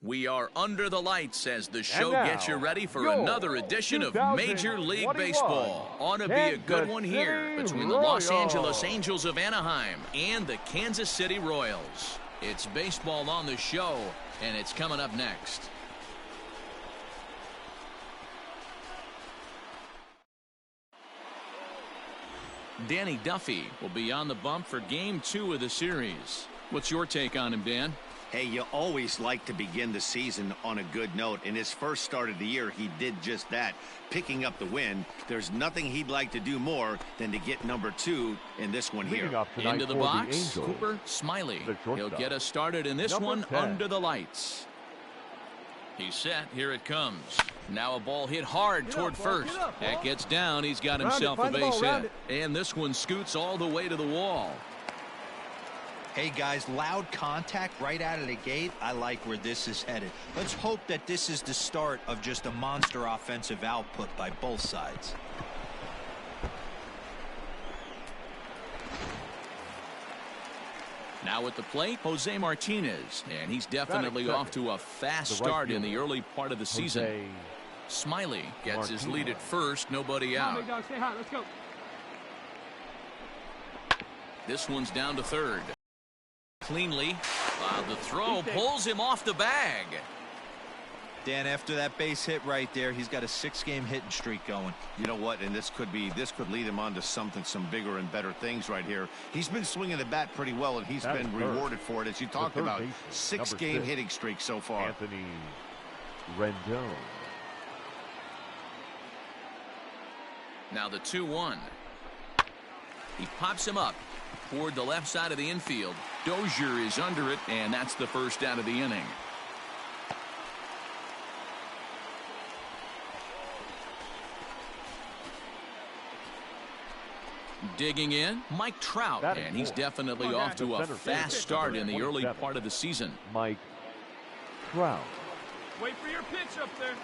We are under the lights as the show gets you ready for another edition of Major League Baseball. Ought to be a good one here between the Los Angeles Angels of Anaheim and the Kansas City Royals. It's baseball on the show, and it's coming up next. Danny Duffy will be on the bump for Game 2 of the series. What's your take on him, Dan? Hey, you always like to begin the season on a good note. In his first start of the year, he did just that, picking up the win. There's nothing he'd like to do more than to get number 2 in this one here. Into the box, Cooper Smiley. He'll get us started in this one under the lights. He's set. Here it comes. Now a ball hit hard toward first. That gets down. He's got himself a base hit. And this one scoots all the way to the wall. Hey guys, loud contact right out of the gate. I like where this is headed. Let's hope that this is the start of just a monster offensive output by both sides. Now at the plate, Jose Martinez, and he's definitely off to a fast start in the early part of the season. Smiley gets his lead at first, nobody out. Let's go. This one's down to third. Cleanly, the throw pulls him off the bag. Dan, after that base hit right there, he's got a 6-game hitting streak going. You know what? And this could lead him on to some bigger and better things right here. He's been swinging the bat pretty well, and he's been rewarded for it, as you talked about. 6-game hitting streak so far. Anthony Rendon. Now the 2-1. He pops him up toward the left side of the infield. Dozier is under it, and that's the first out of the inning. Digging in, Mike Trout, and he's definitely off to a fast start in the early part of the season. Mike Trout. Wait for your pitch up there.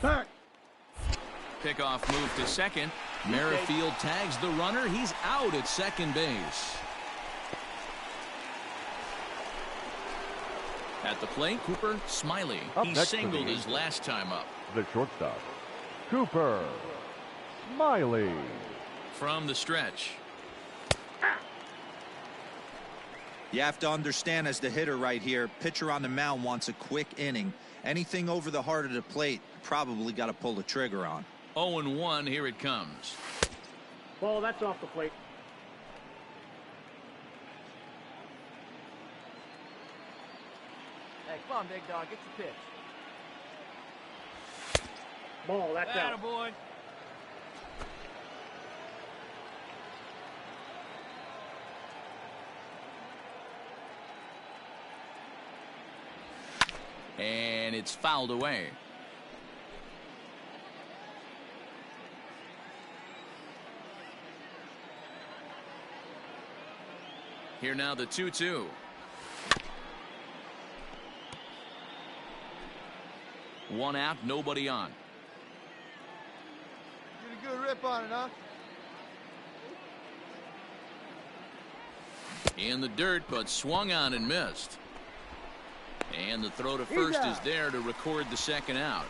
Back. Pickoff move to second. Merrifield tags the runner. He's out at second base. At the plate, Cooper Smiley. He singled his last time up. The shortstop, Cooper Smiley. From the stretch. You have to understand, as the hitter right here, pitcher on the mound wants a quick inning. Anything over the heart of the plate, probably got to pull the trigger on. 0-1, here it comes. Ball, that's off the plate. Hey, come on, big dog, get your pitch. Ball, that's out. Boy. And it's fouled away. Here now the 2-2. One out, nobody on. Get a good rip on it, huh? In the dirt, but swung on and missed. And the throw to first is there to record the second out.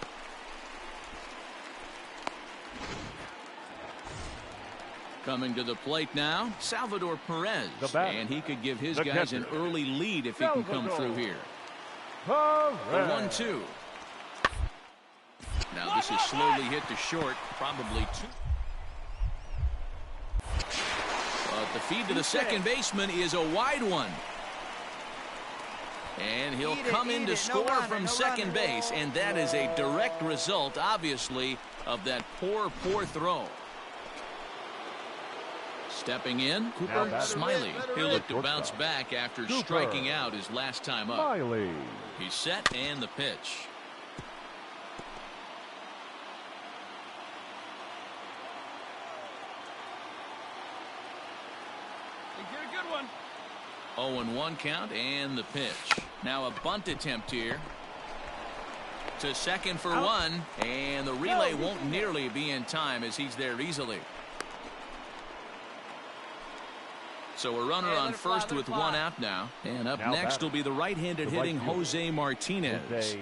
Coming to the plate now, Salvador Perez. And he could give his guys an early lead if he can come through here. The 1-2. Now this is slowly hit to short, probably 2. But the feed to the second baseman is a wide one. And he'll come in to score from second base, and that is a direct result, obviously, of that poor throw. Stepping in, Cooper Smiley. He'll look to bounce back after striking out his last time up. He's set, and the pitch. You get a good one. 0-1 count, and the pitch. Now a bunt attempt here. To second for one, and the relay won't nearly be in time as he's there easily. So a runner on first with one out now. And up next will be the right-handed hitting Jose Martinez.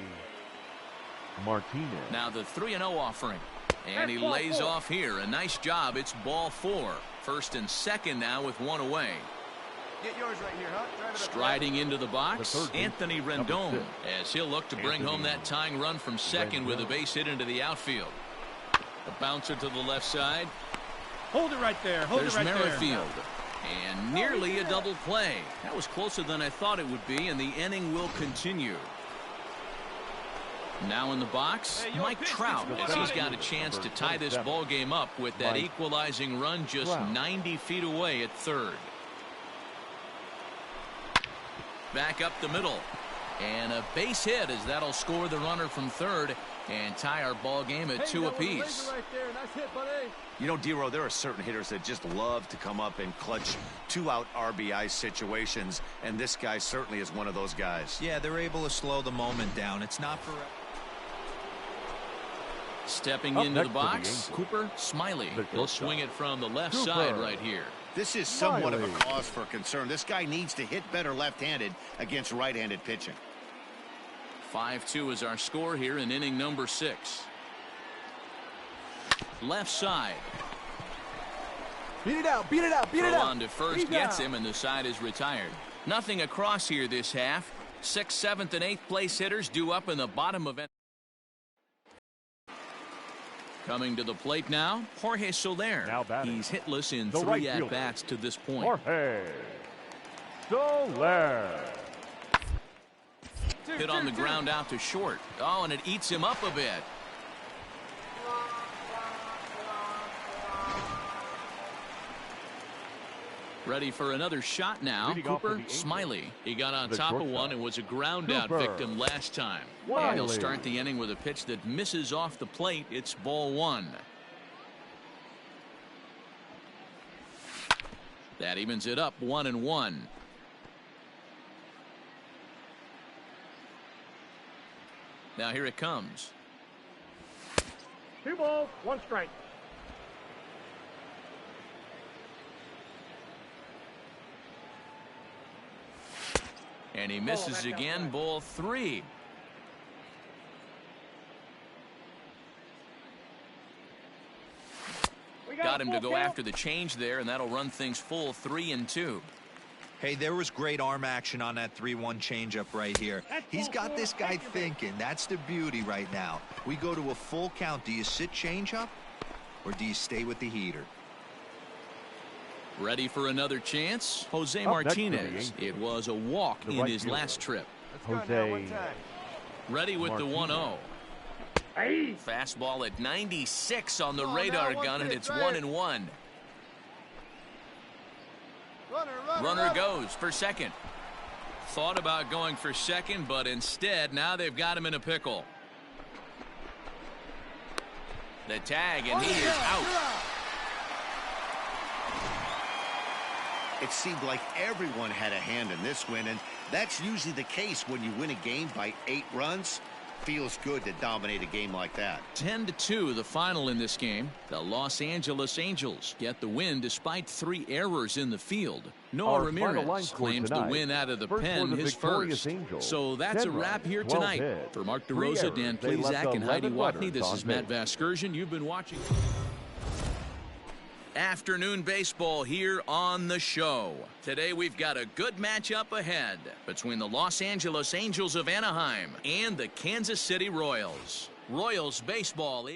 Now the 3-0 offering. And he lays off here. A nice job. It's ball 4. First and second now with one away. Get yours right here, huh? Striding into the box, Anthony Rendon, as he'll look to bring home that tying run from second with a base hit into the outfield. The bouncer to the left side. Hold it right there. Hold it right there. There's Merrifield. And nearly a double play. That was closer than I thought it would be, and the inning will continue. Now in the box, Mike Trout, as he's got a chance to tie this ball game up with that equalizing run just 90 feet away at third. Back up the middle. And a base hit as that'll score the runner from third and tie our ball game at 2 apiece. Right there. Nice hit, buddy. You know, Dero, there are certain hitters that just love to come up and clutch 2-out RBI situations, and this guy certainly is one of those guys. Yeah, they're able to slow the moment down. It's not for... Stepping into the box, Cooper Smiley. He'll swing it from the left side right here. This is somewhat of a cause for concern. This guy needs to hit better left-handed against right-handed pitching. 5-2 is our score here in inning number 6. Left side. Beat it out, beat it out, beat it Throw out. on to first, gets him, and the side is retired. Nothing across here this half. 6th, 7th, and 8th place hitters due up in the bottom of it. Coming to the plate now, Jorge Soler. He's hitless in 3 at-bats to this point. Jorge Soler. Hit on the ground out to short. Oh, and it eats him up a bit. Ready for another shot now. Cooper Smiley. He got on top of one and was a ground out victim last time. And he'll start the inning with a pitch that misses off the plate. It's ball 1. That evens it up 1-1. Now here it comes. 2 balls, 1 strike. And he misses again, ball 3. Got him to go after the change there, and that'll run things full 3-2. Hey, there was great arm action on that 3-1 changeup right here. He's got this guy thinking. That's the beauty right now. We go to a full count. Do you sit changeup, or do you stay with the heater? Ready for another chance? Jose Martinez. It was a walk in his last trip. Jose. Ready with the 1-0. Fastball at 96 on the radar gun, and it's 1-1. Runner goes for second. Thought about going for second, but instead now they've got him in a pickle. The tag, and he is out. It seemed like everyone had a hand in this win, and that's usually the case when you win a game by 8 runs. Feels good to dominate a game like that. 10-2 the final in this game. The Los Angeles Angels get the win despite 3 errors in the field. Noah Ramirez claims the win out of the pen, his first. So that's a wrap here tonight. For Mark DeRosa, Dan Plezak, and Heidi Watney, this is Matt Vasgersian. You've been watching afternoon baseball here on the show. Today we've got a good matchup ahead between the Los Angeles Angels of Anaheim and the Kansas City Royals. Royals baseball.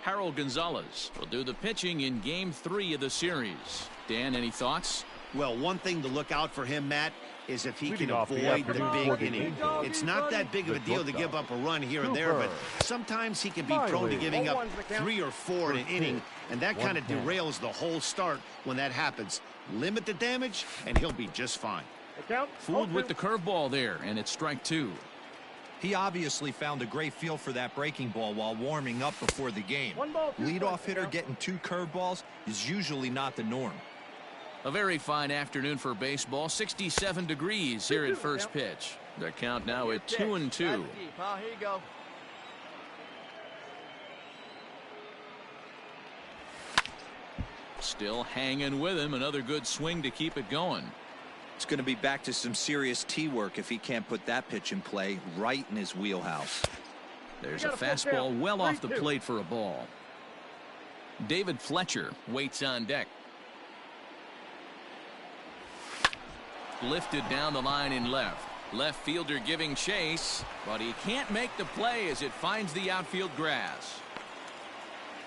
Harold Gonzalez will do the pitching in game 3 of the series. Dan, any thoughts? Well, one thing to look out for him, Matt, is if he can avoid the big inning. It's not that big of a deal to give up a run here and there, but sometimes he can be prone to giving up 3 or 4 in an inning, and that kind of derails the whole start when that happens. Limit the damage, and he'll be just fine. Fooled with the curveball there, and it's strike 2. He obviously found a great feel for that breaking ball while warming up before the game. Leadoff hitter getting 2 curveballs is usually not the norm. A very fine afternoon for baseball. 67 degrees here at first pitch. The count now at 2-2. Here you go. Still hanging with him. Another good swing to keep it going. It's going to be back to some serious tee work if he can't put that pitch in play right in his wheelhouse. There's a fastball well off the plate for a ball. David Fletcher waits on deck. Lifted down the line in left. Left fielder giving chase, but he can't make the play as it finds the outfield grass.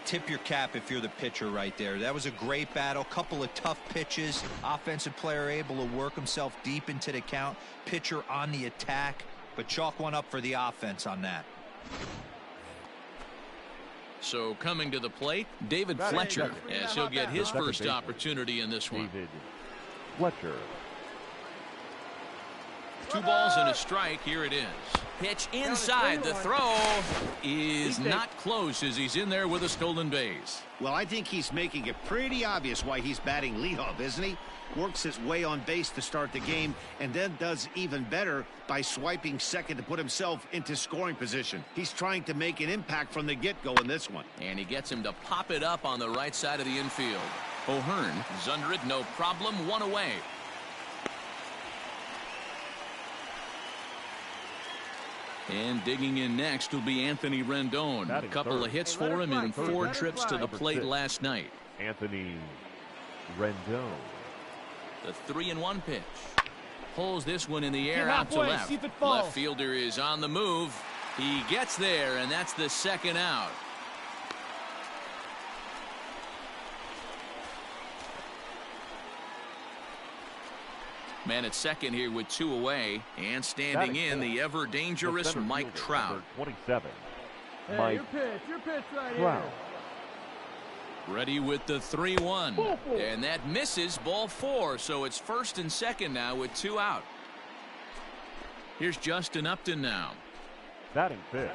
Tip your cap if you're the pitcher right there. That was a great battle. Couple of tough pitches. Offensive player able to work himself deep into the count. Pitcher on the attack, but chalk one up for the offense on that. So coming to the plate, David Fletcher, as he'll get his first opportunity in this one. David Fletcher. 2 balls and a strike. Here it is. Pitch inside. The throw is not close as he's in there with a stolen base. Well, I think he's making it pretty obvious why he's batting leadoff, isn't he? Works his way on base to start the game and then does even better by swiping second to put himself into scoring position. He's trying to make an impact from the get-go in this one. And he gets him to pop it up on the right side of the infield. O'Hearn is under it, no problem, 1 away. And digging in next will be Anthony Rendon. A couple of hits for him in 4 trips to the plate last night. Anthony Rendon. The 3-1 pitch. Pulls this one in the air out to left. Left fielder is on the move. He gets there, and that's the second out. Man at second here with 2 away, and standing in the ever dangerous Mike Trout. 27. Hey, Mike your pitch right Trout. here. Ready with the 3-1, and that misses, ball 4, so it's first and second now with 2 out. Here's Justin Upton now. Batting fifth,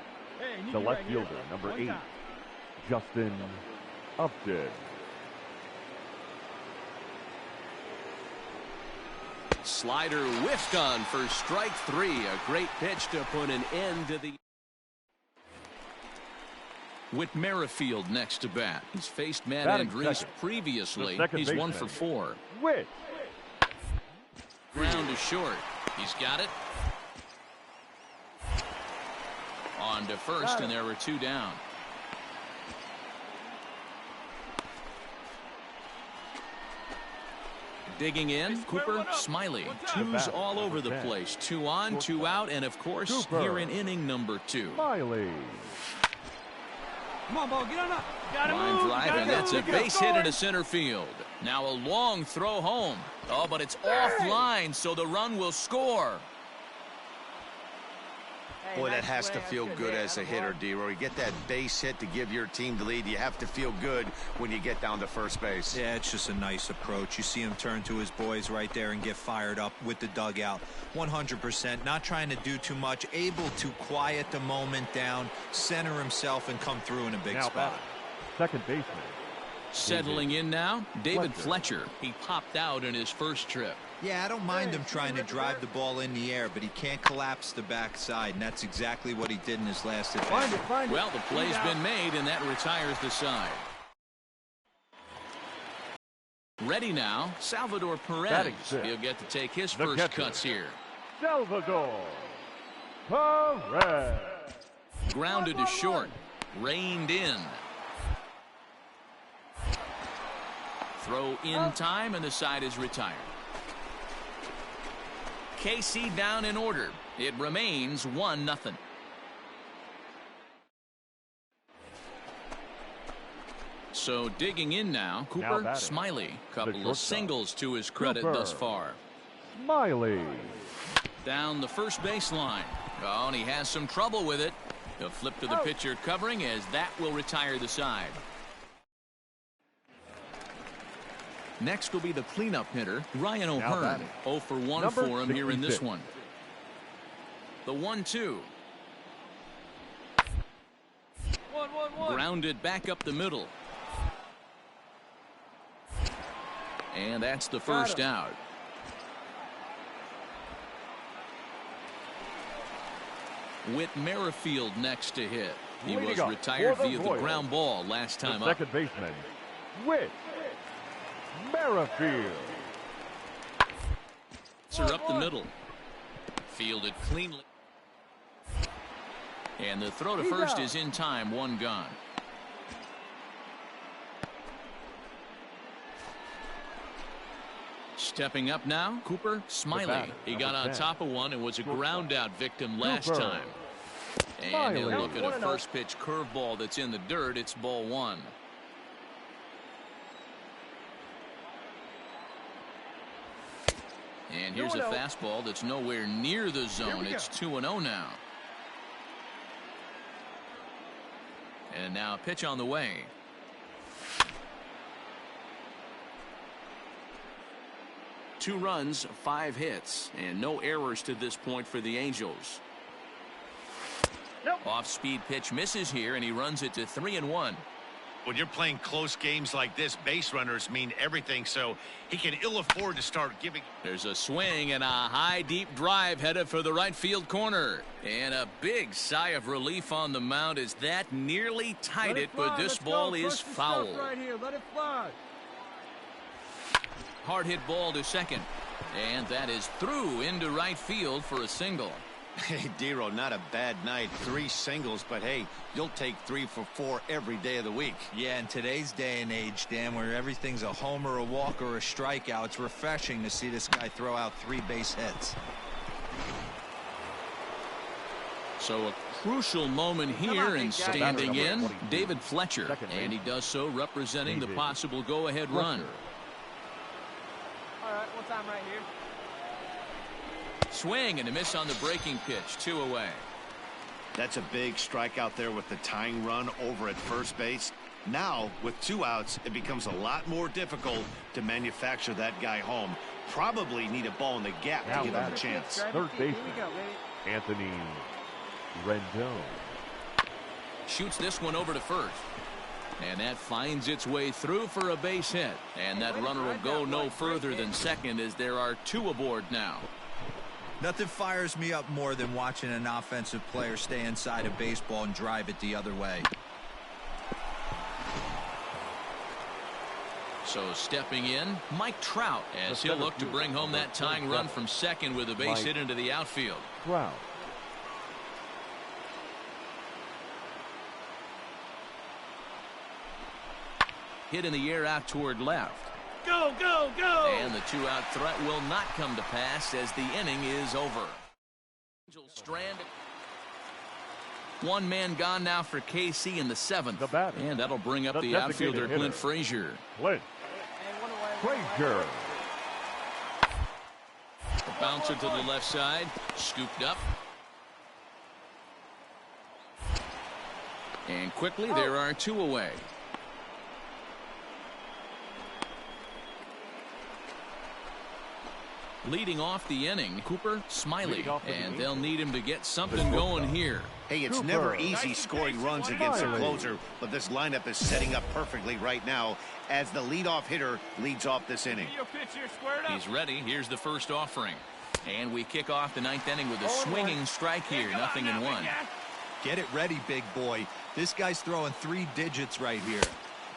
the left fielder, number 8, Justin Upton. Slider whiffed on for strike 3. A great pitch to put an end to the. Whit Merrifield next to bat. He's faced Matt Andrees previously. He's 1 for 4. Whit. Ground is short. He's got it. On to first, and there were 2 down. Digging in, Cooper Smiley. 2s all over the place. 2 on, 2 out, and of course, here in inning number 2. Smiley. Come on, ball, get on up. Line drive, and that's a base hit into center field. Now a long throw home. Oh, but it's offline, so the run will score. Boy, that has to feel good as a hitter, D-Roy. You get that base hit to give your team the lead. You have to feel good when you get down to first base. Yeah, it's just a nice approach. You see him turn to his boys right there and get fired up with the dugout. 100%, not trying to do too much, able to quiet the moment down, center himself, and come through in a big spot. Second baseman. Settling in now, David Fletcher. He popped out in his first trip. Yeah, I don't mind him trying to drive the ball in the air, but he can't collapse the backside, and that's exactly what he did in his last at-bat. Well, the play's been made, and that retires the side. Ready now, Salvador Perez. He'll get to take his first cuts here. Salvador Perez. Grounded to short. Reined in. Throw in time, and the side is retired. KC down in order. It remains 1-0. So digging in now, Cooper Smiley. Couple of singles to his credit thus far. Smiley. Down the first baseline. Oh, and he has some trouble with it. He'll flip to the pitcher covering as that will retire the side. Next will be the cleanup hitter, Ryan O'Hearn. 0 for 1 for him here in this one. The 1-2. Grounded back up the middle. And that's the first out. Whit Merrifield next to hit. He was retired via the ground ball last time up. Second baseman, Whit Merrifield. Are up the middle. Fielded cleanly. And the throw to first is in time. One gone. Stepping up now, Cooper Smiley. He got on top of one and was a ground out victim last time. And he'll look at a first pitch curveball that's in the dirt. It's ball one. And here's a fastball that's nowhere near the zone. It's 2-0 now. And now a pitch on the way. Two runs, 5 hits, and no errors to this point for the Angels. Off-speed pitch misses here, and he runs it to 3-1. When you're playing close games like this, base runners mean everything, so he can ill afford to start giving. There's a swing and a high, deep drive headed for the right field corner. And a big sigh of relief on the mound as that nearly tied it, but this ball is foul. Right here. Let it fly. Hard hit ball to second. And that is through into right field for a single. Hey, Dero, not a bad night. 3 singles, but hey, you'll take 3 for 4 every day of the week. Yeah, in today's day and age, Dan, where everything's a homer, a walk, or a strikeout, it's refreshing to see this guy throw out 3 base hits. So a crucial moment here, and standing in, David Fletcher. And he does so representing the possible go-ahead run. All right, one time right here. Swing and a miss on the breaking pitch. 2 away. That's a big strikeout there with the tying run over at first base. Now, with 2 outs, it becomes a lot more difficult to manufacture that guy home. Probably need a ball in the gap to give him a chance. Third baseman, Anthony Rendon. Shoots this one over to first. And that finds its way through for a base hit. And that runner will go no further than second as there are 2 aboard now. Nothing fires me up more than watching an offensive player stay inside of baseball and drive it the other way. So stepping in, Mike Trout, as he'll look to bring home that tying run from second with a base hit into the outfield. Trout. Hit in the air out toward left. Go, go, go! And the 2-out threat will not come to pass as the inning is over. Angels stranded. 1 man gone now for KC in the 7th. The batter. And that'll bring up the outfielder, Clint Frazier. Clint Frazier. The bouncer to the left side. Scooped up. And quickly there are 2 away. Leading off the inning, Cooper Smiley, and they'll need him to get something going here. Hey, it's never easy scoring runs against a closer, but this lineup is setting up perfectly right now as the leadoff hitter leads off this inning. He's ready. Here's the first offering. And we kick off the 9th inning with a swinging strike here, 0-1. Get it ready, big boy. This guy's throwing 3 digits right here.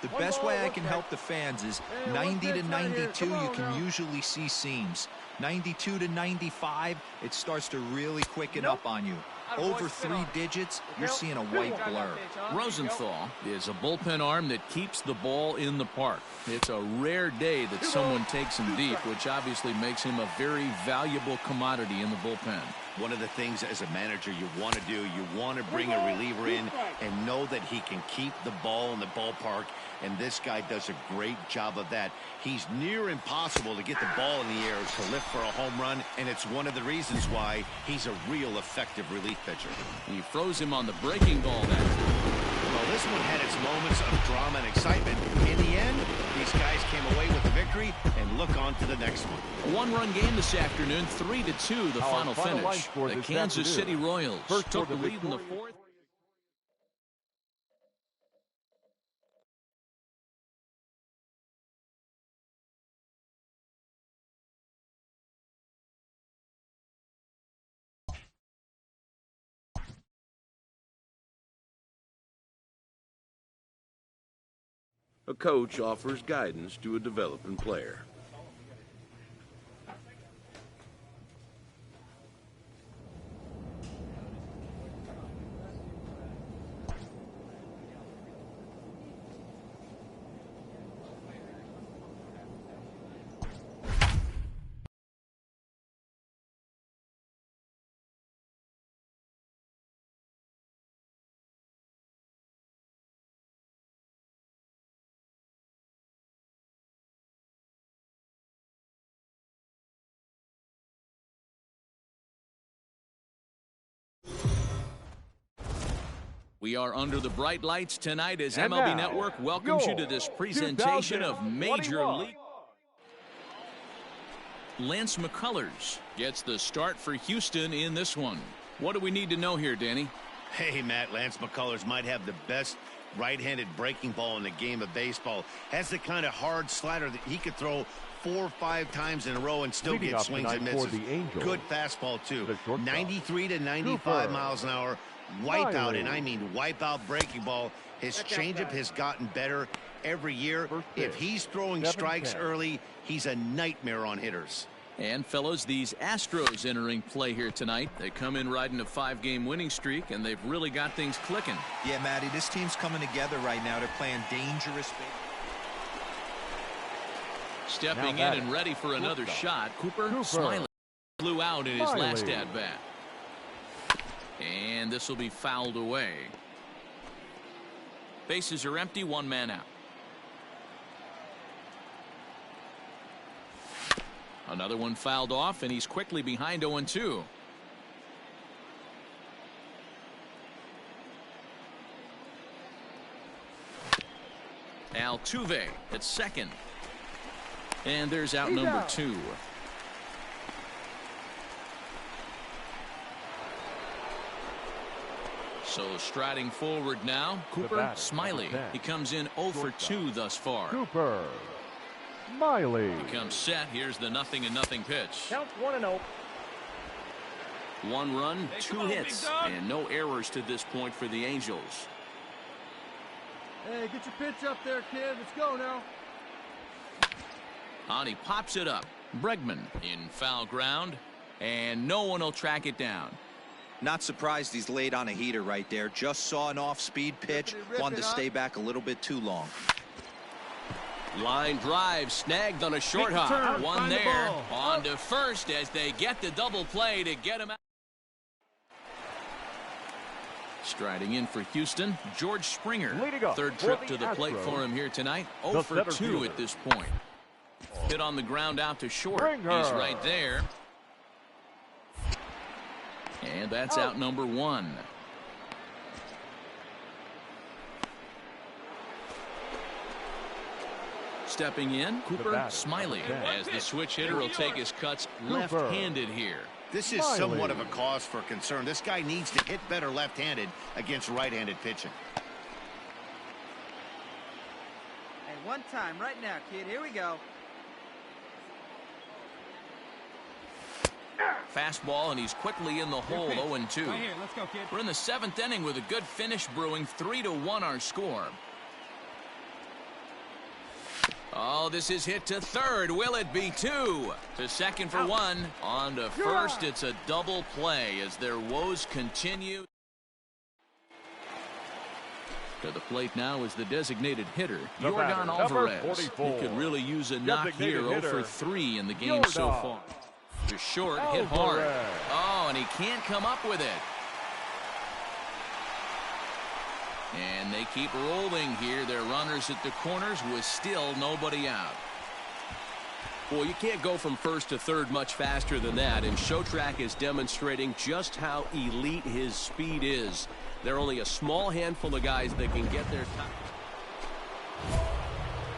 The best way I can help the fans is 90 to 92, you can usually see seams. 92 to 95, it starts to really quicken up on you. Over 3 digits, you're seeing a white blur. Rosenthal is a bullpen arm that keeps the ball in the park. It's a rare day that someone takes him deep, which obviously makes him a very valuable commodity in the bullpen. One of the things as a manager you want to do, you want to bring a reliever in and know that he can keep the ball in the ballpark, and this guy does a great job of that. He's near impossible to get the ball in the air to lift for a home run, and it's one of the reasons why he's a real effective relief pitcher. He froze him on the breaking ball that time. Well, this one had its moments of drama and excitement. In the end, these guys came away with the victory and look on to the next one. 1-run game this afternoon, 3-2 the final finish. The Kansas City Royals took the lead in the 4th. A coach offers guidance to a developing player. We are under the bright lights tonight as MLB Network welcomes you to this presentation of Major League. Lance McCullers gets the start for Houston in this one. What do we need to know here, Danny? Hey, Matt, Lance McCullers might have the best right-handed breaking ball in the game of baseball. Has the kind of hard slider that he could throw 4 or 5 times in a row and still get swings and misses. Good fastball, too. 93 to 95 miles an hour. Wipeout, and I mean wipeout breaking ball. His changeup has gotten better every year. If he's throwing strikes early, he's a nightmare on hitters. And fellas, these Astros entering play here tonight. They come in riding a 5-game winning streak, and they've really got things clicking. Yeah, Matty, this team's coming together right now. They're playing dangerous. Stepping in and ready for another shot, Cooper Smiley blew out in his last at-bat. And this will be fouled away. Bases are empty, 1 man out. Another one fouled off, and he's quickly behind 0-2. Altuve at second. And there's out number 2. So striding forward now, Cooper Smiley. He comes in 0 for 2 thus far. Cooper Smiley. He comes set. Here's the 0-0 pitch. Count 1-0. 1 run, 2 hits, and no errors to this point for the Angels. Hey, get your pitch up there, kid. Let's go now. On he pops it up. Bregman in foul ground, and no one will track it down. Not surprised he's laid on a heater right there. Just saw an off-speed pitch. Wanted to stay back a little bit too long. Line drive snagged on a short hop. One there. On to first as they get the double play to get him out. Striding in for Houston, George Springer. 3rd trip to the plate for him here tonight. 0 for 2 at this point. Hit on the ground out to short. He's right there. And that's out number 1. Stepping in, Cooper Smiley, as the switch hitter will take his cuts left-handed here. This is somewhat of a cause for concern. This guy needs to hit better left-handed against right-handed pitching. Hey, one time right now, kid. Here we go. Fastball, and he's quickly in the hole. 0-2. Right here, let's go, kid. We're in the 7th inning with a good finish brewing. 3-1 our score. Oh, this is hit to third. Will it be 2? To second for 1. On to first. It's a double play as their woes continue. To the plate now is the designated hitter, Yordan Alvarez. He could really use a knock here. 0 for 3 in the game so far. To short, hit hard. Oh, and he can't come up with it. And they keep rolling here. Their runners at the corners with still nobody out. Well, you can't go from first to third much faster than that, and Showtrack is demonstrating just how elite his speed is. There are only a small handful of guys that can get their top.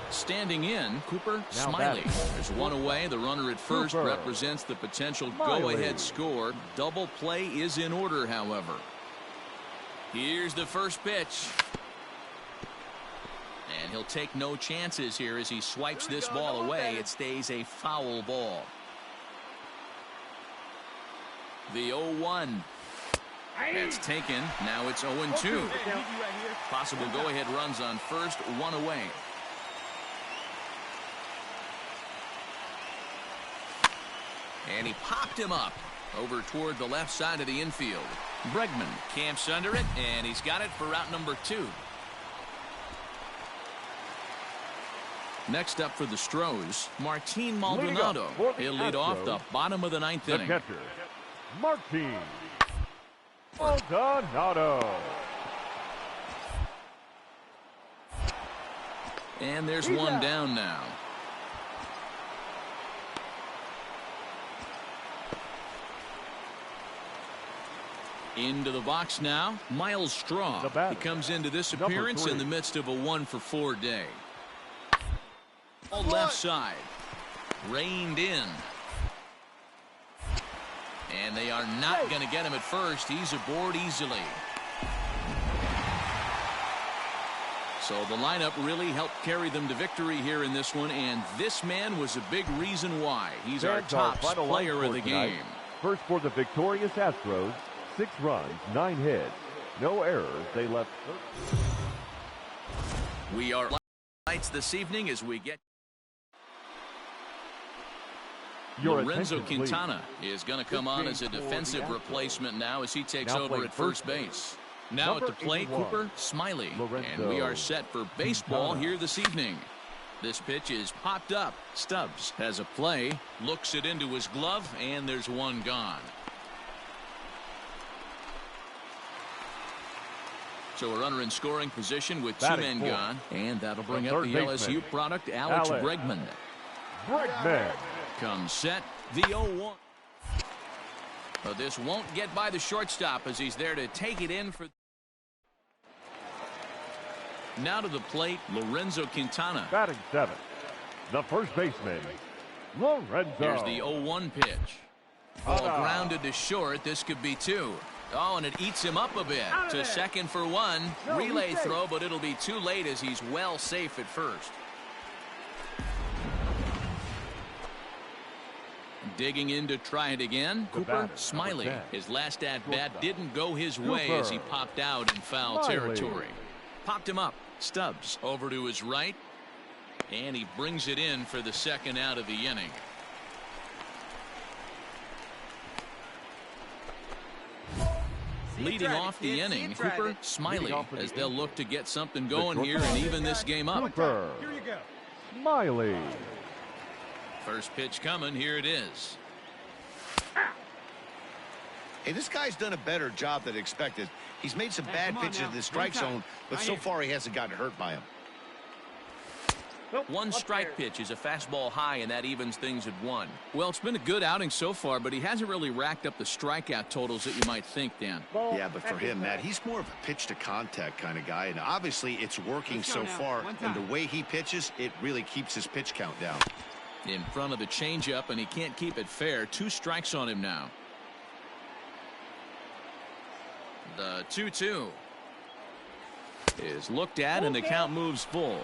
Standing in, Cooper Smiley. There's one away. The runner at first represents the potential go-ahead score. Double play is in order, however. Here's the first pitch. And he'll take no chances here as he swipes this ball away. It stays a foul ball. The 0-1. That's taken. Now it's 0-2. Possible go-ahead runs on first, 1 away. And he popped him up over toward the left side of the infield. Bregman camps under it, and he's got it for out number 2. Next up for the Stros, Martin Maldonado. He'll lead off the bottom of the 9th inning. The catcher, Martin Maldonado. And there's one down now. Into the box now, Miles Straw. He comes into this appearance in the midst of a 1-for-4 day. Left side. Reined in. And they are not going to get him at first. He's aboard easily. So the lineup really helped carry them to victory here in this one, and this man was a big reason why. He's our top player of the game. First for the victorious Astros, 6 runs, 9 hits, no errors. They left. We are lights this evening as we get. Lorenzo Quintana is going to come on as a defensive replacement now as he takes over at first base. Now at the plate, Cooper Smiley. And we are set for baseball here this evening. This pitch is popped up. Stubbs has a play, looks it into his glove, and there's one gone. So a runner in scoring position with 2 men gone. And that'll bring up the LSU product, Alex Bregman. Bregman comes set, the 0-1. But this won't get by the shortstop as he's there to take it in for. Now to the plate, Lorenzo Quintana. Batting 7th, the first baseman, Lorenzo. Here's the 0-1 pitch. Ball grounded to short. This could be 2. Oh, and it eats him up a bit. To second for 1. Relay throw, but it'll be too late as he's well safe at first. Digging in to try it again, Cooper Smiley. His last at-bat didn't go his way as he popped out in foul territory. Popped him up. Stubbs over to his right. And he brings it in for the second out of the inning. Leading off the inning, Cooper Smiley, as they'll look to get something going here and even this game up. Cooper Smiley. First pitch coming. Here it is. Hey, this guy's done a better job than expected. He's made some bad pitches in the strike zone, but so far he hasn't gotten hurt by him. One strike pitch is a fastball high, and that evens things at 1. Well, it's been a good outing so far, but he hasn't really racked up the strikeout totals that you might think, Dan. Yeah, but for him, Matt, he's more of a pitch-to-contact kind of guy, and obviously it's working so far, and the way he pitches, it really keeps his pitch count down. In front of the changeup, and he can't keep it fair. 2 strikes on him now. The 2-2 is looked at, and the count moves full.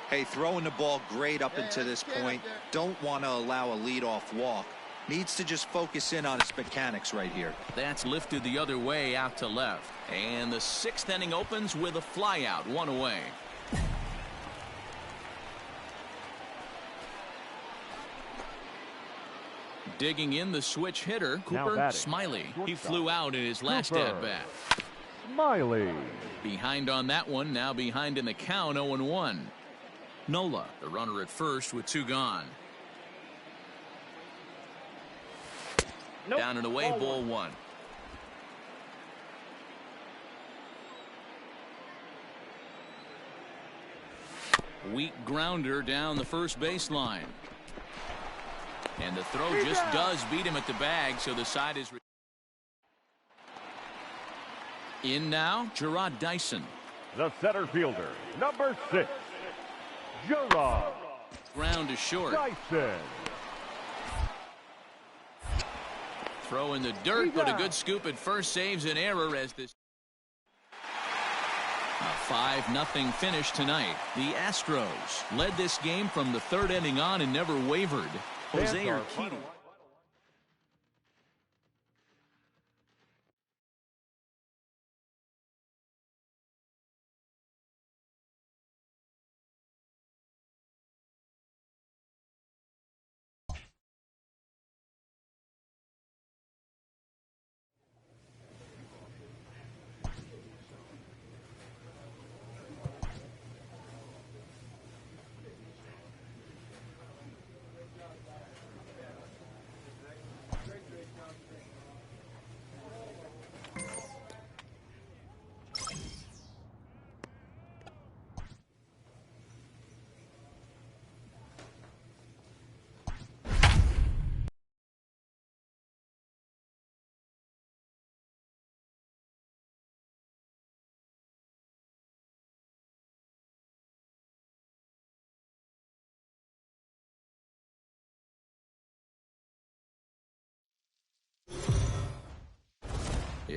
Hey, throwing the ball great up until this point. Don't want to allow a leadoff walk. Needs to just focus in on his mechanics right here. That's lifted the other way out to left. And the 6th inning opens with a flyout, 1 away. Digging in the switch hitter, Cooper Smiley. He flew out in his last at-bat. Smiley. Behind on that one, now behind in the count, 0-1. Nola, the runner at first with 2 gone. Down and away, ball 1. Weak grounder down the first baseline. And the throw just does beat him at the bag, so the side is. In now, Gerard Dyson. The center fielder, number 6, Gerard. Ground to short. Dyson. Throw in the dirt, but a good scoop at first saves an error as this. A 5-0 finish tonight. The Astros led this game from the 3rd inning on and never wavered. Jose Urquidy.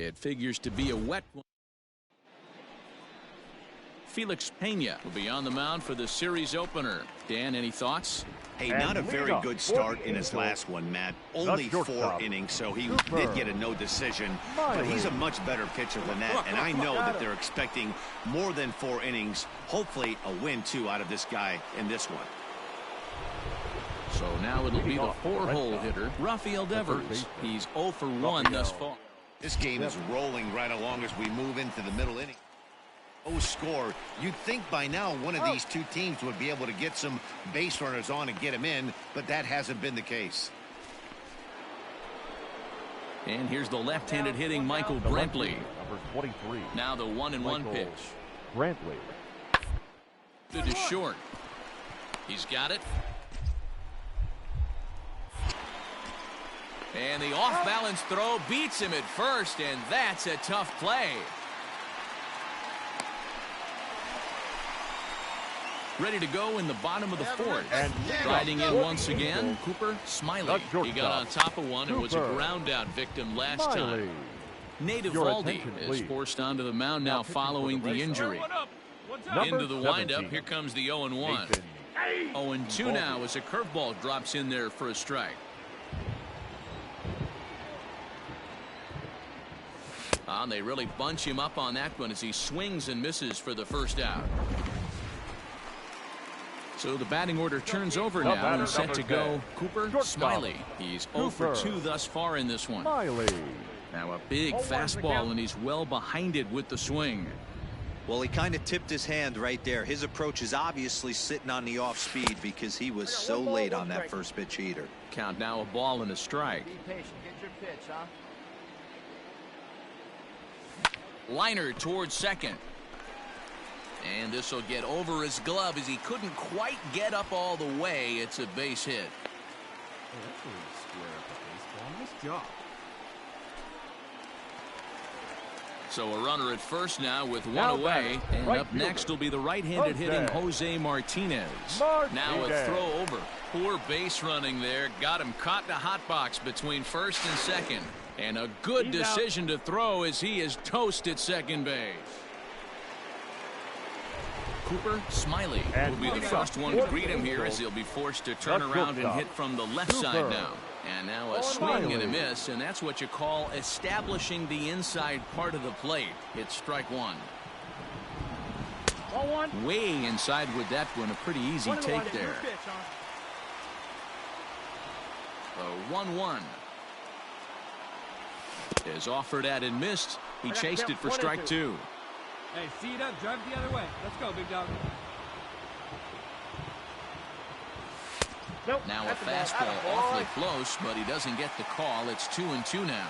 It figures to be a wet one. Felix Pena will be on the mound for the series opener. Dan, any thoughts? Hey, not a very good start in his last one, Matt. Only 4 innings, so he did get a no decision. But he's a much better pitcher than that, and I know that they're expecting more than 4 innings. Hopefully a win, too, out of this guy in this one. So now it'll be the 4-hole hitter, Rafael Devers. He's 0 for 1 thus far. This game is rolling right along as we move into the middle inning. Score. You'd think by now one of these two teams would be able to get some base runners on and get them in, but that hasn't been the case. And here's the left-handed hitting Michael Brantley. Number 23. Now the 1-1 pitch. Brantley. To short. He's got it. And the off-balance throw beats him at first, and that's a tough play. Ready to go in the bottom of the 4th. And riding in once again, Cooper Smiley. He got on top of one and was a ground-out victim last time. Nate Eovaldi is forced onto the mound now following the injury. Into the windup, here comes the 0-1. 0-2 now as a curveball drops in there for a strike. They really bunch him up on that one as he swings and misses for the first out. So the batting order turns over now and set to go Cooper Smiley. He's 0 for 2 thus far in this one. Now a big fastball, and he's well behind it with the swing. Well, he kind of tipped his hand right there. His approach is obviously sitting on the off speed because he was so late on that first pitch heater. Count now, a ball and a strike. Be patient. Get your pitch, huh? Liner towards second. And this will get over his glove as he couldn't quite get up all the way. It's a base hit. Oh, that's really square up the baseball. Nice job. So a runner at first now with one away. And up next will be the right-handed hitting Jose Martinez. Now a throw over. Poor base running there. Got him caught in a hot box between first and second. And a good decision to throw as he is toast at second base. Cooper Smiley will be the first one to greet him here as he'll be forced to turn around and hit from the left side now. And now a swing and a miss, and that's what you call establishing the inside part of the plate. It's strike one. Way inside with that one, a pretty easy take there. The 1-1 is offered at and missed. He chased it for strike 2. Hey, see it up, drive it the other way. Let's go, big dog. Now a fastball awfully close, but he doesn't get the call. It's 2-2 now.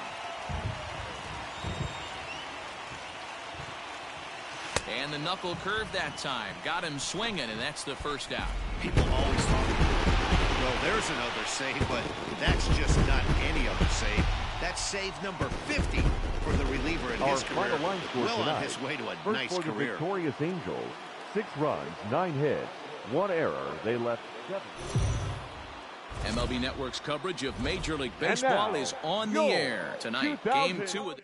And the knuckle curve that time. Got him swinging, and that's the first out. People always talk about, well, there's another save, but that's just not any other save. That's save number 50 for the reliever in his career. Well on his way to a nice career. For the victorious Angels, 6 runs, 9 hits, 1 error. They left 7. MLB Network's coverage of Major League Baseball is on the air tonight. Game 2 of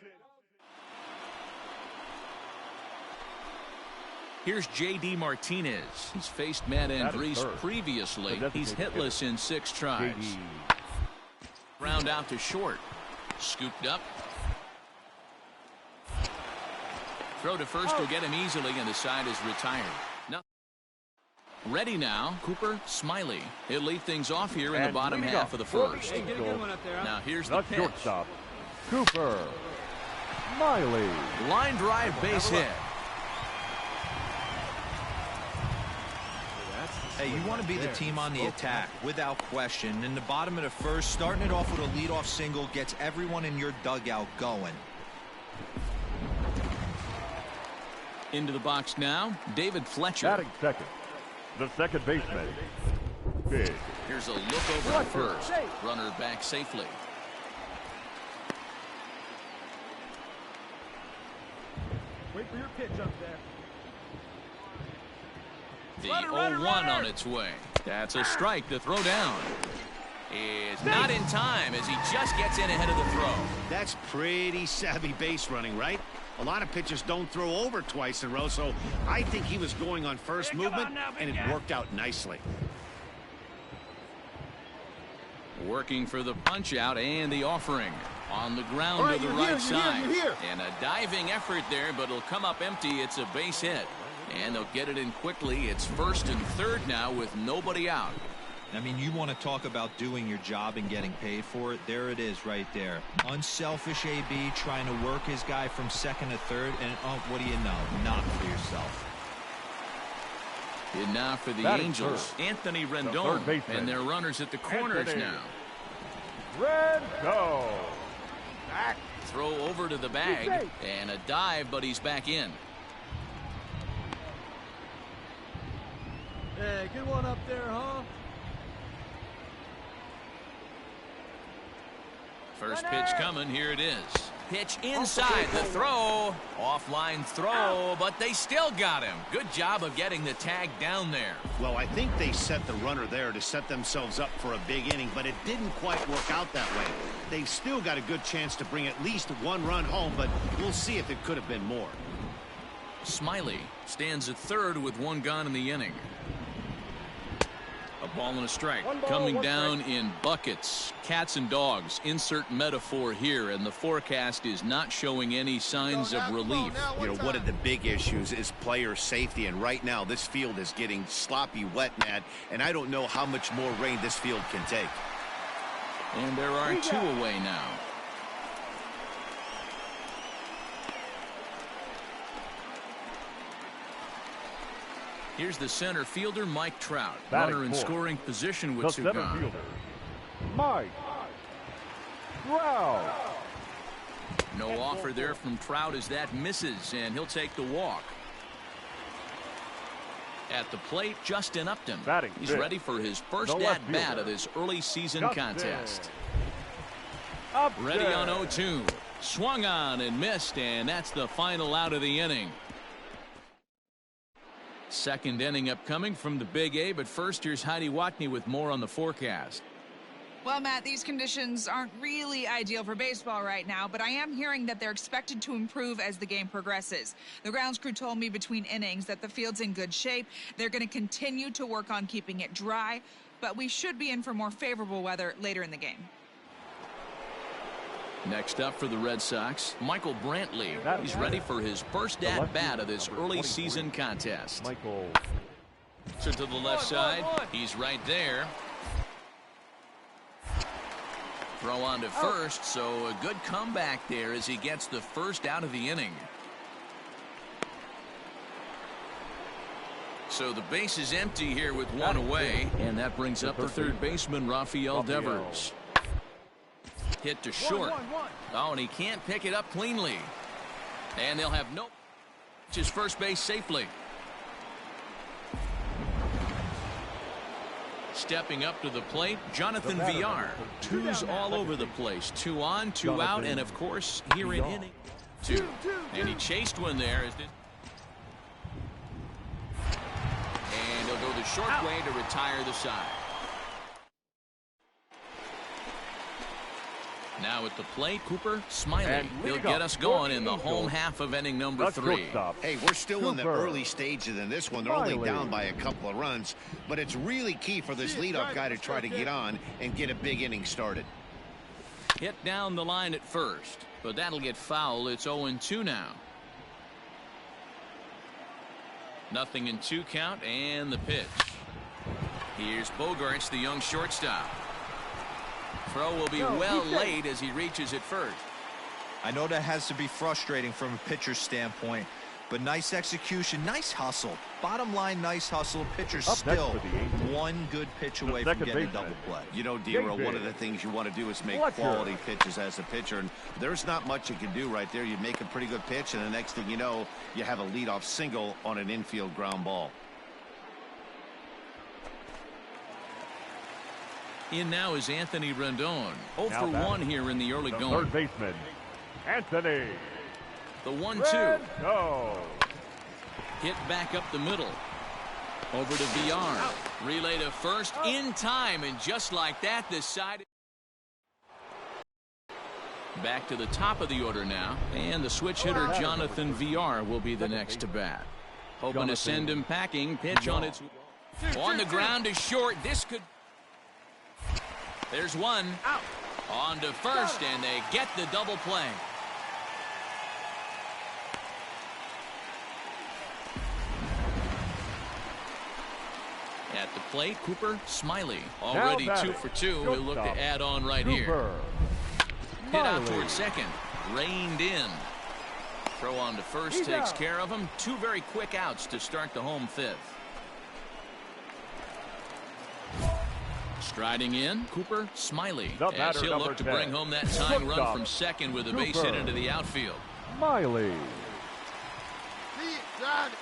Here's J.D. Martinez. He's faced Matt Andrees previously. He's hitless in 6 tries. Round out to short. Scooped up. Throw to first will get him easily, and the side is retired. Ready now, Cooper Smiley. He'll lead things off here in the bottom half of the first. Hey, get a good one up there, huh? Now here's the pitch. Shortstop, Cooper Smiley. Line drive base hit. Hey, you want to be the team on the attack, without question. In the bottom of the first, starting it off with a leadoff single gets everyone in your dugout going. Into the box now, David Fletcher. Batting second, the second baseman, Big. Here's a look over at first. Runner back safely. Wait for your pitch up there. The 0-1 on its way. That's a strike to throw down. is not in time as he just gets in ahead of the throw. That's pretty savvy base running, right? A lot of pitchers don't throw over twice in a row, so I think he was going on first movement, and it worked out nicely. Working for the punch out and the offering on the ground to the right side. And a diving effort there, but it'll come up empty. It's a base hit. And they'll get it in quickly. It's first and third now with nobody out. I mean, you want to talk about doing your job and getting paid for it. There it is right there. Unselfish AB trying to work his guy from second to third. And oh, what do you know? Not for yourself. And now for the Angels, Anthony Rendon. And their runners at the corners now. Rendon. Back. Throw over to the bag. And a dive, but he's back in. Hey, good one up there, huh? First pitch coming. Here it is. Pitch inside the throw. Offline throw, but they still got him. Good job of getting the tag down there. Well, I think they set the runner there to set themselves up for a big inning, but it didn't quite work out that way. They've still got a good chance to bring at least one run home, but we'll see if it could have been more. Smiley stands at third with one gone in the inning. A ball and a strike. Coming down in buckets. Cats and dogs. Insert metaphor here, and the forecast is not showing any signs of relief. You know, one of the big issues is player safety, and right now this field is getting sloppy wet, Matt, and I don't know how much more rain this field can take. And there are two away now. Here's the center fielder, Mike Trout. Runner in scoring position with two gone. Mike Trout. No offer there from Trout as that misses, and he'll take the walk. At the plate, Justin Upton. He's ready for his first at-bat of this early season contest. Ready on 0-2. Swung on and missed, and that's the final out of the inning. Second inning upcoming from the Big A, but first here's Heidi Watney with more on the forecast. Well, Matt, these conditions aren't really ideal for baseball right now, but I am hearing that they're expected to improve as the game progresses. The grounds crew told me between innings that the field's in good shape. They're going to continue to work on keeping it dry, but we should be in for more favorable weather later in the game. Next up for the Red Sox, Michael Brantley. He's ready for his first at-bat of this early season contest. So to the left side, he's right there. Throw on to first, so a good comeback there as he gets the first out of the inning. So the base is empty here with one away, and that brings up the third baseman, Rafael Devers. Hit to short. Oh, and he can't pick it up cleanly. And they'll have no his first base safely. Stepping up to the plate, Jonathan Villar. Twos all over the place. 2 on, 2 out, and of course here in inning 2. And he chased one there. And he'll go the short way to retire the side. Now at the plate, Cooper Smiley. He'll get us going in the home half of inning number 3. Hey, we're still in the early stages in this one. They're only down by a couple of runs, but it's really key for this leadoff guy to try to get on and get a big inning started. Hit down the line at first, but that'll get foul. It's 0-2 now. Nothing in 2 count, and the pitch. Here's Bogarts, the young shortstop. Throw will be well late as he reaches it first. I know that has to be frustrating from a pitcher's standpoint, but nice execution, nice hustle. Bottom line, nice hustle. Pitcher's still one good pitch away from getting a double play. You know, Dero, one of the things you want to do is make quality pitches as a pitcher, and there's not much you can do right there. You make a pretty good pitch, and the next thing you know, you have a leadoff single on an infield ground ball. In now is Anthony Rendon. 0 for 1 here in the early going. Third baseman, Anthony. The 1-2. Hit back up the middle. Over to VR. Relay to first in time, and just like that, the side. Back to the top of the order now, and the switch hitter Jonathan VR will be the next to bat. Hoping to send him packing. Pitch on its on the ground is short. This could. There's one. On to first, and they get the double play. At the plate, Cooper Smiley. Already 2 for 2. He'll look to add on right here. Hit out towards second. Reined in. Throw on to first takes care of him. 2 very quick outs to start the home 5th. Striding in, Cooper Smiley. As he'll look to bring home that tying run from second with a base hit into the outfield. Smiley.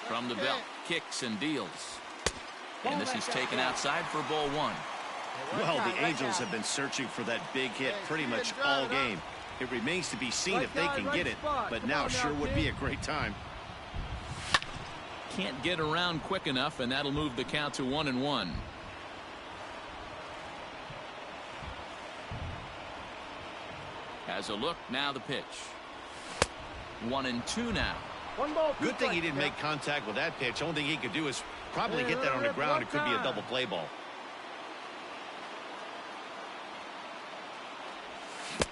From the belt, kicks and deals. And this is taken outside for ball 1. Well, the Angels have been searching for that big hit pretty much all game. It remains to be seen if they can get it, but now sure would be a great time. Can't get around quick enough, and that'll move the count to 1-1. Has a look, now the pitch. 1-2 now. Good thing he didn't make contact with that pitch. Only thing he could do is probably hit that on the ground. It could be a double play ball.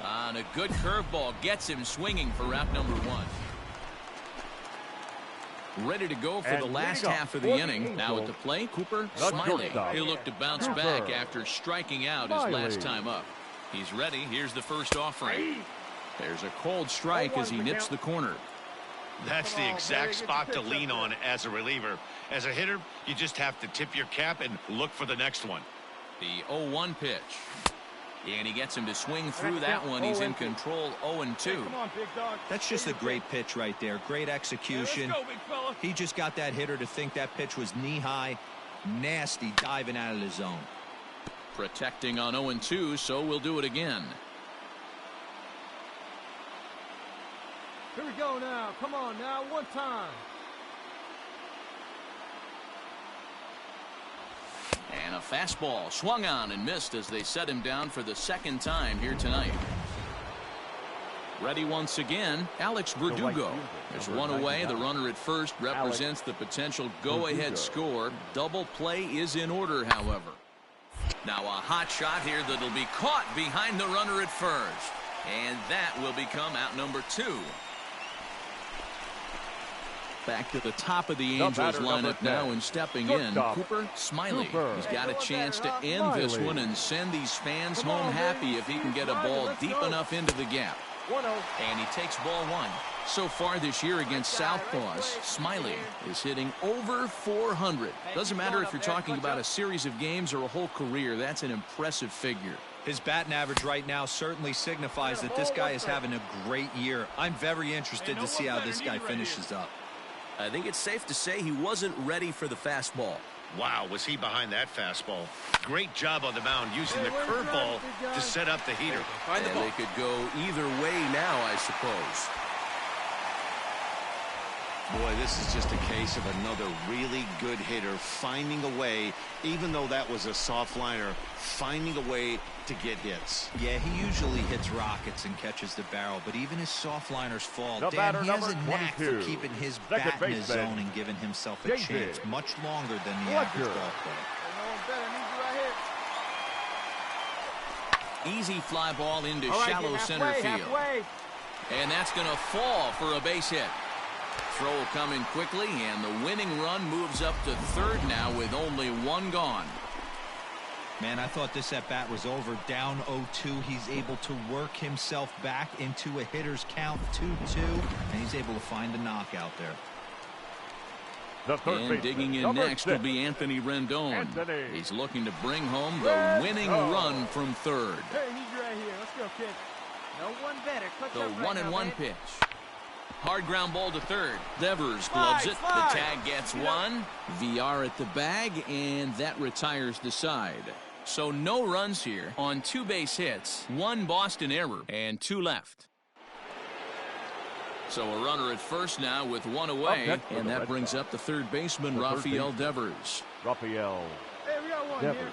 And a good curveball gets him swinging for route number 1. Ready to go for the last half of the inning. Now at the plate, Cooper Smiley. He'll look to bounce back after striking out his last time up. He's ready. Here's the first offering. There's a cold strike as he nips the corner. That's the exact spot to lean on as a reliever. As a hitter, you just have to tip your cap and look for the next one. The 0-1 pitch. And he gets him to swing through that one. He's in control 0-2. That's just a great pitch right there. Great execution. He just got that hitter to think that pitch was knee-high. Nasty diving out of the zone. Protecting on 0-2, so we'll do it again. Here we go now. Come on now. One time. And a fastball swung on and missed as they set him down for the second time here tonight. Ready once again, Alex Verdugo. There's one away. The runner at first represents the potential go-ahead score. Double play is in order, however. Now a hot shot here that'll be caught behind the runner at first. And that will become out number 2. Back to the top of the Angels lineup now, and stepping in, Cooper Smiley. He's got a chance to end this one and send these fans home happy if he can get a ball deep enough into the gap. And he takes ball 1. So far this year against Southpaws, Smiley is hitting over 400. Doesn't matter if you're talking about a series of games or a whole career. That's an impressive figure. His batting average right now certainly signifies that this guy is having a great year. I'm very interested to see how this guy finishes up. I think it's safe to say he wasn't ready for the fastball. Wow, was he behind that fastball. Great job on the mound using the curveball to set up the heater. And they could go either way now, I suppose. Boy, this is just a case of another really good hitter finding a way, even though that was a soft liner, finding a way to get hits. Yeah, he usually hits rockets and catches the barrel, but even his soft liners fall. Dan, he has a knack for keeping his bat in his zone and giving himself a chance much longer than the average ball player. Easy fly ball into shallow center field. And that's going to fall for a base hit. Throw coming quickly, and the winning run moves up to third now with only 1 gone. Man, I thought this at-bat was over. Down 0-2. He's able to work himself back into a hitter's count 2-2, and he's able to find a knockout there. And digging in next will be Anthony Rendon. He's looking to bring home the winning run from third. Hey, he's right here. Let's go, kid. No one better. The 1-1 pitch. Hard ground ball to third. Devers gloves it. The tag gets 1. VR at the bag, and that retires the side. So no runs here on 2 base hits, 1 Boston error, and 2 left. So a runner at first now with 1 away, and that brings up the third baseman, Rafael Devers. Rafael Hey, we got one Devers. here.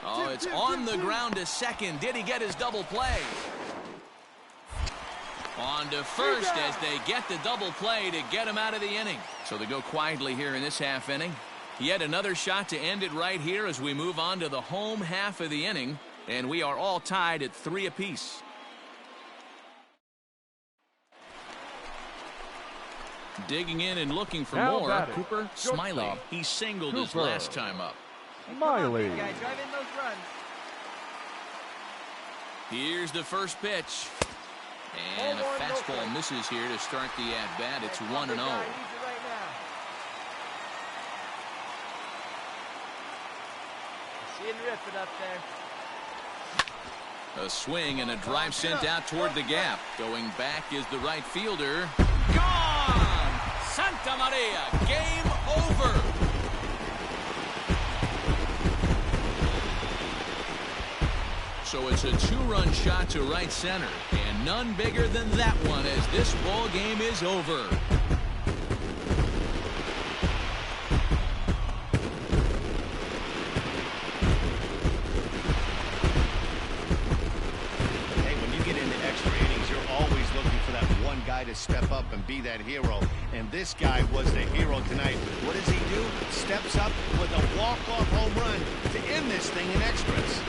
Oh, it's on the ground to second. Did he get his double play? On to first as they get the double play to get him out of the inning. So they go quietly here in this half inning. Yet another shot to end it right here as we move on to the home half of the inning. And we are all tied at 3 apiece. Digging in and looking for Now more. batting. Cooper Shortstop. Smiley. He singled his Cooper. last time up. Smiley. Guys, drive in those runs. Here's the first pitch. And a fastball misses here to start the at-bat. It's 1-0. Needs it right now. Seeing rip it up there. A swing and a drive sent out toward the gap. Going back is the right fielder. Gone! Santa Maria, game over. So it's a 2-run shot to right center. And none bigger than that one as this ball game is over. Hey, when you get into extra innings, you're always looking for that one guy to step up and be that hero. And this guy was the hero tonight. What does he do? Steps up with a walk-off home run to end this thing in extras.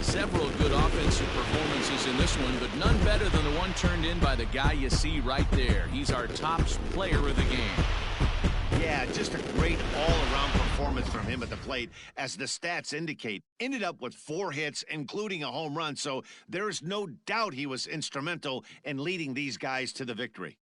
Several good offensive performances in this one, but none better than the one turned in by the guy you see right there. He's our top player of the game. Yeah, just a great all-around performance from him at the plate, as the stats indicate. Ended up with 4 hits, including a home run, so there is no doubt he was instrumental in leading these guys to the victory.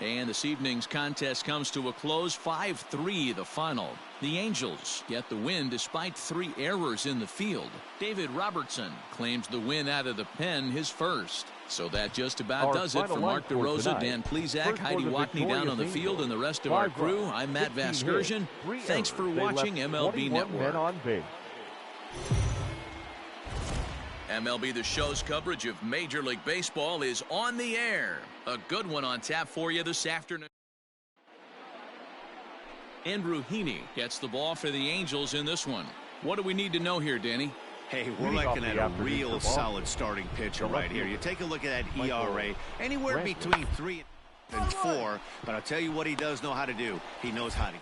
And this evening's contest comes to a close, 5-3 the final. The Angels get the win despite 3 errors in the field. David Robertson claims the win out of the pen, his first. So that just about does it for Mark DeRosa, Dan Plezak, Heidi Watney down on the field, and the rest of our crew. I'm Matt Vasgersian. Thanks for watching MLB Network. MLB The Show's coverage of Major League Baseball is on the air. A good one on tap for you this afternoon. Andrew Heaney gets the ball for the Angels in this one. What do we need to know here, Danny? Hey, we're looking at a real solid starting pitcher right here. You take a look at that ERA, anywhere between 3 and 4, but I'll tell you what he does know how to do. He knows how to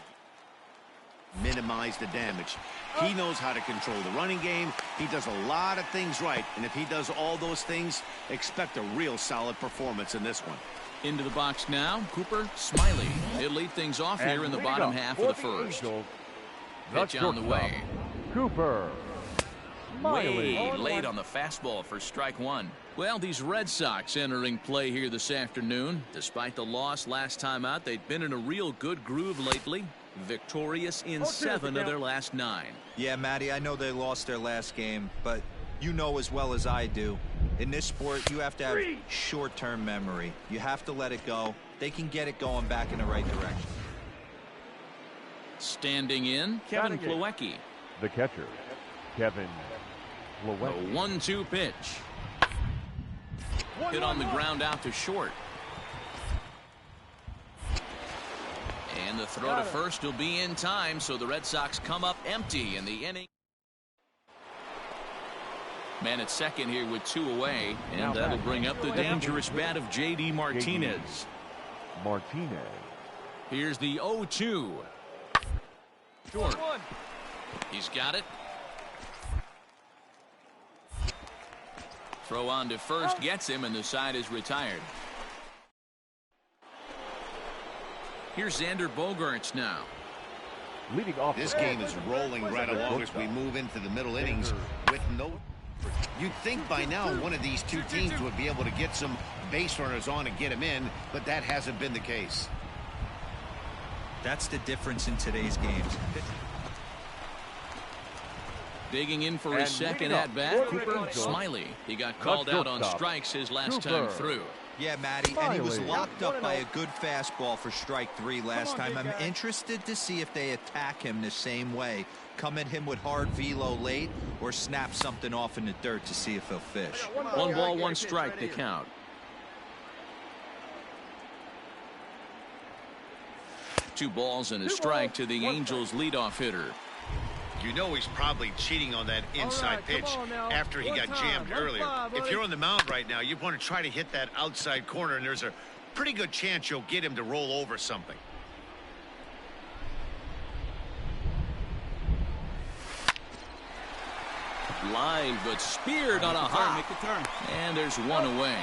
minimize the damage. He knows how to control the running game. He does a lot of things right, and if he does all those things, expect a real solid performance in this one. Into the box now, Cooper Smiley. He'll lead things off here in the bottom half of the first. Pitch on the way. Cooper Smiley. Way late on the fastball for strike 1. Well, these Red Sox entering play here this afternoon. Despite the loss last time out, they've been in a real good groove lately. Victorious in 7 of their last 9. Yeah, Matty, I know they lost their last game, but you know as well as I do, in this sport, you have to have short-term memory. You have to let it go. They can get it going back in the right direction. Standing in, Kevin Plawecki. The catcher, Kevin A Plawecki. 1-2 pitch. Hit on the ground out to short. And the throw to first will be in time, so the Red Sox come up empty in the inning. Man at second here with 2 away, and that'll bring up the dangerous bat of J.D. Martinez. Martinez. Here's the 0-2. Short. He's got it. Throw on to first gets him, and the side is retired. Here's Xander Bogaerts now. Leading off. This game is rolling right along as we move into the middle innings with no... You'd think by now one of these two teams would be able to get some base runners on and get them in, but that hasn't been the case. That's the difference in today's games. Digging in for his second at-bat, Cooper Smiley. He got called out on strikes his last time through. Yeah, Matty, and he was locked up by a good fastball for strike 3 last time. I'm interested to see if they attack him the same way. Come at him with hard velo late or snap something off in the dirt to see if he'll fish. 1 ball, 1 strike to count. Two balls and a strike to the Angels leadoff hitter. You know he's probably cheating on that inside pitch after he got jammed earlier. If you're on the mound right now, you want to try to hit that outside corner, and there's a pretty good chance you'll get him to roll over something. Line, but speared on a hop. Make the turn. And there's 1 away.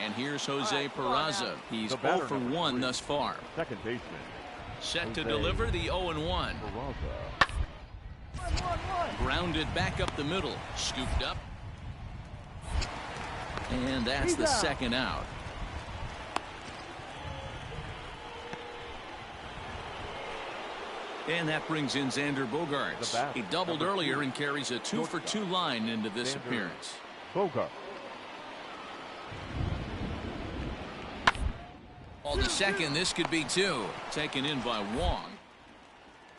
And here's Jose Peraza. He's 0 for 1 thus far. Second baseman. Set to deliver the 0-1. Grounded back up the middle. Scooped up. And that's the second out. And that brings in Xander Bogaerts. He doubled earlier and carries a 2 for 2 line into this appearance. Bogaerts. All the second, this could be 2. Taken in by Wong.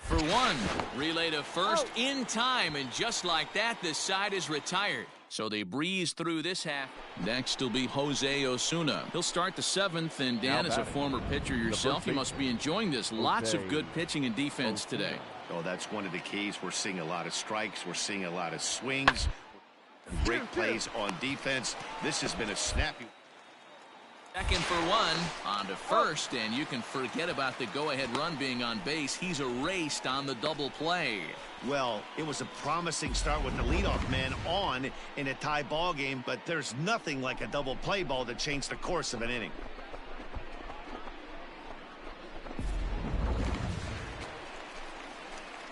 For 1. Relay to first in time, and just like that, this side is retired. So they breeze through this half. Next will be Jose Osuna. He'll start the 7th, and Dan, as a former pitcher yourself, you must be enjoying this. Lots of good pitching and defense today. Oh, that's one of the keys. We're seeing a lot of strikes. We're seeing a lot of swings. Great plays on defense. This has been a snappy... Second for 1, on to first, and you can forget about the go-ahead run being on base. He's erased on the double play. Well, it was a promising start with the leadoff man on in a tie ball game, but there's nothing like a double play ball to change the course of an inning.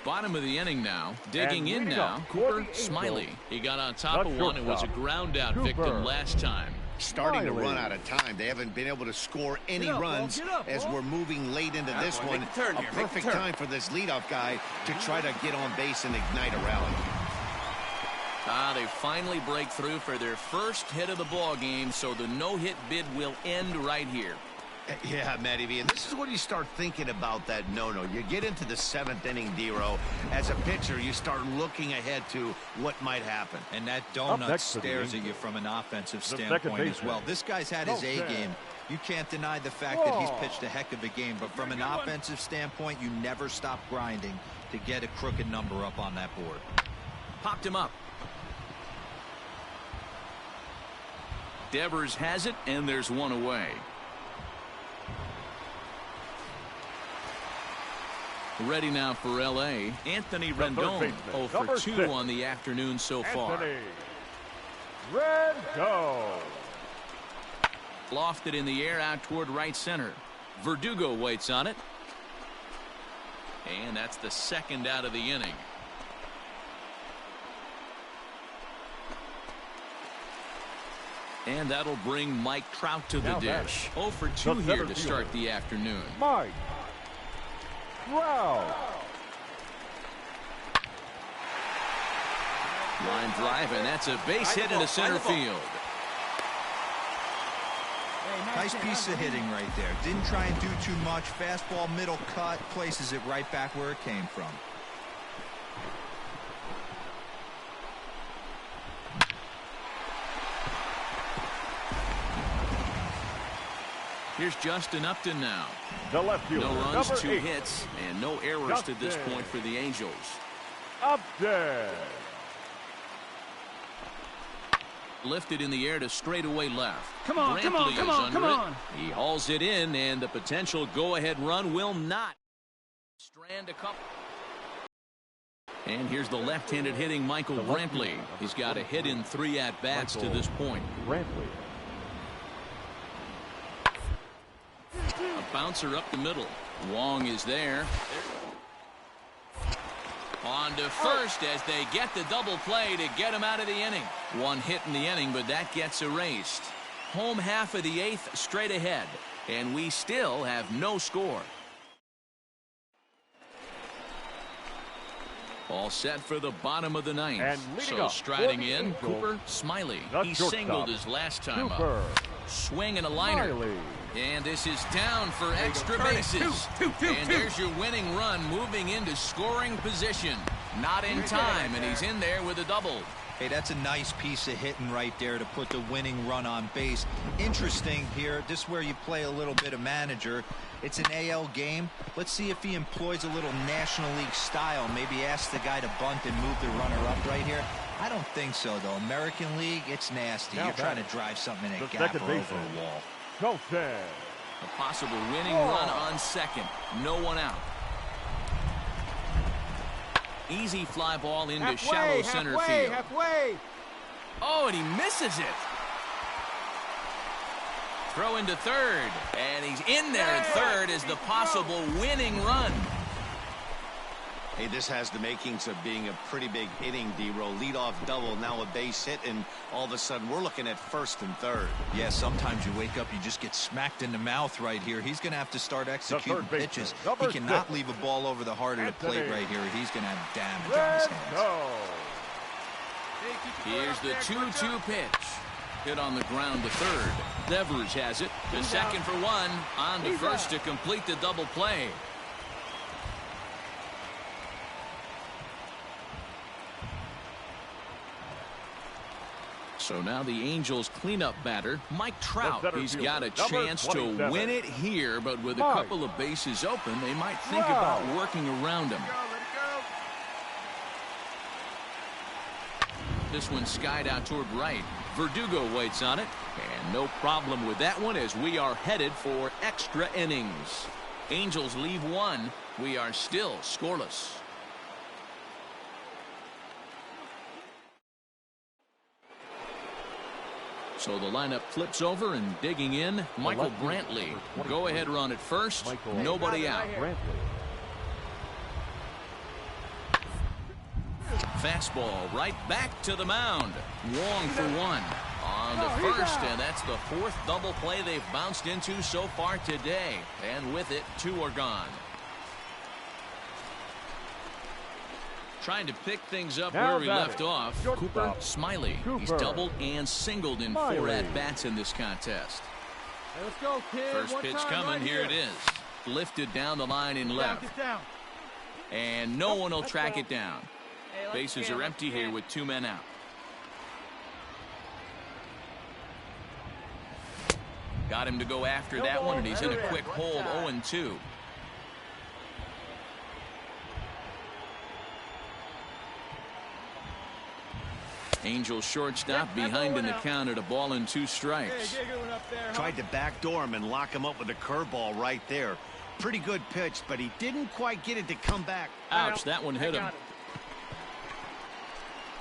Bottom of the inning now. Digging in now, Cooper Smiley. He got on top of one and was a ground-out victim last time. Starting to run out of time. They haven't been able to score any runs as we're moving late into this one. A perfect time for this leadoff guy to try to get on base and ignite a rally. They finally break through for their first hit of the ball game, so the no-hit bid will end right here. Yeah, Matty V, and this is when you start thinking about that no-no. You get into the 7th inning, D-Row. As a pitcher, you start looking ahead to what might happen. And that donut stares at you from an offensive standpoint as well. This guy's had his A game. You can't deny the fact that he's pitched a heck of a game, but from an offensive standpoint, you never stop grinding to get a crooked number up on that board. Popped him up. Devers has it, and there's 1 away. Ready now for L.A. Anthony Rendon, 0 for 2 on the afternoon so far. Rendon. Lofted in the air out toward right center. Verdugo waits on it. And that's the second out of the inning. And that'll bring Mike Trout to the dish. 0 for 2 here to start the afternoon. Mike Trout. Line drive, and that's a base hit into center field. Nice piece of hitting right there. Didn't try and do too much. Fastball, middle cut, places it right back where it came from. Here's Justin Upton now. The left fielder, no runs, 2 8. hits, and no errors to this point for the Angels. Upton. Lifted in the air to straightaway left. Come on, come on, come on, come on. He hauls it in, and the potential go-ahead run will not strand a couple. And here's the left-handed hitting Michael Brantley. He's got a hit in 3 at-bats to this point. Brantley. bouncer up the middle. Wong is there. On to first as they get the double play to get him out of the inning. One hit in the inning, but that gets erased. Home half of the 8th straight ahead, and we still have no score. All set for the bottom of the 9th. So striding in, Cooper Smiley. He singled his last time up. Swing and a liner. And this is down for extra bases. And there's your winning run moving into scoring position. Not in time, and he's in there with a double. Hey, that's a nice piece of hitting right there to put the winning run on base. Interesting here, this is where you play a little bit of manager. It's an AL game. Let's see if he employs a little National League style. Maybe ask the guy to bunt and move the runner up right here. I don't think so, though. American League, it's nasty. You're trying to drive something in a gap or over a wall. A possible winning run on second. No one out. Easy fly ball into shallow center field. Oh, and he misses it. Throw into third. And he's in there at third as the possible winning run. Hey, this has the makings of being a pretty big inning, D-Roll. Leadoff double, now a base hit, and all of a sudden we're looking at first and third. Yeah, sometimes you wake up, you just get smacked in the mouth right here. He's going to have to start executing pitches. He cannot leave a ball over the heart of the plate right here. He's going to have damage on his hands. Here's the 2-2 pitch. Hit on the ground to third. Devers has it. The second for one. On to first to complete the double play. So now the Angels cleanup batter, Mike Trout. He's got a chance to win it here, but with a couple of bases open, they might think about working around him. This one skied out toward right. Verdugo waits on it, and no problem with that one as we are headed for extra innings. Angels leave one. We are still scoreless. So the lineup flips over and digging in, Michael Brantley. Go ahead run at first. Nobody out. Fastball right back to the mound. Wong for one. On to first, and that's the 4th double play they've bounced into so far today. And with it, 2 are gone. Trying to pick things up where we left off. Cooper Smiley. He's doubled and singled in 4 at-bats in this contest. Hey, let's go, kid. First pitch coming. Here it is. Lifted down the line in left. And no one will track it down. Bases are empty here with 2 men out. Got him to go after that one, and he's in a quick hold. 0-2. Angels shortstop behind in the count at a ball and 2 strikes. Tried to backdoor him and lock him up with a curveball right there. Pretty good pitch, but he didn't quite get it to come back. Ouch, that one hit him.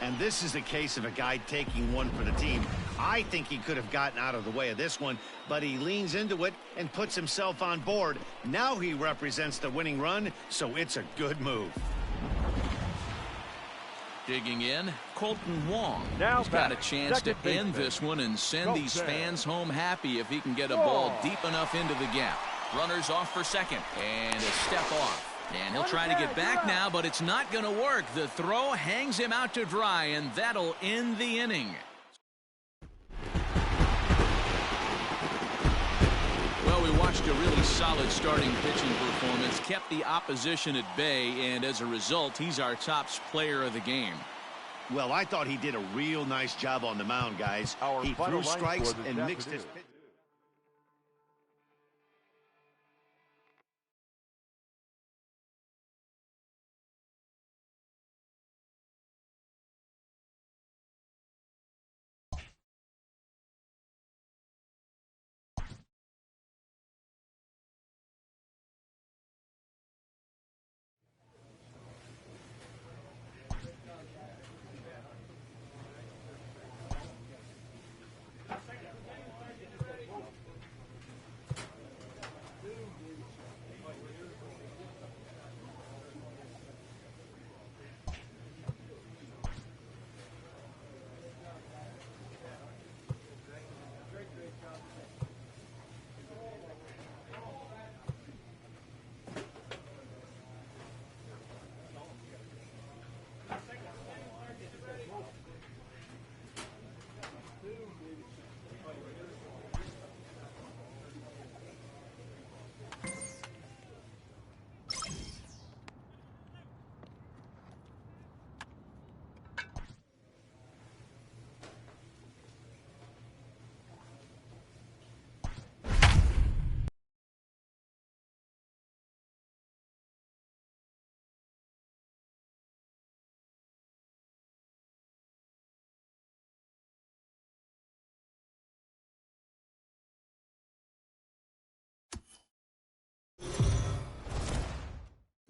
And this is a case of a guy taking one for the team. I think he could have gotten out of the way of this one, but he leans into it and puts himself on board. Now he represents the winning run, so it's a good move. Digging in, Colton Wong. He's got a chance to end this one and send these fans home happy if he can get a ball deep enough into the gap. Runners off for second, and a step off. And he'll try to get back now, but it's not going to work. The throw hangs him out to dry, and that'll end the inning. Well, we watched a really solid starting pitching performance, kept the opposition at bay, and as a result, he's our top player of the game. Well, I thought he did a real nice job on the mound, guys. He threw strikes and mixed his pitch.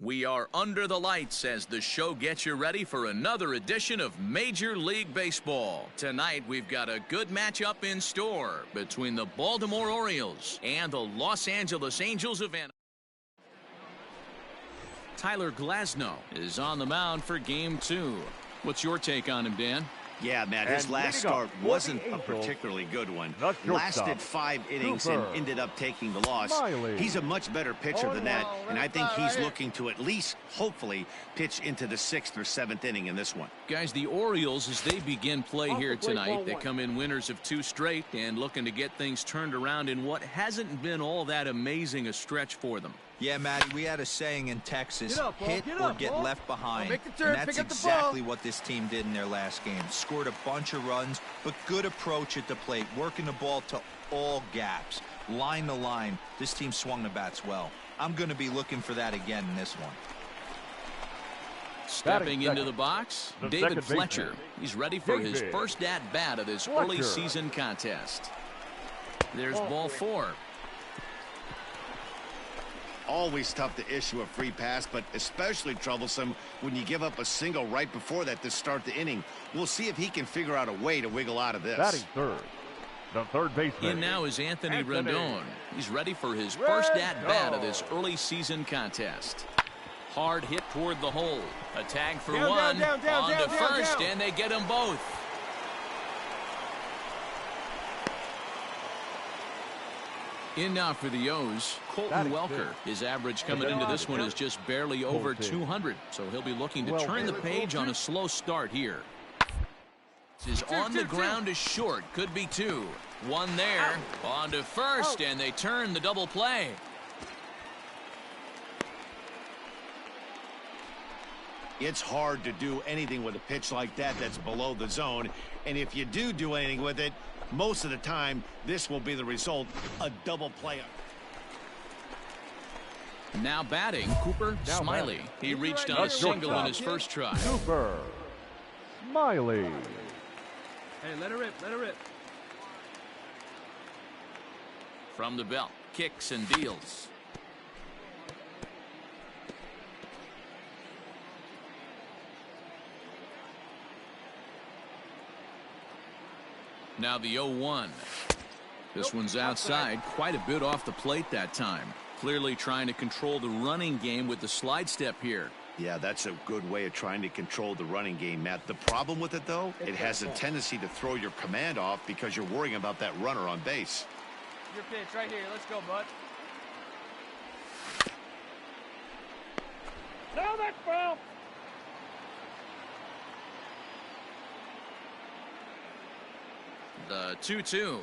We are under the lights as the show gets you ready for another edition of Major League Baseball. Tonight, we've got a good matchup in store between the Baltimore Orioles and the Los Angeles Angels of Anaheim. Tyler Glasnow is on the mound for Game 2. What's your take on him, Dan? Yeah, Matt, his last start wasn't a particularly good one. Lasted 5 innings and ended up taking the loss. He's a much better pitcher than that, and I think he's looking to at least, hopefully, pitch into the 6th or 7th inning in this one. Guys, the Orioles, as they begin play here tonight, they come in winners of 2 straight and looking to get things turned around in what hasn't been all that amazing a stretch for them. Yeah, Matty, we had a saying in Texas, hit or get left behind. Make the turn, and that's exactly what this team did in their last game. Scored a bunch of runs, but good approach at the plate, working the ball to all gaps. Line to line, this team swung the bats well. I'm going to be looking for that again in this one. Stepping into the box, David Fletcher. He's ready for his first at-bat of this early season contest. There's ball 4. Always tough to issue a free pass, but especially troublesome when you give up a single right before that to start the inning. We'll see if he can figure out a way to wiggle out of this. Batting third, the third baseman. In now is Anthony Rendon. He's ready for his first at-bat of this early season contest. Hard hit toward the hole. A tag for one. On to first, and they get them both. In now for the O's, Colton Welker. His average coming into this one is just barely over 200, so he'll be looking to turn the page on a slow start here. This is on the ground is short, could be 2. 1 there, on to first, and they turn the double play. It's hard to do anything with a pitch like that that's below the zone, and if you do anything with it, most of the time, this will be the result, a double play. Now batting, Cooper Smiley. He reached on a single in his first try. Cooper Smiley. Hey, let her rip, let her rip. From the belt, kicks and deals. Now the 0-1. This one's outside, quite a bit off the plate that time. Clearly trying to control the running game with the slide step here. Yeah, that's a good way of trying to control the running game, Matt. The problem with it, though, it has a tendency to throw your command off because you're worrying about that runner on base. Your pitch right here. Let's go, bud. Now that's foul. The 2-2.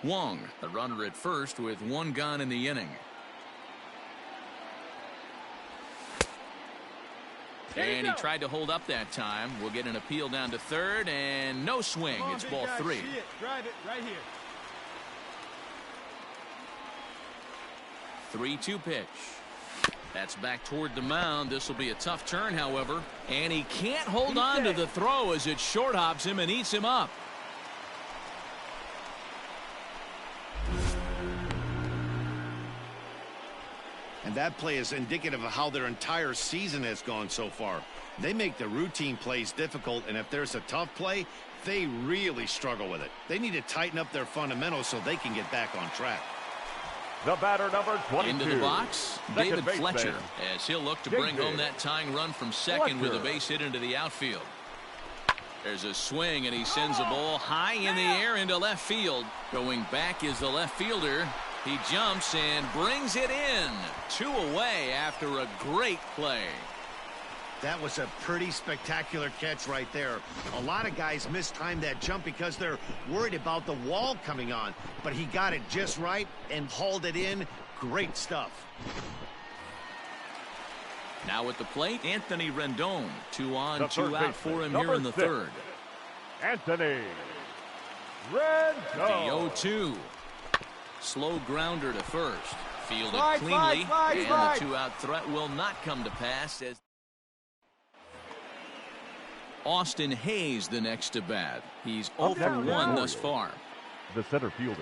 Wong, the runner at first with 1 gone in the inning. And he tried to hold up that time. We'll get an appeal down to third, and no swing. It's ball 3. Drive it right here. 3-2 pitch. That's back toward the mound. This will be a tough turn, however. And he can't hold on to the throw as it short hops him and eats him up. And that play is indicative of how their entire season has gone so far. They make the routine plays difficult, and if there's a tough play, they really struggle with it. They need to tighten up their fundamentals so they can get back on track. The batter, number 22. Into the box, David Fletcher, as he'll look to bring home that tying run from second with a base hit into the outfield. There's a swing, and he sends the ball high in the air into left field. Going back is the left fielder. He jumps and brings it in. 2 away after a great play. That was a pretty spectacular catch right there. A lot of guys mistime that jump because they're worried about the wall coming on. But he got it just right and hauled it in. Great stuff. Now at the plate, Anthony Rendon. 2 on, 2 out for him here in the third. Anthony Rendon. The 0-2. Slow grounder to first. Fielded cleanly, and the 2-out threat will not come to pass as Austin Hayes the next to bat. He's 0 for 1 thus far. The center fielder,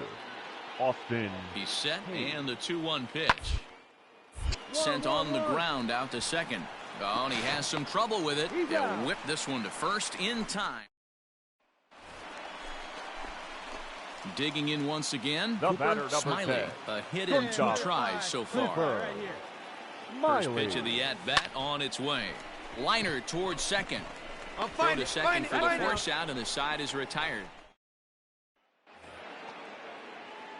Austin. He's set, and the 2-1 pitch. Sent on the ground out to second. Oh, and he has some trouble with it. They'll whip this one to first in time. Digging in once again, Cooper Smiley. A hit in 2 tries so far. First pitch of the at-bat on its way. Liner towards second. Throw to second for the force out, and the side is retired.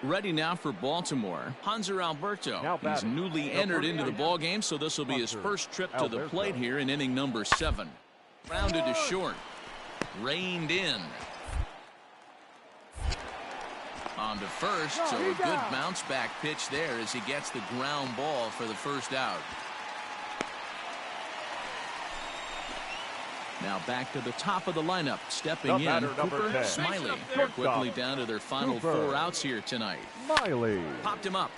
Ready now for Baltimore, Hanser Alberto. He's newly entered into the ball game, so this will be his first trip to the plate here in inning number 7. Rounded to short. Reined in. On to first, so a good bounce back pitch there as he gets the ground ball for the first out. Now back to the top of the lineup, stepping in, Cooper Smiley. They're quickly down to their final 4 outs here tonight. Smiley. Popped him up.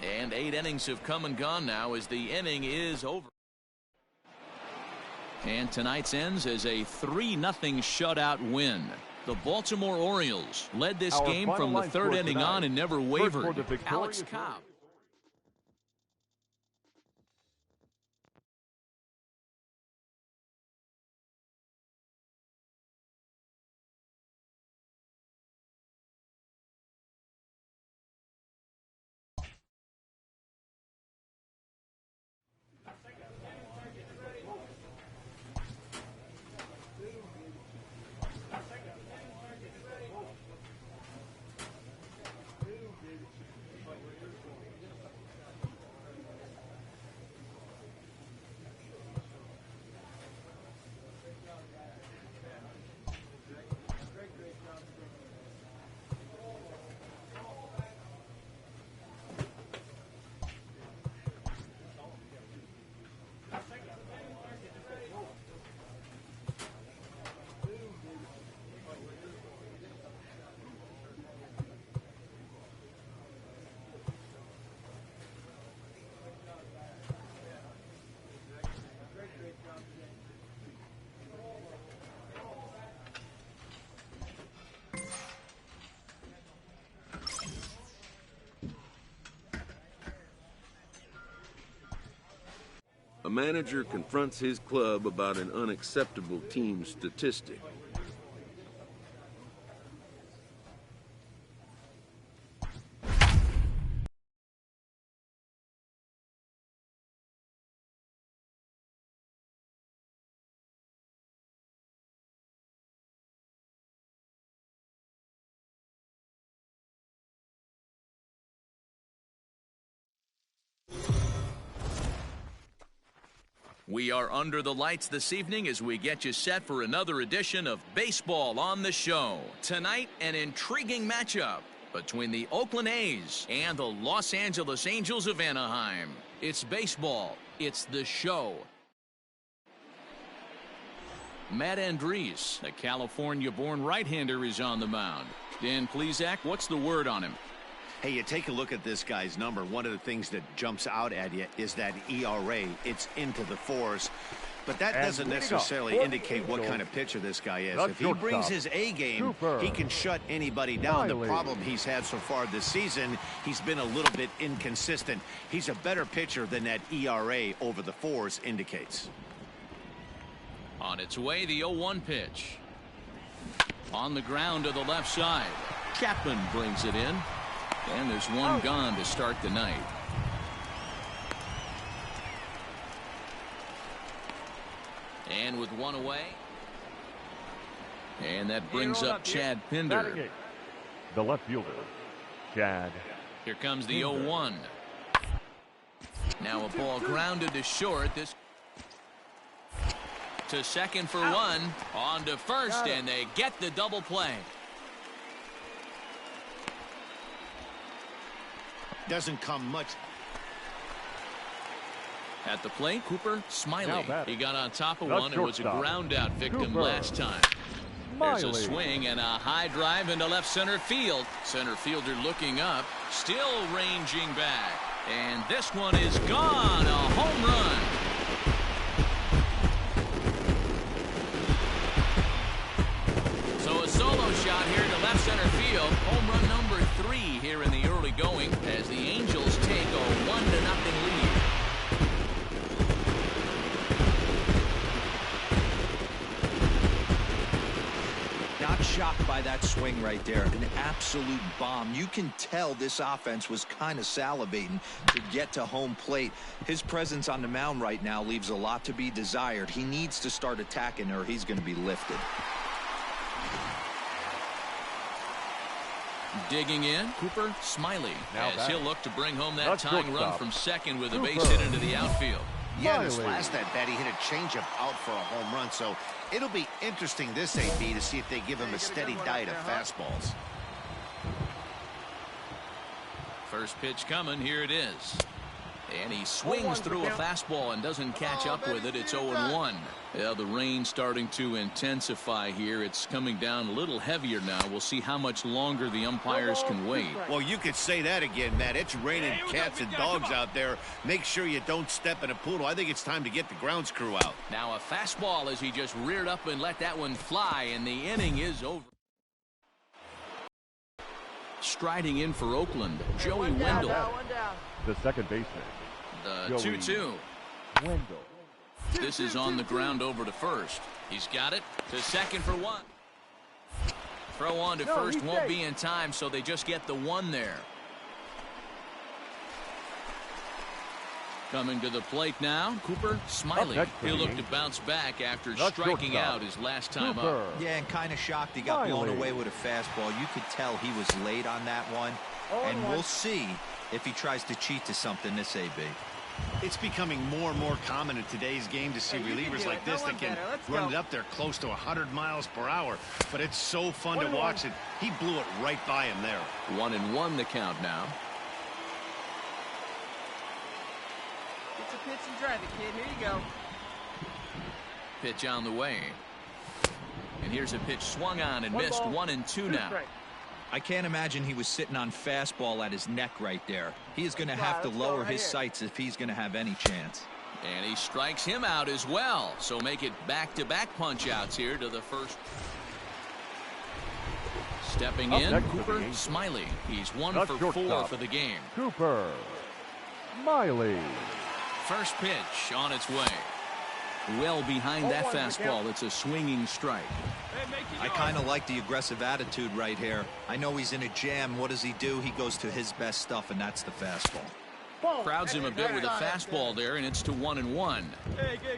And 8 innings have come and gone now as the inning is over. And tonight's ends as a 3-0 shutout win. The Baltimore Orioles led this game from the 3rd inning on and never wavered. Alex Cobb. A manager confronts his club about an unacceptable team statistic. We are under the lights this evening as we get you set for another edition of Baseball on the Show. Tonight, an intriguing matchup between the Oakland A's and the Los Angeles Angels of Anaheim. It's baseball. It's the show. Matt Andriese, the California-born right-hander, is on the mound. Dan Plesac, what's the word on him? Hey, you take a look at this guy's number. One of the things that jumps out at you is that ERA. It's into the 4s. But that doesn't necessarily indicate what kind of pitcher this guy is. If he brings his A game, he can shut anybody down. The problem he's had so far this season, he's been a little bit inconsistent. He's a better pitcher than that ERA over the 4s indicates. On its way, the 0-1 pitch. On the ground to the left side. Chapman brings it in. And there's one gone to start the night. And with one away. And that brings up Chad Pinder. The left fielder, Chad. Here comes the 0-1. Now a ball grounded to short. This to second for one. On to first, and they get the double play. Doesn't come much. At the plate, Cooper Smiley. He got on top of one and was a ground out victim last time. There's a swing and a high drive into left center field. Center fielder looking up, still ranging back. And this one is gone. A home run. So a solo shot out here to left center field. Home run number 3 here in the early going as the Angels take a 1-0 lead. Not shocked by that swing right there. An absolute bomb. You can tell this offense was kind of salivating to get to home plate. His presence on the mound right now leaves a lot to be desired. He needs to start attacking or he's going to be lifted. Digging in, Cooper Smiley, as he'll look to bring home that That's tying run shortstop. from second with a base hit into the outfield. Yeah, in his last at-bat, he hit a changeup out for a home run, so it'll be interesting this AB to see if they give him a steady diet of fastballs. First pitch coming, here it is. And he swings through a fastball and doesn't catch up with it. It's 0-1. Yeah, the rain starting to intensify here. It's coming down a little heavier now. We'll see how much longer the umpires can wait. Well, you could say that again, Matt. It's raining cats and dogs out there. Make sure you don't step in a poodle. I think it's time to get the grounds crew out. Now a fastball as he just reared up and let that one fly, and the inning is over. Striding in for Oakland, Joey Wendell. The second baseman. The 2-2. Wendell. This is on the ground over to first. He's got it to second for 1. Throw on to first won't be in time, so they just get the 1 there. Coming to the plate now, Cooper Smiley. He'll look to bounce back after striking out his last time up. Yeah, and kind of shocked he got blown away with a fastball. You could tell he was late on that one. And we'll see if he tries to cheat to something this AB. It's becoming more and more common in today's game to see relievers like this that can run it up there close to 100 miles per hour. But it's so fun to watch it. He blew it right by him there. 1-1 the count now. Get the pitch and drive it, kid. Here you go. Pitch on the way. And here's a pitch swung on and missed. 1-2 now. I can't imagine he was sitting on fastball at his neck right there. He is going to have to lower his sights if he's going to have any chance. And he strikes him out as well. So make it back-to-back punch-outs here to the first. Stepping in, Cooper Smiley. He's 1 for 4 for the game. Cooper Smiley. First pitch on its way. Well behind that fastball. It's a swinging strike. I kind of like the aggressive attitude right here. I know he's in a jam. What does he do? He goes to his best stuff, and that's the fastball. Crowds him a bit with a fastball there, and it's to 1-1.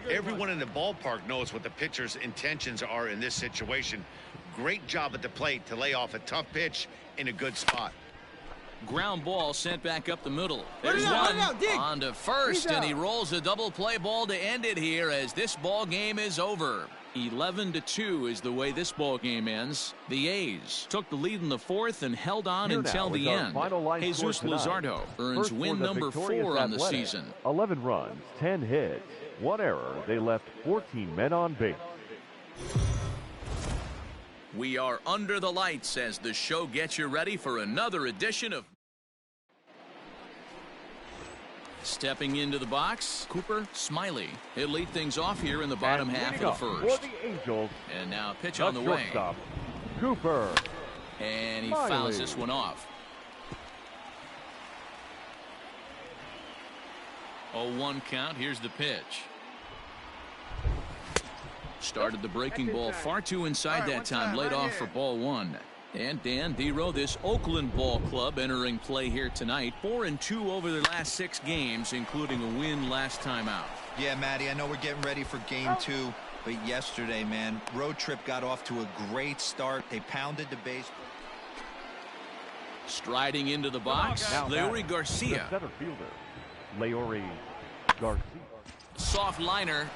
Everyone in the ballpark knows what the pitcher's intentions are in this situation. Great job at the plate to lay off a tough pitch in a good spot. Ground ball sent back up the middle. There's one on to first, and he rolls a double play ball to end it here as this ball game is over. 11-2 is the way this ball game ends. The A's took the lead in the 4th and held on until the end. Jesus Luzardo earns win number 4 on the season. 11 runs, 10 hits, 1 error. They left 14 men on base. We are under the lights as the show gets you ready for another edition of Stepping into the box, Cooper Smiley. He'll lead things off here in the bottom half of the first. For the Angels, and now a pitch on the way. Cooper and he Smiley. fouls this one off. 0-1 count. Here's the pitch. Started the breaking ball far too inside that time. Laid off for ball 1. And Dan Dero, this Oakland ball club entering play here tonight. 4-2 over their last 6 games, including a win last time out. Yeah, Matty, I know we're getting ready for game 2, but yesterday, man, road trip got off to a great start. They pounded the base. Striding into the box, Leury Garcia. The center fielder, Leury Garcia. Soft liner.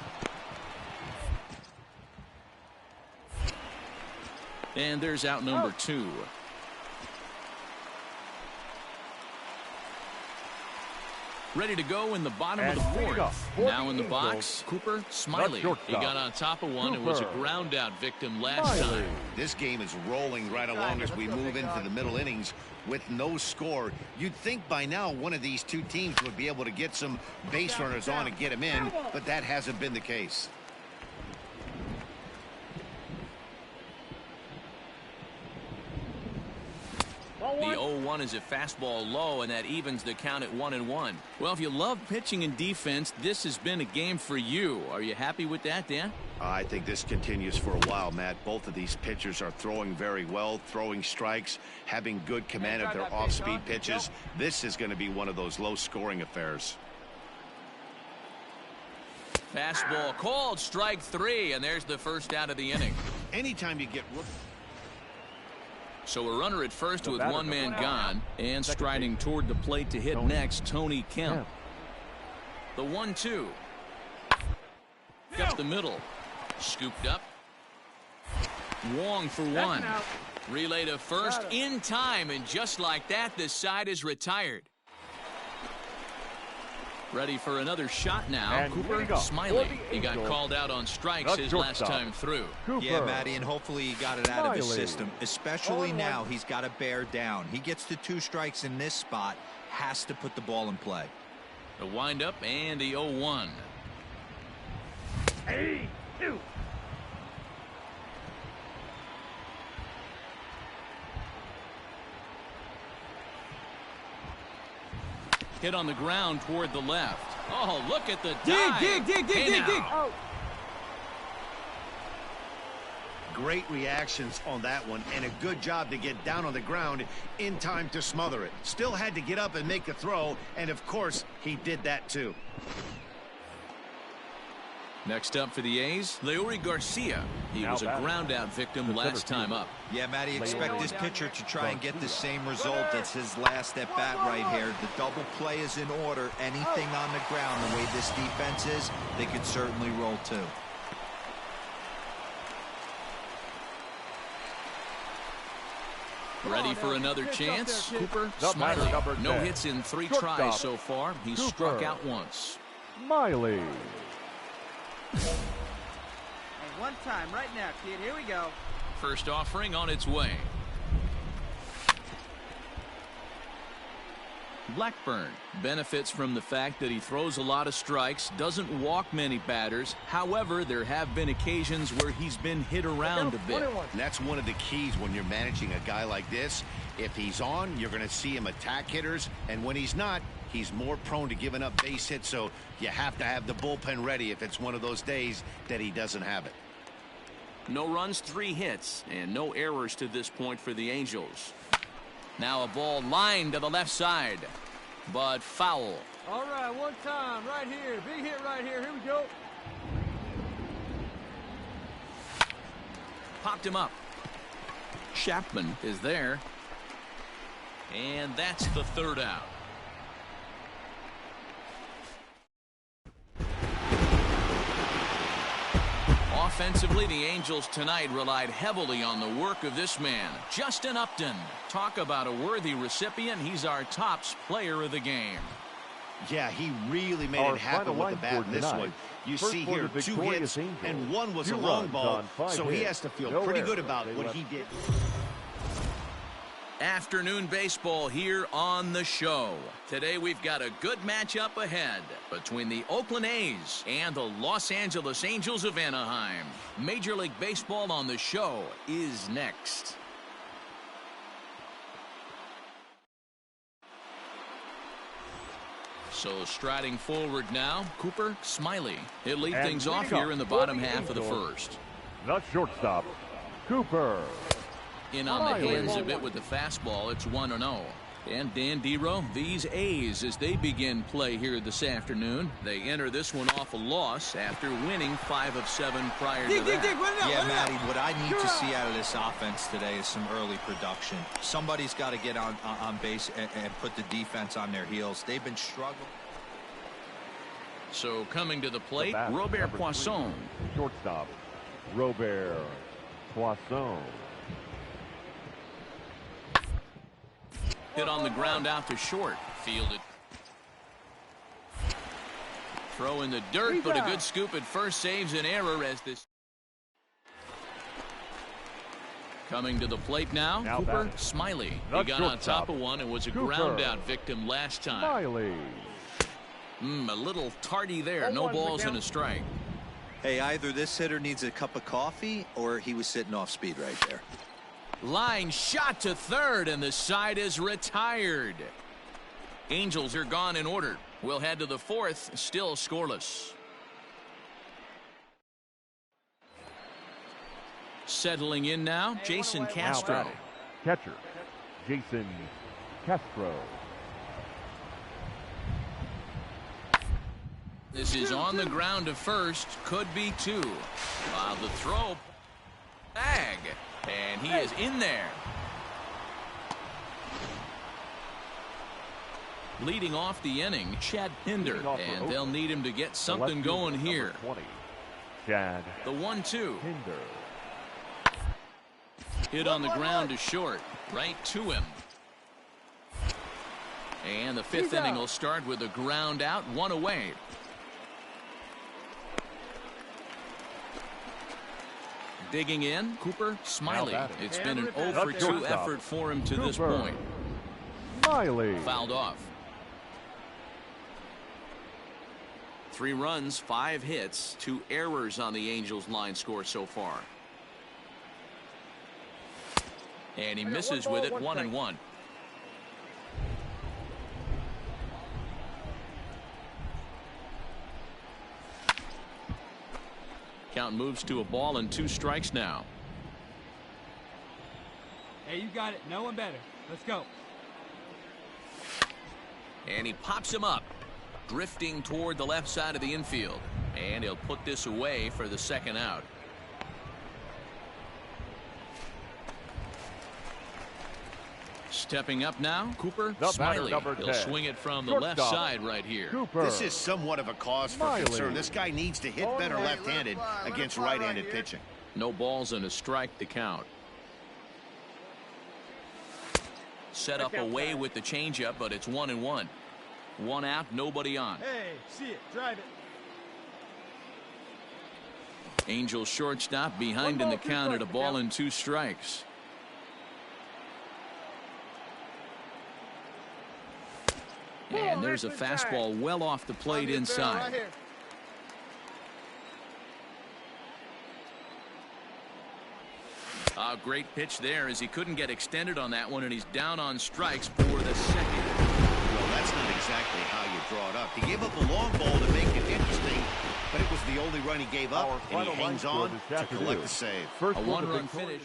And there's out number 2. Ready to go in the bottom of the 4th. Now in the box, Cooper Smiley. He got on top of one and was a ground out victim last time. This game is rolling right along as we move into the middle innings with no score. You'd think by now one of these two teams would be able to get some base runners on and get them in, but that hasn't been the case. 1 is a fastball low, and that evens the count at 1-1. Well, if you love pitching and defense, this has been a game for you. Are you happy with that, Dan? I think this continues for a while, Matt. Both of these pitchers are throwing very well, throwing strikes, having good command of their off-speed pitches. This is going to be one of those low-scoring affairs. Fastball called, strike 3, and there's the first out of the inning. Anytime you get... So a runner at first with one man gone, and striding toward the plate to hit next, Tony Kemp. The 1-2. Up the middle. Scooped up. Wong for one. Relay to first in time, and just like that, this side is retired. Ready for another shot now. And Cooper Smiley. He got called out on strikes his last time through. Yeah, Matty, and hopefully he got it out of his system. Especially now, he's got to bear down. He gets the 2 strikes in this spot, has to put the ball in play. The windup and the 0-1. 8-2. Hit on the ground toward the left. Oh, look at the dive. Dig. Oh. Great reactions on that one, and a good job to get down on the ground in time to smother it. Still had to get up and make a throw, and of course, he did that too. Next up for the A's, Leury Garcia. He was a ground-out victim last time up. Yeah, Matty, expect this pitcher to try and get the same result as his last at-bat right here. The double play is in order. Anything on the ground, the way this defense is, they could certainly roll too. Ready for another chance? Cooper Smiley. No hits in 3 tries so far. He's struck out once. Smiley. And one time right now, kid. Here we go. First offering on its way. Blackburn benefits from the fact that he throws a lot of strikes, doesn't walk many batters. However, there have been occasions where he's been hit around a bit. And that's one of the keys when you're managing a guy like this. If he's on, you're going to see him attack hitters, and when he's not, he's more prone to giving up base hits, so you have to have the bullpen ready if it's one of those days that he doesn't have it. No runs, 3 hits, and no errors to this point for the Angels. Now a ball lined to the left side, but foul. All right, one time right here. Big hit right here. Here we go. Popped him up. Chapman is there. And that's the 3rd out. Offensively, the Angels tonight relied heavily on the work of this man, Justin Upton. Talk about a worthy recipient. He's our tops player of the game. Yeah, he really made it happen with the bat in this one. You see here 2 hits, and 1 was a long ball, so he has to feel pretty good about what he did. Afternoon baseball here on the show. Today we've got a good matchup ahead between the Oakland A's and the Los Angeles Angels of Anaheim. Major League Baseball on the show is next. So striding forward now, Cooper Smiley. He'll lead things off here in the bottom half of the first. The shortstop, Cooper. In on the hands a bit with the fastball. It's 1-0. And Dan Dero, these A's, as they begin play here this afternoon, they enter this one off a loss after winning 5 of 7 prior to that. Yeah, Matty, what I need to see out of this offense today is some early production. Somebody's got to get on base and put the defense on their heels. They've been struggling. So coming to the plate, Robert Poisson. Shortstop, Robert Poisson. Hit on the ground out to short. Fielded. Throw in the dirt, but a good scoop at first saves an error as this. Coming to the plate now, Cooper Smiley. He got on top of one and was a ground out victim last time. Smiley. A little tardy there. No balls and a strike. Hey, either this hitter needs a cup of coffee or he was sitting off speed right there. Line shot to third, and the side is retired. Angels are gone in order. We'll head to the fourth, still scoreless. Settling in now, Jason Castro. Catcher, Jason Castro. This is on the ground to first, could be two. While the throw, bag, and he is in there. Leading off the inning, Chad Pinder, and they'll need him to get something going here. 20, Chad. The 1-2. Pinder. Hit on the ground to short, right to him. And the fifth inning will start with a ground out, one away. Digging in, Cooper Smiley. It's been an 0-for-2 effort for him to this point. Smiley. Fouled off. 3 runs, 5 hits, 2 errors on the Angels line score so far. And he misses with it, 1-1. Count moves to a ball and 2 strikes now. Hey, you got it. No one better. Let's go. And he pops him up, drifting toward the left side of the infield. And he'll put this away for the second out. Stepping up now, Cooper Smiley. He'll swing it from the left side right here. Cooper. This is somewhat of a cause for concern. This guy needs to hit better left-handed against right-handed pitching. No balls and a strike to count. Set up away with the changeup, but it's 1-1. 1 out, nobody on. Hey, see it, drive it. Angels shortstop behind in the count at a ball and 2 strikes. And there's a fastball well off the plate inside. A great pitch there as he couldn't get extended on that one, and he's down on strikes for the second. Well, that's not exactly how you draw it up. He gave up a long ball to make it interesting, but it was the only run he gave up, and he hangs on to collect the save. A 1-run finish.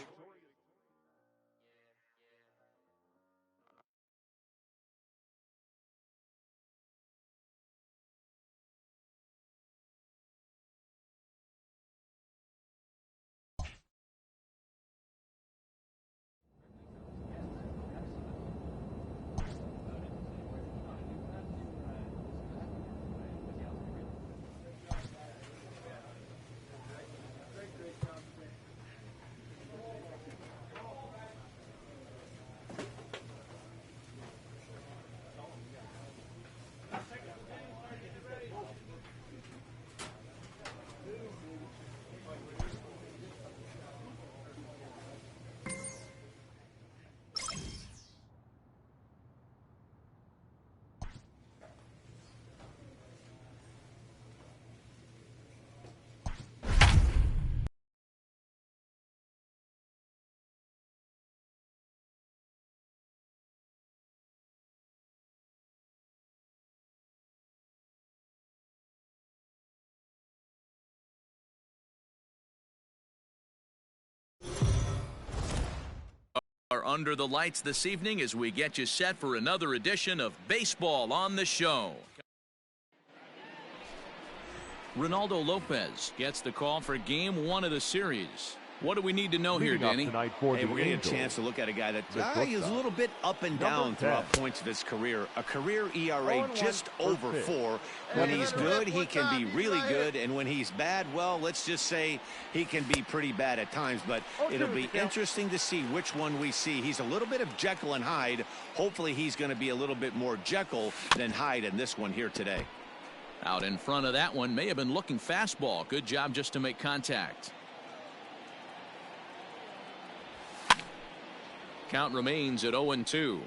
Are under the lights this evening as we get you set for another edition of Baseball on the Show. Ronaldo Lopez gets the call for game 1 of the series. What do we need to know here, Danny? Hey, we're going to get a chance to look at a guy that is a little bit up and down throughout points of his career. A career ERA just over 4. When he's good, he can be really good. And when he's bad, well, let's just say he can be pretty bad at times. But it'll be interesting to see which one we see. He's a little bit of Jekyll and Hyde. Hopefully he's going to be a little bit more Jekyll than Hyde in this one here today. Out in front of that one, may have been looking fastball. Good job just to make contact. Count remains at 0-2.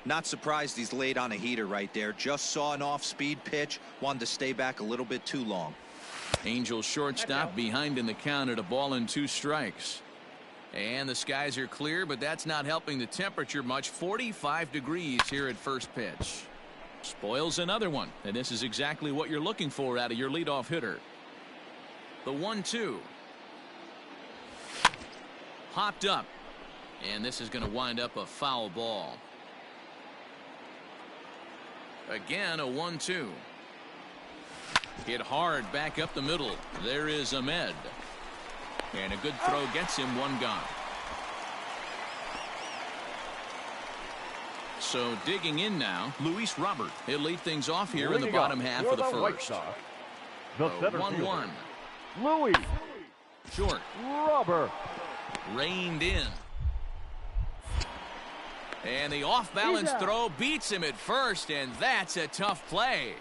Not surprised he's laid on a heater right there. Just saw an off-speed pitch. Wanted to stay back a little bit too long. Angels shortstop behind in the count at a ball and 2 strikes. And the skies are clear, but that's not helping the temperature much. 45 degrees here at first pitch. Spoils another one, and this is exactly what you're looking for out of your leadoff hitter. The 1-2. Hopped up, and this is going to wind up a foul ball. Again, a 1-2. Hit hard back up the middle. There is Ahmed. And a good throw gets him one gone. So digging in now, Luis Robert. He'll lead things off here in the bottom half of the first. The 1-1. Luis. Short. Robert. Reined in. And the off-balance throw beats him at first, and that's a tough play.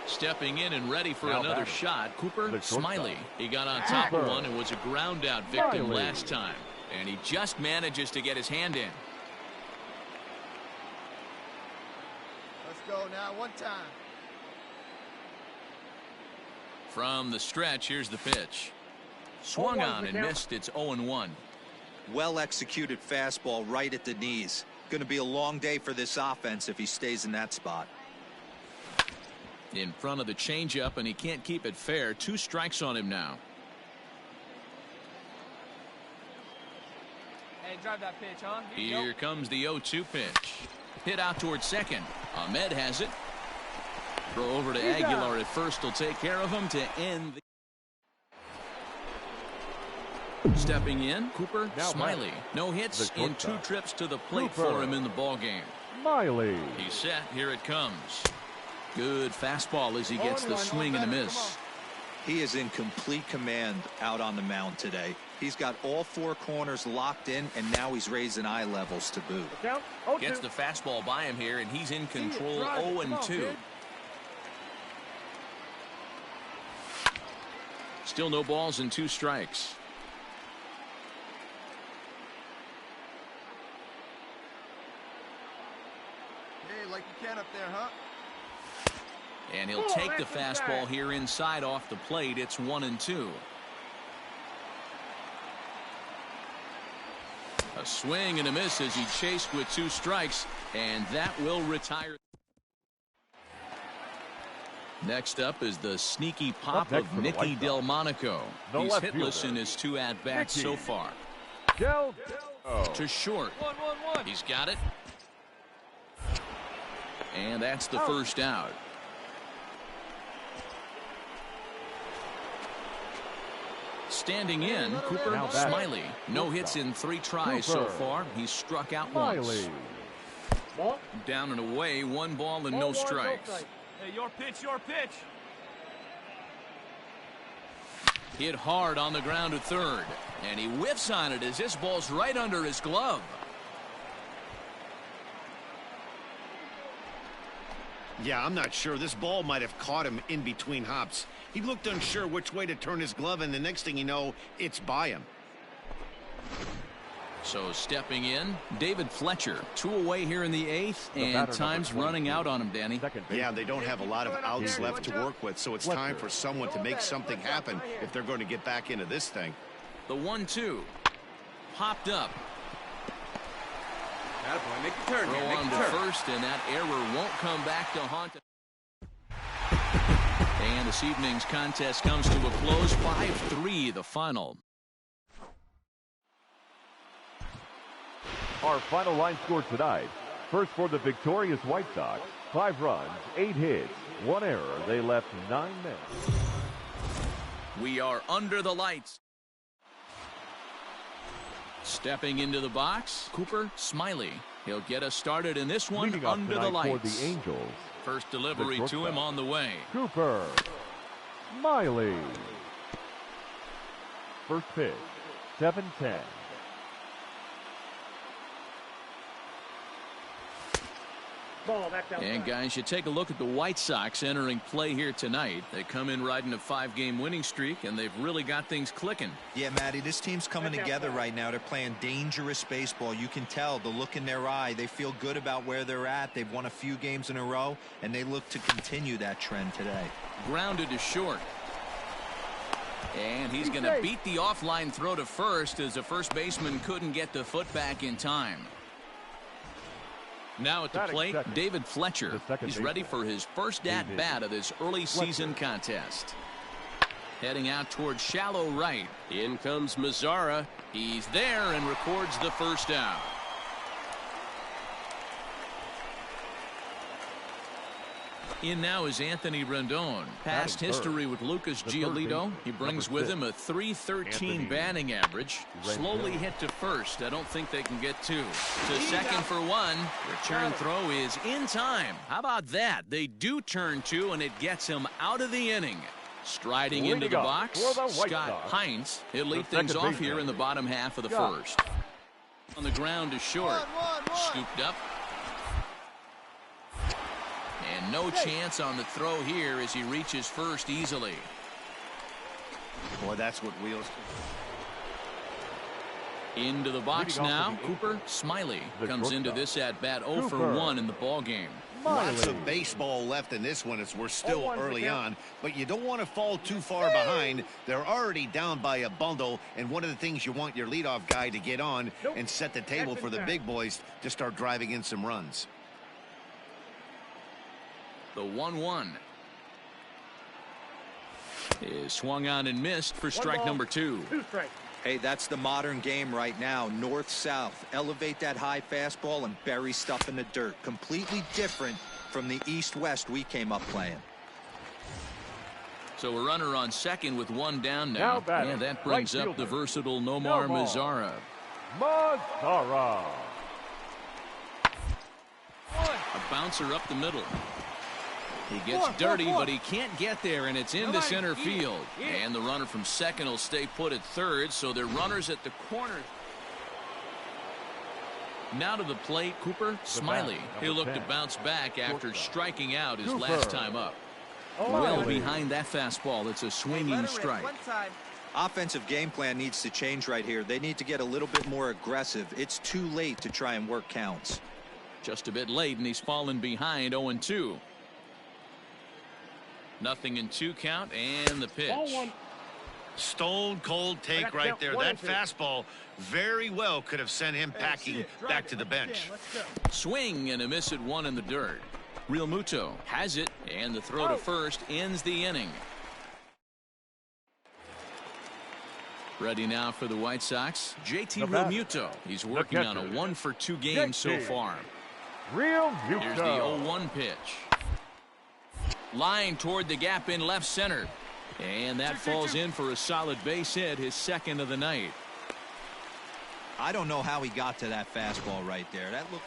Stepping in and ready for another shot, Cooper Smiley. He got on top of one and was a ground-out victim last time. And he just manages to get his hand in. Let's go now, one time. From the stretch, here's the pitch. Swung on and missed. It's 0-1. Well-executed fastball right at the knees. Going to be a long day for this offense if he stays in that spot. In front of the changeup, and he can't keep it fair. 2 strikes on him now. Hey, drive that pitch, huh? Here comes the 0-2 pitch. Hit out towards second. Ahmed has it. Throw over to Aguilar at first will take care of him to end the... Stepping in, Cooper Smiley. No hits in 2 trips to the plate for him in the ballgame. Smiley. He's set. Here it comes. Good fastball as he gets the swing and a miss. He is in complete command out on the mound today. He's got all 4 corners locked in, and now he's raising eye levels to boot. Gets the fastball by him here, and he's in control. 0-2. Still no balls and 2 strikes. Hey, like you can up there, huh? And he'll take the fastball here inside off the plate. It's 1-2. A swing and a miss as he chased with 2 strikes, and that will retire. Next up is the sneaky pop of Nicky Delmonico. He's hitless in his 2 at-bats so far. To short. He's got it. And that's the first out. Standing in, Cooper Smiley. No hits in 3 tries so far. He's struck out once. Down and away, 1 ball and no strikes. Hey, your pitch, your pitch. Hit hard on the ground at third. And he whiffs on it as this ball's right under his glove. Yeah, I'm not sure. This ball might have caught him in between hops. He looked unsure which way to turn his glove, and the next thing you know, it's by him. So stepping in, David Fletcher. 2 away here in the 8th, and time's running out on him, Danny. Yeah, they don't have a lot of outs left to work with, so it's time for someone to make something happen if they're going to get back into this thing. The 1-2. Popped up. Attaboy, make the turn. Throw on to first, and that error won't come back to haunt him. And this evening's contest comes to a close. 5-3 the final. Our final line score tonight. First for the victorious White Sox. 5 runs, 8 hits, 1 error. They left 9 men. We are under the lights. Stepping into the box, Cooper Smiley. He'll get us started in this one under the lights. For the Angels. First delivery to him on the way. Cooper Smiley. First pitch, 7-10. And guys, you take a look at the White Sox entering play here tonight. They come in riding a 5-game winning streak, and they've really got things clicking. Yeah, Matty, this team's coming together right now. They're playing dangerous baseball. You can tell the look in their eye. They feel good about where they're at. They've won a few games in a row, and they look to continue that trend today. Grounded to short. And he's going to beat the offline throw to first as the first baseman couldn't get the foot back in time. Now at the plate, David Fletcher. He's ready for his first at-bat of this early season contest. Heading out towards shallow right. In comes Mazzara. He's there and records the first out. In now is Anthony Rendon. Past history with Lucas Giolito. He brings with him a .313 batting average. Slowly hit to first. I don't think they can get two. To second for one. Return throw is in time. How about that? They do turn two, and it gets him out of the inning. Striding into the box, Scott Hines. He'll lead things off here in the bottom half of the first. On the ground to short. Scooped up. And no chance on the throw here as he reaches first easily. Boy, that's what Wheels. Into the box now. Cooper Smiley comes into this at-bat 0 for 1 in the ball game. Lots of baseball left in this one as we're still early on, but you don't want to fall too far behind. They're already down by a bundle, and one of the things you want your leadoff guy to get on and set the table for the big boys to start driving in some runs. The 1-1 is swung on and missed for strike number 2. Hey, that's the modern game right now. North-south. Elevate that high fastball and bury stuff in the dirt. Completely different from the east-west we came up playing. So a runner on second with one down now. And that brings up the versatile Nomar Mazzara. A bouncer up the middle. He gets dirty, but he can't get there, and it's into center field. And the runner from second will stay put at third, so they're runners at the corner. Now to the plate, Cooper Smiley. He'll look to bounce back after striking out his last time up. Well behind that fastball. It's a swinging strike. Offensive game plan needs to change right here. They need to get a little bit more aggressive. It's too late to try and work counts. Just a bit late, and he's fallen behind 0-2. Nothing in 2 count, and the pitch. Stone cold take right there. That fastball very well could have sent him packing back to the bench. Swing and a miss at 1 in the dirt. Real Muto has it, and the throw to first ends the inning. Ready now for the White Sox, JT Realmuto. He's working on a 1 for 2 game so far. Here's the 0-1 pitch. Line toward the gap in left center. And that falls in for a solid base hit, his second of the night. I don't know how he got to that fastball right there. That looked.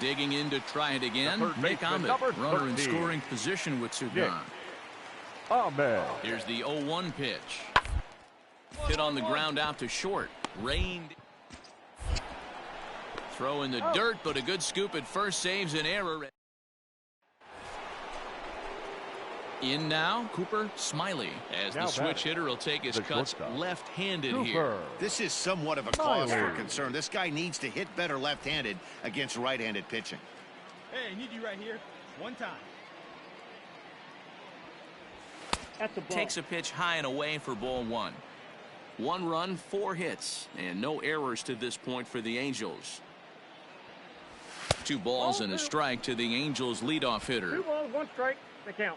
Digging in to try it again. Nick Ahmed, runner in scoring position with Sugan. Here's the 0-1 pitch. Hit on the ground out to short. Rained. Throw in the dirt, but a good scoop at first saves an error. In now, Cooper Smiley, as the switch hitter will take his cuts left-handed here. This is somewhat of a cause for concern. This guy needs to hit better left-handed against right-handed pitching. Hey, I need you right here. One time. Takes a pitch high and away for ball 1. 1 run, 4 hits, and no errors to this point for the Angels. 2 balls and a strike to the Angels leadoff hitter. 2 balls, 1 strike. They count.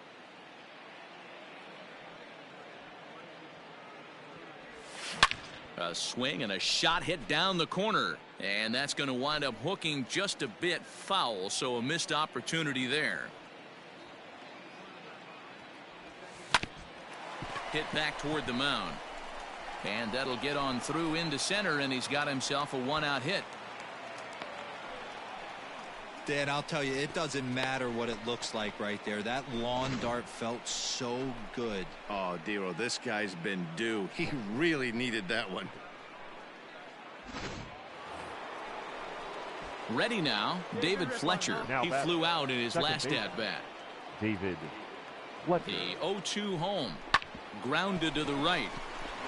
A swing and a shot hit down the corner, and that's going to wind up hooking just a bit foul, so a missed opportunity there. Hit back toward the mound, and that'll get on through into center, and he's got himself a 1-out hit. Dan, I'll tell you, it doesn't matter what it looks like right there. That lawn dart felt so good. Oh, Dero, this guy's been due. He really needed that one. Ready now, David Fletcher. He flew out in his last at-bat. David Fletcher. The 0-2 home. Grounded to the right.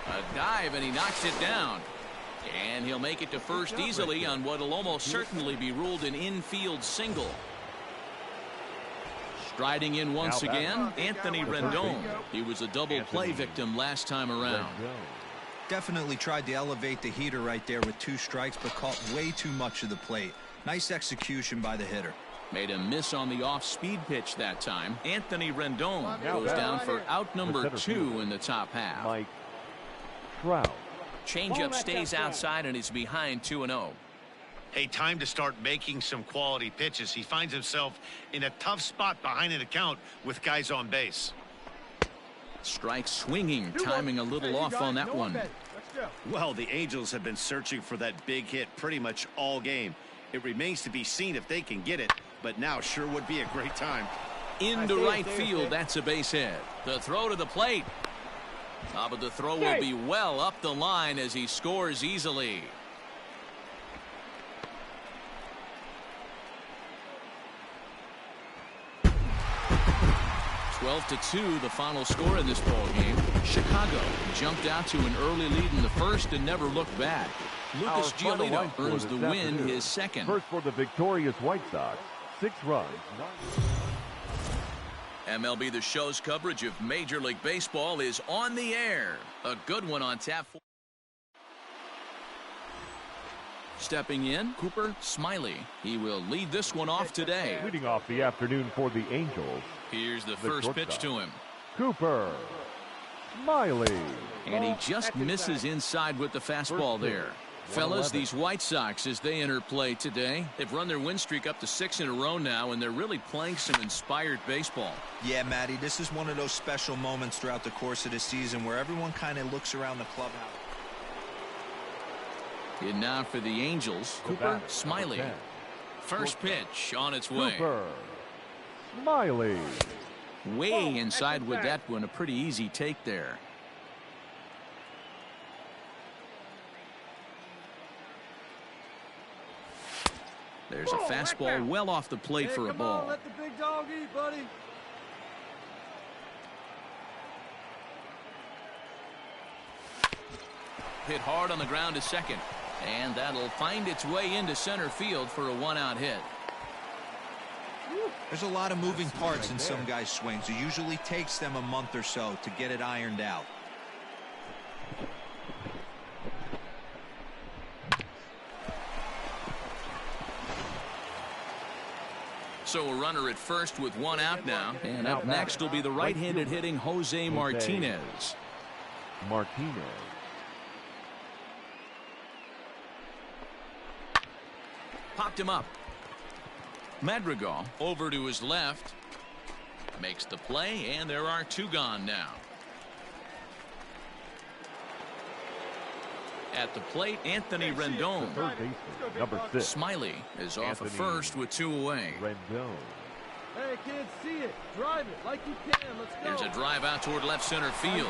A dive, and he knocks it down. And he'll make it to first easily on what will almost certainly be ruled an infield single. Striding in once again, Anthony Rendon. He was a double play victim last time around. Definitely tried to elevate the heater right there with 2 strikes, but caught way too much of the plate. Nice execution by the hitter. Made a miss on the off-speed pitch that time. Anthony Rendon goes down for out number 2 in the top half. Mike Trout. Changeup stays outside and he's behind 2-0. Hey, time to start making some quality pitches. He finds himself in a tough spot behind an account with guys on base. Strike swinging, timing a little off on that one. Well, the Angels have been searching for that big hit pretty much all game. It remains to be seen if they can get it, but now sure would be a great time. Into right field, that's a base hit. The throw to the plate. But the throw will be well up the line as he scores easily. (12-2) the final score in this ball game. Chicago jumped out to an early lead in the first and never looked back. Lucas Giolito earns the win, his second. First for the victorious White Sox, 6 runs. MLB The Show's coverage of Major League Baseball is on the air. A good one on tap. Stepping in, Cooper Smiley. He will lead this one off today. Leading off the afternoon for the Angels. Here's the first pitch to him. Cooper Smiley. And he just misses inside with the fastball there. Fellas, these White Sox, as they enter play today, they've run their win streak up to 6 in a row now, and they're really playing some inspired baseball. Yeah, Matty, this is one of those special moments throughout the course of the season where everyone kind of looks around the clubhouse. And now for the Angels, Cooper Smiley. First pitch on its way. Cooper Smiley. Way inside with that one, a pretty easy take there. There's a fastball well off the plate for a ball. Let the big dog eat, buddy. Hit hard on the ground to second. And that'll find its way into center field for a 1-out hit. There's a lot of moving parts in some guys' swings. It usually takes them a month or so to get it ironed out. So a runner at first with 1 out now. And up next will be the right-handed hitting Jose Martinez. Popped him up. Madrigal over to his left. Makes the play, and there are 2 gone now. At the plate, Anthony Rendon. Number 6. Smiley is off at first with 2 away. Rendon. Hey, kids, see it. Drive it like you can. Let's go. There's a drive out toward left center field.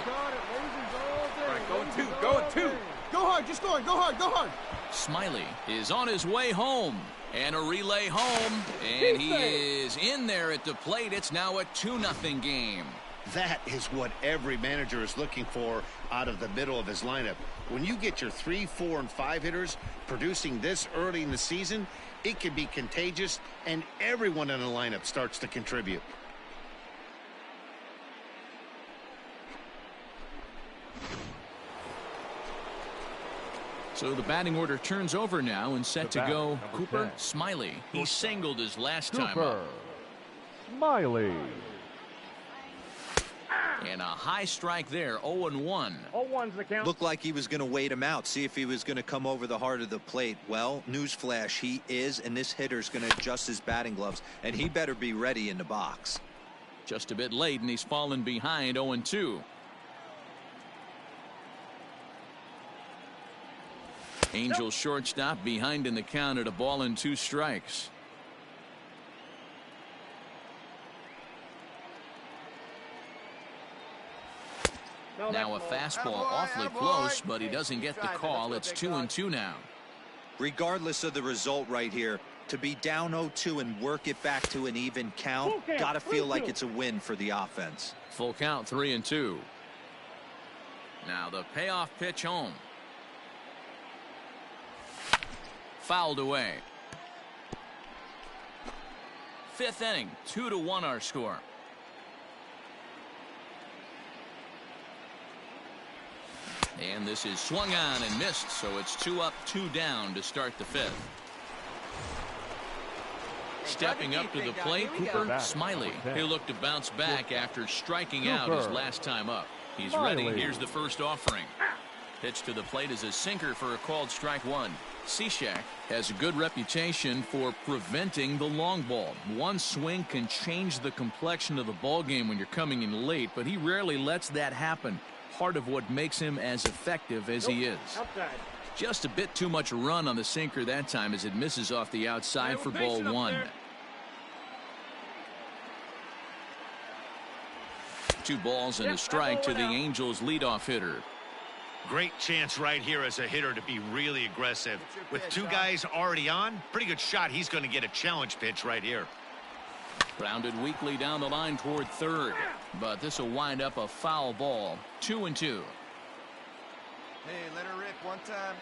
Going two. Go hard. Just going. Go hard. Go hard. Smiley is on his way home. And a relay home. And he is in there at the plate. It's now a 2-0 game. That is what every manager is looking for out of the middle of his lineup. When you get your 3, 4, and 5 hitters producing this early in the season, it can be contagious, and everyone in the lineup starts to contribute. So the batting order turns over now and set to go Cooper Smiley. He singled his last time up. Smiley. And a high strike there, 0-1. 0-1's the count. Looked like he was going to wait him out, see if he was going to come over the heart of the plate. Well, newsflash, he is, and this hitter's going to adjust his batting gloves, and he better be ready in the box. Just a bit late, and he's fallen behind 0-2. Angels shortstop behind in the count at a ball and 2 strikes. Now a fastball awfully close, but he doesn't get the call. It's 2-2 now. Regardless of the result right here, to be down 0-2 and work it back to an even count, gotta feel like it's a win for the offense. Full count, 3-2. Now the payoff pitch home. Fouled away. Fifth inning, 2-1 our score. And this is swung on and missed, so it's 2 up, 2 down to start the fifth. Stepping up to the plate, Cooper Smiley. He'll look to bounce back after striking out his last time up. He's ready. Here's the first offering. Pitch to the plate is a sinker for a called strike one. Cishek has a good reputation for preventing the long ball. One swing can change the complexion of the ball game when you're coming in late, but he rarely lets that happen. Part of what makes him as effective as he is. Just a bit too much run on the sinker that time as it misses off the outside for ball one. 2 balls and a strike to the Angels leadoff hitter. Great chance right here as a hitter to be really aggressive. With 2 guys already on, pretty good shot. He's going to get a challenge pitch right here. Grounded weakly down the line toward third, but this will wind up a foul ball. 2-2. Hey, let her rip one time.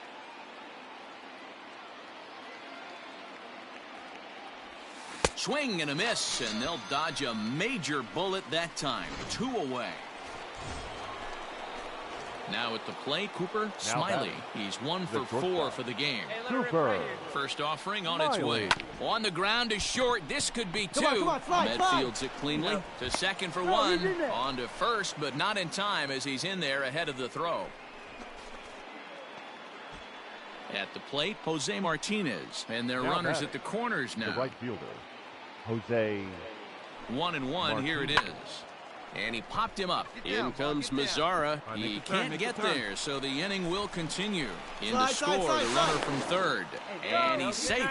Swing and a miss, and they'll dodge a major bullet that time. 2 away. Now at the plate, Cooper Smiley. He's 1 for 4 for the game. Cooper. First offering on its way. On the ground to short. This could be 2. Ahmed fields it cleanly. To second for 1. On to first, but not in time as he's in there ahead of the throw. At the plate, Jose Martinez. And their runners at the corners now. The right fielder, Jose. 1-1. Here it is. And he popped him up. In comes Mazzara. He can't get there, so the inning will continue. In to score, the runner from third. And he's safe.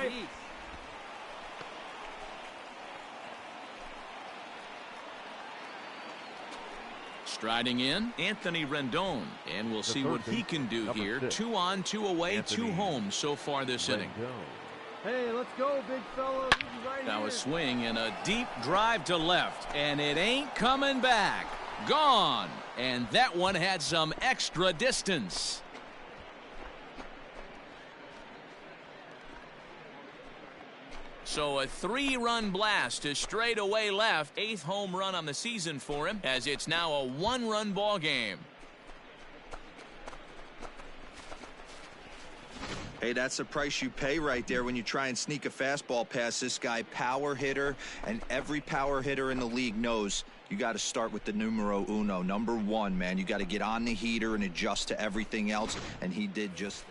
Striding in, Anthony Rendon. And we'll see what he can do here. 2 on, 2 away, 2 home so far this inning. Hey, let's go, big fella. Right now here. A swing and a deep drive to left, and it ain't coming back. Gone. And that one had some extra distance. So a 3-run blast to straightaway left. 8th home run on the season for him, as it's now a 1-run ball game. Hey, that's the price you pay right there when you try and sneak a fastball past this guy. Power hitter, and every power hitter in the league knows you got to start with the numero uno, number 1, man. You got to get on the heater and adjust to everything else, and he did just.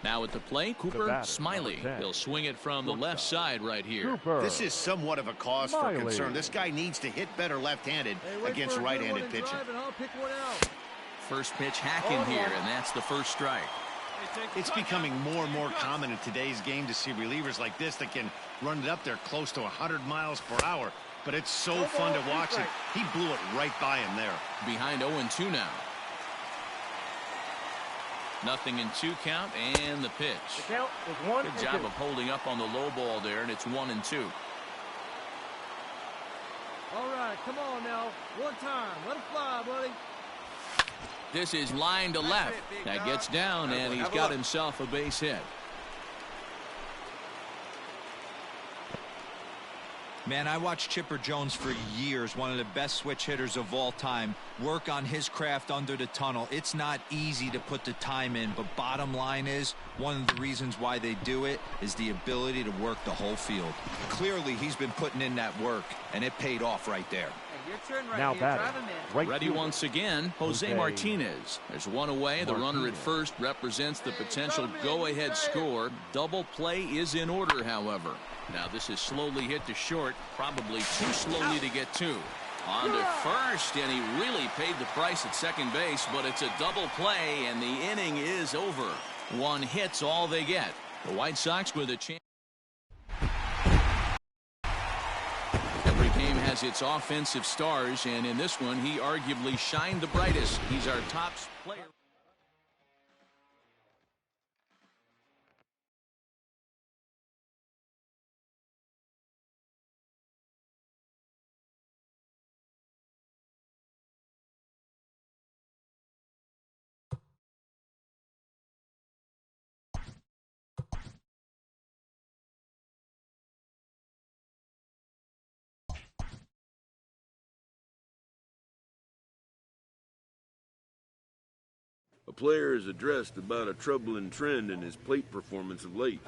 Now at the plate, Cooper Smiley. He'll swing it from the left side right here. This is somewhat of a cause for concern. This guy needs to hit better left-handed against right-handed pitching. First pitch hacking here, and that's the first strike. It's becoming more and more common in today's game to see relievers like this that can run it up there close to 100 miles per hour. But it's so fun to watch it. He blew it right by him there. Behind 0-2 now. Nothing in 2 count, and the pitch. The count is 1 Good job of holding up on the low ball there, and it's 1-2. All right, come on now. One time. Let it fly, buddy. This is line to left. That gets down, and he's got himself a base hit. Man, I watched Chipper Jones for years, one of the best switch hitters of all time, work on his craft under the tunnel. It's not easy to put the time in, but bottom line is, one of the reasons why they do it is the ability to work the whole field. Clearly, he's been putting in that work, and it paid off right there. Your turn right now here. batting, Drive him in. right Ready fielder, once again, Jose Martinez. There's 1 away. The runner at first represents the potential go-ahead score. Double play is in order, however. Now this is slowly hit to short, probably too slowly to get to. On to first, and he really paid the price at second base, but it's a double play, and the inning is over. 1 hit's all they get. The White Sox with a chance. Every game has its offensive stars, and in this one, he arguably shined the brightest. He's our top player. A player has addressed about a troubling trend in his plate performance of late.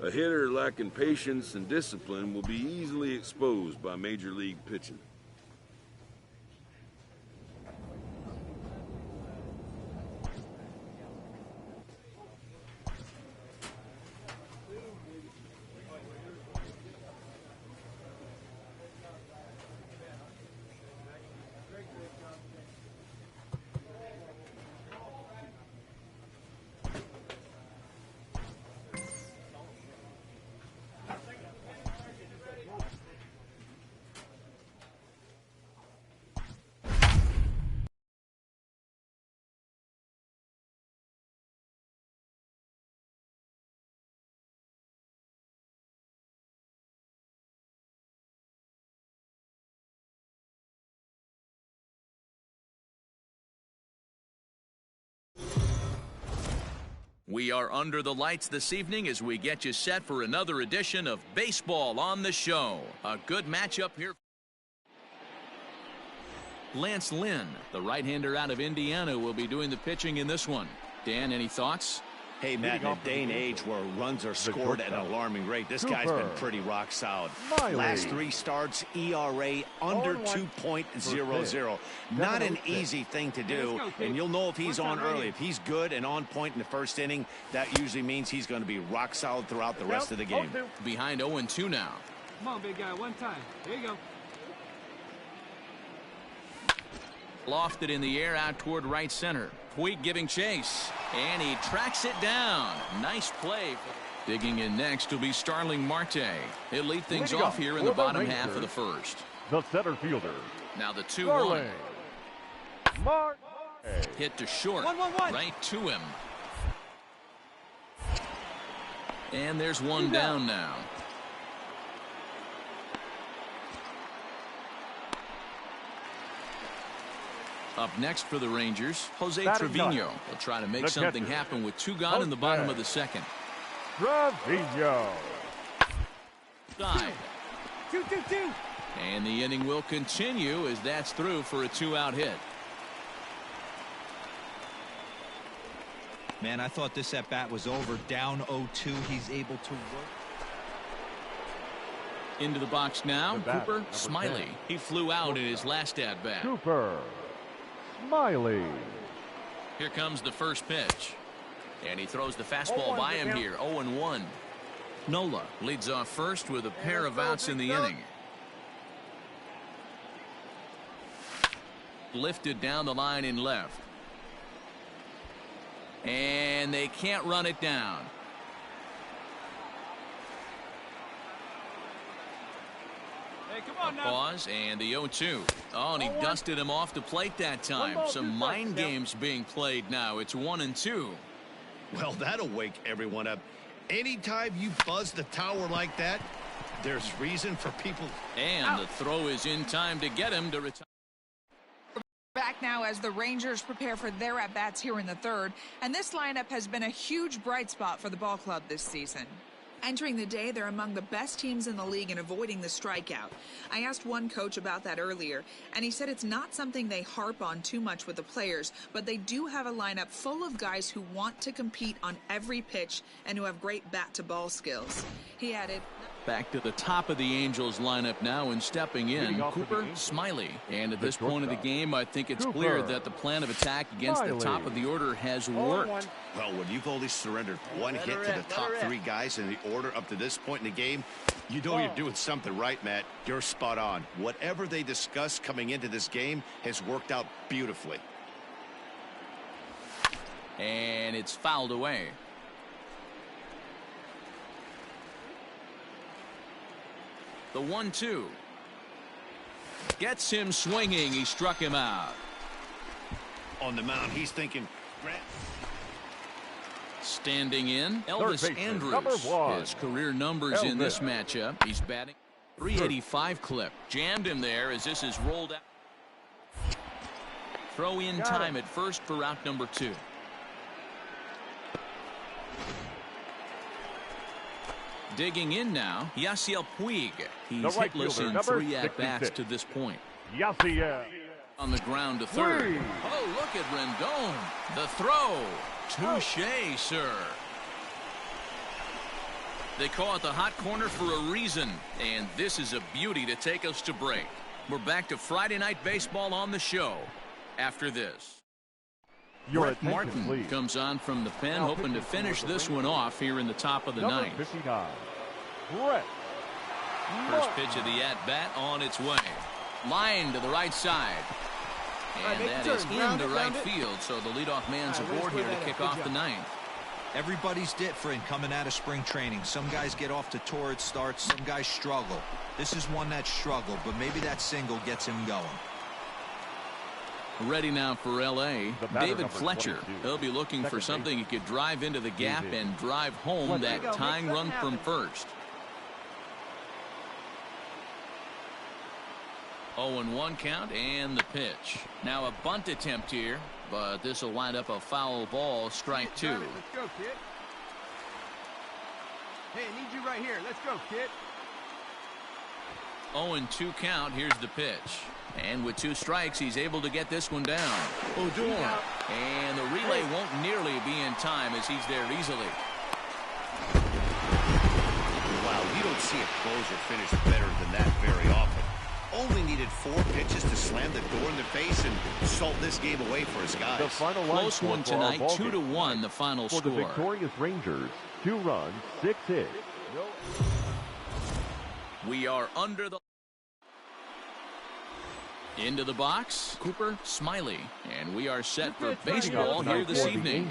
A hitter lacking patience and discipline will be easily exposed by major league pitching. We are under the lights this evening as we get you set for another edition of Baseball on the Show. A good matchup here. Lance Lynn, the right-hander out of Indiana, will be doing the pitching in this one. Dan, any thoughts? Hey, Matt, in a day and age where runs are scored at an alarming rate, this guy's been pretty rock solid. Last 3 starts, ERA under 2.00. Not an easy thing to do, and you'll know if he's on early. If he's good and on point in the first inning, that usually means he's going to be rock solid throughout the rest of the game. Behind 0-2 now. Come on, big guy, one time. Here you go. Lofted in the air out toward right center. Puig giving chase, and he tracks it down. Nice play. Digging in next will be Starling Marte. He'll lead things off here in the bottom half of the first. The center fielder. Now the 2-1. Hit to short. Right to him. And there's one down now. Up next for the Rangers, Jose Trevino will try to make something happen with 2 gone in the bottom of the second. Trevino. Side. 2-2-2. And the inning will continue as that's through for a 2-out hit. Man, I thought this at-bat was over. Down 0-2. He's able to work. Into the box now, Cooper Smiley. He flew out in his last at-bat. Cooper Smiley. Here comes the first pitch. And he throws the fastball by him here, 0-1. Nola leads off first with a pair of outs in the inning. Lifted down the line in left. And they can't run it down. Hey, come on now. Pause and the 0-2. Oh, and he dusted him off the plate that time. Some mind games being played now. It's 1-2. Well, that'll wake everyone up. Anytime you buzz the tower like that, there's reason for people. And the throw is in time to get him to retire. Back now as the Rangers prepare for their at-bats here in the third. And this lineup has been a huge bright spot for the ball club this season. Entering the day, they're among the best teams in the league in avoiding the strikeout. I asked one coach about that earlier, and he said it's not something they harp on too much with the players, but they do have a lineup full of guys who want to compete on every pitch and who have great bat-to-ball skills. He added, back to the top of the Angels lineup now and stepping in, Cooper Smiley. And at this point of the game, I think it's clear that the plan of attack against the top of the order has worked. Well, when you've only surrendered 1 hit to the top 3 guys in the order up to this point in the game, you know you're doing something right, Matt. You're spot on. Whatever they discussed coming into this game has worked out beautifully. And it's fouled away. The 1-2 gets him swinging. He struck him out. On the mound, he's thinking. Standing in, Elvis Andrus. His career numbers in this matchup. He's batting 385 clip. Jammed him there as this is rolled out. Throw in time at first for out number 2. Digging in now, Yasiel Puig. He's hitless in 3 at-bats to this point. Yasiel. On the ground to third. Oh, look at Rendon. The throw. Touché, sir. They call it the hot corner for a reason, and this is a beauty to take us to break. We're back to Friday Night Baseball on the show after this. Brett Martin comes on from the pen, hoping to finish this one off here in the top of the ninth. 59. Brett First pitch of the at-bat on its way. Line to the right side. And that is into right field, so the leadoff man's aboard here to kick off the ninth. Everybody's different coming out of spring training. Some guys get off to torrid starts, some guys struggle. This is one that struggled, but maybe that single gets him going. Ready now for L.A., David Fletcher. 22. He'll be looking for something he could drive into the gap and drive home that tying run from first. 0-1 count and the pitch. Now a bunt attempt here, but this will wind up a foul ball, strike two. Let's go, kid. Hey, I need you right here. Let's go, kid. 0-2 count. Here's the pitch. And with 2 strikes, he's able to get this one down. Odor. And the relay won't nearly be in time as he's there easily. Wow, you don't see a closer finish better than that very often. Only needed 4 pitches to slam the door in the face and salt this game away for his guys. The final close one tonight, 2-1 the final for score. The victorious Rangers, 2 runs, 6 hits. We are under the into the box, Cooper Smiley, and we are set for baseball here this evening.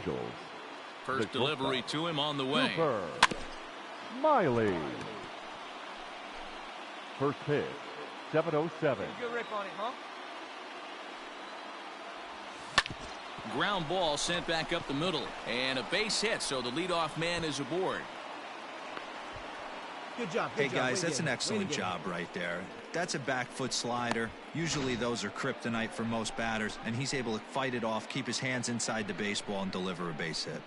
First delivery to him on the way. Cooper Smiley. First pitch, 7:07. Good rip on it, huh? Ground ball sent back up the middle, and a base hit, so the leadoff man is aboard. Good job. Hey guys, that's an excellent job right there. That's a back foot slider. Usually those are kryptonite for most batters, and he's able to fight it off, keep his hands inside the baseball, and deliver a base hit.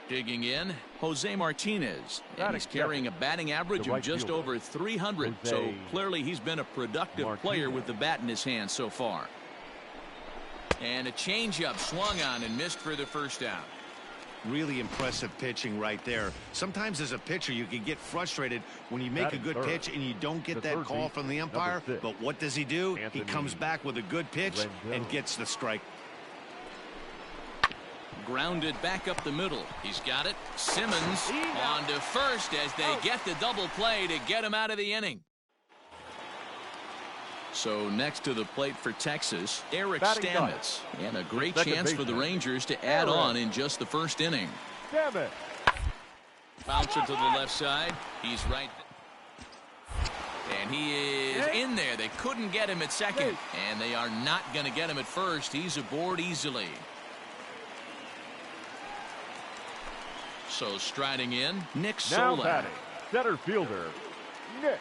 Digging in, Jose Martinez, and he's carrying a batting average of just over 300, so clearly he's been a productive player with the bat in his hand so far. And a changeup swung on and missed for the first out. Really impressive pitching right there. Sometimes as a pitcher you can get frustrated when you make a good pitch and you don't get that call from the umpire, but what does he do? He comes back with a good pitch and gets the strike. Grounded back up the middle. He's got it. Simmons on to first as they get the double play to get him out of the inning. So next to the plate for Texas, Eric Stamets, and a great chance for the Rangers to add on in just the first inning. Bounce it to the left side. He's right. And he is in there. They couldn't get him at second, and they are not going to get him at first. He's aboard easily. So striding in, Nick Solak. Now batting, center fielder, Nick.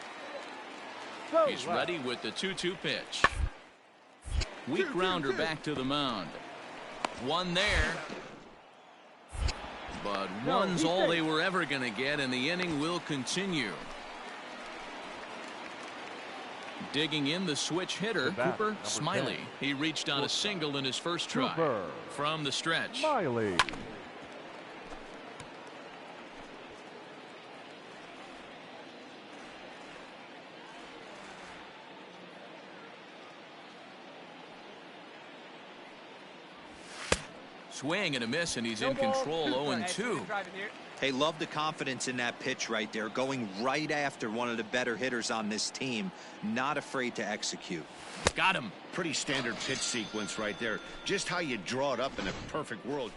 He's ready with the 2-2 pitch. Weak grounder back to the mound. One there. But one's all they were ever going to get, and the inning will continue. Digging in the switch hitter, Cooper Smiley. 10. He reached on a single in his first try. From the stretch. Smiley. Swing and a miss, and he's in control. 0-2. Hey, love the confidence in that pitch right there, going right after one of the better hitters on this team, not afraid to execute. Got him. Pretty standard pitch sequence right there, just how you draw it up in a perfect world.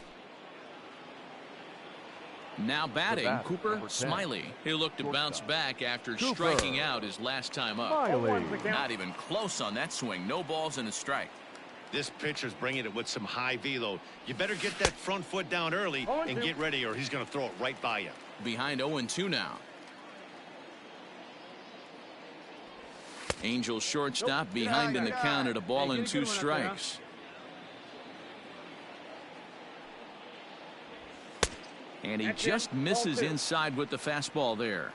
Now batting, Cooper Smiley. He'll look to bounce back after striking out his last time up. Not even close on that swing. No balls and a strike. This pitcher's bringing it with some high velo. You better get that front foot down early and get ready, or he's going to throw it right by you. Behind 0-2 now. Angels shortstop behind in the count at a ball and 2 strikes. And he just misses inside with the fastball there.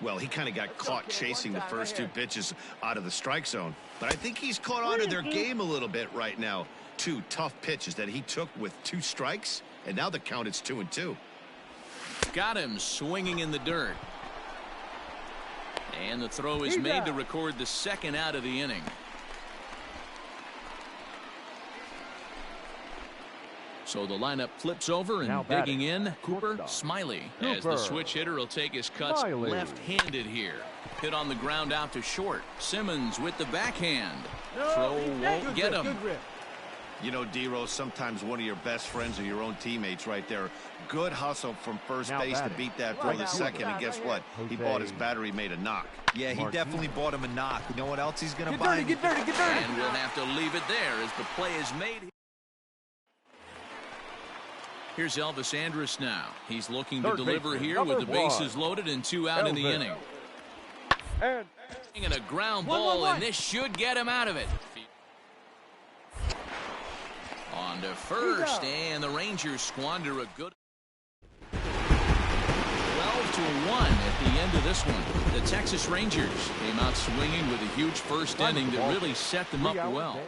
Well, he kind of got caught chasing the first two pitches out of the strike zone. But I think he's caught on to their game a little bit right now. 2 tough pitches that he took with 2 strikes, and now the count is 2-2. Got him swinging in the dirt. And the throw is made to record the second out of the inning. So the lineup flips over, and digging in, Cooper Smiley, as the switch hitter will take his cuts left-handed here. Hit on the ground out to short. Simmons with the backhand. Throw won't get him. You know, D-Rose, sometimes one of your best friends are your own teammates right there. Good hustle from first base to beat that throw to second, and guess what? He bought his battery made a knock. Yeah, he definitely bought him a knock. You know what else he's going to buy? Get dirty. And we'll have to leave it there as the play is made. Here's Elvis Andrus now. He's looking to deliver here with the bases loaded and 2 out in the inning. And a ground ball, and this should get him out of it. On to first, and the Rangers squander a good 12-1 at the end of this one. The Texas Rangers came out swinging with a huge first inning that really set them up well.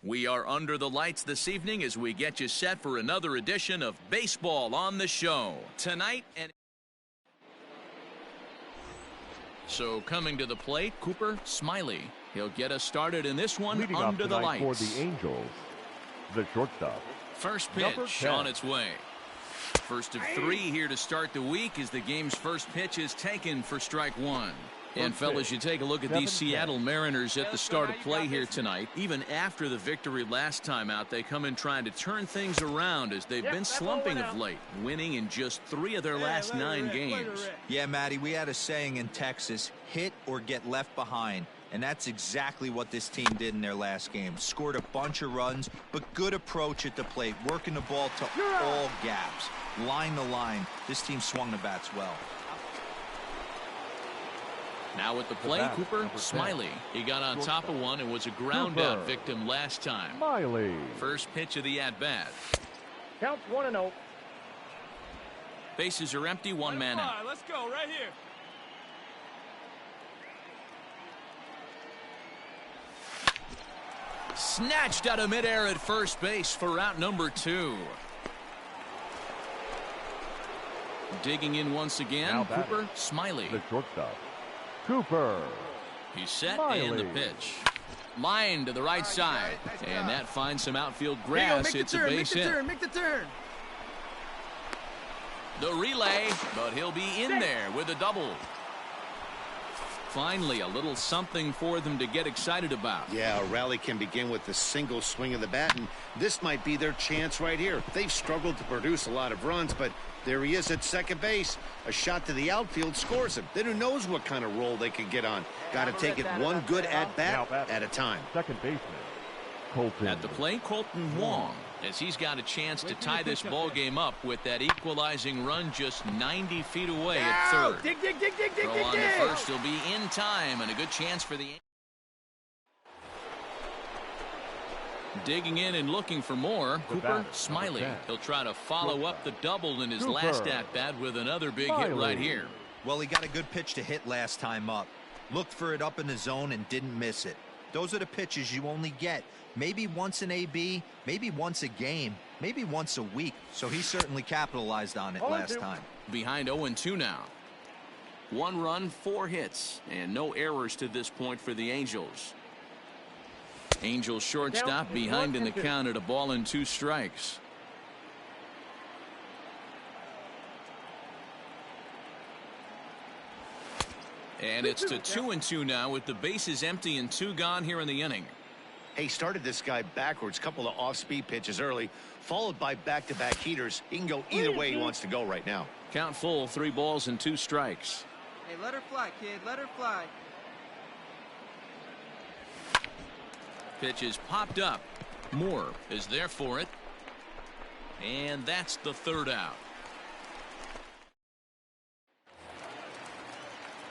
We are under the lights this evening as we get you set for another edition of Baseball on the Show. Tonight, and so coming to the plate, Cooper Smiley. He'll get us started in this one. Leading under the lights. For the Angels, the shortstop. First pitch on its way. First of 3 here to start the week as the game's first pitch is taken for strike 1. And fellas, you take a look at these Seattle Mariners at the start of play here tonight. Even after the victory last time out, they come in trying to turn things around as they've been slumping of late, winning in just 3 of their last 9 games. Yeah, Matty, we had a saying in Texas, hit or get left behind. And that's exactly what this team did in their last game. Scored a bunch of runs, but good approach at the plate, working the ball to all gaps. Line to line, this team swung the bats well. Now at the plate, Cooper Smiley. He got on top of one and was a ground out victim last time. Smiley. First pitch of the at-bat. Counts 1-0. Bases are empty, 1 man out. Let's go right here. Snatched out of midair at first base for out number 2. Digging in once again, Cooper Smiley. The shortstop, Cooper. He's set, Smiley. and the pitch. Line to the right side, and that finds some outfield grass. It's a base hit. Make the turn. The relay, but he'll be in there with a double. Finally, a little something for them to get excited about. Yeah, a rally can begin with a single swing of the bat, and this might be their chance right here. They've struggled to produce a lot of runs, but there he is at second base. A shot to the outfield scores him. Then who knows what kind of roll they can get on. Got to take it one good at-bat at a time. Second baseman, Colton. At the plate, Colton Wong, as he's got a chance to tie this ball game up with that equalizing run just 90 feet away at third. Dig. Throw on to first, he'll be in time, and a good chance for the... Digging in and looking for more, Cooper Smiley. He'll try to follow up the double in his last at-bat with another big hit right here. Well, he got a good pitch to hit last time up. Looked for it up in the zone and didn't miss it. Those are the pitches you only get maybe once an AB, maybe once a game, maybe once a week. So he certainly capitalized on it last time. Behind 0-2 now. 1 run, 4 hits, and no errors to this point for the Angels. Angels shortstop behind in the count at a ball and 2 strikes. And it's to 2-2 now with the bases empty and 2 gone here in the inning. He started this guy backwards, couple of off-speed pitches early, followed by back-to-back heaters. He can go either way he wants to go right now. Count full, 3 balls and 2 strikes. Hey, let her fly, kid. Let her fly. Pitch is popped up. Moore is there for it. And that's the 3rd out.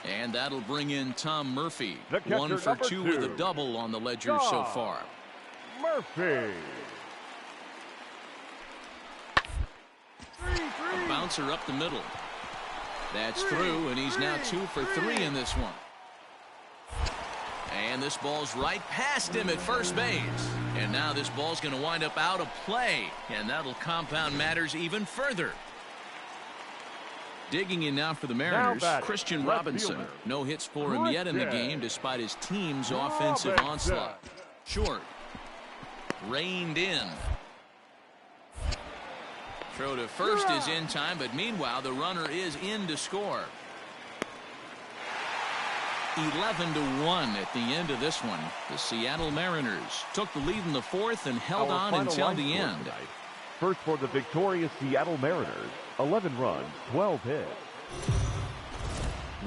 And that'll bring in Tom Murphy. 1 for 2 with a double on the ledger so far. Murphy. A bouncer up the middle. That's through, and he's now 2 for 3 in this one. And this ball's right past him at first base. And now this ball's going to wind up out of play, and that'll compound matters even further. Digging in now for the Mariners, Christian Robinson. No hits for him yet in the game despite his team's offensive onslaught. Short. Reined in. Throw to first is in time, but meanwhile the runner is in to score. 11-1 at the end of this one. The Seattle Mariners took the lead in the 4th and held on until the end. First for the victorious Seattle Mariners, 11 runs, 12 hits.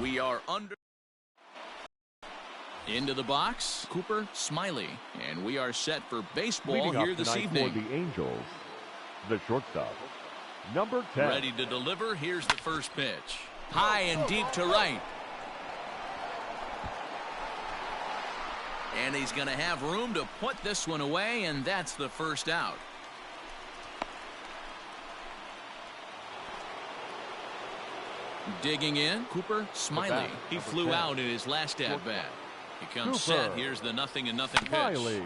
We are under. Into the box, Cooper Smiley, and we are set for baseball here this evening. For the Angels, the shortstop, number 10. Ready to deliver. Here's the first pitch. High and deep to right. And he's going to have room to put this one away, and that's the first out. Digging in, Cooper Smiley. He flew out in his last at-bat. He comes set. Here's the 0-0 pitch. Smiley.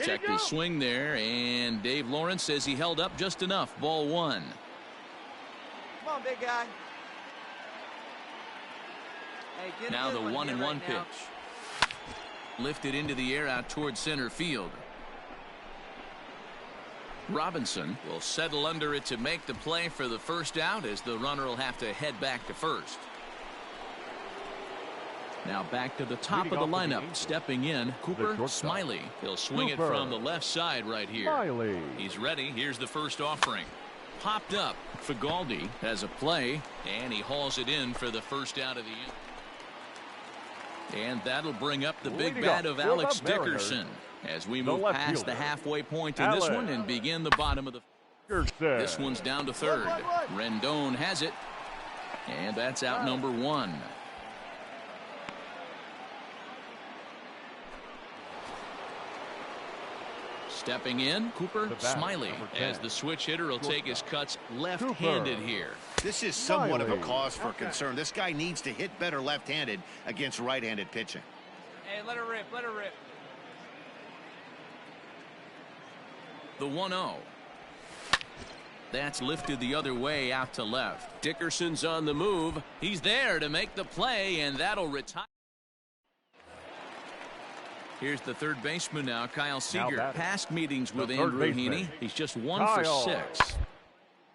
Checked his swing there, and Dave Lawrence says he held up just enough. Ball 1. Come on, big guy. Hey, now the 1-1 right pitch. Lifted into the air out towards center field. Robinson will settle under it to make the play for the first out, as the runner will have to head back to first. Now back to the top of the lineup. Stepping in, Cooper Smiley. He'll swing it from the left side right here. Smiley. He's ready. Here's the first offering. Popped up. Figaldi has a play, and he hauls it in for the first out of the inning. And that'll bring up the big bat of Alex Dickerson as we move past the halfway point in this one and begin the bottom of the. This one's down to third. Rendon has it, and that's out number 1. Stepping in, Cooper Smiley, as the switch hitter will take his cuts left-handed here. This is somewhat of a cause for concern. This guy needs to hit better left-handed against right-handed pitching. Hey, let her rip, let her rip. The 1-0. That's lifted the other way out to left. Dickerson's on the move. He's there to make the play, and that'll retire. Here's the third baseman now, Kyle Seager. Past meetings with Andrew Heaney. He's just 1 for 6.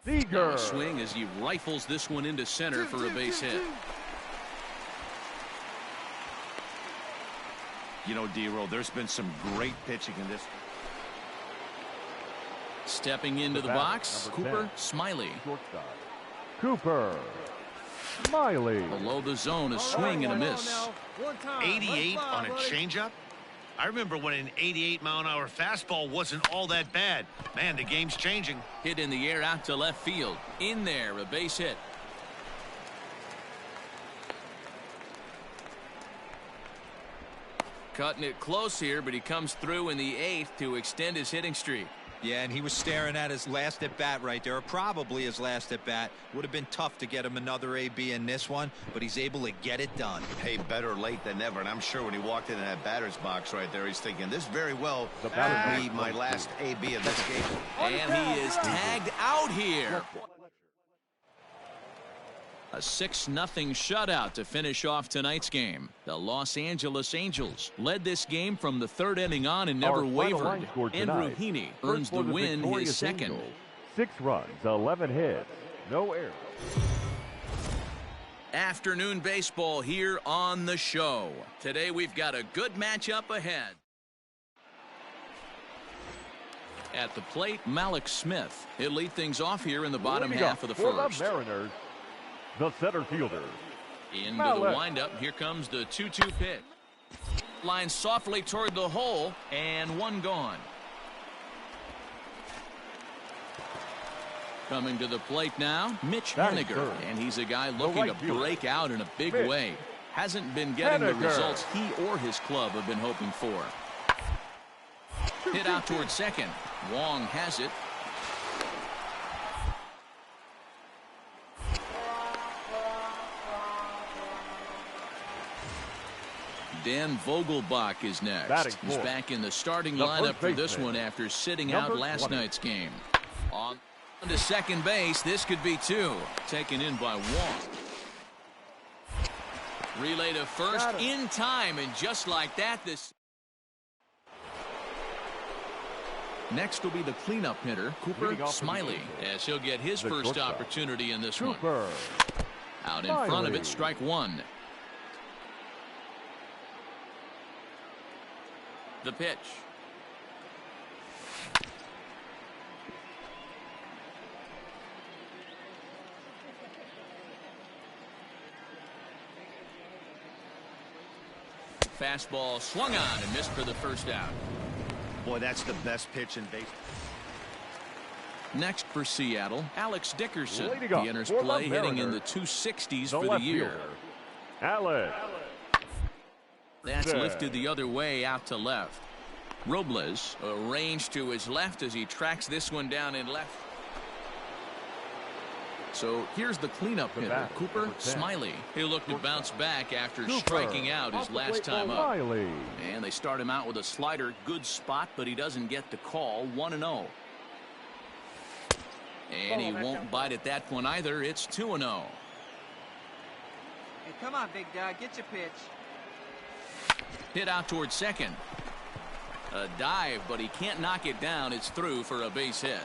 Seager. Swing as he rifles this one into center for a base hit. You know, D-Roll, there's been some great pitching in this. Stepping into the box, Cooper Smiley. Cooper Smiley. Below the zone, a swing and a miss. 88 on a changeup? I remember when an 88-mile-an-hour fastball wasn't all that bad. Man, the game's changing. Hit in the air out to left field. In there, a base hit. Cutting it close here, but he comes through in the 8th to extend his hitting streak. Yeah, and he was staring at his last at bat right there, or probably his last at bat. Would have been tough to get him another AB in this one, but he's able to get it done. Hey, better late than never. And I'm sure when he walked into that batter's box right there, he's thinking this very well could be my last AB of this game. And he is tagged out here. A 6-0 shutout to finish off tonight's game. The Los Angeles Angels led this game from the third inning on and never wavered. Andrew Heaney earns the win, his second. Angels. 6 runs, 11 hits, no errors. Afternoon baseball here on the show. Today we've got a good matchup ahead. At the plate, Malik Smith. He'll lead things off here in the bottom half of the first. The Mariners, the center fielder. Into the windup. Here comes the 2-2 pitch. Line softly toward the hole, and one gone. Coming to the plate now, Mitch Haniger. And he's a guy looking to break out in a big way. Hasn't been getting the results he or his club have been hoping for. Hit out toward second. Wong has it. Dan Vogelbach is next. He's back in the starting lineup for this one after sitting out last night's game. On to second base. This could be 2. Taken in by Wong. Relay to first in time, and just like that, this. Next will be the cleanup hitter, Cooper Smiley, as he'll get his first opportunity in this one. Out in front of it, strike 1. The pitch. Fastball swung on and missed for the first out. Boy, that's the best pitch in baseball. Next for Seattle, Alex Dickerson. He enters play hitting in the 260s for the year. Alex. That's lifted the other way out to left. Robles arranged to his left as he tracks this one down in left. So here's the cleanup hitter, Cooper Smiley. He'll look to bounce back after striking out his last time up. And they start him out with a slider. Good spot, but he doesn't get the call. 1-0. And he won't bite at that one either. It's 2-0. Hey, come on, big dog. Get your pitch. Hit out towards second. A dive, but he can't knock it down. It's through for a base hit.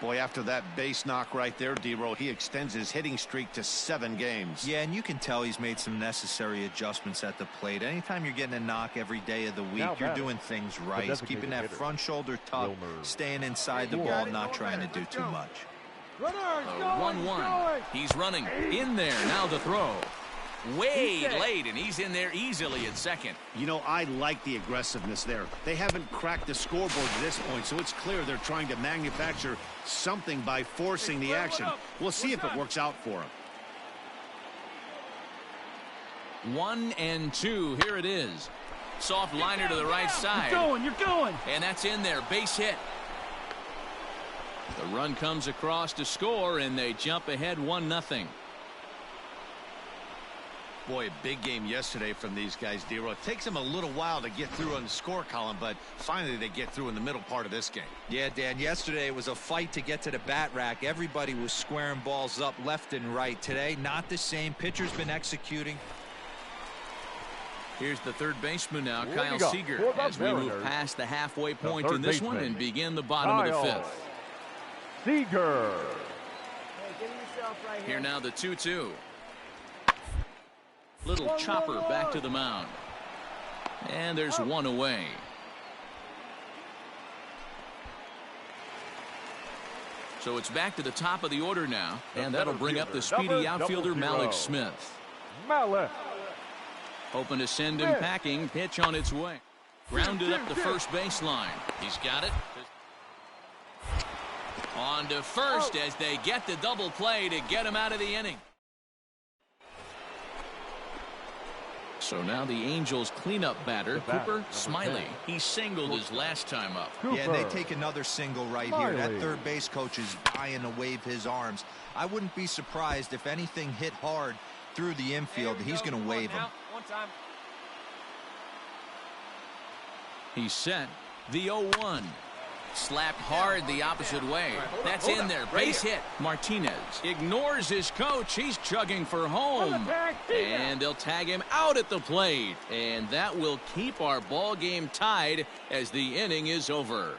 Boy, after that base knock right there, D-Roll, he extends his hitting streak to 7 games. Yeah, and you can tell he's made some necessary adjustments at the plate. Anytime you're getting a knock every day of the week, you're doing things right. He's keeping that front shoulder tough, staying inside the ball, not trying to do too much. 1-1. He's running in there. Now the throw. Way late, and he's in there easily at second. You know, I like the aggressiveness there. They haven't cracked the scoreboard at this point, so it's clear they're trying to manufacture something by forcing the action. We'll see if it works out for them. 1-2. Here it is. Soft liner to the right side. You're going. And that's in there. Base hit. The run comes across to score, and they jump ahead 1-0. Boy, a big game yesterday from these guys, D-Roll. It takes them a little while to get through on the score column, but finally they get through in the middle part of this game. Yeah, Dan, yesterday it was a fight to get to the bat rack. Everybody was squaring balls up left and right. Today, not the same. Pitcher's been executing. Here's the third baseman now, Kyle Seager, as we move past the halfway point in this one and begin the bottom of the 5th. Seager. Here now the 2-2. Little chopper back to the mound. And there's one away. So it's back to the top of the order now. And that'll bring up the speedy outfielder Malik Smith. Hoping to send him packing. Pitch on its way. Grounded up the first baseline. He's got it. On to first as they get the double play to get him out of the inning. So now the Angels cleanup batter, Cooper Smiley. He singled his last time up. Yeah, they take another single right here. That third base coach is dying to wave his arms. I wouldn't be surprised if anything hit hard through the infield. He's going to wave them. He's set. The 0-1. Slapped hard the opposite way. That's in there. Base hit. Martinez ignores his coach. He's chugging for home. And they'll tag him out at the plate. And that will keep our ball game tied as the inning is over.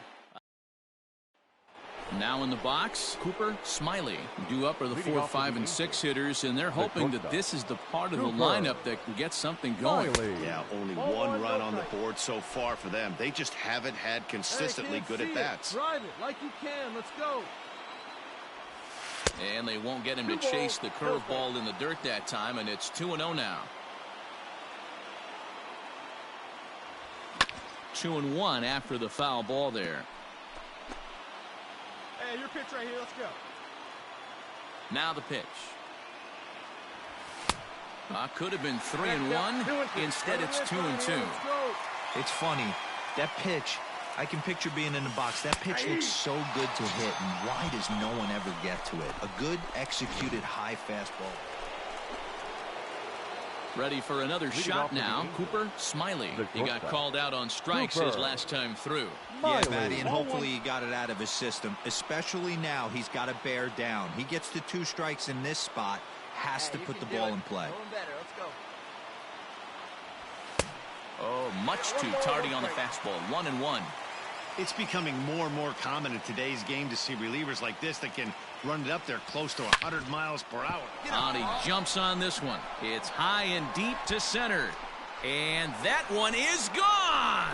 Now in the box, Cooper Smiley. Due up are the 4, 5, and 6 hitters, and they're hoping that this is the part of the lineup that can get something going. Yeah, only one run on the board so far for them. They just haven't had consistently good at-bats. Drive it like you can. Let's go. And they won't get him to chase the curveball in the dirt that time, and it's 2-0 now. 2-1 after the foul ball there. Hey, your pitch right here. Let's go. Now the pitch. Could have been 3-1. Instead, it's 2-2. It's funny. That pitch, I can picture being in the box. That pitch looks so good to hit, and why does no one ever get to it? A good executed high fastball. Ready for another shot now. Cooper Smiley. He got called out on strikes his last time through. Yeah, Matty, and hopefully he got it out of his system. Especially now, he's got to bear down. He gets the 2 strikes in this spot, has to put the ball in play. Oh, much too tardy on the fastball. 1-1. It's becoming more and more common in today's game to see relievers like this that can run it up there close to 100 miles per hour. And he jumps on this one. It's high and deep to center. And that one is gone.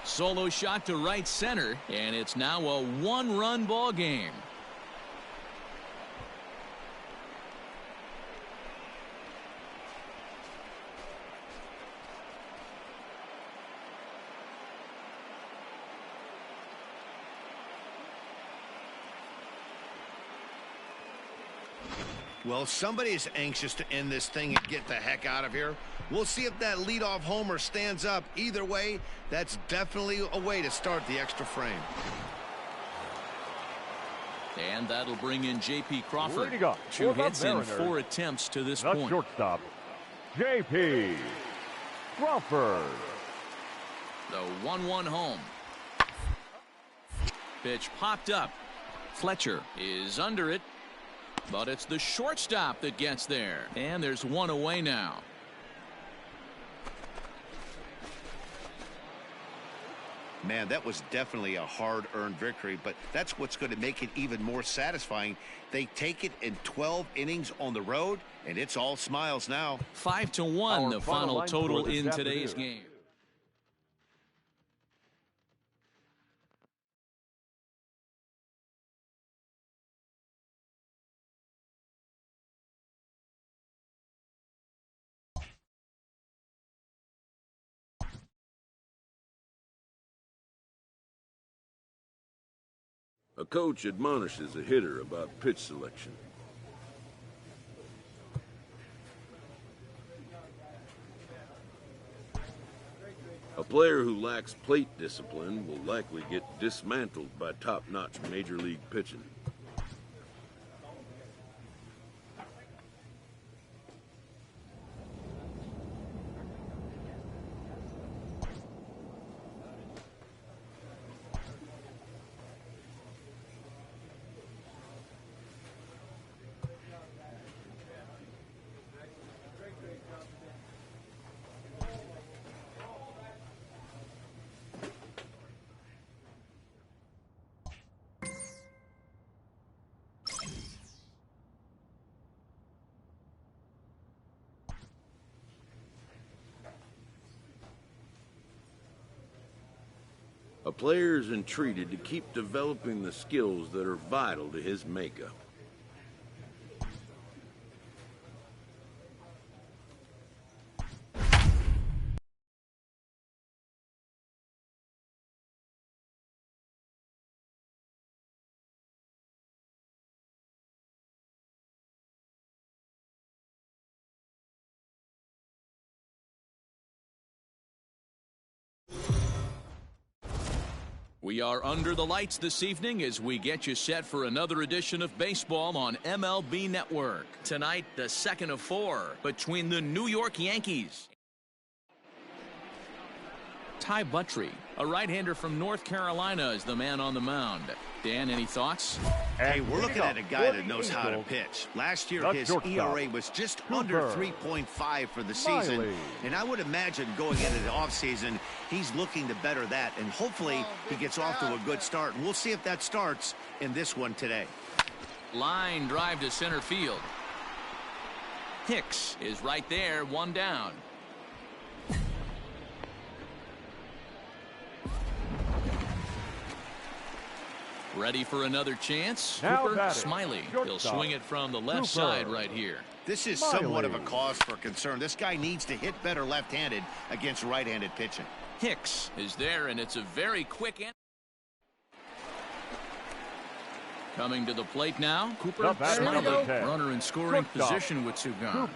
Solo shot to right center, and it's now a 1-run ball game. Well, somebody is anxious to end this thing and get the heck out of here. We'll see if that leadoff homer stands up. Either way, that's definitely a way to start the extra frame. And that'll bring in J.P. Crawford. 2 2 hits in 4 attempts to this the point. Shortstop, J.P. Crawford. The 1-1 home. Pitch popped up. Fletcher is under it. But it's the shortstop that gets there. And there's 1 away now. Man, that was definitely a hard-earned victory, but that's what's going to make it even more satisfying. They take it in 12 innings on the road, and it's all smiles now. 5-1, the final total in today's game. A coach admonishes a hitter about pitch selection. A player who lacks plate discipline will likely get dismantled by top-notch major league pitching. A player is entreated to keep developing the skills that are vital to his makeup. We are under the lights this evening as we get you set for another edition of baseball on MLB Network. Tonight, the second of 4 between the New York Yankees. Ty Buttry, a right-hander from North Carolina, is the man on the mound. Dan, any thoughts? Hey, we're looking at a guy that knows how to pitch. Last year, his ERA was just under 3.5 for the season. And I would imagine going into the offseason, he's looking to better that. And hopefully, he gets off to a good start. And we'll see if that starts in this one today. Line drive to center field. Hicks is right there, one down. Ready for another chance. Cooper Smiley. He'll swing it from the left side right here. This is somewhat of a cause for concern. This guy needs to hit better left-handed against right-handed pitching. Hicks is there, and it's a very quick end. Coming to the plate now, Cooper Smiley. Runner in scoring position with two gone.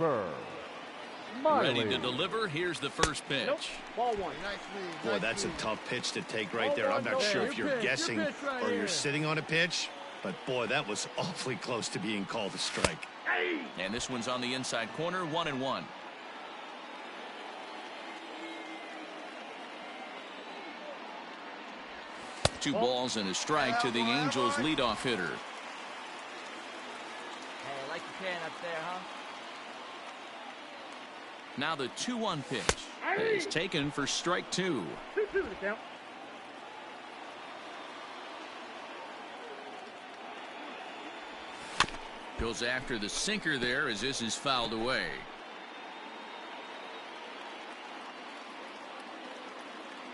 Ready to deliver. Here's the first pitch. Ball one. Boy, that's a tough pitch to take right there. I'm not sure if you're guessing or you're sitting on a pitch, but boy, that was awfully close to being called a strike. And this one's on the inside corner, 1-1. Two balls and a strike to the Angels leadoff hitter. Hey, I like the can up there, huh? Now the 2-1 pitch is taken for strike 2. 2-2 to count. Goes after the sinker there as this is fouled away.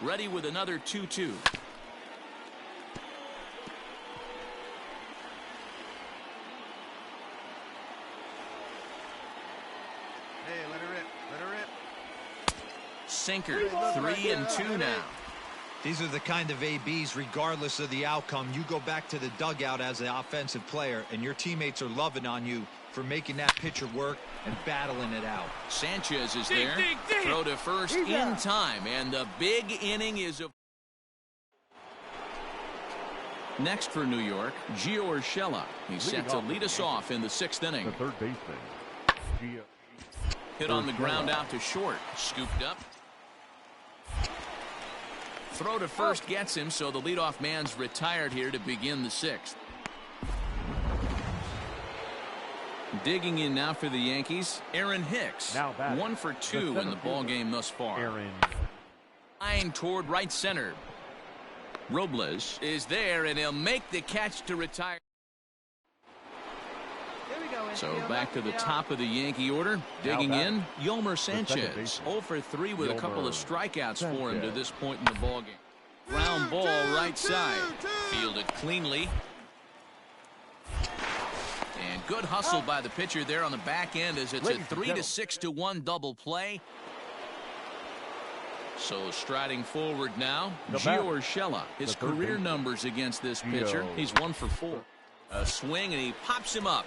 Ready with another 2-2. Sinker, 3-2 now. These are the kind of ABs, regardless of the outcome. You go back to the dugout as an offensive player, and your teammates are loving on you for making that pitcher work and battling it out. Sanchez is there. Throw to first in time, and the big inning is a... Next for New York, Gio Urshela. He's set to lead us off in the 6th inning. The third baseman. Hit on the ground out to short. Scooped up. Throw to first gets him, so the leadoff man's retired here to begin the 6th. Digging in now for the Yankees, Aaron Hicks. 1 for 2 in the ball game thus far. Line toward right center. Robles is there, and he'll make the catch to retire. So back to the top of the Yankee order. Digging in, Yolmer Sanchez. 0 for 3 with a couple of strikeouts for him to this point in the ballgame. Ground ball right side. Fielded cleanly. And good hustle by the pitcher there on the back end as it's a 3-6-1 double play. So striding forward now, Gio Urshela. His career numbers against this pitcher, he's 1 for 4. A swing, and he pops him up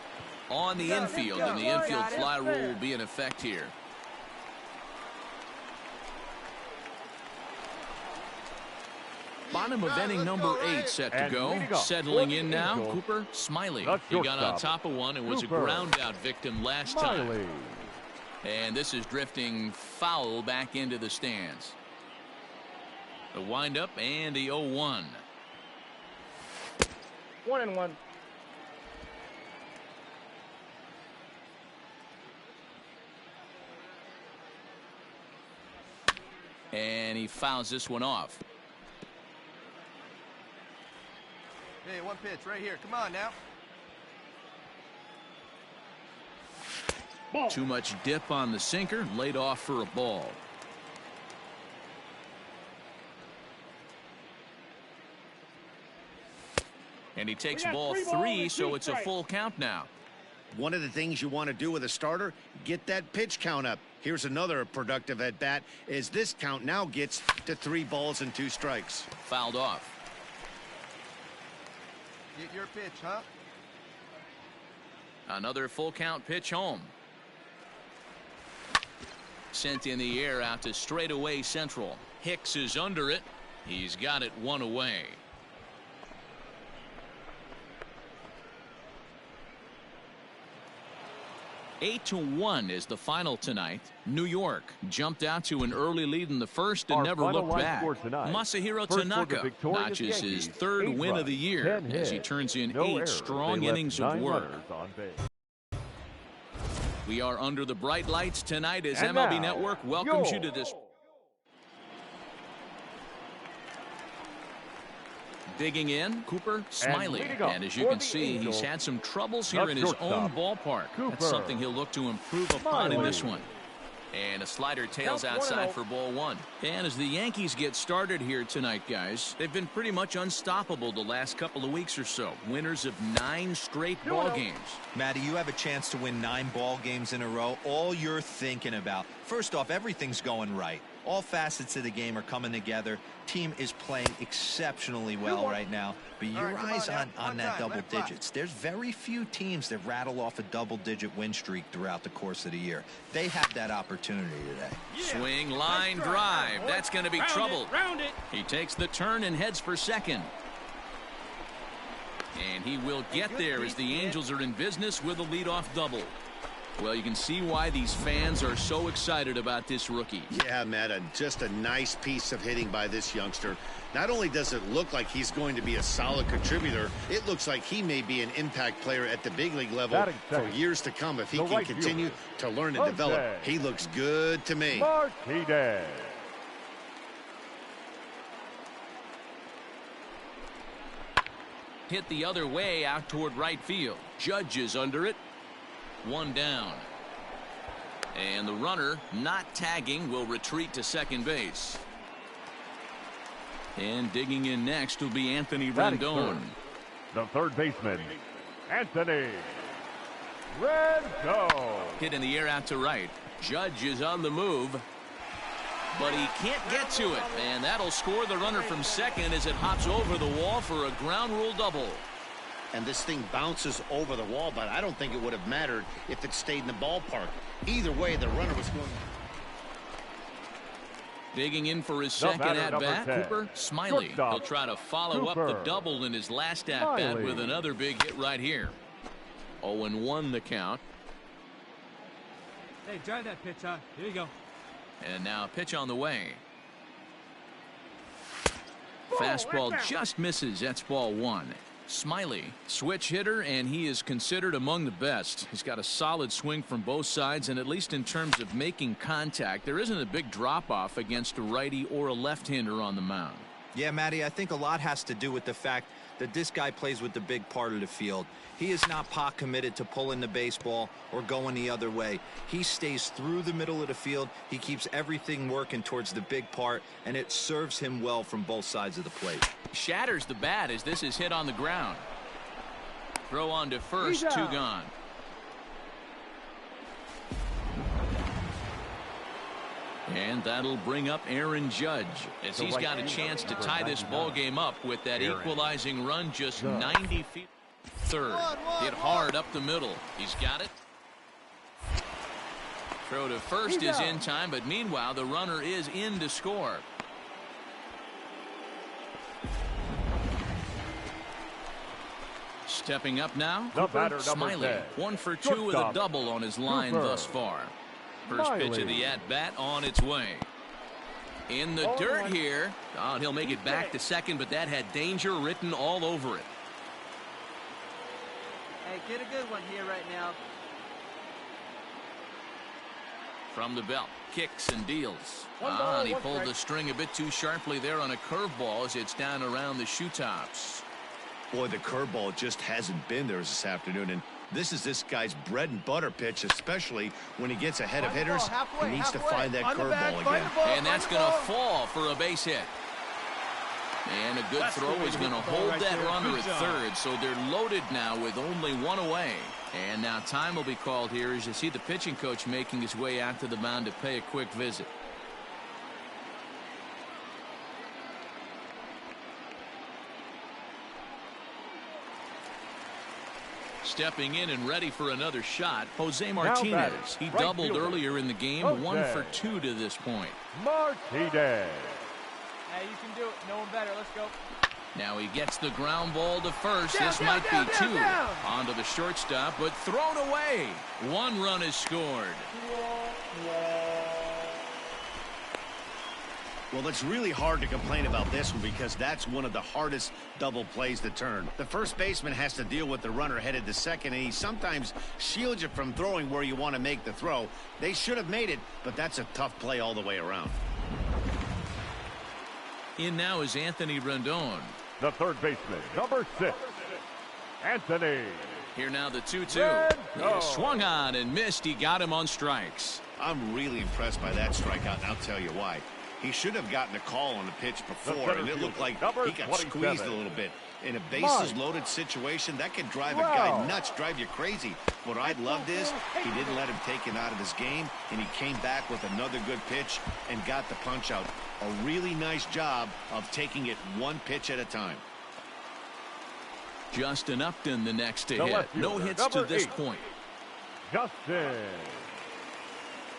on the infield, and the infield fly rule will be in effect here. Bottom of inning number 8 set to go. Settling in now, Cooper Smiley. He got on top of one and was a ground out victim last time. And this is drifting foul back into the stands. The windup and the 0-1. 1-1. And he fouls this one off. Hey, one pitch right here. Come on now. Ball. Too much dip on the sinker, laid off for a ball. And he takes ball 3, so it's a full count now. One of the things you want to do with a starter, get that pitch count up. Here's another productive at bat as this count now gets to 3 balls and 2 strikes. Fouled off. Get your pitch, huh? Another full count pitch home. Sent in the air out to straightaway central. Hicks is under it. He's got it 1 away. 8-1 is the final tonight. New York jumped out to an early lead in the first and never looked back. Masahiro Tanaka notches his third win of the year as he turns in 8 strong innings of work. We are under the bright lights tonight as MLB Network welcomes you to this. Digging in, Cooper Smiley. And as you can see, he's had some troubles here in his own ballpark. That's something he'll look to improve upon in this one. And a slider tails outside for ball 1. And as the Yankees get started here tonight, guys, they've been pretty much unstoppable the last couple of weeks or so. Winners of 9 straight ball games. Matty, you have a chance to win 9 ball games in a row. All you're thinking about, first off, everything's going right. All facets of the game are coming together. Team is playing exceptionally well right now. But your eyes on that double digits. There's very few teams that rattle off a double-digit win streak throughout the course of the year. They have that opportunity today. Swing, line, drive. That's going to be trouble. He takes the turn and heads for second. And he will get there as the Angels are in business with a leadoff double. Well, you can see why these fans are so excited about this rookie. Yeah, Matt, just a nice piece of hitting by this youngster. Not only does it look like he's going to be a solid contributor, it looks like he may be an impact player at the big league level for years to come if he can continue to learn and develop. He looks good to me. Martinez. Hit the other way out toward right field. Judge is under it. 1 down. And the runner not tagging will retreat to second base. And digging in next will be Anthony Rendon. The third baseman, Anthony Rendon. Hit in the air out to right. Judge is on the move, but he can't get to it. And that'll score the runner from second as it hops over the wall for a ground rule double. And this thing bounces over the wall, but I don't think it would have mattered if it stayed in the ballpark. Either way, the runner was going. Digging in for his second at-bat, Cooper Smiley. He'll try to follow up the double in his last at-bat with another big hit right here. 0-1 the count. Hey, drive that pitch, huh? Here you go. And now a pitch on the way. Fastball just misses. That's ball 1. Smiley, switch hitter, and he is considered among the best. He's got a solid swing from both sides, and at least in terms of making contact, there isn't a big drop-off against a righty or a left-hander on the mound. Yeah, Matty, I think a lot has to do with the fact that this guy plays with the big part of the field. He is not pot committed to pulling the baseball or going the other way. He stays through the middle of the field. He keeps everything working towards the big part, and it serves him well from both sides of the plate. Shatters the bat as this is hit on the ground. Throw on to first, 2 gone. And that'll bring up Aaron Judge as he's got a chance to tie this ball game up with that equalizing run just 90 feet. Third, hit hard up the middle. He's got it. Throw to first is in time, but meanwhile the runner is in to score. Stepping up now, Cooper Smiley. 1 for 2 with a double on his line thus far. First pitch of the at-bat on its way. In the dirt here. Oh, he'll make it back to second, but that had danger written all over it. Hey, get a good one here right now. From the belt, kicks and deals. And he pulled the string a bit too sharply there on a curveball as it's down around the shoe tops. Boy, the curveball just hasn't been there this afternoon, and this is this guy's bread and butter pitch, especially when he gets ahead of hitters. He needs to find that curveball again. And that's going to fall for a base hit. And a good throw is going to hold that runner at third, so they're loaded now with only 1 away. And now time will be called here as you see the pitching coach making his way out to the mound to pay a quick visit. Stepping in and ready for another shot, Jose Martinez. He doubled earlier in the game, 1 for 2 to this point. Martinez. Hey, you can do it. No one better. Let's go. Now he gets the ground ball to first. This might be two. Onto the shortstop, but thrown away. 1 run is scored. Well, it's really hard to complain about this one because that's one of the hardest double plays to turn. The first baseman has to deal with the runner headed to second, and he sometimes shields you from throwing where you want to make the throw. They should have made it, but that's a tough play all the way around. In now is Anthony Rendon. The third baseman, number 6, Anthony. Here now the 2-2. He swung on and missed. He got him on strikes. I'm really impressed by that strikeout, and I'll tell you why. He should have gotten a call on the pitch before, and it looked like he got squeezed a little bit. In a bases-loaded situation, that can drive a guy nuts, drive you crazy. What I loved is he didn't let him take him out of his game, and he came back with another good pitch and got the punch out. A really nice job of taking it one pitch at a time. Justin Upton the next to hit. No hits to this point. Justin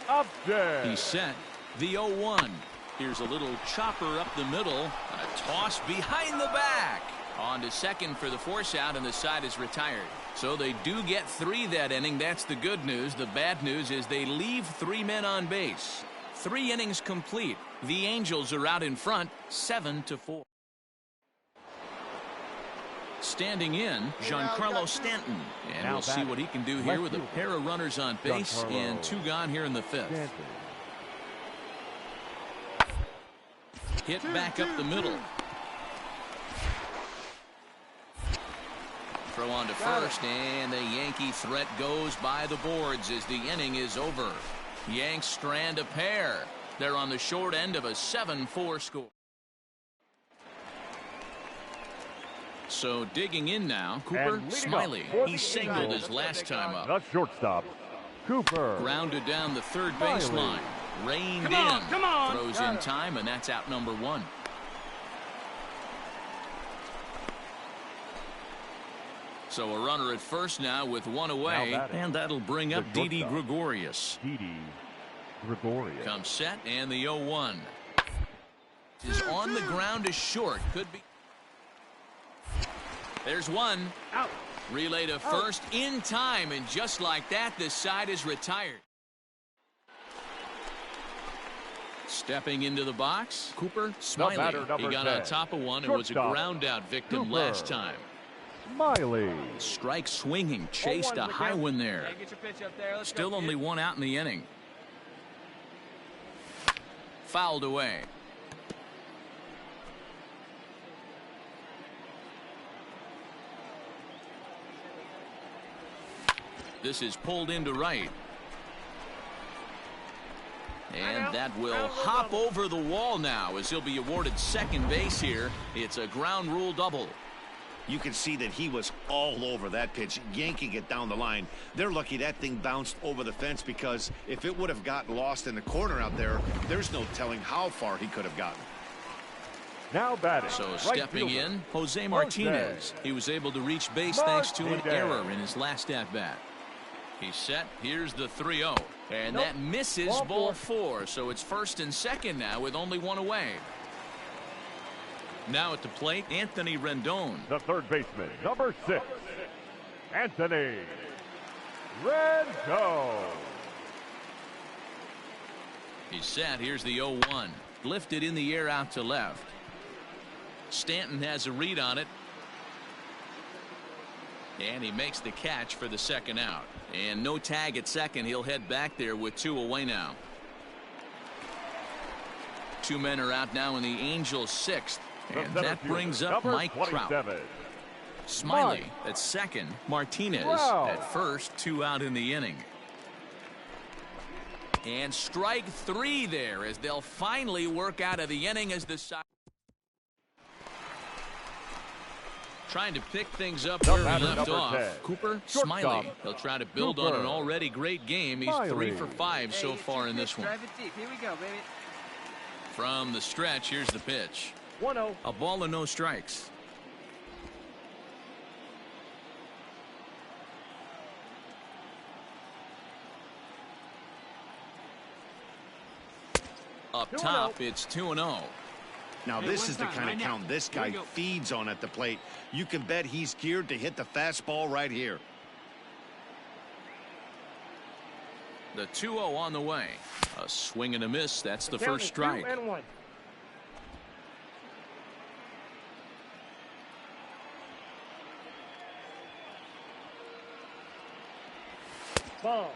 Upton. He's set. The 0-1. Here's a little chopper up the middle. A toss behind the back. On to second for the force out, and the side is retired. So they do get 3 that inning. That's the good news. The bad news is they leave 3 men on base. 3 innings complete. The Angels are out in front, 7-4. Standing in, Giancarlo Stanton. And we'll see what he can do here with a pair of runners on base and 2 gone here in the 5th. Hit back up the middle. Throw on to first, and the Yankee threat goes by the boards as the inning is over. Yanks strand a pair. They're on the short end of a 7-4 score. So digging in now, Cooper Smiley. He singled his last time up. The shortstop, Cooper. Grounded down the third baseline. Reined in. Throws in time, and that's out number 1. So a runner at first now with 1 away, and that'll bring up Didi Gregorius. Comes set, and the 0-1 is on the ground to short. Could be. There's 1. Out. Relay to first in time, and just like that, the side is retired. Stepping into the box, Cooper Smiley. He got on top of one and was a ground out victim last time. Smiley. Strike swinging, chased a high one there. Still only 1 out in the inning. Fouled away. This is pulled into right. And that will hop over the wall now as he'll be awarded second base here. It's a ground rule double. You can see that he was all over that pitch, yanking it down the line. They're lucky that thing bounced over the fence, because if it would have gotten lost in the corner out there, there's no telling how far he could have gotten. Now batting. So stepping in, Jose Martinez. He was able to reach base thanks to an error in his last at-bat. He's set. Here's the 3-0. And that misses ball 4. So it's first and second now with only 1 away. Now at the plate, Anthony Rendon. The third baseman, number 6, Anthony Rendon. He's set. Here's the 0-1. Lifted in the air out to left. Stanton has a read on it. And he makes the catch for the second out. And no tag at second. He'll head back there with 2 away now. 2 men are out now in the Angels' 6th. And that brings up Mike Trout. Smiley at second. Martinez at first. 2 out in the inning. And strike 3 there as they'll finally work out of the inning as the side. Trying to pick things up where he left off. Cooper Smiley. He'll try to build on an already great game. He's 3 for 5 so far in this one. Drive it deep. Here we go, baby. From the stretch, here's the pitch. 1-0. A ball and no strikes. Up top, it's 2-0. Now, this is the kind of count this guy feeds on at the plate. You can bet he's geared to hit the fastball right here. The 2-0 on the way. A swing and a miss. That's the first strike. 2-1.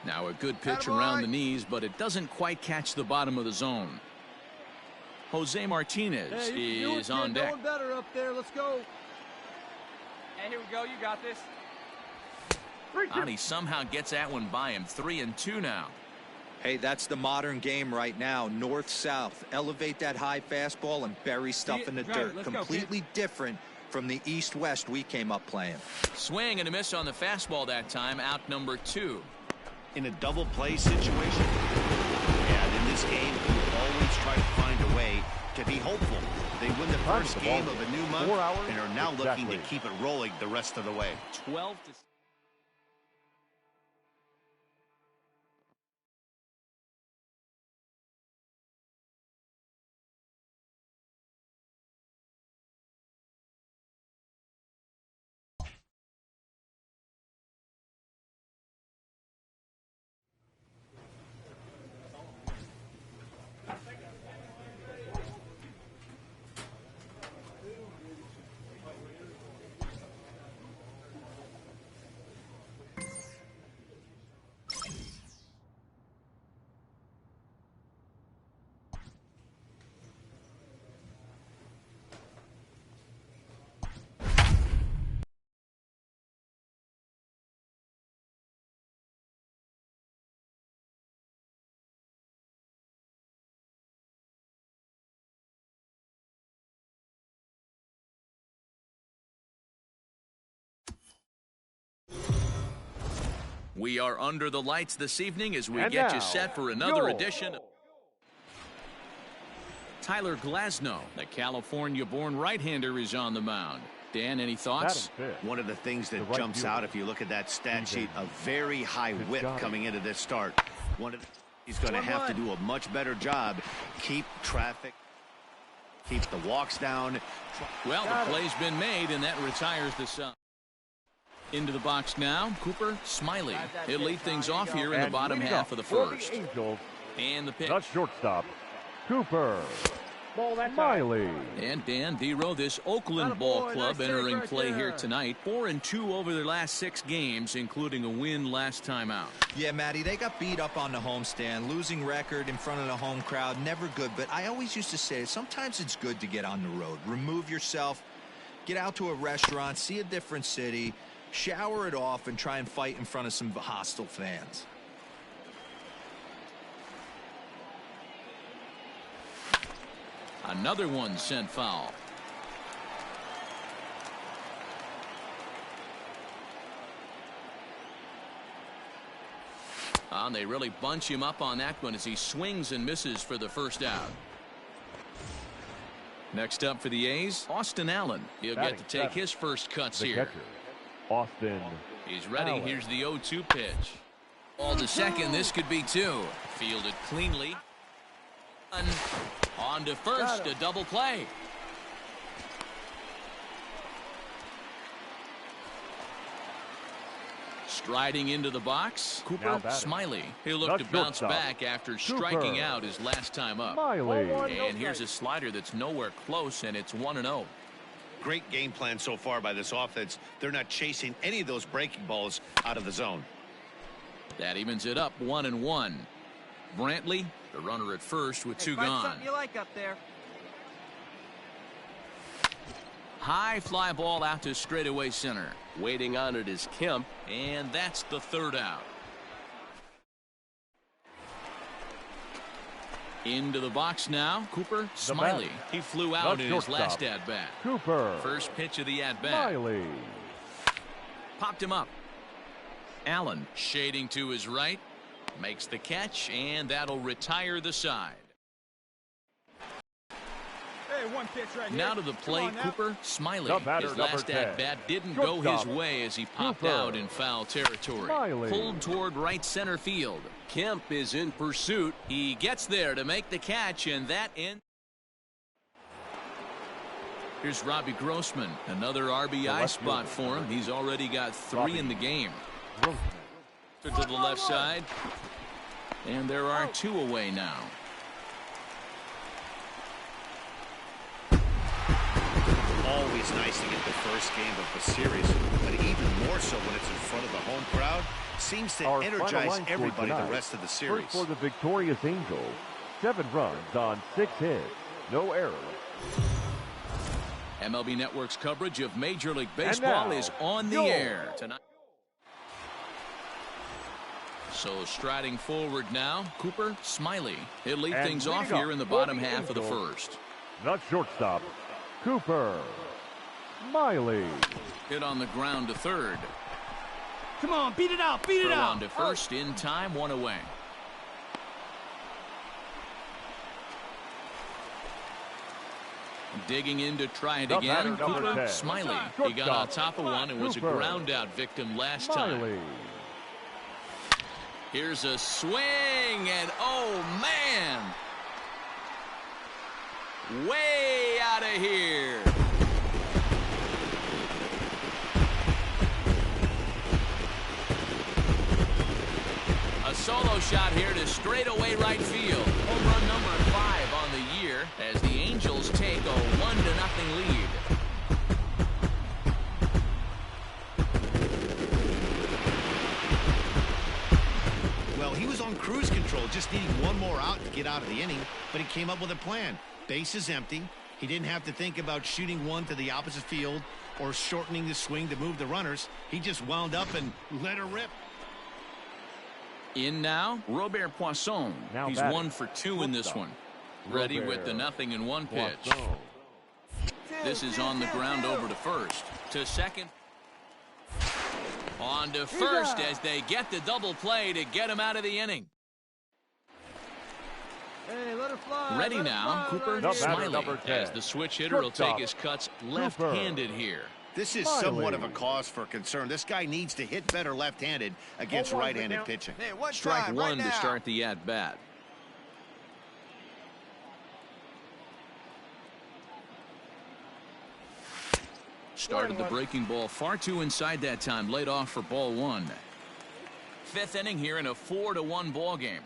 Now a good pitch around the knees, but it doesn't quite catch the bottom of the zone. Jose Martinez is on deck. Doing better up there. Let's go. Hey, here we go. You got this. And he somehow gets that one by him. 3-2 now. Hey, that's the modern game right now. North-south. Elevate that high fastball and bury stuff in the dirt. Completely different from the east-west we came up playing. Swing and a miss on the fastball that time. Out number 2. In a double play situation, and in this game, you always try to find a way to be hopeful. They win the first game of a new month and are now looking to keep it rolling the rest of the way. 12-6. We are under the lights this evening as we get you set for another edition. Tyler Glasnow, the California-born right-hander, is on the mound. Dan, any thoughts? One of the things that jumps out if you look at that stat sheet, a very high whip coming into this start. He's going to have to do a much better job. Keep traffic, keep the walks down. Well, the play's been made, and that retires the sub. Into the box now, Cooper Smiley. He'll lead things off here in the bottom half of the first. And the pitch. The shortstop, Cooper Smiley. And Dan Dero, this Oakland ball club entering play here tonight. 4-2 over their last 6 games, including a win last time out. Yeah, Matty, they got beat up on the homestand. Losing record in front of the home crowd, never good. But I always used to say, sometimes it's good to get on the road. Remove yourself, get out to a restaurant, see a different city, shower it off, and try and fight in front of some hostile fans. Another one sent foul. And they really bunch him up on that one as he swings and misses for the first out. Next up for the A's, Austin Allen. He'll get to take his first cuts here. Catcher, Austin. He's ready. Allen. Here's the 0-2 pitch. Ball to second. This could be 2. Fielded cleanly. On to first. A double play. Striding into the box, Cooper Smiley. He'll look to bounce back after striking out his last time up. Smiley. And here's a slider that's nowhere close, and it's 1-0. Great game plan so far by this offense. They're not chasing any of those breaking balls out of the zone. That evens it up 1-1. Brantley, the runner at first with 2 gone. Something you like up there. High fly ball out to straightaway center. Waiting on it is Kemp. And that's the 3rd out. Into the box now, Cooper Smiley. He flew out in his last at-bat. Cooper. First pitch of the at-bat. Smiley. Popped him up. Allen shading to his right. Makes the catch, and that'll retire the side. Hey, one pitch right here. Now to the plate, Cooper Smiley. His last at-bat didn't go his way as he popped out in foul territory. Smiley. Pulled toward right center field. Kemp is in pursuit. He gets there to make the catch, and that ends. Here's Robbie Grossman. Another RBI spot for him. He's already got 3 in the game. To the left side. And there are 2 away now. Always nice to get the first game of the series, but even more so when it's in front of the home crowd. Seems to energize everybody the rest of the series. First for the victorious Angels, 7 runs on 6 hits, no errors. MLB Network's coverage of Major League Baseball is on the air tonight. So striding forward now, Cooper Smiley. He'll lead things off here in the bottom half of the first. The shortstop, Cooper Smiley. Hit on the ground to third. Come on, beat it out, beat it out. On to first in time, 1 away. Digging in to try it again. Cooper Smiley. He got on top of one and was a ground out victim last time. Here's a swing, and oh man, way out of here. A solo shot here to straightaway right field. Home run number 5 on the year as the Angels take a 1-0 lead. Well, he was on cruise control, just needing one more out to get out of the inning, but he came up with a plan. Base is empty. He didn't have to think about shooting one to the opposite field or shortening the swing to move the runners. He just wound up and let her rip. In now, Robert Poisson. He's 1 for 2 in this one. Ready with the 0-1 pitch. This is on the ground over to first. To second. On to first as they get the double play to get him out of the inning. Hey, let her fly. Ready now, Cooper Smiley, as the switch hitter will take his cuts left-handed here. This is somewhat of a cause for concern. This guy needs to hit better left-handed against right-handed pitching. Hey, Strike 1 to start the at-bat. Started the breaking ball far too inside that time. Laid off for ball 1. 5th inning here in a 4-1 ball game.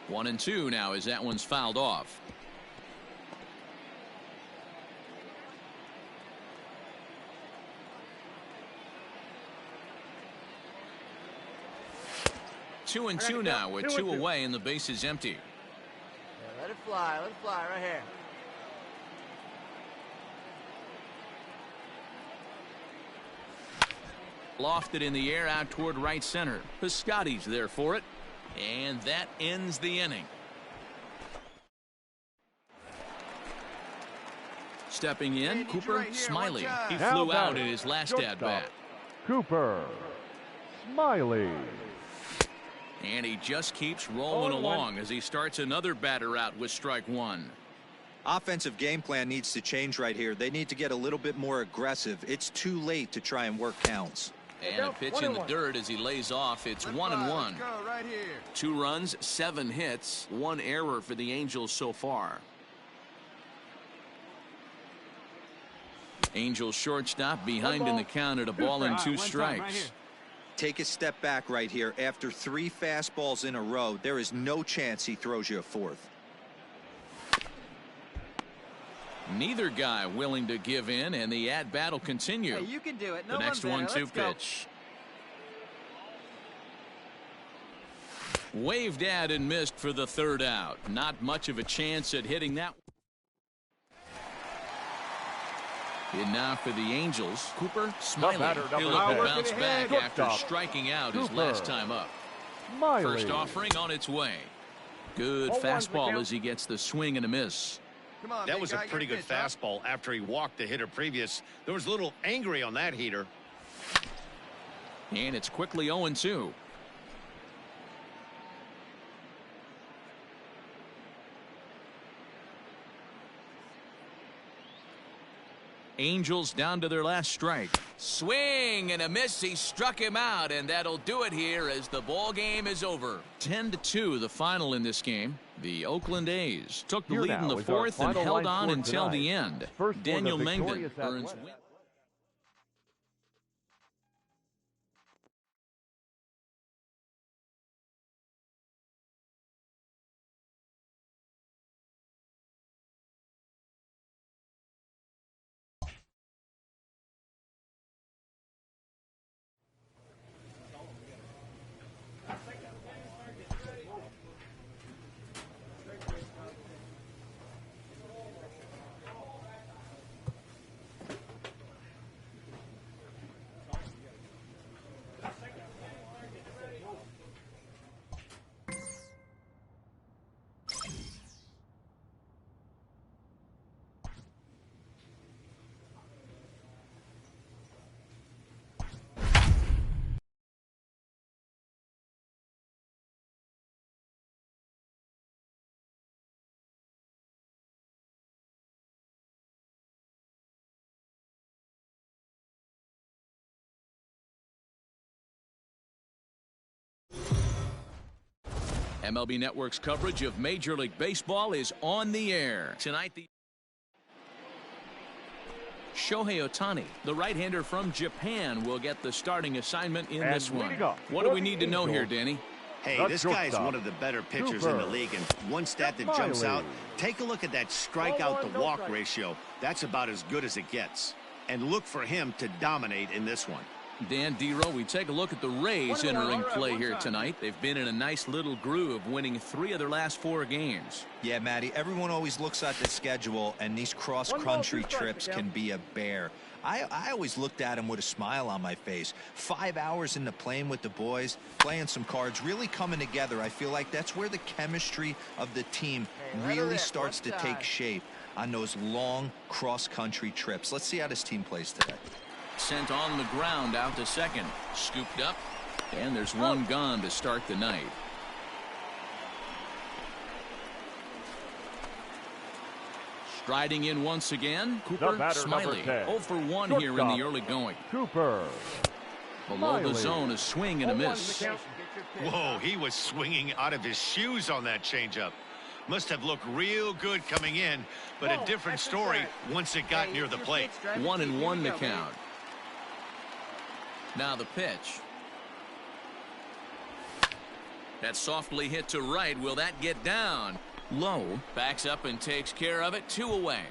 1-2 now as that one's fouled off. Two and two now with 2 away and the base is empty. Yeah, let it fly right here. Lofted in the air out toward right center. Piscotty's there for it. And that ends the inning. Stepping in, Cooper Smiley. He flew out in his last at-bat. Cooper Smiley. And he just keeps rolling along as he starts another batter out with strike 1. Offensive game plan needs to change right here. They need to get a little bit more aggressive. It's too late to try and work counts. And a pitch in the dirt as he lays off. It's 1-1. 2 runs, 7 hits, 1 error for the Angels so far. Angels shortstop behind in the count at a ball and 2 strikes. Take a step back right here. After 3 fastballs in a row, there is no chance he throws you a 4th. Neither guy willing to give in, and the at-bat will continue. Hey, you can do it. The next 1-2 pitch. Waved at and missed for the 3rd out. Not much of a chance at hitting that. And now for the Angels, Cooper Smiley. He'll look to bounce back after striking out his last time up. First offering on its way. Good fastball as he gets the swing and a miss. That was a pretty good fastball after he walked the hitter previous. There was a little angry on that heater. And it's quickly 0-2. Angels down to their last strike. Swing and a miss. He struck him out, and that'll do it here as the ball game is over. 10-2 the final in this game. The Oakland A's took the lead in the fourth and held on until the end. Daniel Mengden earns win. MLB Network's coverage of Major League Baseball is on the air. Tonight, the Shohei Ohtani, the right-hander from Japan, will get the starting assignment in this one. What do we need to know here, Danny? Hey, this guy is one of the better pitchers in the league, and one stat that jumps out, take a look at that strikeout to walk ratio. That's about as good as it gets. And look for him to dominate in this one. Dan Dero, we take a look at the Rays entering play here tonight. They've been in a nice little groove, winning 3 of their last 4 games. Yeah, Matty, everyone always looks at the schedule, and these cross-country trips can be a bear. I always looked at them with a smile on my face. 5 hours in the plane with the boys, playing some cards, really coming together. I feel like that's where the chemistry of the team really starts to take shape on those long cross-country trips. Let's see how this team plays today. Sent on the ground out to second. Scooped up. And there's one gone to start the night. Striding in once again, Cooper Smiley. 0 for 1 here in the early going. Cooper. Below the zone, a swing and a miss. Whoa, he was swinging out of his shoes on that changeup. Must have looked real good coming in, but a different story once it got near the plate. 1-1 the count. Now the pitch. That's softly hit to right. Will that get down? Low. Backs up and takes care of it. 2 away.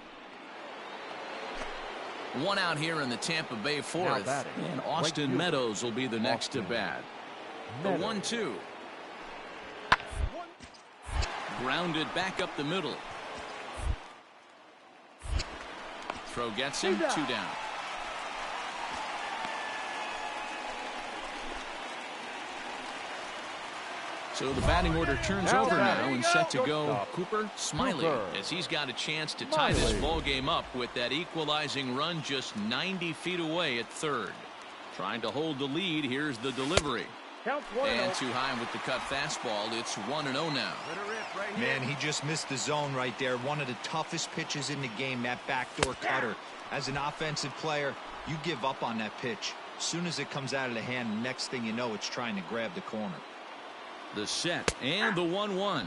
1 out here in the Tampa Bay fourth. And Austin Meadows will be the next to bat. The 1-2. Grounded back up the middle. Throw gets him. 2 down. So the batting order turns over now and set to go Cooper Smiley as he's got a chance to tie this ball game up with that equalizing run just 90 feet away at third. Trying to hold the lead. Here's the delivery. And too high with the cut fastball. It's 1-0 now. Man, he just missed the zone right there. One of the toughest pitches in the game, that backdoor cutter. As an offensive player, you give up on that pitch. As soon as it comes out of the hand, next thing you know, it's trying to grab the corner. The set and the 1-1.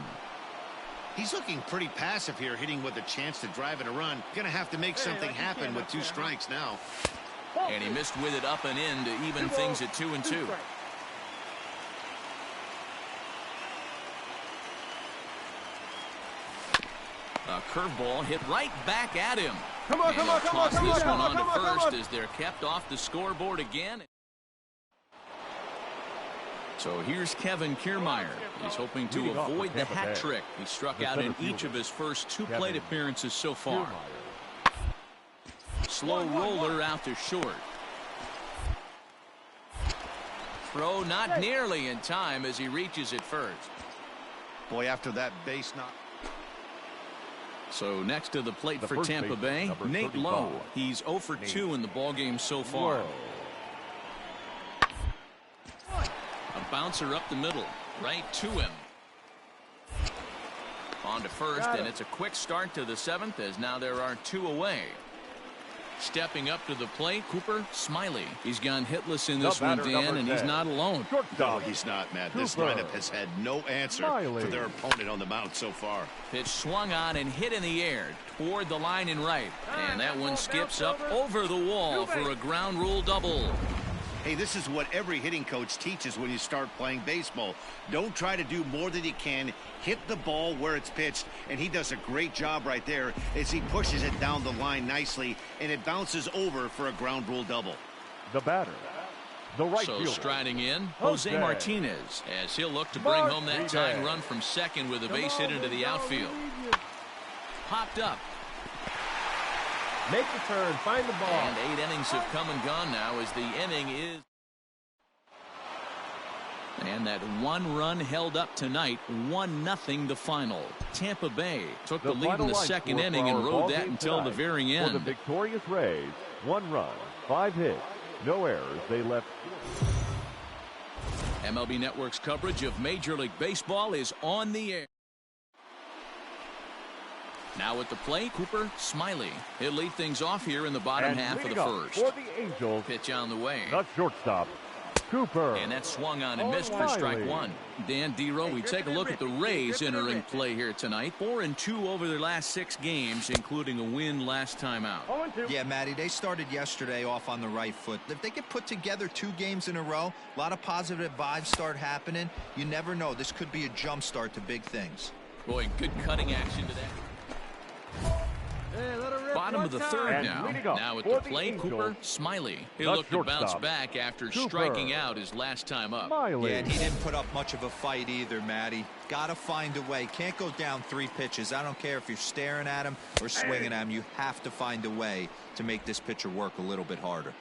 He's looking pretty passive here, hitting with a chance to drive in a run. Gonna have to make something happen with 2 strikes now. And he missed with it up and in to even things at 2-2. A curveball hit right back at him. Come on, toss this one on to first as they're kept off the scoreboard again. So here's Kevin Kiermaier. He's hoping to avoid the hat trick. He struck out in each of his first 2 plate appearances so far. Slow roller out to short. Throw not nearly in time as he reaches it first. Boy, after that base knock. So next to the plate for Tampa Bay, Nate Lowe. He's 0 for 2 in the ballgame so far. A bouncer up the middle, right to him. On to first, and it's a quick start to the 7th as now there are 2 away. Stepping up to the plate, Cooper Smiley. He's gone hitless in this one, Dan, and he's not alone. No, he's not, Matt. This lineup has had no answer for their opponent on the mound so far. Pitch swung on and hit in the air toward the line and right. And that one skips up over the wall for a ground rule double. Hey, this is what every hitting coach teaches when you start playing baseball. Don't try to do more than you can. Hit the ball where it's pitched, and he does a great job right there as he pushes it down the line nicely, and it bounces over for a ground rule double. The batter, the right so fielder. Striding in, Jose Martinez, as he'll look to bring home that tying run from second with a base hit into the outfield. Popped up. Make the turn, find the ball. And 8 innings have come and gone now as the inning is. And that one run held up tonight, 1-0 the final. Tampa Bay took the lead in the second inning and rode that until the very end. For the victorious Rays, 1 run, 5 hits, no errors. They left. MLB Network's coverage of Major League Baseball is on the air. Now at the plate, Cooper Smiley. He'll lead things off here in the bottom half of the first. For the Angels, pitch on the way. The shortstop, Cooper. And that swung on and missed for strike one. Dan Dero, we take a look at the Rays entering play here tonight. 4-2 over their last 6 games, including a win last time out. Yeah, Matty, they started yesterday off on the right foot. If they could put together 2 games in a row, a lot of positive vibes start happening. You never know. This could be a jump start to big things. Boy, good cutting action today. Bottom of the third now. Now at the plate, Cooper Smiley. He'll look to bounce back after striking out his last time up. Yeah, and he didn't put up much of a fight either, Matty. Gotta find a way. Can't go down 3 pitches. I don't care if you're staring at him or swinging at him. You have to find a way to make this pitcher work a little bit harder.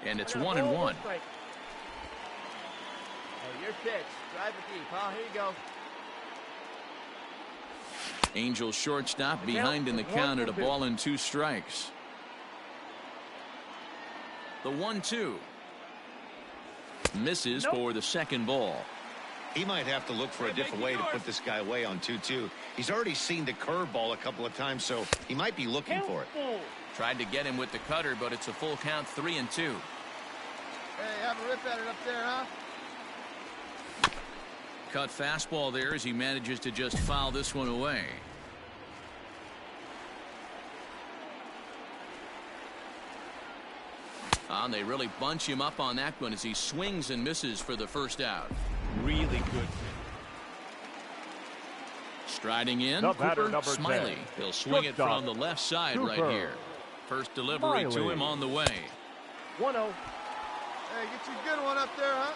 And it's 1-1. Hey, your pitch. Drive it deep, huh? Here you go. Angels shortstop behind in the count at a ball and 2 strikes. The 1-2. Misses for the second ball. He might have to look for a different way to put this guy away on 2-2. He's already seen the curveball a couple of times, so he might be looking for it. Tried to get him with the cutter, but it's a full count, 3-2. Hey, have a rip at it up there, huh? Cut fastball there as he manages to just foul this one away. And they really bunch him up on that one as he swings and misses for the first out. Really good. Striding in, Cooper Smiley. He'll swing it from the left side right here. First delivery to him on the way. 1-0. Hey, get you a good one up there, huh?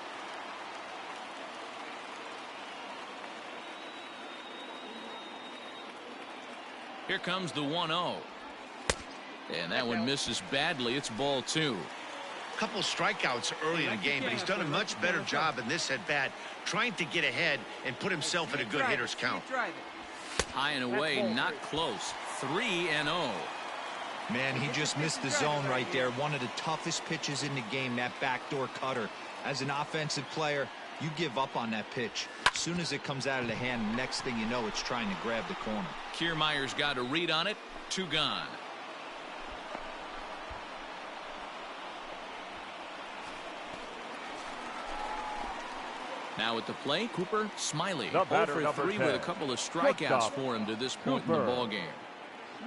Here comes the 1-0. And that one misses badly. It's ball 2. Couple strikeouts early in the game, but he's done a much better job in this at bat, trying to get ahead and put himself in a good hitter's count. High and away, not close. 3-0. Man, he just missed the zone right there. One of the toughest pitches in the game, that backdoor cutter. As an offensive player, you give up on that pitch. As soon as it comes out of the hand, next thing you know, it's trying to grab the corner. Kiermaier's got a read on it. 2 gone. Now at the plate, Cooper Smiley. 0 for 3 with a couple of strikeouts for him to this point in the ballgame.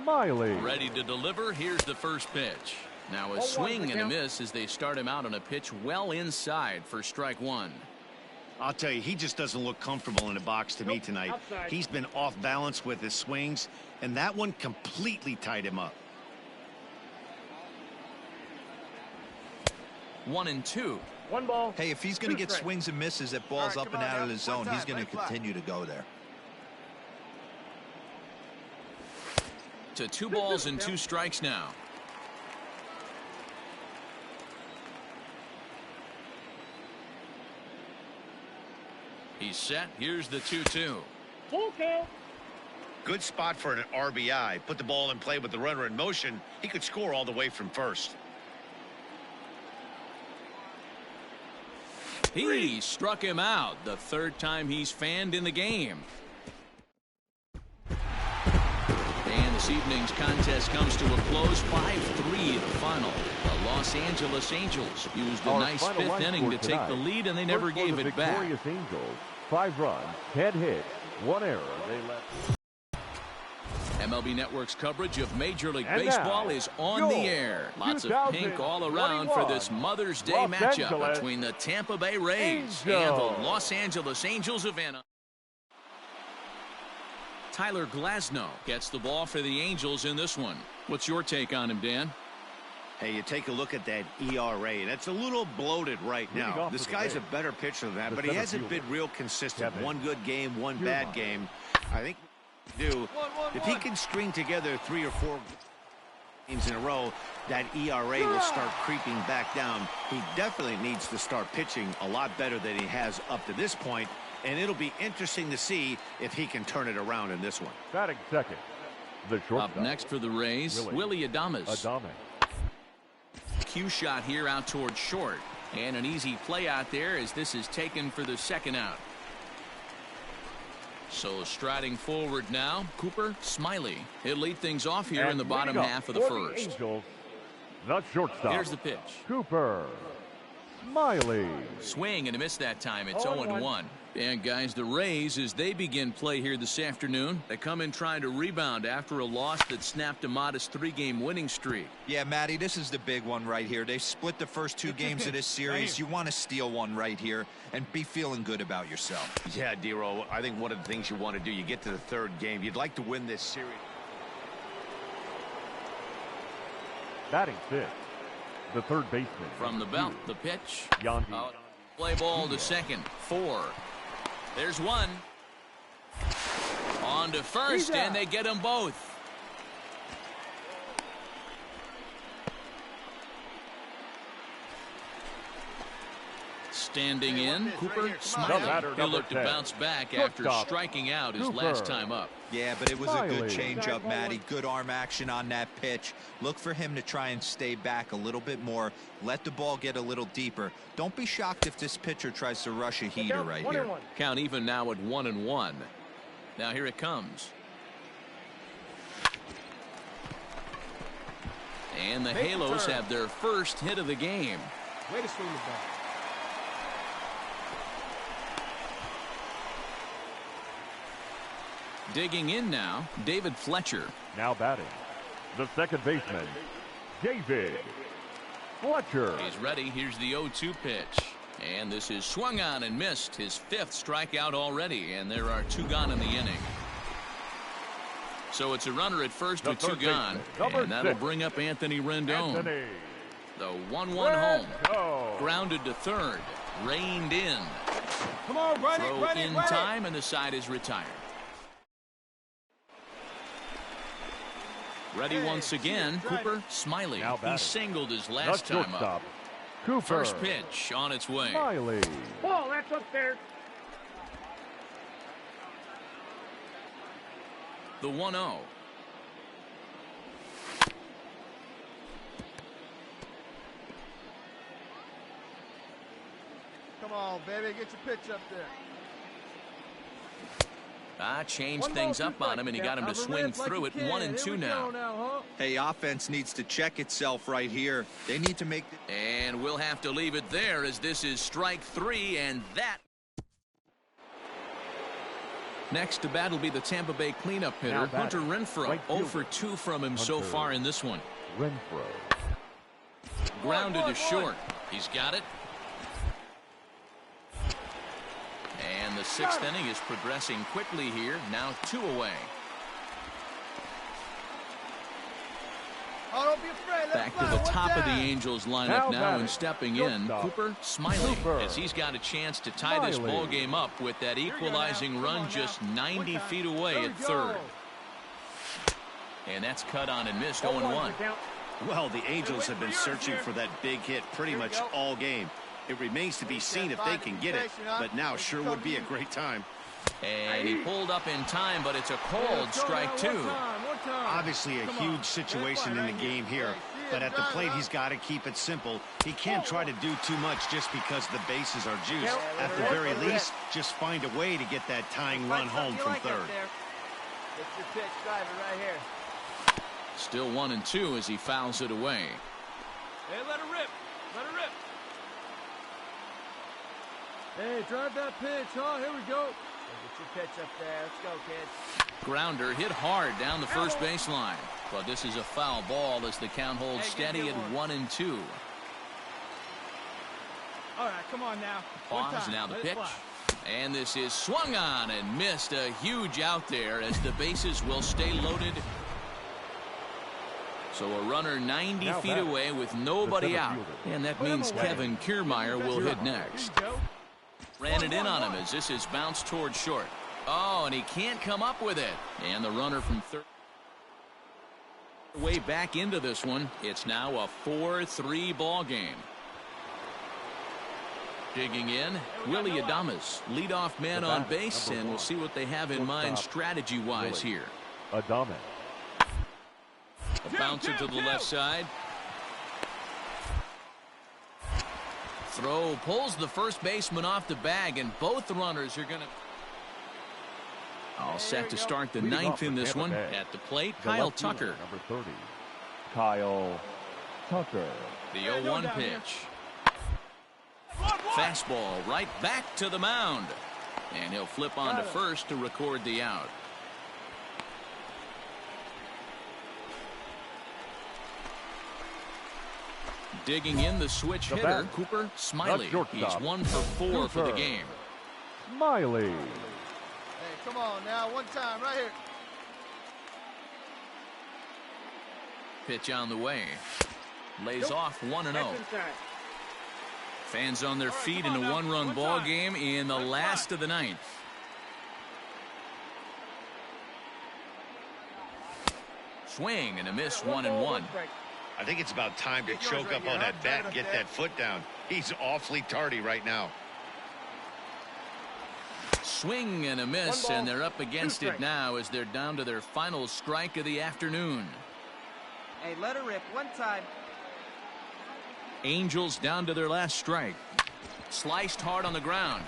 Smiley. Ready to deliver. Here's the first pitch. Now a swing and a miss as they start him out on a pitch well inside for strike 1. I'll tell you, he just doesn't look comfortable in the box to me tonight. He's been off balance with his swings, and that one completely tied him up. 1-2. 1 ball. Hey, if he's going to get swings and misses at balls up and out of the zone, he's going to continue to go there. To 2 balls and 2 strikes now. He's set. Here's the 2-2. Full count. Good spot for an RBI. Put the ball in play with the runner in motion. He could score all the way from first. He struck him out the 3rd time he's fanned in the game. This evening's contest comes to a close, 5-3 the final. The Los Angeles Angels used a nice fifth inning to take the lead, and they never gave it back. Victorious Angels, 5 runs, 10 hits, 1 error. They left. MLB Network's coverage of Major League Baseball is on the air. Lots of pink all around for this Mother's Day matchup between the Tampa Bay Rays and the Los Angeles Angels of Anaheim. Tyler Glasnow gets the ball for the Angels in this one. What's your take on him, Dan? Hey, you take a look at that ERA, and it's a little bloated right now. This guy's a better pitcher than that, but he hasn't been real consistent. One good game, one bad game. I think if he can string together 3 or 4 games in a row, that ERA will start creeping back down. He definitely needs to start pitching a lot better than he has up to this point, and it'll be interesting to see if he can turn it around in this one. Batting second, the shortstop. Up next for the Rays, Willie Adames. Cue shot here out towards short, and an easy play out there as this is taken for the second out. So striding forward now, Cooper Smiley. He'll lead things off here in the bottom half of the first. Angels, the shortstop. Here's the pitch. Cooper Smiley. Swing and a miss that time. It's 0-1. And guys, the Rays, as they begin play here this afternoon, they come in trying to rebound after a loss that snapped a modest 3-game winning streak. Yeah, Matty, this is the big one right here. They split the first 2 games of this series. You want to steal one right here and be feeling good about yourself. Yeah, Dero, I think one of the things you want to do, you get to the 3rd game, you'd like to win this series. Batting fifth, the third baseman. From the belt, the pitch. Yandy. Play ball to second. 4. There's 1. On to first, and they get them both. Standing in, Cooper Smiley. He'll look to bounce back after striking out his last time up. Yeah, but it was a good changeup, Matty. Good arm action on that pitch. Look for him to try and stay back a little bit more. Let the ball get a little deeper. Don't be shocked if this pitcher tries to rush a heater right here. Count even now at 1-1. Now here it comes. And the Halos have their first hit of the game. Way to swing the bat. Digging in now, David Fletcher. Now batting, the second baseman, David Fletcher. He's ready. Here's the 0-2 pitch. And this is swung on and missed. His 5th strikeout already, and there are 2 gone in the inning. So it's a runner at first with 2 gone, and that'll bring up Anthony Rendon. The 1-1 home. Grounded to third. Reined in. Come on, run it, Throw in time, and the side is retired. Ready once again, Cooper Smiley. He singled his last time up. Cooper. First pitch on its way. Smiley. Ball, that's up there. The 1-0. Come on, baby, get your pitch up there. Changed things up on him, and he got him to swing through it. 1-2 now. Hey, offense needs to check itself right here. They need to make... And we'll have to leave it there as this is strike 3, and that... Next to bat will be the Tampa Bay cleanup hitter, Hunter Renfroe. 0 for 2 from him so far in this one. Renfroe. Grounded to short. He's got it. And the 6th inning is progressing quickly here. Now 2 away. Oh, don't be afraid. Back to the top of the Angels lineup now, and stepping in, Cooper Smiley, as he's got a chance to tie this ball game up with that equalizing run just 90 feet away at third. And that's cut on and missed. 0-1. Well, the Angels have been searching for that big hit pretty much all game. It remains to be seen if they can get it, but now sure would be a great time. And he pulled up in time, but it's a cold strike 2. Obviously a huge situation in the game here, but at the plate he's got to keep it simple. He can't try to do too much just because the bases are juiced. At the very least, just find a way to get that tying run home from third. It's your pitch, driver right here. Still 1-2 as he fouls it away. Hey, let her rip. Let her rip. Hey, drive that pitch, huh? Here we go. Get your pitch up there. Let's go, kid. Grounder hit hard down the first baseline. But this is a foul ball as the count holds steady at 1-2. All right, come on now. Pause, now the pitch. And this is swung on and missed. A huge out there as the bases will stay loaded. So a runner 90 feet away with nobody out. And that means Kevin Kiermaier will hit next. Ran it in on him as this is bounced toward short. Oh, and he can't come up with it. And the runner from third way back into this one. It's now a 4-3 ball game. Digging in, Willie Adames, leadoff man on base, and we'll see what they have in mind strategy-wise here. Adames. A bouncer to the left side. Throw pulls the first baseman off the bag, and both runners are going to... All set to start the ninth in this one. At the plate, Kyle Tucker. Number 30, Kyle Tucker. The 0-1 pitch. Fastball right back to the mound. And he'll flip on to first to record the out. Digging in the switch hitter, Cooper Smiley. He's 1 for 4 for the game. Smiley. Hey, come on now, one time, right here. Pitch on the way. Lays off 1-0. Fans on their feet in a one-run ball game in the last of the ninth. Swing and a miss, 1-1. I think it's about time to choke up on that bat and get that foot down. He's awfully tardy right now. Swing and a miss, and they're up against it now as they're down to their final strike of the afternoon. Hey, let her rip one time. Angels down to their last strike. Sliced hard on the ground.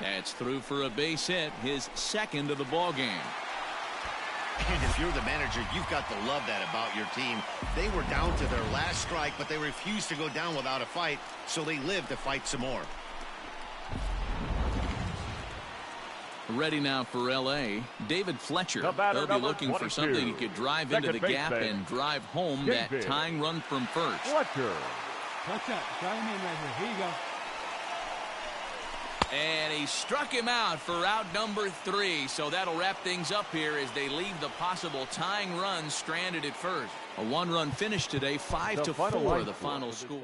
That's through for a base hit, his second of the ball game. And if you're the manager, you've got to love that about your team. They were down to their last strike, but they refused to go down without a fight, so they lived to fight some more. Ready now for L.A. David Fletcher. He'll be looking for something he could drive into the gap and drive home that tying run from first. Fletcher. Watch out. Drive him in right here. Here you go. And he struck him out for out number 3. So that'll wrap things up here as they leave the possible tying run stranded at first. A one-run finish today, 5-4 the final score.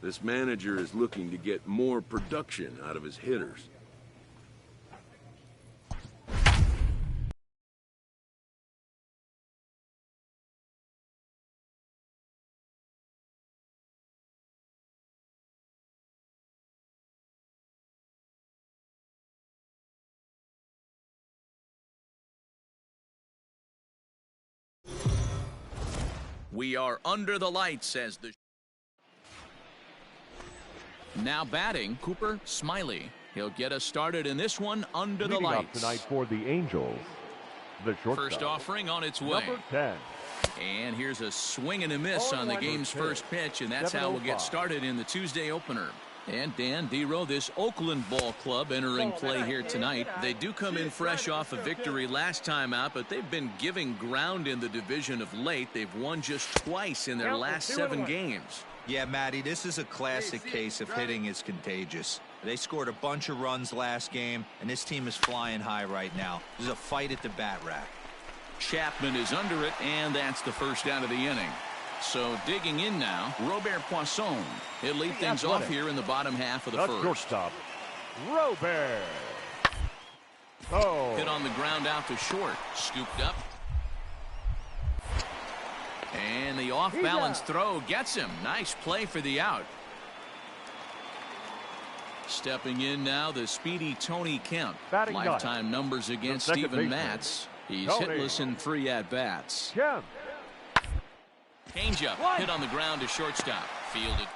This manager is looking to get more production out of his hitters. We are under the lights as the... Now batting, Cooper Smiley. He'll get us started in this one under the lights. Tonight for the Angels, the shortstop. First offering on its way. Number 10. And here's a swing and a miss on the game's first pitch, and that's how we'll get started in the Tuesday opener. And Dan Dero, this Oakland ball club entering play here tonight. They do come in fresh off a victory last time out, but they've been giving ground in the division of late. They've won just twice in their last 7 games. Yeah, Matty, this is a classic case of hitting is contagious. They scored a bunch of runs last game, and this team is flying high right now. There's a fight at the bat rack. Chapman is under it, and that's the first out of the inning. So digging in now, Robert Poisson. He'll lead things off here in the bottom half of the first. Shortstop, Robert. Oh. Hit on the ground out to short. Scooped up. And the off-balance throw gets him. Nice play for the out. Stepping in now, the speedy Tony Kemp. Lifetime numbers against Steven Matz. He's hitless in 3 at-bats. Changeup hit on the ground to shortstop. Fielded.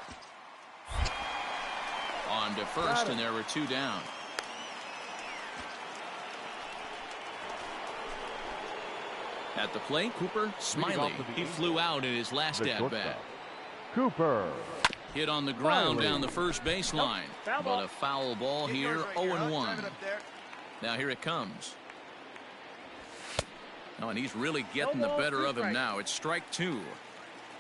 On to first, and there were 2 down. At the plate, Cooper Smiley. He flew out in his last at-bat. Cooper. Hit on the ground down the first baseline. But a foul ball here, 0-1. Now here it comes. Oh, and he's really getting the better of him now. It's strike 2.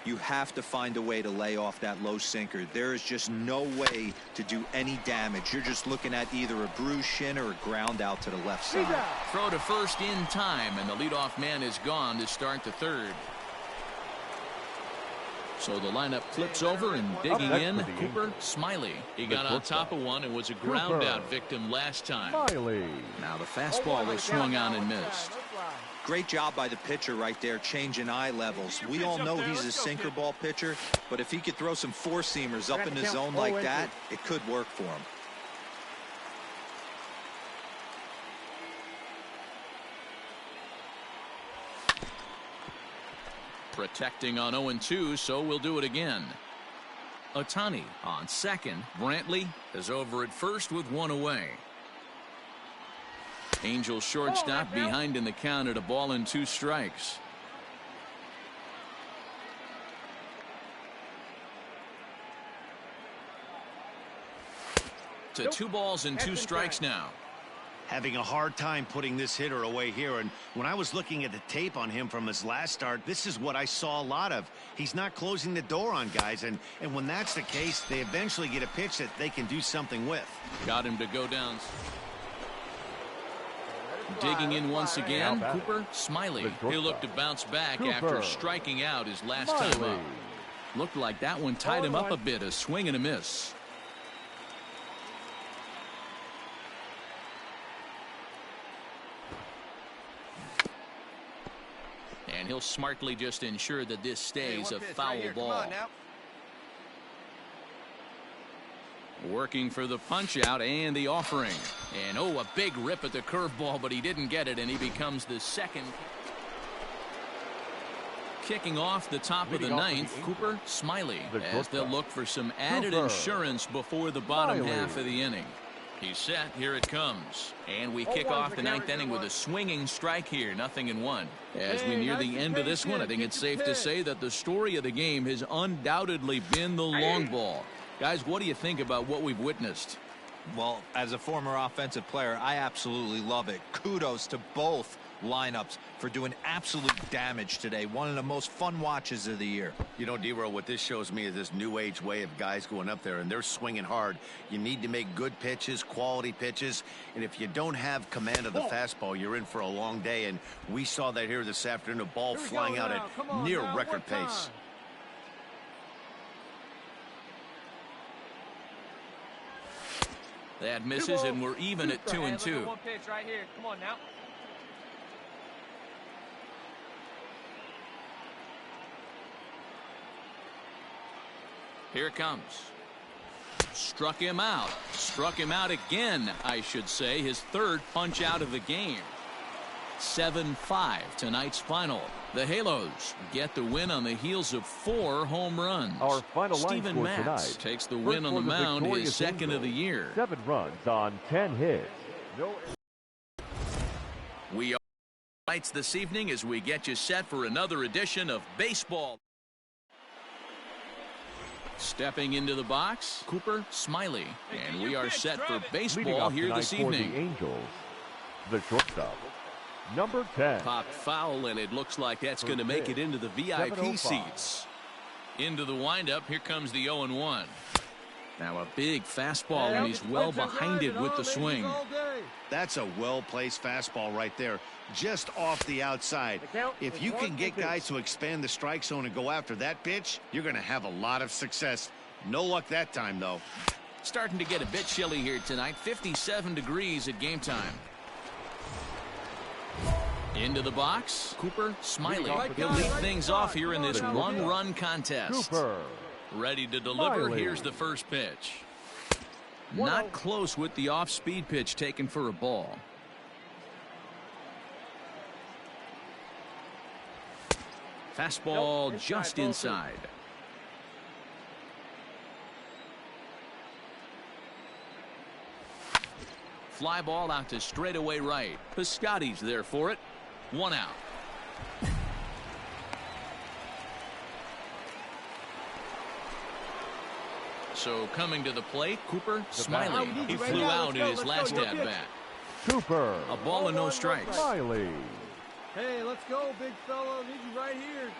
You have to find a way to lay off that low sinker. There is just no way to do any damage. You're just looking at either a bruised shin or a ground out to the left side. Throw to first in time, and the leadoff man is gone to start the third. So the lineup flips over, and digging in, Cooper Smiley. He got on top of one and was a ground out victim last time. Now the fastball was swung on and missed. Great job by the pitcher right there, changing eye levels. We all know he's a sinker ball pitcher, but if he could throw some four-seamers up in the zone like that, it could work for him. Protecting on 0-2, so we'll do it again. Ohtani on second. Brantley is over at first with 1 away. Angels shortstop behind in the count at a ball and 2 strikes. To 2 balls and 2 strikes now. Having a hard time putting this hitter away here, and when I was looking at the tape on him from his last start, this is what I saw a lot of. He's not closing the door on guys, and when that's the case, they eventually get a pitch that they can do something with. Got him to go down. Digging in once again, Cooper Smiley. He'll look to bounce back after striking out his last time up. Looked like that one tied him up a bit, a swing and a miss. And he'll smartly just ensure that this stays a foul ball. Working for the punch out and the offering. And oh, a big rip at the curveball, but he didn't get it, and he becomes the second. Kicking off the top of the ninth, Cooper Smiley, as they'll look for some added insurance before the bottom half of the inning. He's set. Here it comes. And we kick off the 9th inning with a swinging strike here. 0-1. As we near the end of this one, I think it's safe to say that the story of the game has undoubtedly been the long ball. Guys, what do you think about what we've witnessed? Well, as a former offensive player, I absolutely love it. Kudos to both lineups for doing absolute damage today. One of the most fun watches of the year. You know, D-Row, what this shows me is this new age way of guys going up there, and they're swinging hard. You need to make good pitches, quality pitches, and if you don't have command of the fastball, you're in for a long day, and we saw that here this afternoon, a ball flying out at near record pace. That misses, and we're even at 2-2. One pitch right here. Come on now. Here it comes. Struck him out. Struck him out again, I should say. His 3rd punch out of the game. 7-5 tonight's final. The Halos get the win on the heels of 4 home runs. Our final Steven line for Matz tonight. takes the win on the mound, his 2nd of the year. 7 runs on 10 hits. We are lights this evening as we get you set for another edition of baseball. Stepping into the box, Cooper Smiley, and we are set for baseball here this evening. For the Angels, the shortstop, number 10. Popped foul, and it looks like that's going to make it into the VIP seats. Into the windup, here comes the 0-1. Now a big fastball, and he's well behind it with the swing. That's a well-placed fastball right there, just off the outside. If you can get guys to expand the strike zone and go after that pitch, you're going to have a lot of success. No luck that time, though. Starting to get a bit chilly here tonight. 57 degrees at game time. Into the box, Cooper Smiley. He'll lead things off here in this one-run contest. Cooper. Ready to deliver. Here's the first pitch. Not close with the off-speed pitch taken for a ball. Fastball just inside. Fly ball out to straightaway right. Piscotty's there for it. 1 out. So coming to the plate, Cooper Smiley. He flew out in his last at-bat. Cooper. A ball and no strikes. Smiley. Hey, let's go, big fella. Need you right here.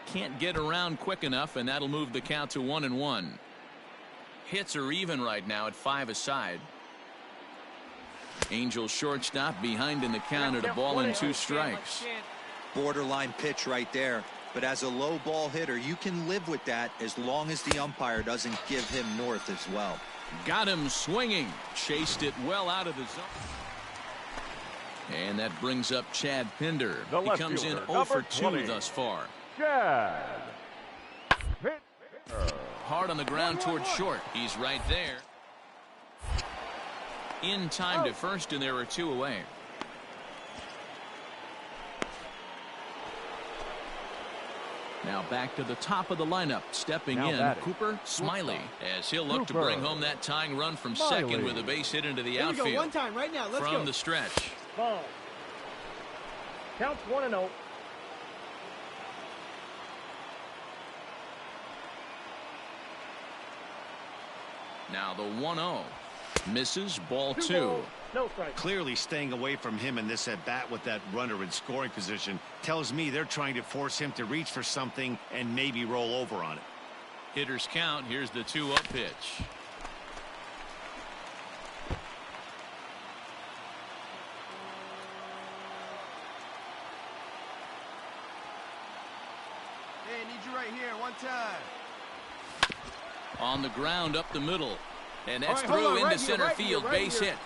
Can't get around quick enough, and that'll move the count to 1-1. Hits are even right now at 5 aside. Angels shortstop behind in the count at a ball and 2 strikes. Borderline pitch right there. But as a low ball hitter, you can live with that as long as the umpire doesn't give him north as well. Got him swinging. Chased it well out of the zone. And that brings up Chad Pinder. He comes in 0 for 2 thus far. Chad Pinder. Hard on the ground towards short. He's right there. In time to first, and there are 2 away. Now back to the top of the lineup. Stepping in, Cooper Smiley, as he'll look to bring home that tying run from second with a base hit into the outfield. Here we go, one time right now. Let's go. From the stretch. Ball. Counts 1-0. Now the 1-0. Misses, ball 2. No strike. Clearly staying away from him in this at-bat with that runner in scoring position tells me they're trying to force him to reach for something and maybe roll over on it. Hitters count. Here's the 2-0 pitch. Hey, need you right here, one time. On the ground up the middle. And that's through into center field. Base hit.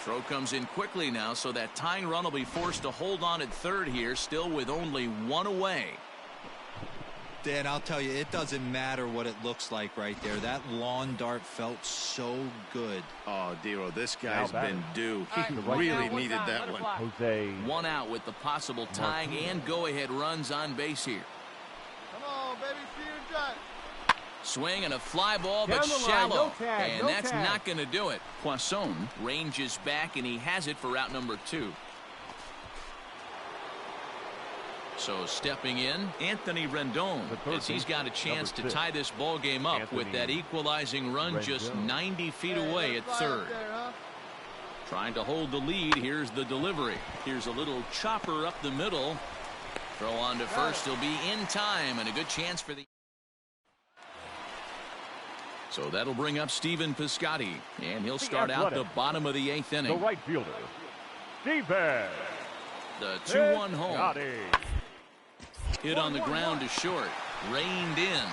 Throw comes in quickly now, so that tying run will be forced to hold on at third here, still with only 1 away. Dan, I'll tell you, it doesn't matter what it looks like right there. That lawn dart felt so good. Oh, Dero, this guy's been due. He really needed that one. Jose. 1 out with the possible tying and go-ahead runs on base here. Come on, baby, see your shot. Swing and a fly ball, but shallow. And that's not going to do it. Poisson ranges back, and he has it for out number 2. So stepping in, Anthony Rendon, as he's got a chance to tie this ball game up with that equalizing run just 90 feet away at third. Trying to hold the lead. Here's the delivery. Here's a little chopper up the middle. Throw on to first. He'll be in time, and a good chance for the... So that'll bring up Stephen Piscotty, and he'll start out the bottom of the 8th inning. The right fielder, Stephen. The 2-1 home. Hit on the ground to short. Reined in.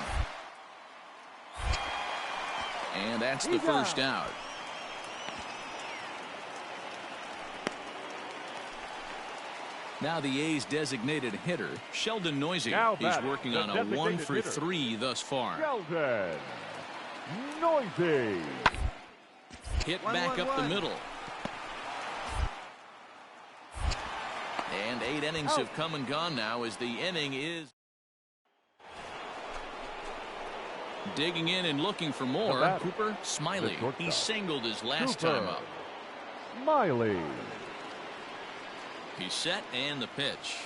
And that's the first out. Now the A's designated hitter, Sheldon Noisy. He's working on a 1 for 3 thus far. Sheldon Noisy. Hit back up the middle. And 8 innings have come and gone now as the inning is digging in and looking for more. Cooper Smiley. He singled his last time up. Smiley. He's set, and the pitch.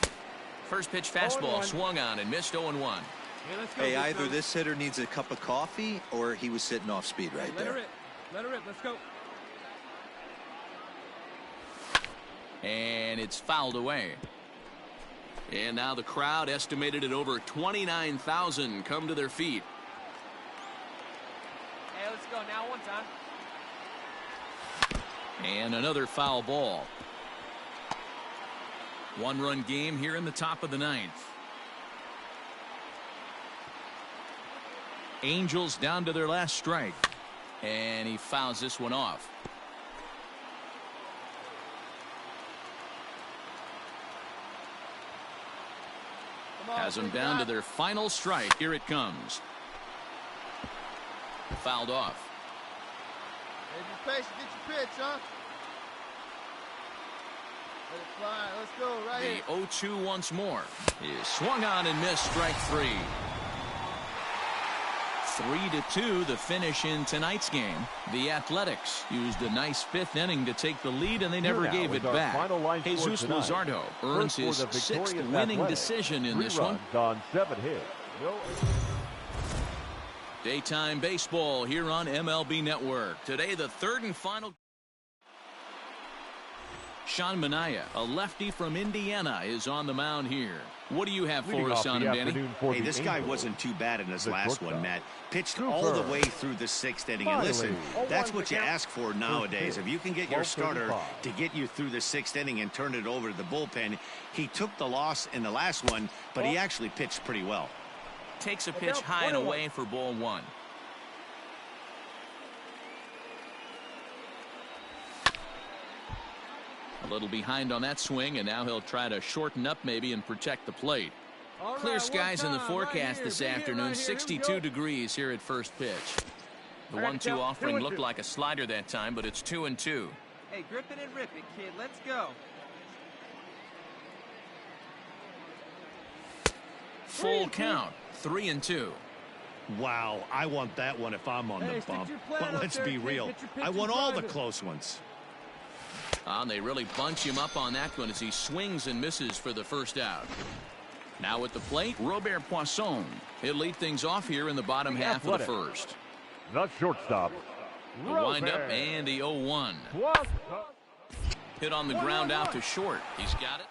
First pitch fastball swung on and missed 0-1. Hey, either this hitter needs a cup of coffee or he was sitting off speed right there. Let her rip. Let's go. And it's fouled away. And now the crowd, estimated at over 29,000, come to their feet. Hey, let's go now. One time. And another foul ball. One-run game here in the top of the ninth. Angels down to their last strike. And he fouls this one off. Has them down to their final strike. Here it comes. Fouled off. Hey, be patient. Get your pitch, huh? Let it fly. Let's go right here. The 0-2 once more. Is swung on and missed. Strike three. 3-2 the finish in tonight's game. The Athletics used a nice fifth inning to take the lead, and they never gave it back. Jesus Luzardo earns his sixth winning decision in this one. On 7 hits. Daytime baseball here on MLB Network. Today, the third and final. Sean Manaea, a lefty from Indiana, is on the mound here. What do you have for us on him, Danny? Hey, this guy wasn't too bad in his last one, Matt. Pitched all the way through the sixth inning. And listen, that's what you ask for nowadays. If you can get your starter to get you through the sixth inning and turn it over to the bullpen. He took the loss in the last one, but he actually pitched pretty well. Takes a pitch high and away for ball one. A little behind on that swing, and now he'll try to shorten up maybe and protect the plate. Clear skies in the forecast this afternoon. 62 degrees here at first pitch. The 1-2 offering looked like a slider that time, but it's 2-2. Hey, grip it and rip it, kid. Let's go. Full count. 3-2. Wow, I want that one if I'm on the bump. But let's be real. I want all the close ones. And they really bunch him up on that one as he swings and misses for the first out. Now at the plate, Robert Poisson. He'll lead things off here in the bottom half of the first. The shortstop. The windup and the 0-1. Hit on the ground out to short. He's got it.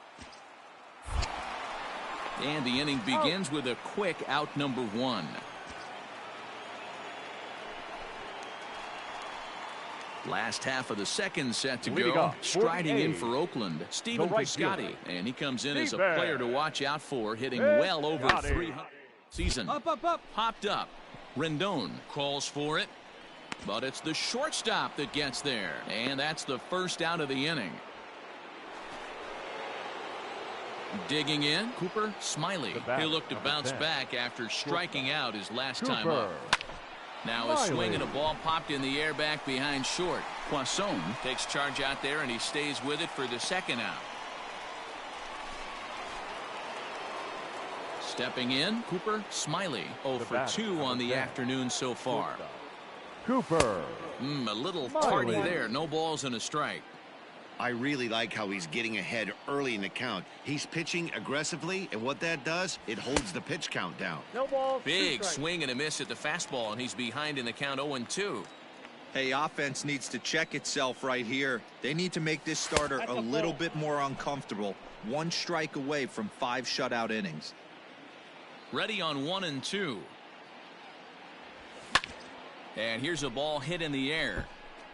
And the inning begins with a quick out number 1. Last half of the second set to go. Striding in for Oakland, Stephen Piscotty. And he comes in as a player to watch out for, hitting well over 300 season. Up. Popped up. Rendon calls for it, but it's the shortstop that gets there. And that's the first out of the inning. Digging in, Cooper Smiley. He'll look to bounce back after striking out his last time up. Now a swing and a ball popped in the air back behind short. Poisson takes charge out there, and he stays with it for the second out. Stepping in, Cooper Smiley. 0 for 2 on the afternoon so far. Cooper. A little tardy there. No balls and a strike. I really like how he's getting ahead early in the count. He's pitching aggressively, and what that does, it holds the pitch count down. No balls. Big swing and a miss at the fastball, and he's behind in the count 0-2. Hey, offense needs to check itself right here. They need to make this starter a little bit more uncomfortable. 1 strike away from 5 shutout innings. Ready on 1-2. And here's a ball hit in the air,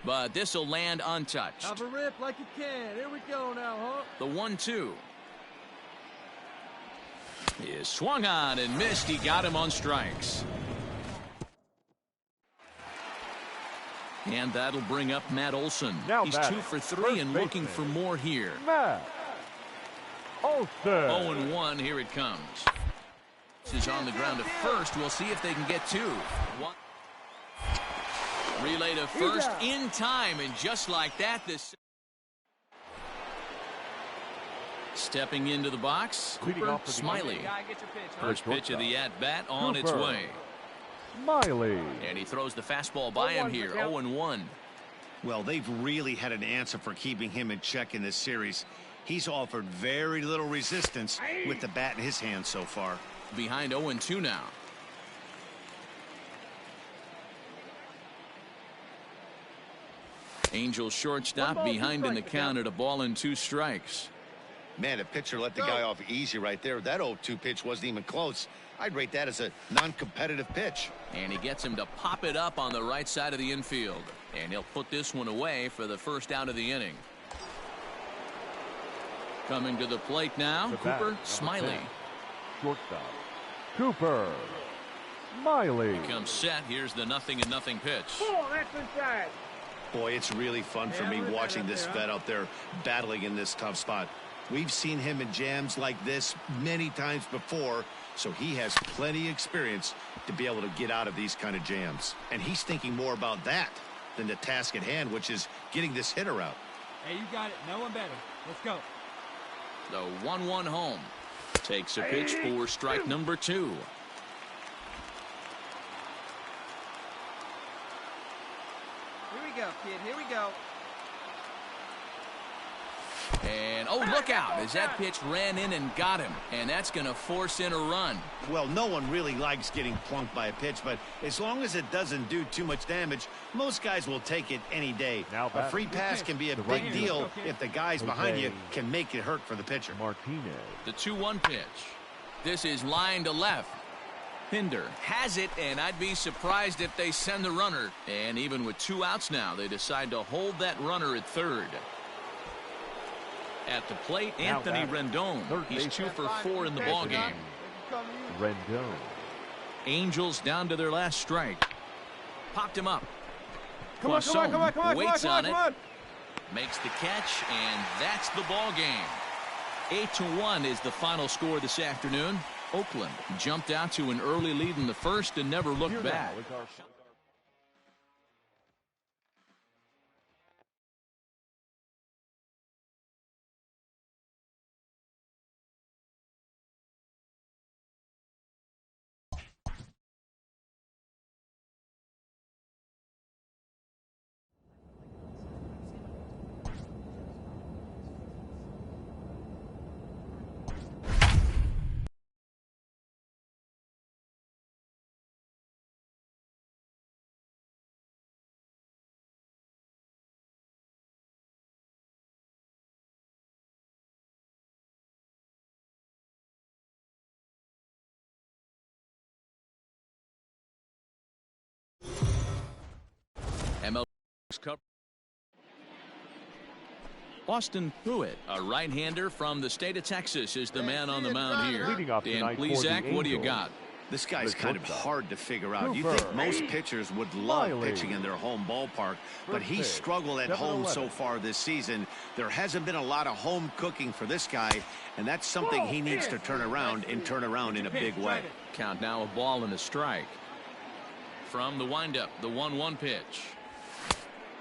but this will land untouched. Have a rip like you can. Here we go now, huh? The 1-2 is swung on and missed. He got him on strikes. And that'll bring up Matt Olson. He's 2 for 3 and looking for more here. Matt Olson. 0-1. Here it comes. This is on the ground at first. We'll see if they can get 2. Relay to first in time, and just like that, this stepping into the box, Cooper Smiley. First pitch of the at-bat on its way. Smiley. And he throws the fastball by him here, 0-1. Well, they've really had an answer for keeping him in check in this series. He's offered very little resistance with the bat in his hand so far. Behind 0-2 now. Angels shortstop behind in the count at 1 ball and 2 strikes. Man, a pitcher let the guy off easy right there. That 0-2 pitch wasn't even close. I'd rate that as a non-competitive pitch. And he gets him to pop it up on the right side of the infield. And he'll put this one away for the first out of the inning. Coming to the plate now, Cooper Smiley. 10. Shortstop, Cooper Smiley. Becomes set. Here's the 0-0 pitch. Oh, that's inside. Boy, it's really fun for me watching this vet out there battling in this tough spot. We've seen him in jams like this many times before, so he has plenty of experience to be able to get out of these kind of jams. And he's thinking more about that than the task at hand, which is getting this hitter out. Hey, you got it. No one better. Let's go. The 1-1 home. Takes a pitch for strike number 2. Here we go, kid. Here we go. And, oh, look out, as that pitch ran in and got him. And that's going to force in a run. Well, no one really likes getting plunked by a pitch, but as long as it doesn't do too much damage, most guys will take it any day. Now a free pass can be a big deal if the guys behind you can make it hurt for the pitcher. Martinez. The 2-1 pitch. This is line to left. Pinder has it, and I'd be surprised if they send the runner. And even with 2 outs now, they decide to hold that runner at third. At the plate, Anthony Rendon. He's 2 for 4 in the ballgame. Rendon. Angels down to their last strike. Popped him up. Come on, come on, come on, come on, waits come on, on come on. it. Makes the catch, and that's the ballgame. 8-1 is the final score this afternoon. Oakland jumped out to an early lead in the first and never looked back. MLB Cup. Austin Pruitt, a right-hander from the state of Texas, is the man on the mound here. Dan Plesac, what do you got? This guy's kind of hard to figure out. You think most pitchers would love pitching in their home ballpark, but he's struggled at home so far this season. There hasn't been a lot of home cooking for this guy, and that's something he needs to turn around in a big way. Count now, a ball and a strike. From the windup, the 1-1 pitch.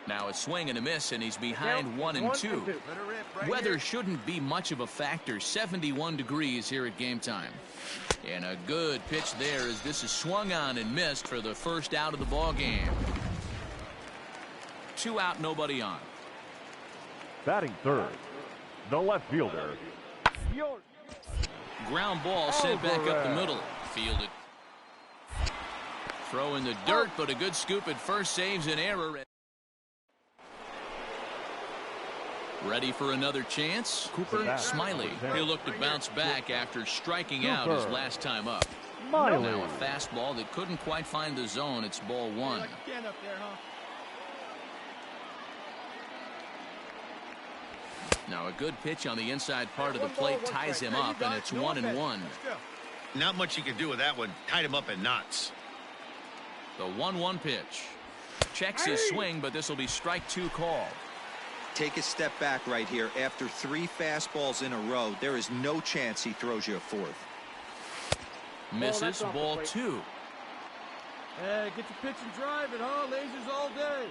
Now a swing and a miss, and he's behind 1-2. Weather shouldn't be much of a factor. 71 degrees here at game time. And a good pitch there as this is swung on and missed for the first out of the ball game. 2 out, nobody on. Batting third, the left fielder. Ground ball sent back up the middle. Fielded. Throw in the dirt, but a good scoop at first saves an error. Ready for another chance? Cooper Smiley. He'll look to bounce back after striking out his last time up. Now a fastball that couldn't quite find the zone. It's ball 1. Now a good pitch on the inside part of the plate ties him up, and it's 1-1. Not much you can do with that one. Tied him up in knots. The 1-1 pitch. Checks his swing, but this will be strike 2 called. Take a step back right here. After 3 fastballs in a row, there is no chance he throws you a 4th. Misses, ball 2. Hey, get your pitch and drive it, huh? Lasers all day.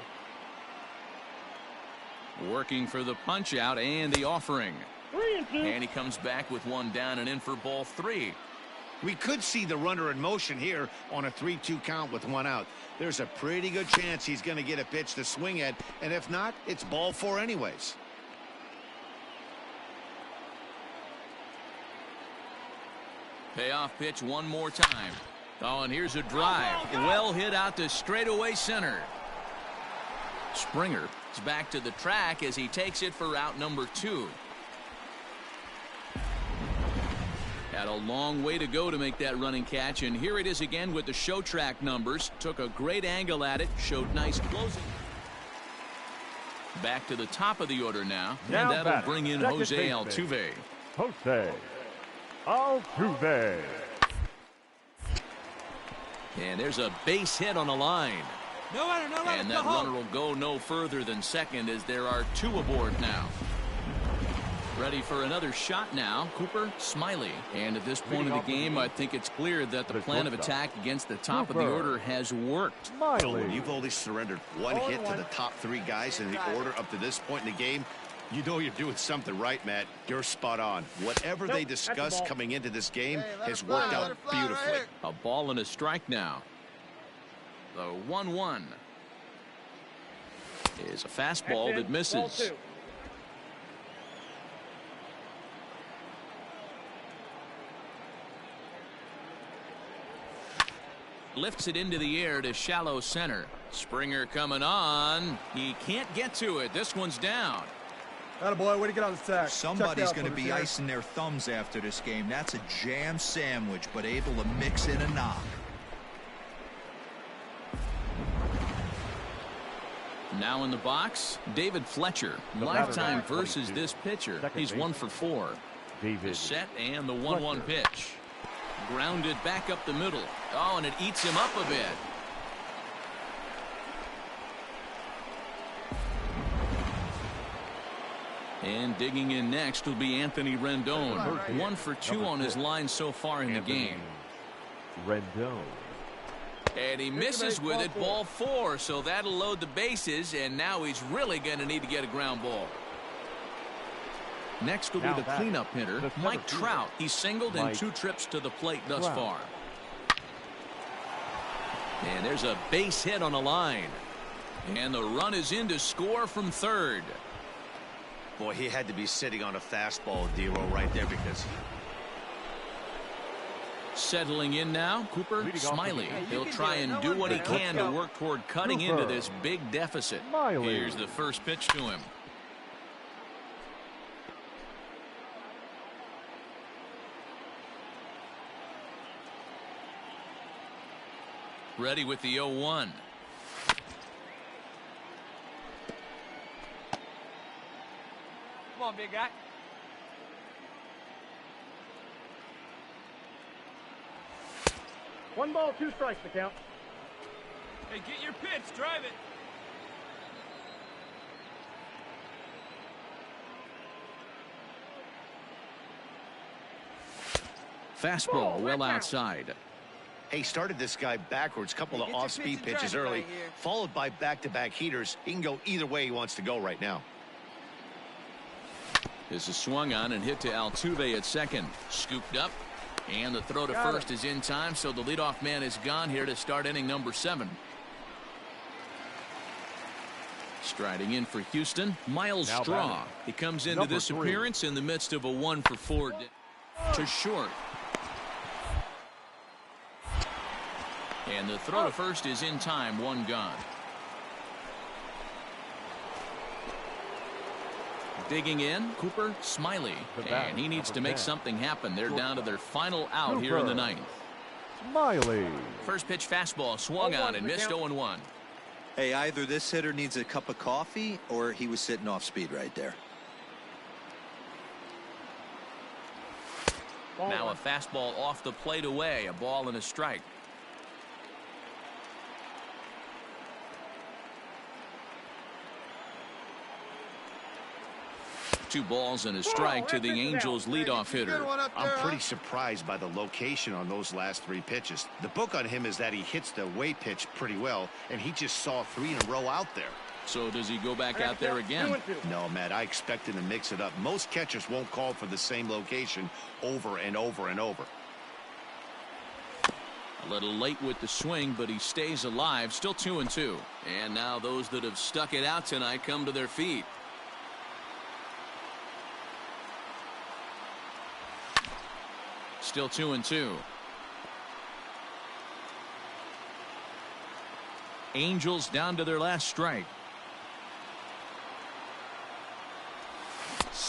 Working for the punch out and the offering. 3-2. And he comes back with 1 down and in for ball 3. We could see the runner in motion here on a 3-2 count with 1 out. There's a pretty good chance he's going to get a pitch to swing at, and if not, it's ball 4 anyways. Payoff pitch one more time. Oh, and here's a drive. Well hit out to straightaway center. Springer is back to the track as he takes it for out number 2. Had a long way to go to make that running catch, and here it is again with the show track numbers. Took a great angle at it, showed nice closing. Back to the top of the order now, and that'll bring in Jose Altuve. Jose Altuve. And there's a base hit on the line. No runner, no runner. And that runner will go no further than second as there are 2 aboard now. Ready for another shot now, Cooper Smiley. And at this point of the game, I think it's clear that the plan of attack against the top of the order has worked. When you've only surrendered 1 hit to the top 3 guys in the order up to this point in the game, you know you're doing something right, Matt. You're spot on. Whatever they discussed coming into this game has worked out beautifully. A ball and a strike now. The 1-1 is a fastball that misses. Lifts it into the air to shallow center. Springer coming on. He can't get to it. This one's down. Attaboy, way to get on the sack. Somebody's going to be icing their thumbs after this game. That's a jam sandwich, but able to mix in a knock. Now in the box, David Fletcher. Lifetime versus this pitcher. He's 1 for 4. The set and the 1-1 pitch. Grounded back up the middle. Oh, and it eats him up a bit. And digging in next will be Anthony Rendon. 1 for 2 on his line so far in the game. Rendon. And he misses with it, ball 4. So that'll load the bases, and now he's really going to need to get a ground ball. Next will be the cleanup hitter, Mike Trout. He's singled in 2 trips to the plate thus far. And there's a base hit on the line. And the run is in to score from third. Boy, he had to be sitting on a fastball, D-Roll, right there because... Settling in now, Cooper Smiley. He'll try and do what he can to work toward cutting into this big deficit. Here's the first pitch to him. Ready with the 0-1. Come on, big guy. One ball, 2 strikes to count. Hey, get your pitch. Drive it. Fastball well outside. Hey, started this guy backwards, couple of off-speed pitches early, followed by back-to-back heaters. He can go either way he wants to go right now. This is swung on and hit to Altuve at second. Scooped up, and the throw to first is in time, so the leadoff man is gone here to start inning number 7. Striding in for Houston, Miles Straw. He comes into this appearance in the midst of a 1 for 4 to short. And the throw to first is in time, 1 gone. Digging in, Cooper Smiley. And he needs to make something happen. They're down to their final out here in the 9th. Smiley. First pitch fastball swung on and missed 0-1. Hey, either this hitter needs a cup of coffee or he was sitting off speed right there. Now a fastball off the plate away, a ball and a strike. Two balls and a strike to the Angels leadoff hitter. I'm pretty surprised by the location on those last 3 pitches. The book on him is that he hits the away pitch pretty well, and he just saw 3 in a row out there. So does he go back out there again? No, Matt, I expect him to mix it up. Most catchers won't call for the same location over and over and over. A little late with the swing, but he stays alive. Still 2-2. And now those that have stuck it out tonight come to their feet. Still 2-2. Angels down to their last strike.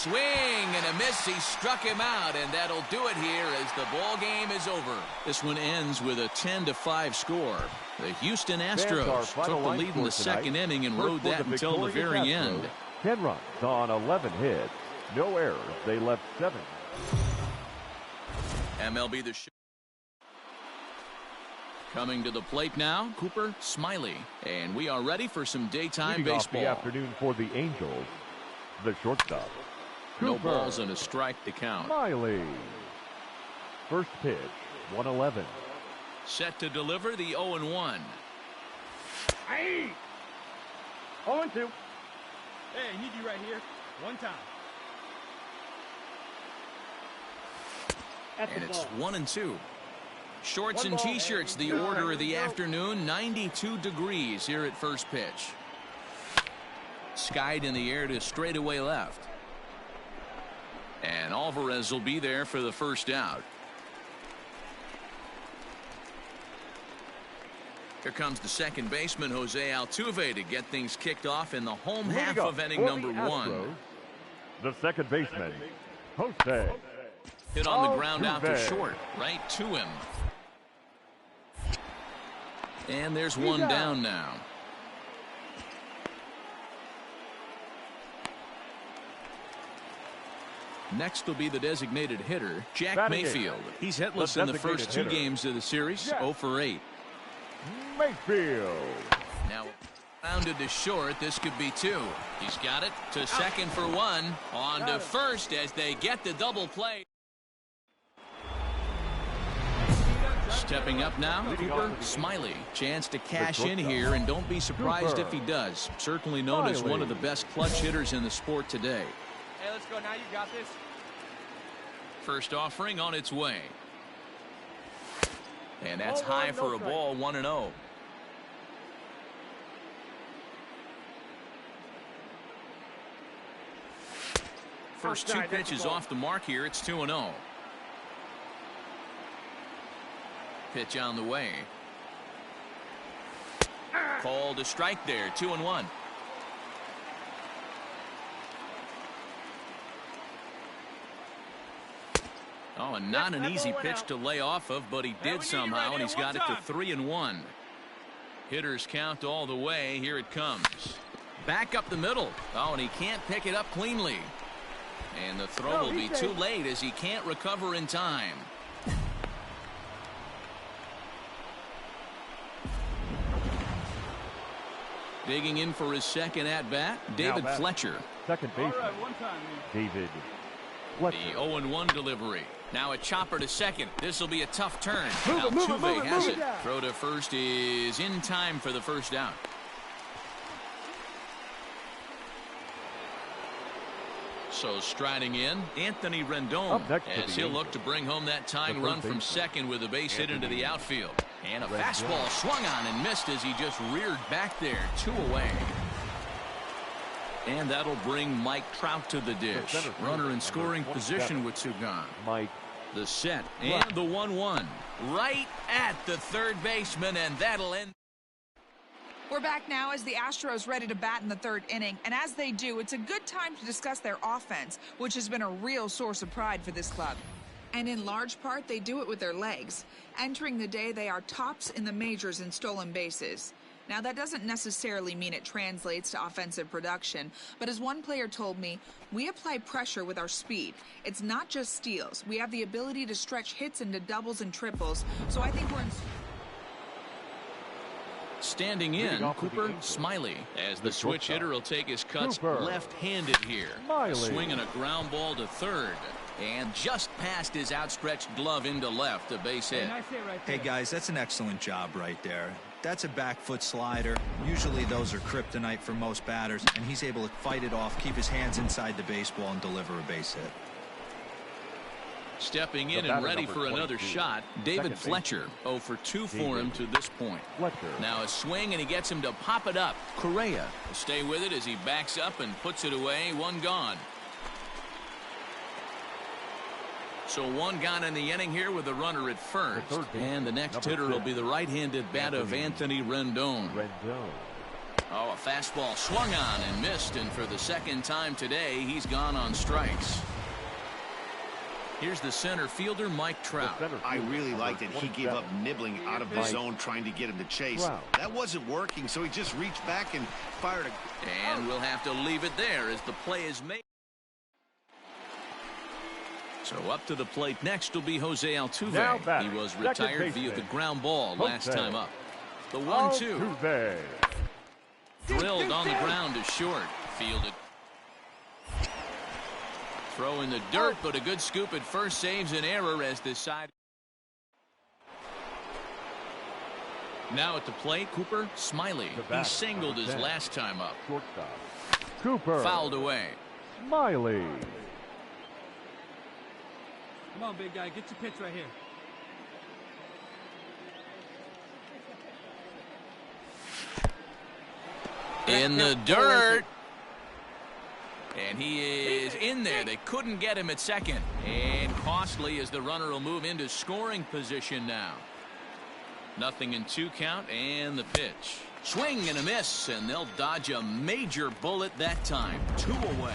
swing and a miss. He struck him out, and that'll do it here as the ball game is over. This one ends with a 10-5 score. The Houston Astros took the lead in the second inning and rode that until the very end. 10 runs on 11 hits. No errors. They left 7. MLB the Show. Coming to the plate now, Cooper Smiley. And we are ready for some daytime Leading baseball. off the afternoon for the Angels, the shortstop. No Cooper balls and a strike to count. Smiley. First pitch, 1-11. Set to deliver the 0-1. Hey! 0-2. Hey, need you right here. One time. And it's 1-2. Shorts and T-shirts, the order of the afternoon. 92 degrees here at first pitch. Skied in the air to straightaway left. And Alvarez will be there for the first out. Here comes the second baseman, Jose Altuve, to get things kicked off in the home half of inning number 1. The second baseman, Jose. Hit on the ground out to short, right to him. And there's one down now. Next will be the designated hitter, Jack Mayfield. He's hitless in the first 2 games of the series, 0 for 8. Mayfield. Now rounded to short. This could be 2. He's got it to second for 1. On to first as they get the double play. Stepping up now, Cooper Smiley. Chance to cash in here, and don't be surprised if he does. Certainly known as one of the best clutch hitters in the sport today. Hey, let's go now. You got this. First offering on its way. And that's high for a ball, 1-0. First 2 pitches off the mark here. It's 2-0. Pitch on the way. Called a strike there, 2-1. Oh, and not an easy pitch to lay off of, but he did somehow, and he's got it to 3-1. Hitters count all the way. Here it comes. Back up the middle. Oh, and he can't pick it up cleanly. And the throw will be too late as he can't recover in time. Digging in for his second at-bat, David Fletcher. Second baseman, David Fletcher. The 0-1 delivery. Now a chopper to second. This will be a tough turn. Altuve has it. Throw to first is in time for the first out. So striding in, Anthony Rendon, as he'll look to bring home that tying run from second with a base hit into the outfield. And a fastball swung on and missed as he just reared back there, 2 away. And that'll bring Mike Trout to the dish. Runner in scoring position with 2 gone. Mike. The set and the 1-1. Right at the third baseman, and that'll end. We're back now as the Astros ready to bat in the 3rd inning, and as they do, it's a good time to discuss their offense, which has been a real source of pride for this club. And in large part, they do it with their legs. Entering the day, they are tops in the majors in stolen bases. Now, that doesn't necessarily mean it translates to offensive production, but as one player told me, we apply pressure with our speed. It's not just steals. We have the ability to stretch hits into doubles and triples, so I think we're in... Standing in, Cooper Smiley, as the switch hitter will take his cuts left-handed here. Swinging a ground ball to third. And just past his outstretched glove into left, a base hit. Hey, guys, that's an excellent job right there. That's a back foot slider. Usually those are kryptonite for most batters, and he's able to fight it off, keep his hands inside the baseball, and deliver a base hit. Stepping in and ready for another shot, David Fletcher. 0 for 2 for him to this point. Now a swing, and he gets him to pop it up. Correa will stay with it as he backs up and puts it away. 1 gone. So 1 gone in the inning here with a runner at first. And the next hitter will be the right-handed bat of Anthony Rendon. Oh, a fastball swung on and missed, and for the second time today, he's gone on strikes. Here's the center fielder, Mike Trout. I really liked it. He gave up nibbling out of the zone trying to get him to chase. That wasn't working, so he just reached back and fired a... And we'll have to leave it there as the play is made. So up to the plate next will be Jose Altuve. He was retired via the ground ball last time up. The 1-2. Drilled on the ground to short. Fielded. Throw in the dirt, but a good scoop at first saves an error as this side. Now at the plate, Cooper Smiley. He singled his last time up. Shortstop. Cooper. Fouled away. Smiley. Come on, big guy. Get your pitch right here. In the dirt. And he is in there. They couldn't get him at second. And costly as the runner will move into scoring position now. Nothing in 2 count and the pitch. Swing and a miss, and they'll dodge a major bullet that time. 2 away.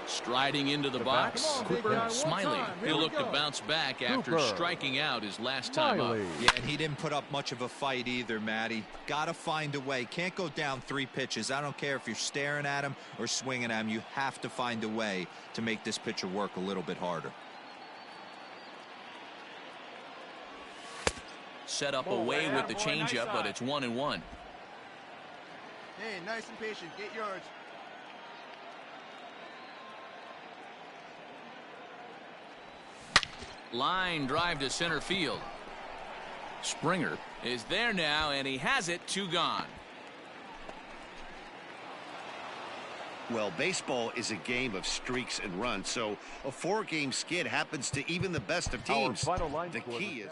Striding into the box, Cooper Smiley. He'll look to bounce back after striking out his last time up. Yeah, and he didn't put up much of a fight either, Matty. Got to find a way. Can't go down 3 pitches. I don't care if you're staring at him or swinging at him. You have to find a way to make this pitcher work a little bit harder. Set up away with the changeup, but it's 1-1. Hey, nice and patient. Get yours. Line drive to center field. Springer is there now, and he has it. 2 gone. Well, baseball is a game of streaks and runs, so a 4-game skid happens to even the best of teams. The key is...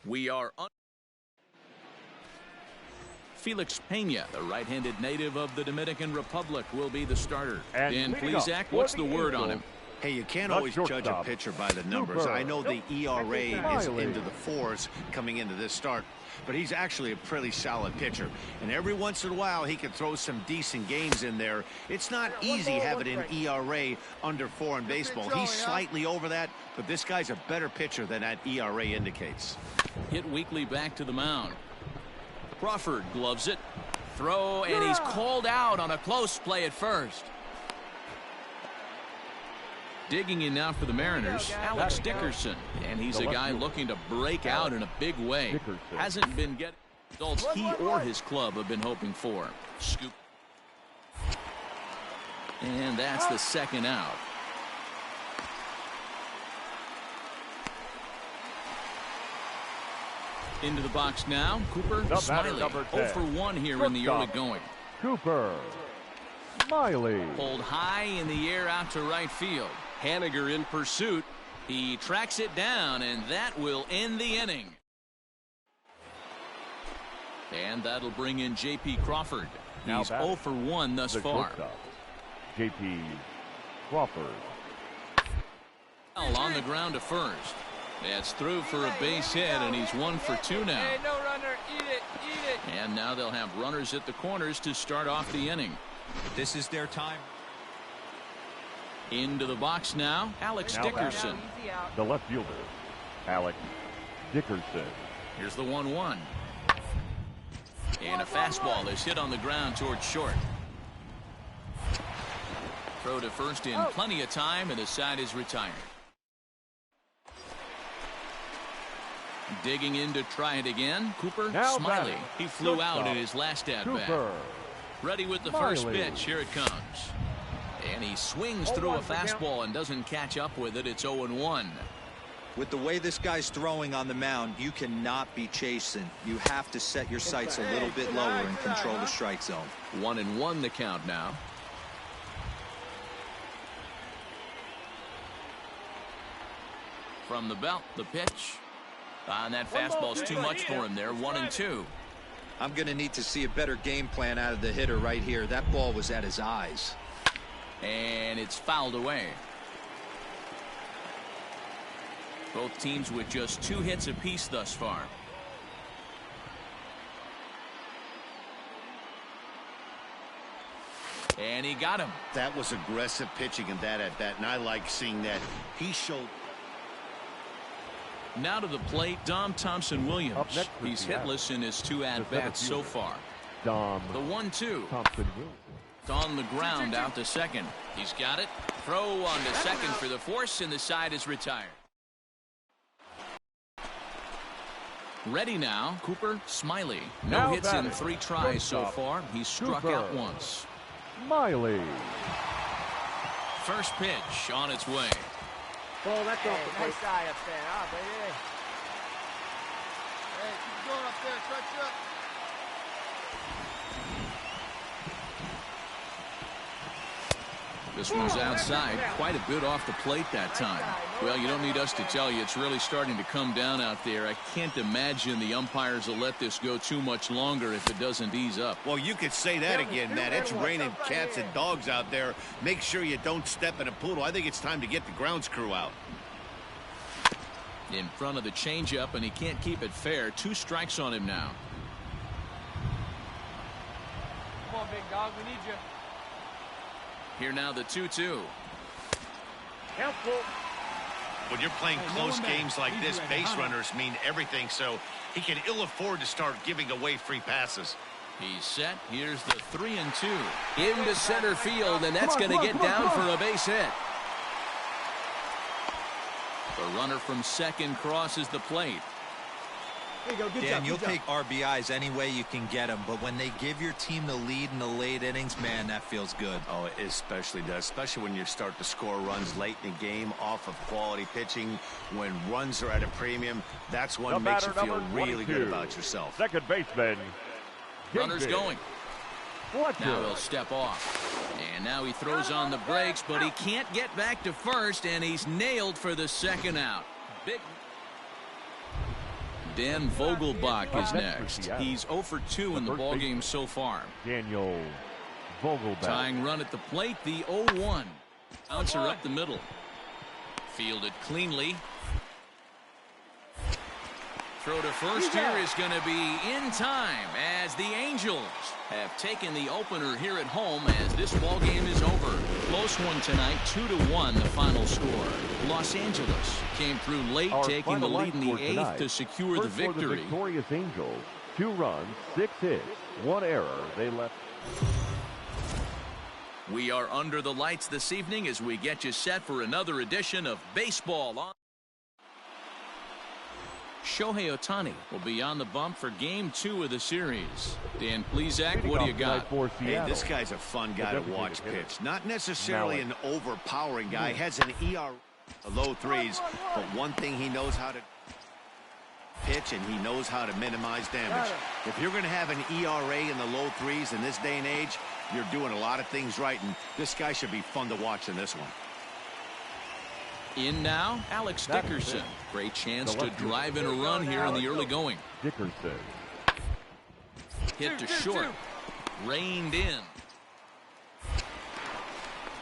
We are Felix Pena, the right-handed native of the Dominican Republic, will be the starter. And please, Zach, what's the word on him? Hey, you can't always judge a pitcher by the numbers. I know the ERA is into the 4s coming into this start, but he's actually a pretty solid pitcher. And every once in a while, he can throw some decent games in there. It's not easy having an ERA under 4 in baseball. He's slightly over that, but this guy's a better pitcher than that ERA indicates. Hit weakly back to the mound. Crawford gloves it. Throw, and he's called out on a close play at first. Digging in now for the Mariners, Alex Dickerson. And he's a guy looking to break out in a big way. Hasn't been getting results he or his club have been hoping for. Scoop. And that's the second out. Into the box now, Cooper Smiley. 0 for 1 here in the early going. Cooper Smiley. Pulled high in the air out to right field. Haniger in pursuit. He tracks it down, and that will end the inning. And that'll bring in J.P. Crawford. He's 0 for 1 thus far. J.P. Crawford. On the ground to first. That's through for a base hit, and he's 1 for 2 now. Hey, no runner. Eat it. Eat it. And now they'll have runners at the corners to start off the inning. This is their time. Into the box now, Alex Dickerson. The left fielder, Alex Dickerson. Here's the 1-1. And a fastball is hit on the ground towards short. Throw to first in plenty of time, and the side is retired. Digging in to try it again, Cooper Smiley. He flew out in his last at-bat. Ready with the first pitch. Here it comes. And he swings through a fastball and doesn't catch up with it. It's 0-1. With the way this guy's throwing on the mound, you cannot be chasing. You have to set your sights a little bit lower and control the strike zone. 1-1 the count now. From the belt, the pitch. And that fastball's too much for him there. 1-2. I'm going to need to see a better game plan out of the hitter right here. That ball was at his eyes. And it's fouled away. Both teams with just 2 hits apiece thus far. And he got him. That was aggressive pitching in that at bat, and I like seeing that. He showed. Now to the plate, Dom Thompson-Williams. He's hitless in his 2 at-bats so far. Dom. The 1-2. Thompson-Williams. On the ground out to second. He's got it. Throw on to second for the force, and the side is retired. Ready now, Cooper Smiley. No hits in 3 tries so far. He's struck out once. Smiley. First pitch on its way. Oh, that's off the plate. Nice eye up there. Ah, baby. Hey, keep going up there. Touch up. This one's outside, quite a bit off the plate that time. Well, you don't need us to tell you, it's really starting to come down out there. I can't imagine the umpires will let this go too much longer if it doesn't ease up. Well, you could say that again, Matt. It's raining cats and dogs out there. Make sure you don't step in a poodle. I think it's time to get the grounds crew out. In front of the changeup, and he can't keep it fair. 2 strikes on him now. Come on, big dog. We need you. Here now the 2-2. Helpful. When you're playing close games like this, base runners mean everything, so he can ill afford to start giving away free passes. He's set. Here's the 3-2. Into center field, and that's going to get down for a base hit. The runner from second crosses the plate. There you go. Good Dan, job, you'll take RBIs any way you can get them, but when they give your team the lead in the late innings, man, that feels good. Oh, it especially does, especially when you start to score runs late in the game off of quality pitching. When runs are at a premium, that's what makes you feel really good about yourself. Second baseman. Runner's going. Now he'll step off. And now he throws on the brakes, but he can't get back to first, and he's nailed for the second out. Big. Dan Vogelbach is next. He's 0 for 2 in the ballgame so far. Daniel Vogelbach. Tying run at the plate, the 0-1. Bouncer up the middle. Fielded cleanly. Throw to first here is going to be in time as the Angels have taken the opener here at home as this ball game is over. Close one tonight, 2-1 the final score. Los Angeles came through late, taking the lead in the 8th to secure the victory. For the victorious Angels, 2 runs, 6 hits, 1 error. They left. We are under the lights this evening as we get you set for another edition of Baseball on. Shohei Ohtani will be on the bump for Game 2 of the series. Dan Plesac, what do you got? Hey, this guy's a fun guy to watch pitch. Not necessarily an overpowering guy. Has an ER low 3s, but one thing he knows how to pitch, and he knows how to minimize damage. If you're going to have an ERA in the low 3s in this day and age, you're doing a lot of things right, and this guy should be fun to watch in this one. In now, Alex Dickerson. Great chance to drive in a run here in the early going. Dickerson. Hit to short. Reined in.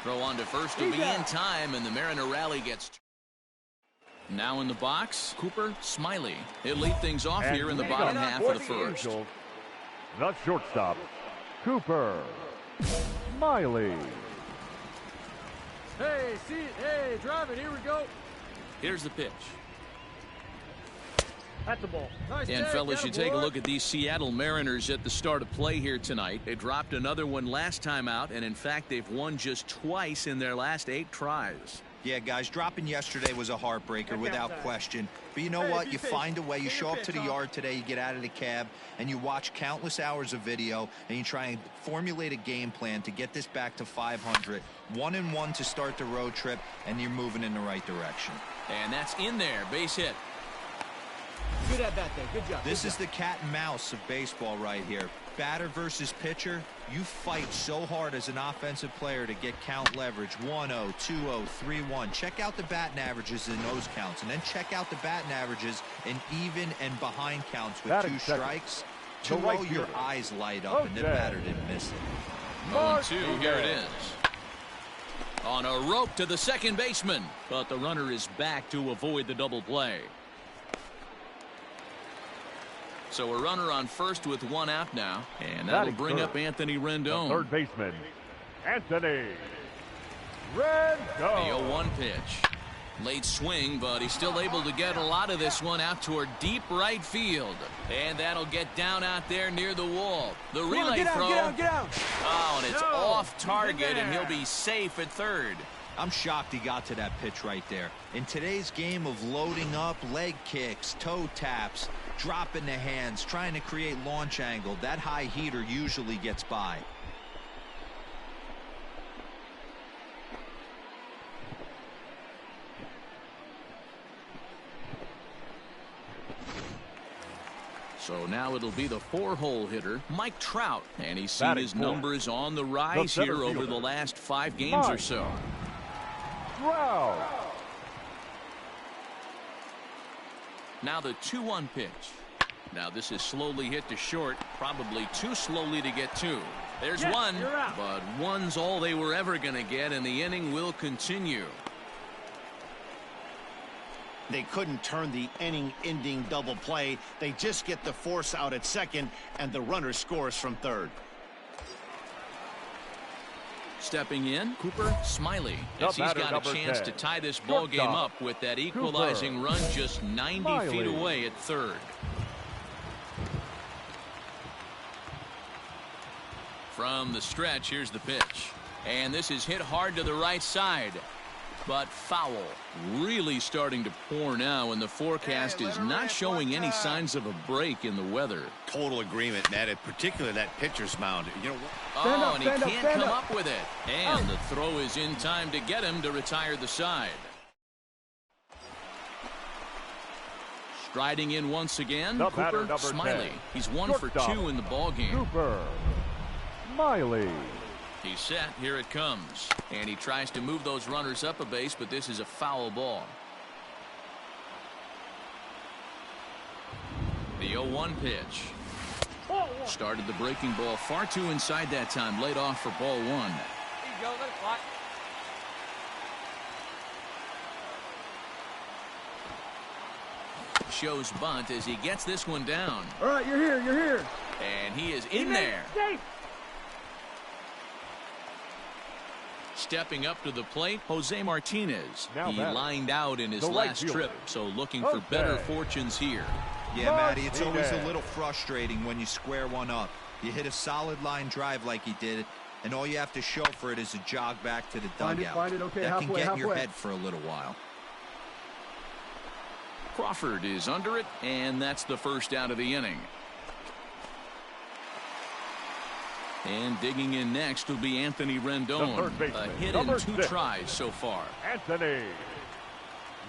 Throw on to first to be in time, and the Mariner rally gets. Now in the box, Cooper Smiley. He'll lead things off here in the bottom half of the first. The shortstop, Cooper Smiley. Hey, see it. Hey, drive it. Here we go. Here's the pitch. At the ball. Nice and fellas, you take a look at these Seattle Mariners at the start of play here tonight. They dropped another one last time out, and in fact, they've won just twice in their last 8 tries. Yeah, guys, dropping yesterday was a heartbreaker without question. But you know what? You find a way. You show up to the yard today, you get out of the cab, and you watch countless hours of video, and you try and formulate a game plan to get this back to 500. 1-1 to start the road trip, and you're moving in the right direction. And that's in there. Base hit. Good at bat there. Good job. This is the cat and mouse of baseball right here. Batter versus pitcher. You fight so hard as an offensive player to get count leverage. 1-0, 2-0, 3-1. Check out the batting averages in those counts, and then check out the batting averages in even and behind counts with 2 strikes. 2-0, your eyes light up, and the batter didn't miss it. 0-2, here it is. On a rope to the second baseman, but the runner is back to avoid the double play. So a runner on first with 1 out now, and that'll bring up Anthony Rendon. The third baseman, Anthony Rendon. The 0-1 pitch. Late swing, but he's still able to get a lot of this one out toward deep right field. And that'll get down out there near the wall. The relay throw. Get out. Oh, and it's off target, and he'll be safe at third. I'm shocked he got to that pitch right there. In today's game of loading up, leg kicks, toe taps, dropping the hands, trying to create launch angle, that high heater usually gets by. So now it'll be the 4-hole hitter, Mike Trout, and he's seen his numbers on the rise here over the last 5 games or so. Trout. Now the 2-1 pitch. Now this is slowly hit to short, probably too slowly to get 2. There's one, but one's all they were ever going to get, and the inning will continue. They couldn't turn the inning-ending double play. They just get the force out at second, and the runner scores from third. Stepping in, Cooper Smiley, as he's got a chance to tie this ball game up with that equalizing run just 90 feet away at third. From the stretch, here's the pitch. And this is hit hard to the right side. But foul. Really starting to pour now, and the forecast is not showing any signs of a break in the weather. Total agreement, Matt, in particular that pitcher's mound. You know, and he can't come up with it. And the throw is in time to get him to retire the side. Striding in once again, Cooper Smiley. He's 1 for 2 in the ballgame. Cooper Smiley. He's set. Here it comes. And he tries to move those runners up a base, but this is a foul ball. The 0-1 pitch. Started the breaking ball far too inside that time. Laid off for ball 1. There you go. Let it fly. Shows bunt as he gets this one down. All right, you're here. You're here. And he is in there. Stepping up to the plate, Jose Martinez. He lined out in his last trip, so looking for better fortunes here. Yeah, Matty, it's always a little frustrating when you square one up. You hit a solid line drive like he did, and all you have to show for it is a jog back to the dugout. Find it, okay, that halfway, can get in your head for a little while. Crawford is under it, and that's the first out of the inning. And digging in next will be Anthony Rendon. A hit in 2 tries so far. Anthony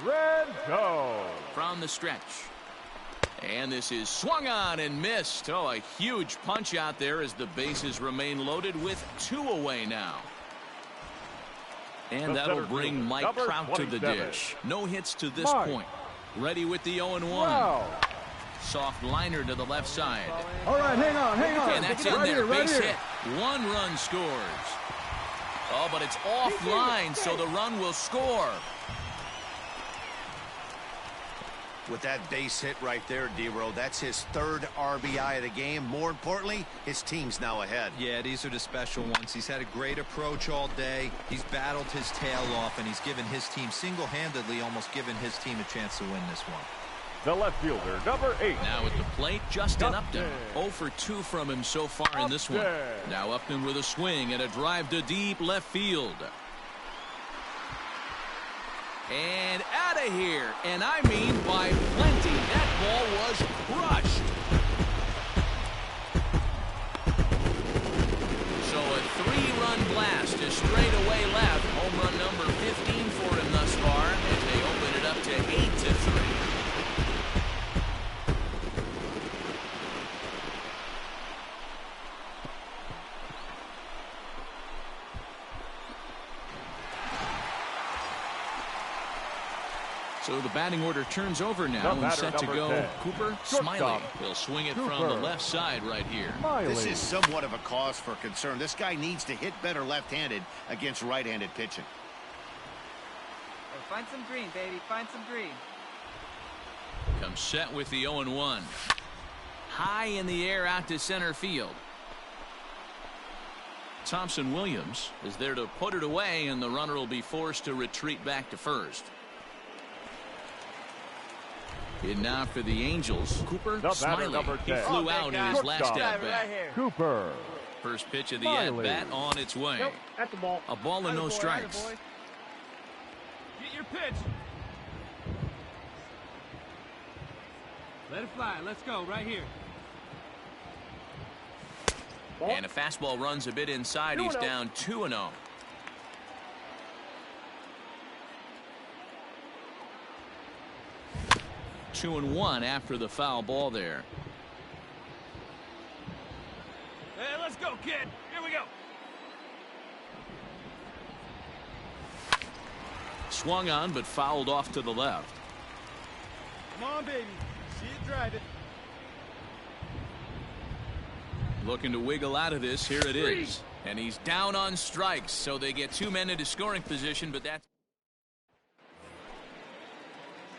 Rendon. From the stretch. And this is swung on and missed. Oh, a huge punch out there as the bases remain loaded with 2 away now. And that'll bring Mike Trout to the dish. No hits to this point. Ready with the 0-1. Wow. Soft liner to the left side. All right, hang on. And that's in there. Base hit. 1 run scores. Oh, but it's offline, so the run will score. With that base hit right there, D-Row, that's his 3rd RBI of the game. More importantly, his team's now ahead. Yeah, these are the special ones. He's had a great approach all day. He's battled his tail off, and he's given his team single-handedly, almost given his team a chance to win this one. The left fielder, number 8. Now at the plate, Justin Upton. 0 for 2 from him so far in this one. Now Upton with a swing and a drive to deep left field. And out of here, and I mean by plenty. That ball was crushed. So a 3-run blast to straightaway left. Home run number 15 for him thus far, and they open it up to 8-3. So the batting order turns over now and set to go. 10. Cooper Smiley. He'll swing it from the left side right here. This is somewhat of a cause for concern. This guy needs to hit better left-handed against right-handed pitching. Hey, find some green, baby. Find some green. Comes set with the 0-1. High in the air out to center field. Thompson Williams is there to put it away, and the runner will be forced to retreat back to first. And now for the Angels, Cooper Smiley. He flew out in his last at-bat. Cooper. First pitch of the at-bat on its way. Nope, at the ball. A ball and no strikes. Get your pitch. Let it fly. Let's go right here. Ball. And a fastball runs a bit inside. He's down 2-0. Two and 1 after the foul ball there. Hey, let's go, kid. Here we go. Swung on, but fouled off to the left. Come on, baby. See it drive it. Looking to wiggle out of this. Here it is. And he's down on strikes, so they get 2 men into scoring position, but that's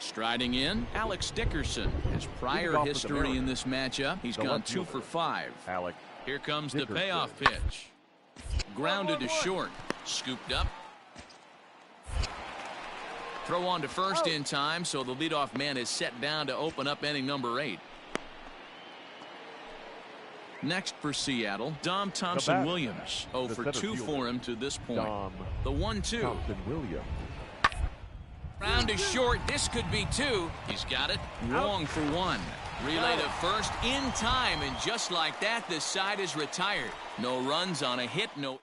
striding in, Alex Dickerson. His prior history in this matchup, he's gone 2 for 5. Alex. Here comes the payoff pitch. Grounded to short. Scooped up. Throw on to first in time, so the leadoff man is set down to open up inning number 8. Next for Seattle, Dom Thompson Williams. 0 for 2 for him to this point. The 1-2. Thompson Williams. Round to short. This could be 2. He's got it. Wrong for 1. Relay to first in time, and just like that, the side is retired. No runs on a hit. No.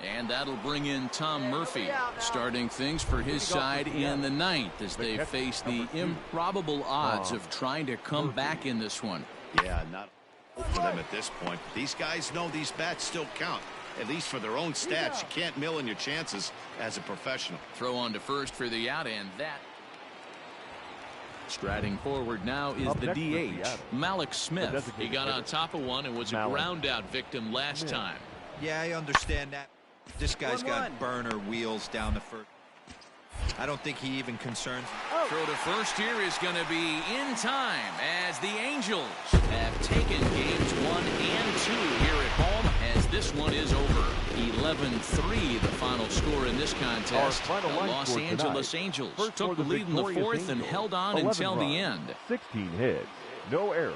And that'll bring in Tom Murphy, starting things for his side in the 9th as they face the improbable odds of trying to come back in this one. Yeah, not for them at this point. These guys know these bats still count. At least for their own stats. You can't mill in your chances as a professional. Throw on to first for the out, and that. Striding forward now is the DH, Malik Smith. He got on top of one and was a ground out victim last time. Yeah, I understand that. This guy's got burner wheels down the first. I don't think he even concerns. Throw to first here is going to be in time as the Angels have taken games 1 and 2 here at home as this one is over. 11-3 the final score in this contest. The Los Angeles Angels took the lead in the 4th and held on until the end. 16 hits, no errors.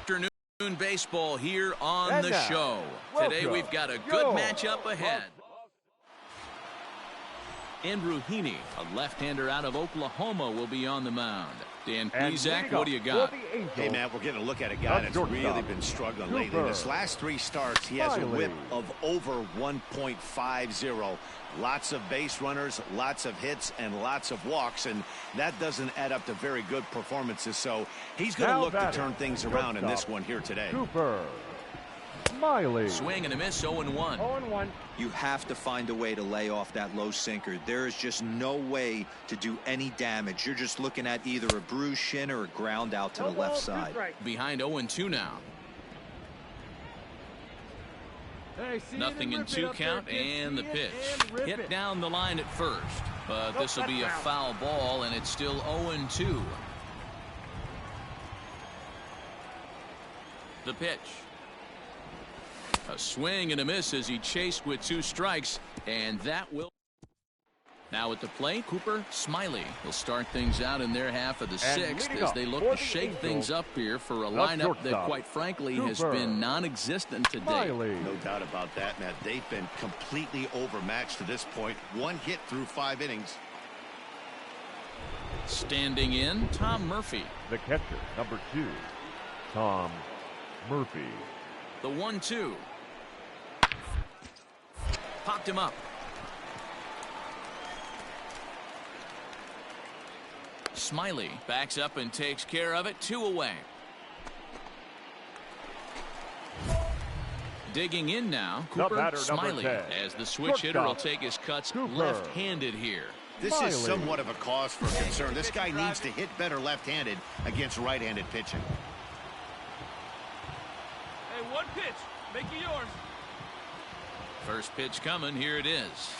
Afternoon baseball here on the show. Today we've got a good matchup ahead. Andrew Heaney, a left-hander out of Oklahoma, will be on the mound. Dan Plesac, what do you got? Hey, Matt, we're getting a look at a guy that's really been struggling lately. In his last 3 starts, he has a whip of over 1.50. Lots of base runners, lots of hits, and lots of walks, and that doesn't add up to very good performances. So he's going to look to turn things around in this one here today. Cooper. Smiley. Swing and a miss, 0-1. 0-1. You have to find a way to lay off that low sinker. There is just no way to do any damage. You're just looking at either a bruised shin or a ground out to the left side. Behind 0-2 now. Hey, nothing in 2 count, and the pitch. Hit down the line at first, but this will be a foul ball, and it's still 0-2. The pitch. A swing and a miss as he chased with 2 strikes, and that will. Now at the plate, Cooper Smiley will start things out in their half of the 6th as they look to shake things up here for a lineup that, quite frankly, has been non-existent today. No doubt about that, Matt. They've been completely overmatched to this point. 1 hit through 5 innings. Standing in, Tom Murphy. The catcher, number 2, Tom Murphy. The 1-2. Popped him up. Smiley backs up and takes care of it. 2 away. Digging in now, Cooper Smiley, as the switch hitter will take his cuts left-handed here. This is somewhat of a cause for concern. This guy needs to hit better left-handed against right-handed pitching. Hey, 1 pitch. Make it yours. First pitch coming. Here it is.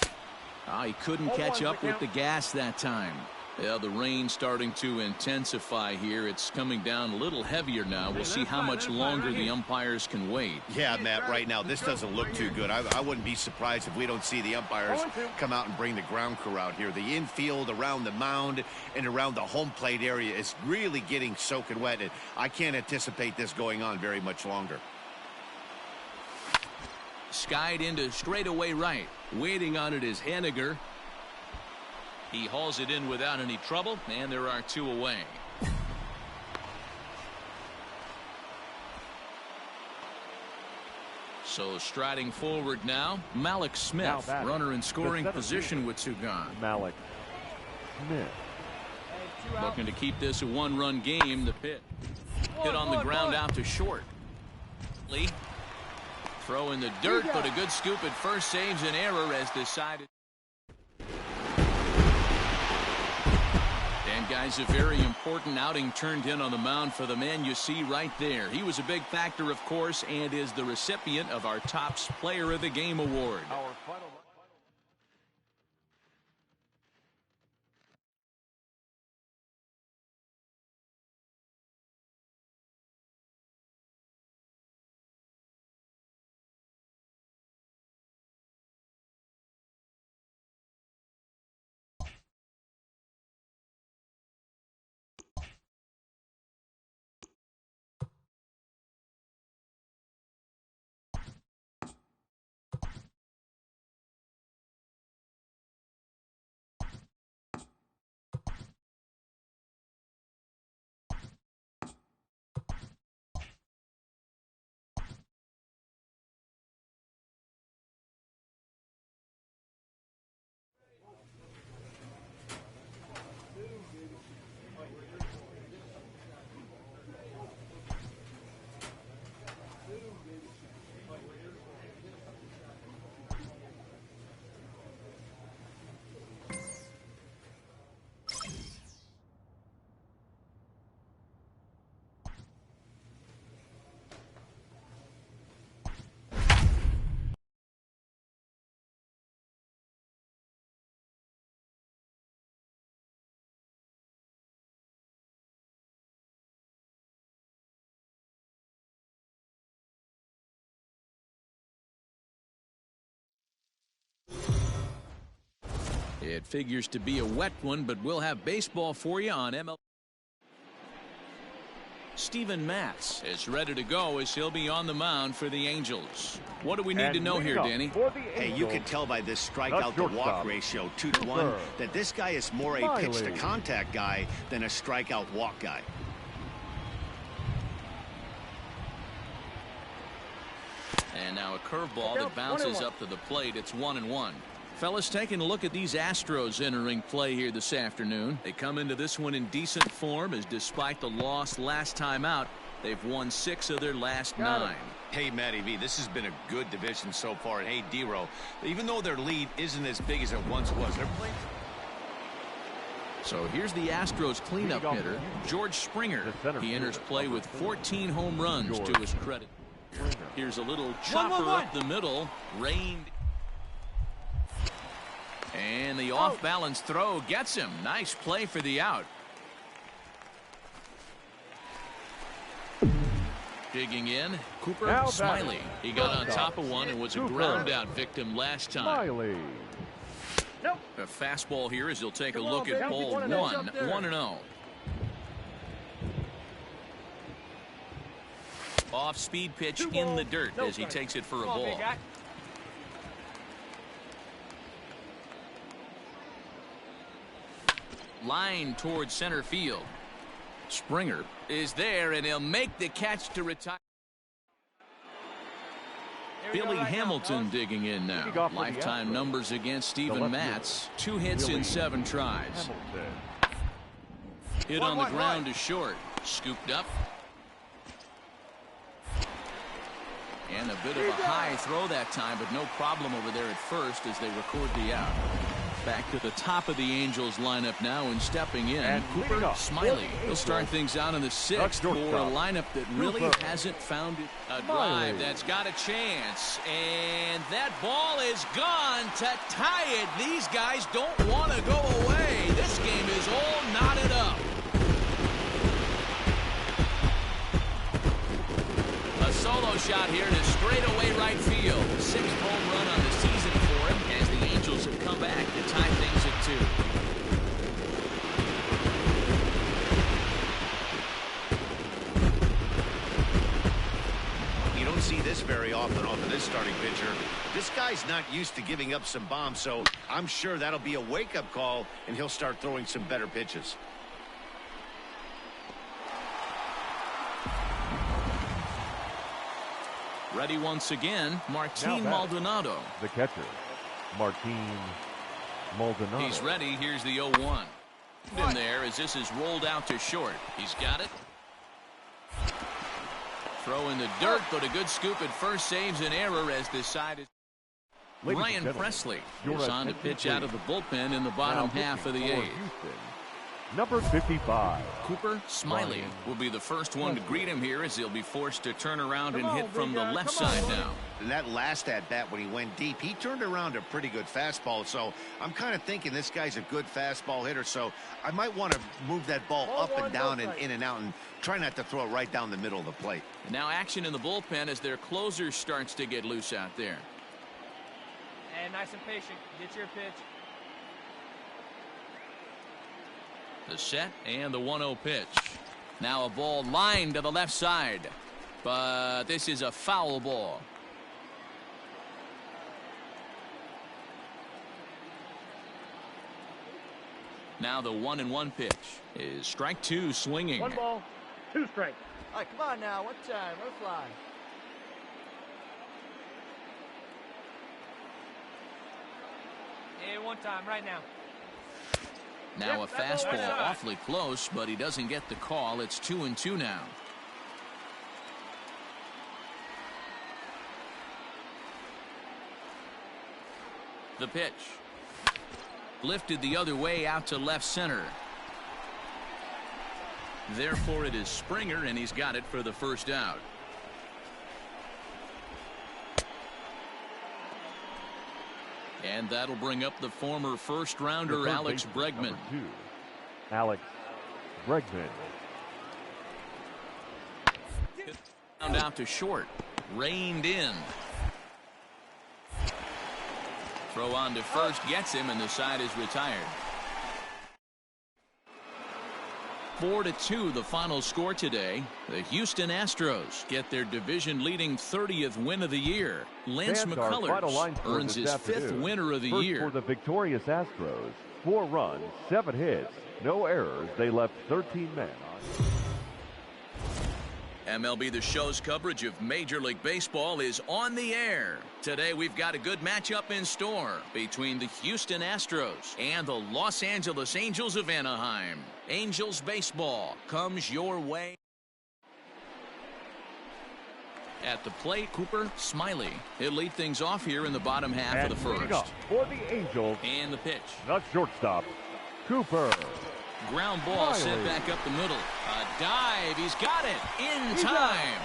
He couldn't catch up with the gas that time. Yeah, the rain starting to intensify here. It's coming down a little heavier now. We'll see how much longer the umpires can wait. Yeah, Matt, right now this doesn't look too good. I wouldn't be surprised if we don't see the umpires come out and bring the ground crew out here. The infield around the mound and around the home plate area is really getting soaking wet. And I can't anticipate this going on very much longer. Skied into straightaway right. Waiting on it is Henniger. He hauls it in without any trouble, and there are 2 away. So striding forward now, Malik Smith, runner in scoring position with 2 gone. Malik Smith. Looking to keep this a 1-run game. The pitch. Hit on the ground out to short. Lee. Throw in the dirt, but a good scoop at first saves an error as decided. And guys, a very important outing turned in on the mound for the man you see right there. He was a big factor, of course, and is the recipient of our Topps Player of the Game award. It figures to be a wet one, but we'll have baseball for you on MLB. Steven Matz is ready to go as he'll be on the mound for the Angels. What do we need to know here, Danny? Hey, you can tell by this strikeout to walk ratio 2-to-1 that this guy is more a pitch to contact guy than a strikeout walk guy. And now a curveball that bounces up to the plate. It's 1-1. Fellas, taking a look at these Astros entering play here this afternoon. They come into this one in decent form, as despite the loss last time out, They've won 6 of their last 9. Hey, Matty V, this has been a good division so far. And hey, D-Row, even though their lead isn't as big as it once was, they're playing. So here's the Astros cleanup hitter, George Springer. He enters play with 14 home runs to his credit. Here's a little chopper up the middle, rained. And the off-balance throw gets him. Nice play for the out. Digging in, Cooper Smiley. He got on top of one and was a ground-out victim last time. A fastball here as he'll take a look at ball 1-0. Off-speed pitch in the dirt as he takes it for a ball. Line towards center field. Springer is there, and he'll make the catch to retire. Billy Hamilton digging in now. Lifetime numbers against Steven Matz. 2 hits in 7 tries. Hit on the ground to short. Scooped up. And a bit of a high throw that time, but no problem over there at first as they record the out. Back to the top of the Angels lineup now, and stepping in, and Cooper Smiley. He'll start things out in the 6th for a lineup that really hasn't found it. A drive that's got a chance, and that ball is gone to tie it. These guys don't want to go away. This game is all knotted up. A solo shot here to straightaway right field. 6th home run on the season for him as the Angels have come back to tie things at 2. You don't see this very often off of this starting pitcher. This guy's not used to giving up some bombs, so I'm sure that'll be a wake-up call, and he'll start throwing some better pitches. Ready once again, Martin Maldonado. The catcher, Martin Maldonado. He's ready. Here's the 0-1. In there as this is rolled out to short. He's got it. Throw in the dirt, but a good scoop at first saves an error as this side is. Ryan Presley is on to pitch out of the bullpen in the bottom half of the 8th. Number 55. Cooper Smiley will be the first one to greet him here as he'll be forced to turn around and hit from the left side now. And that last at-bat when he went deep, he turned around a pretty good fastball. So I'm kind of thinking this guy's a good fastball hitter. So I might want to move that ball up and down and in and out and try not to throw it right down the middle of the plate. And now action in the bullpen as their closer starts to get loose out there. And nice and patient. Get your pitch. The set and the 1-0 pitch. Now a ball lined to the left side, but this is a foul ball. Now the 1-1 pitch is strike 2 swinging. 1 ball, 2 strikes. All right, come on now. One time. Let it fly. Hey, one time right now. Now a fastball awfully close, but he doesn't get the call. It's 2-2 now. The pitch. Lifted the other way out to left center. Therefore it is Springer, and he's got it for the first out. And that'll bring up the former first-rounder Alex Bregman. Alex Bregman. Round out to short. Reined in. Throw on to first gets him, and the side is retired. 4-2 the final score today. The Houston Astros get their division-leading 30th win of the year. Lance McCullers earns his 5th winner of the year. For the victorious Astros, 4 runs, 7 hits, no errors. They left 13 men on. MLB the Show's coverage of Major League Baseball is on the air. Today we've got a good matchup in store between the Houston Astros and the Los Angeles Angels of Anaheim. Angels baseball comes your way. At the plate, Cooper Smiley. He'll lead things off here in the bottom half of the first. For the Angels. And the pitch. The shortstop, Cooper. Ground ball sent back up the middle. A dive. He's got it in time.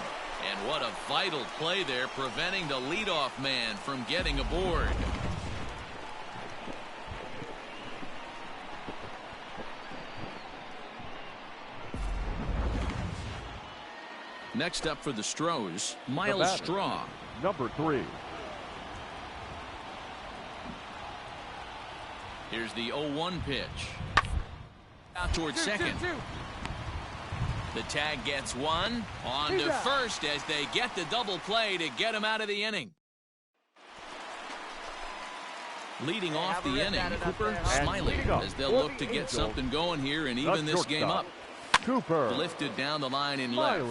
And what a vital play there, preventing the leadoff man from getting aboard. Next up for the Stros, Miles Straw. Number 3. Here's the 0-1 pitch. Out towards second. The tag gets one. On to first as they get the double play to get him out of the inning. Leading off the inning, Cooper Smiley, as they'll look to get something going here and even this game up. Cooper. Lifted down the line in left.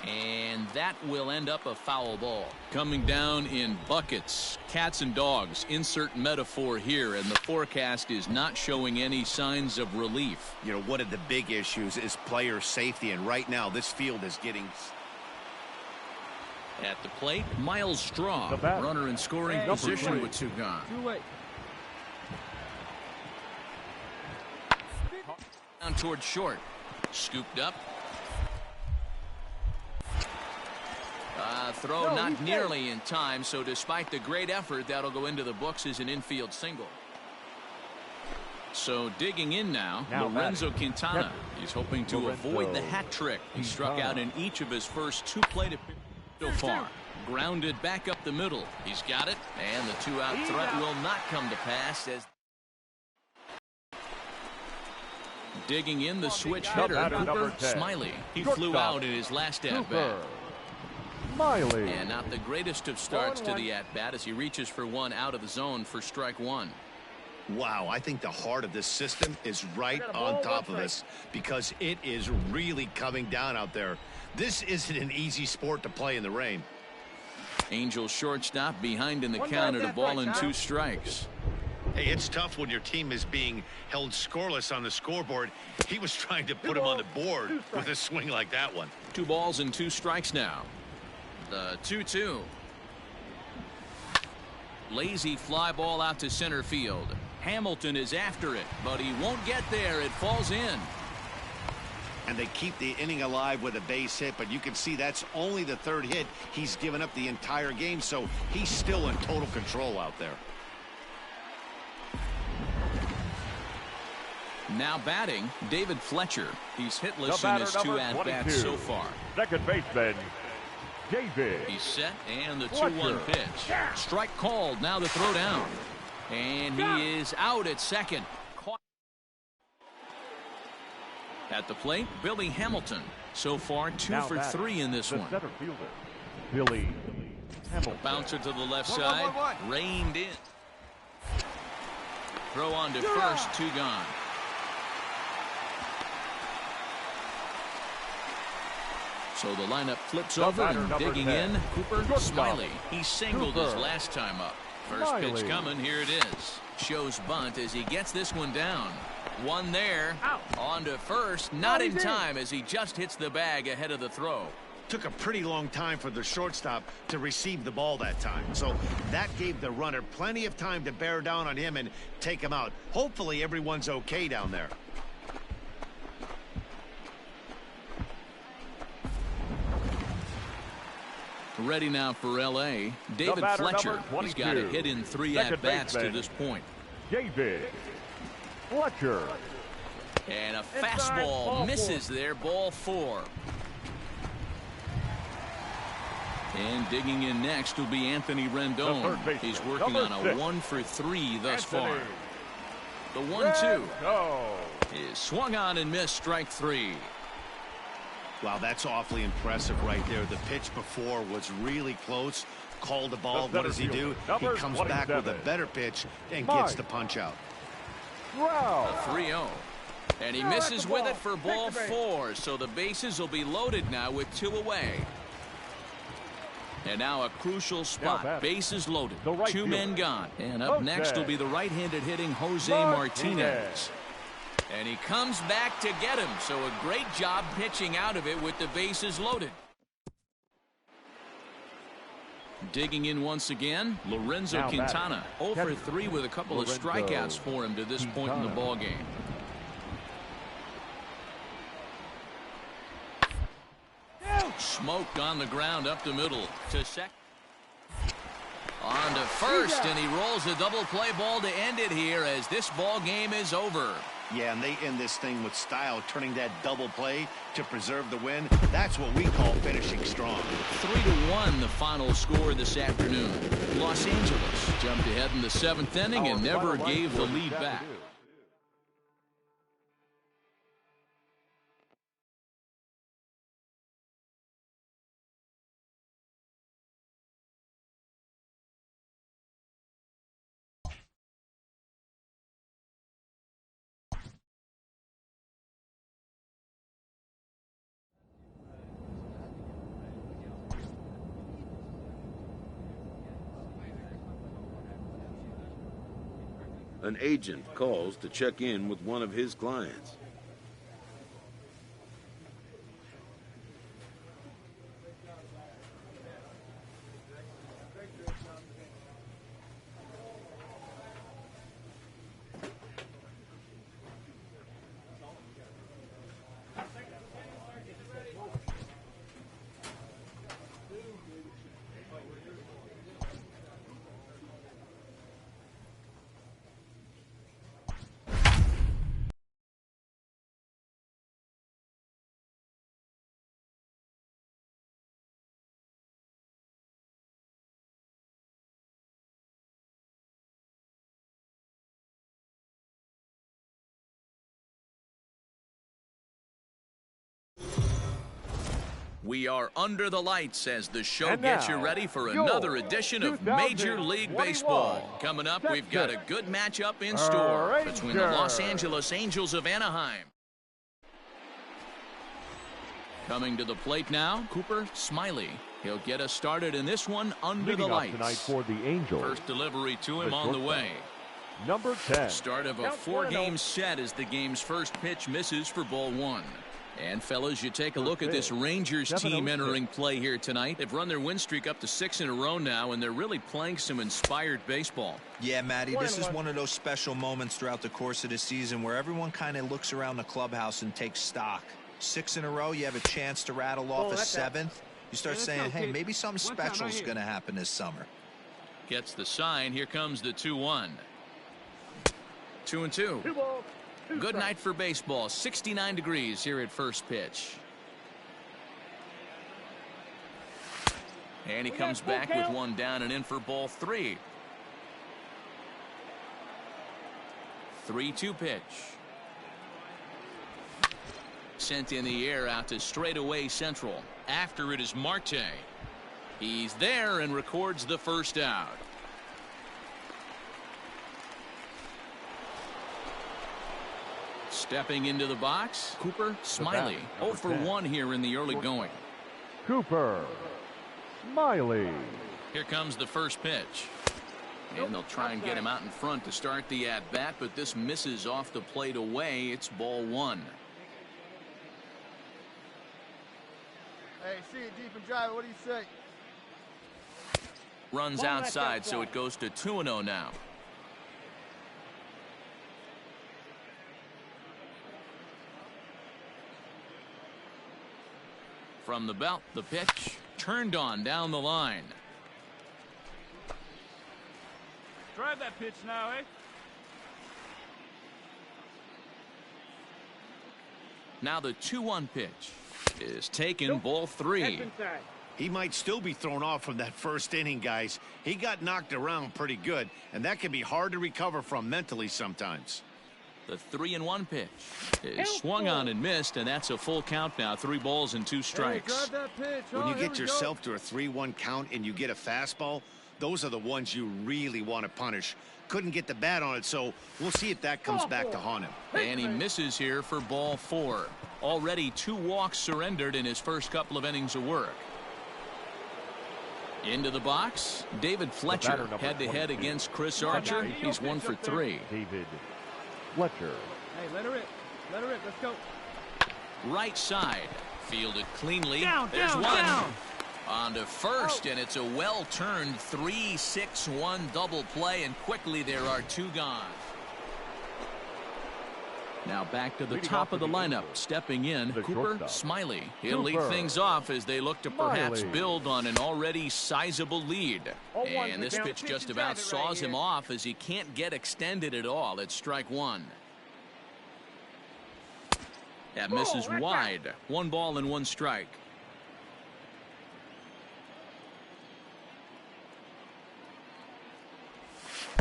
And that will end up a foul ball. Coming down in buckets, cats and dogs, insert metaphor here, and the forecast is not showing any signs of relief. You know, one of the big issues is player safety, and right now this field is getting... At the plate, Miles Straw, runner in scoring position with 2 gone. Down towards short, scooped up. Throw not nearly in time, so despite the great effort, that'll go into the books as an infield single. So digging in now Lorenzo Quintana. He's hoping to avoid the hat trick. He struck out in each of his first 2 plate appearances so far. Grounded back up the middle. He's got it, and the 2-out threat will not come to pass as digging in the switch hitter, Cooper Smiley. He flew out in his last at-bat. Smiley. And not the greatest of starts to the at-bat as he reaches for one out of the zone for strike 1. Wow, I think the heart of this system is right on top of us because it is really coming down out there. This isn't an easy sport to play in the rain. Angels shortstop behind in the count at a ball and 2 strikes. Hey, it's tough when your team is being held scoreless on the scoreboard. He was trying to put him on the board with a swing like that one. 2 balls and 2 strikes now. The 2-2. Lazy fly ball out to center field. Hamilton is after it, but he won't get there. It falls in. And they keep the inning alive with a base hit, but you can see that's only the 3rd hit he's given up the entire game, so he's still in total control out there. Now batting, David Fletcher. He's hitless in his 2 at-bats so far. Second baseman, David. He's set, and the 2-1 pitch. Strike called, now the throw down. And he is out at second. At the plate, Billy Hamilton. So far, 2 for 3 in this one. Center fielder, Billy Hamilton. Bouncer to the left side, reined in. Throw on to first, 2 gone. So the lineup flips over and digging in, Cooper Smiley. He singled his last time up. First pitch coming, here it is. Shows bunt as he gets this one down. One there, on to first, not in time as he just hits the bag ahead of the throw. Took a pretty long time for the shortstop to receive the ball that time. So that gave the runner plenty of time to bear down on him and take him out. Hopefully everyone's okay down there. Ready now for L.A. David Fletcher. He's got a hit in 3 at-bats to this point. David Fletcher. And a fastball misses there, ball 4. And digging in next will be Anthony Rendon. He's working on a 1 for 3 thus far. The 1-2 is swung on and missed, strike 3. Wow, that's awfully impressive right there. The pitch before was really close. Called the ball. What does he do? He comes back with a better pitch and gets the punch out. A 3-0. And he misses with it for ball 4. So the bases will be loaded now with 2 away. And now a crucial spot. Bases loaded. 2 men gone. And up next will be the right-handed hitting Jose Martinez. And he comes back to get him. So a great job pitching out of it with the bases loaded. Digging in once again, Lorenzo Now Quintana. 0 for Kevin 3 with a couple Lorenzo of strikeouts for him to this point in the ball game. Smoked on the ground up the middle to second. On to first, and he rolls a double play ball to end it here as this ball game is over. Yeah, and they end this thing with style, turning that double play to preserve the win. That's what we call finishing strong. 3-1 the final score this afternoon. Los Angeles jumped ahead in the 7th inning and never gave the lead back. An agent calls to check in with one of his clients. We are under the lights as the show gets you ready for another edition of Major League Baseball. Coming up, we've got a good matchup in store between the Los Angeles Angels of Anaheim. Coming to the plate now, Cooper Smiley. He'll get us started in this one under the lights. Tonight for the Angels. First delivery to him on the way. Number 10. Start of a 4-game set as the game's first pitch misses for ball 1. And fellas, you take a look at this Rangers team entering play here tonight. They've run their win streak up to 6 in a row now, and they're really playing some inspired baseball. Yeah, Matty, this is one of those special moments throughout the course of the season where everyone kind of looks around the clubhouse and takes stock. 6 in a row, you have a chance to rattle off a 7th. You start saying, hey, maybe something special is going to happen this summer. Gets the sign. Here comes the 2-1. 2-2. Good night for baseball. 69 degrees here at first pitch. And he comes back with one down and in for ball 3. 3-2 pitch. Sent in the air out to straightaway central. After it is Marte. He's there and records the first out. Stepping into the box, Cooper Smiley. 0 for 1 here in the early going. Cooper Smiley. Here comes the first pitch. And they'll try and get him out in front to start the at-bat, but this misses off the plate away. It's ball 1. Hey, see it deep and drive. What do you say? Runs outside, so it goes to 2-0 now. From the belt, the pitch turned on down the line. Drive that pitch now, eh? Now the 2-1 pitch is taken, ball 3. He might still be thrown off from that first inning, guys. He got knocked around pretty good, and that can be hard to recover from mentally sometimes. The 3-1 pitch is swung on and missed, and that's a full count now. 3 balls and 2 strikes. When you get yourself to a 3-1 count and you get a fastball, those are the ones you really want to punish. Couldn't get the bat on it, so we'll see if that comes back to haunt him. And he misses here for ball 4. Already 2 walks surrendered in his first couple of innings of work. Into the box, David Fletcher head-to-head against Chris Archer. He's 1 for 3. David Fletcher. Hey, let her rip. Let her rip. Let's go. Right side. Fielded cleanly. Down, There's down, one. down. On to first, and it's a well-turned 3-6-1 double play, and quickly there are 2 gone. Now back to the top of the lineup. Stepping in, Cooper Smiley. He'll lead things off as they look to perhaps build on an already sizable lead. And this pitch just about saws him off as he can't get extended at all. It's strike 1. That misses wide. 1 ball and 1 strike.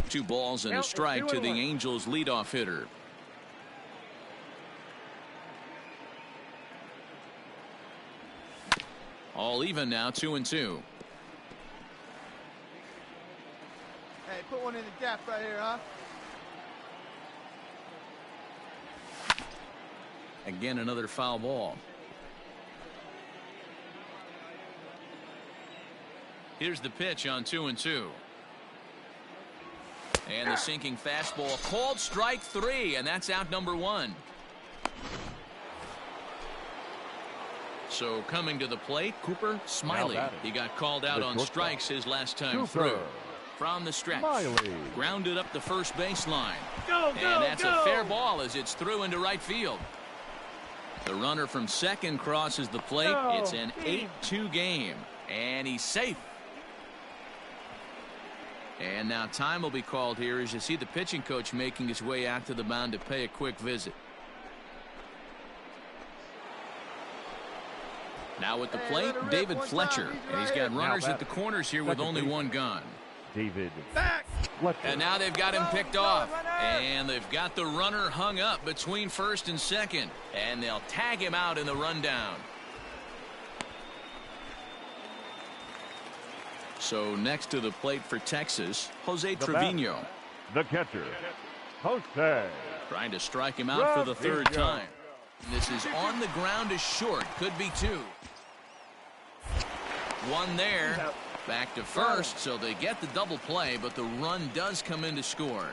Two balls and a strike to the Angels leadoff hitter. All even now, 2-2. Hey, put one in the gap right here, huh? Again, another foul ball. Here's the pitch on 2-2. And the sinking fastball called strike 3, and that's out number 1. So coming to the plate, Cooper Smiley. He got called out on strikes his last time through. From the stretch, grounded up the first baseline. And that's a fair ball as it's through into right field. The runner from second crosses the plate. It's an 8-2 game, and he's safe. And now time will be called here as you see the pitching coach making his way out to the mound to pay a quick visit. Now with the plate, David Fletcher. And he's got runners at the corners here with only 1 gone. David Fletcher. And now they've got him picked off. And they've got the runner hung up between first and second. And they'll tag him out in the rundown. So next to the plate for Texas, Jose Trevino. The catcher, Jose. Trying to strike him out for the 3rd time. This is on the ground is short. Could be 2. 1 there. Back to first, so they get the double play, but the run does come in to score.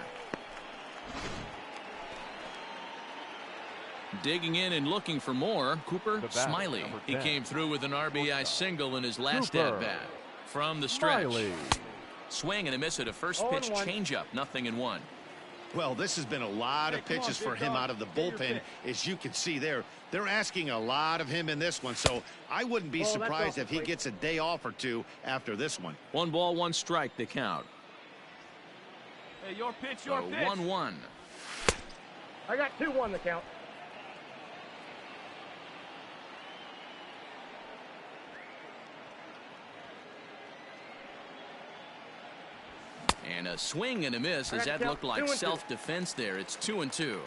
Digging in and looking for more, Cooper Smiley. He came through with an RBI single in his last at-bat. From the stretch. Swing and a miss at a first pitch changeup. 0-1. Well, this has been a lot of pitches for him out of the bullpen. As you can see there, they're asking a lot of him in this one. So I wouldn't be surprised if he gets a day off or 2 after this one. 1 ball, 1 strike, the count. Hey, your pitch, your pitch. 1-1. I got 2-1 the count. And a swing and a miss as that looked like self-defense there. It's 2-2.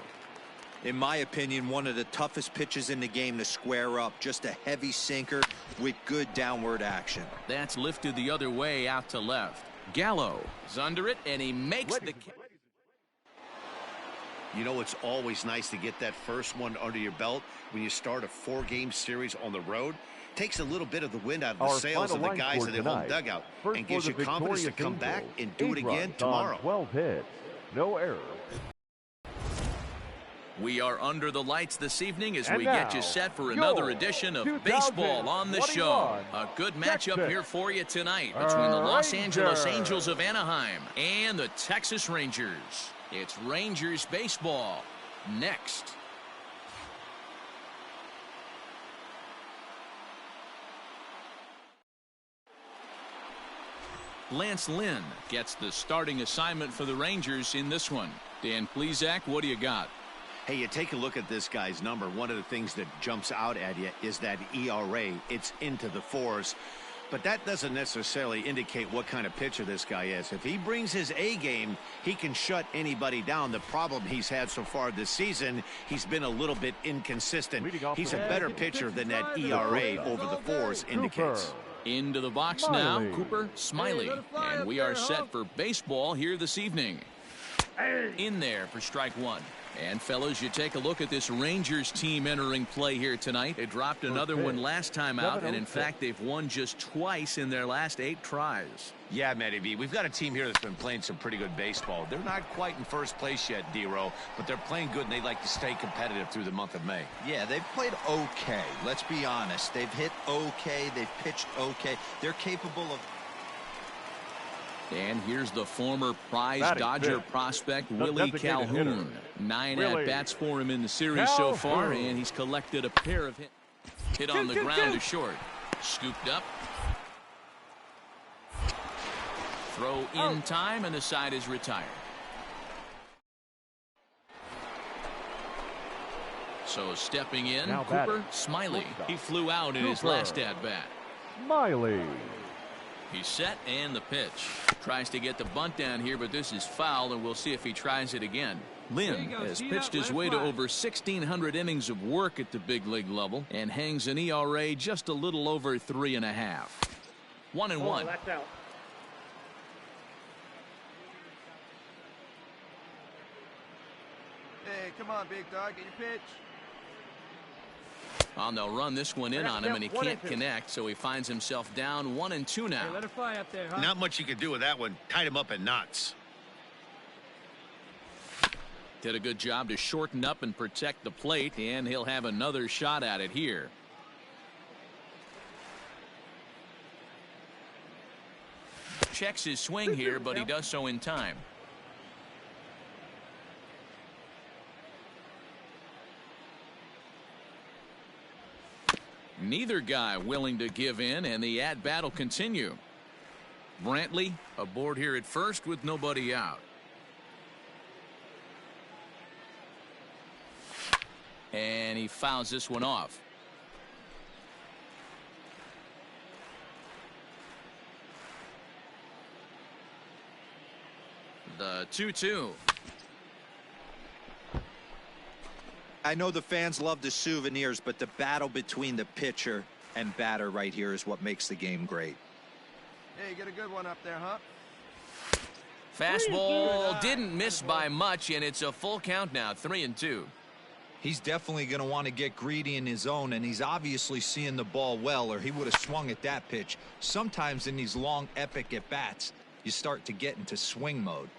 In my opinion, one of the toughest pitches in the game to square up. Just a heavy sinker with good downward action. That's lifted the other way out to left. Gallo is under it, and he makes the catch. You know, it's always nice to get that first one under your belt when you start a 4-game series on the road. Takes a little bit of the wind out of the sails of the guys in the home dugout and gives you confidence to come back and do it again tomorrow. 12 hits, no errors. We are under the lights this evening as we get you set for another edition of Baseball on the Show. A good matchup here for you tonight between the Los Angeles Angels of Anaheim and the Texas Rangers. It's Rangers baseball next. Lance Lynn gets the starting assignment for the Rangers in this one. Dan Plesac, what do you got? Hey, you take a look at this guy's number. One of the things that jumps out at you is that ERA. It's into the 4s. But that doesn't necessarily indicate what kind of pitcher this guy is. If he brings his A game, he can shut anybody down. The problem he's had so far this season, he's been a little bit inconsistent. He's a better pitcher than that ERA over the 4s indicates. Into the box now, Cooper Smiley. And we are set for baseball here this evening. In there for strike 1. And fellas, you take a look at this Rangers team entering play here tonight. They dropped another one last time out, and in fact, they've won just twice in their last 8 tries. Yeah, Matty V, we've got a team here that's been playing some pretty good baseball. They're not quite in first place yet, D-Row, but they're playing good, and they like to stay competitive through the month of May. Yeah, they've played okay. Let's be honest. They've hit okay. They've pitched okay. They're capable of... And here's the former prize Dodger prospect, Willie Calhoun. 9 at-bats for him in the series so far, and he's collected a pair of hits. Hit on the ground to short. Scooped up. Throw in time, and the side is retired. So stepping in, Cooper Smiley. He flew out in his last at-bat. Smiley. He's set, and the pitch. Tries to get the bunt down here, but this is foul, and we'll see if he tries it again. Lynn has pitched his way to over 1,600 innings of work at the big league level and hangs an ERA just a little over 3.5. 1-1. That's out. Hey, come on, big dog. Get your pitch. Oh, they'll run this one in on him, and he can't connect, so he finds himself down 1-2 now. Hey, let it fly up there, huh? Not much you can do with that one. Tied him up in knots. Did a good job to shorten up and protect the plate, and he'll have another shot at it here. Checks his swing here, but he does so in time. Neither guy willing to give in, and the at-bat will continue. Brantley aboard here at first with nobody out. And he fouls this one off. The 2-2. I know the fans love the souvenirs, but the battle between the pitcher and batter right here is what makes the game great. Hey, get a good one up there, huh? Fastball didn't miss by much, and it's a full count now, 3-2. He's definitely going to want to get greedy in his own, and he's obviously seeing the ball well, or he would have swung at that pitch. Sometimes in these long, epic at-bats, you start to get into swing mode.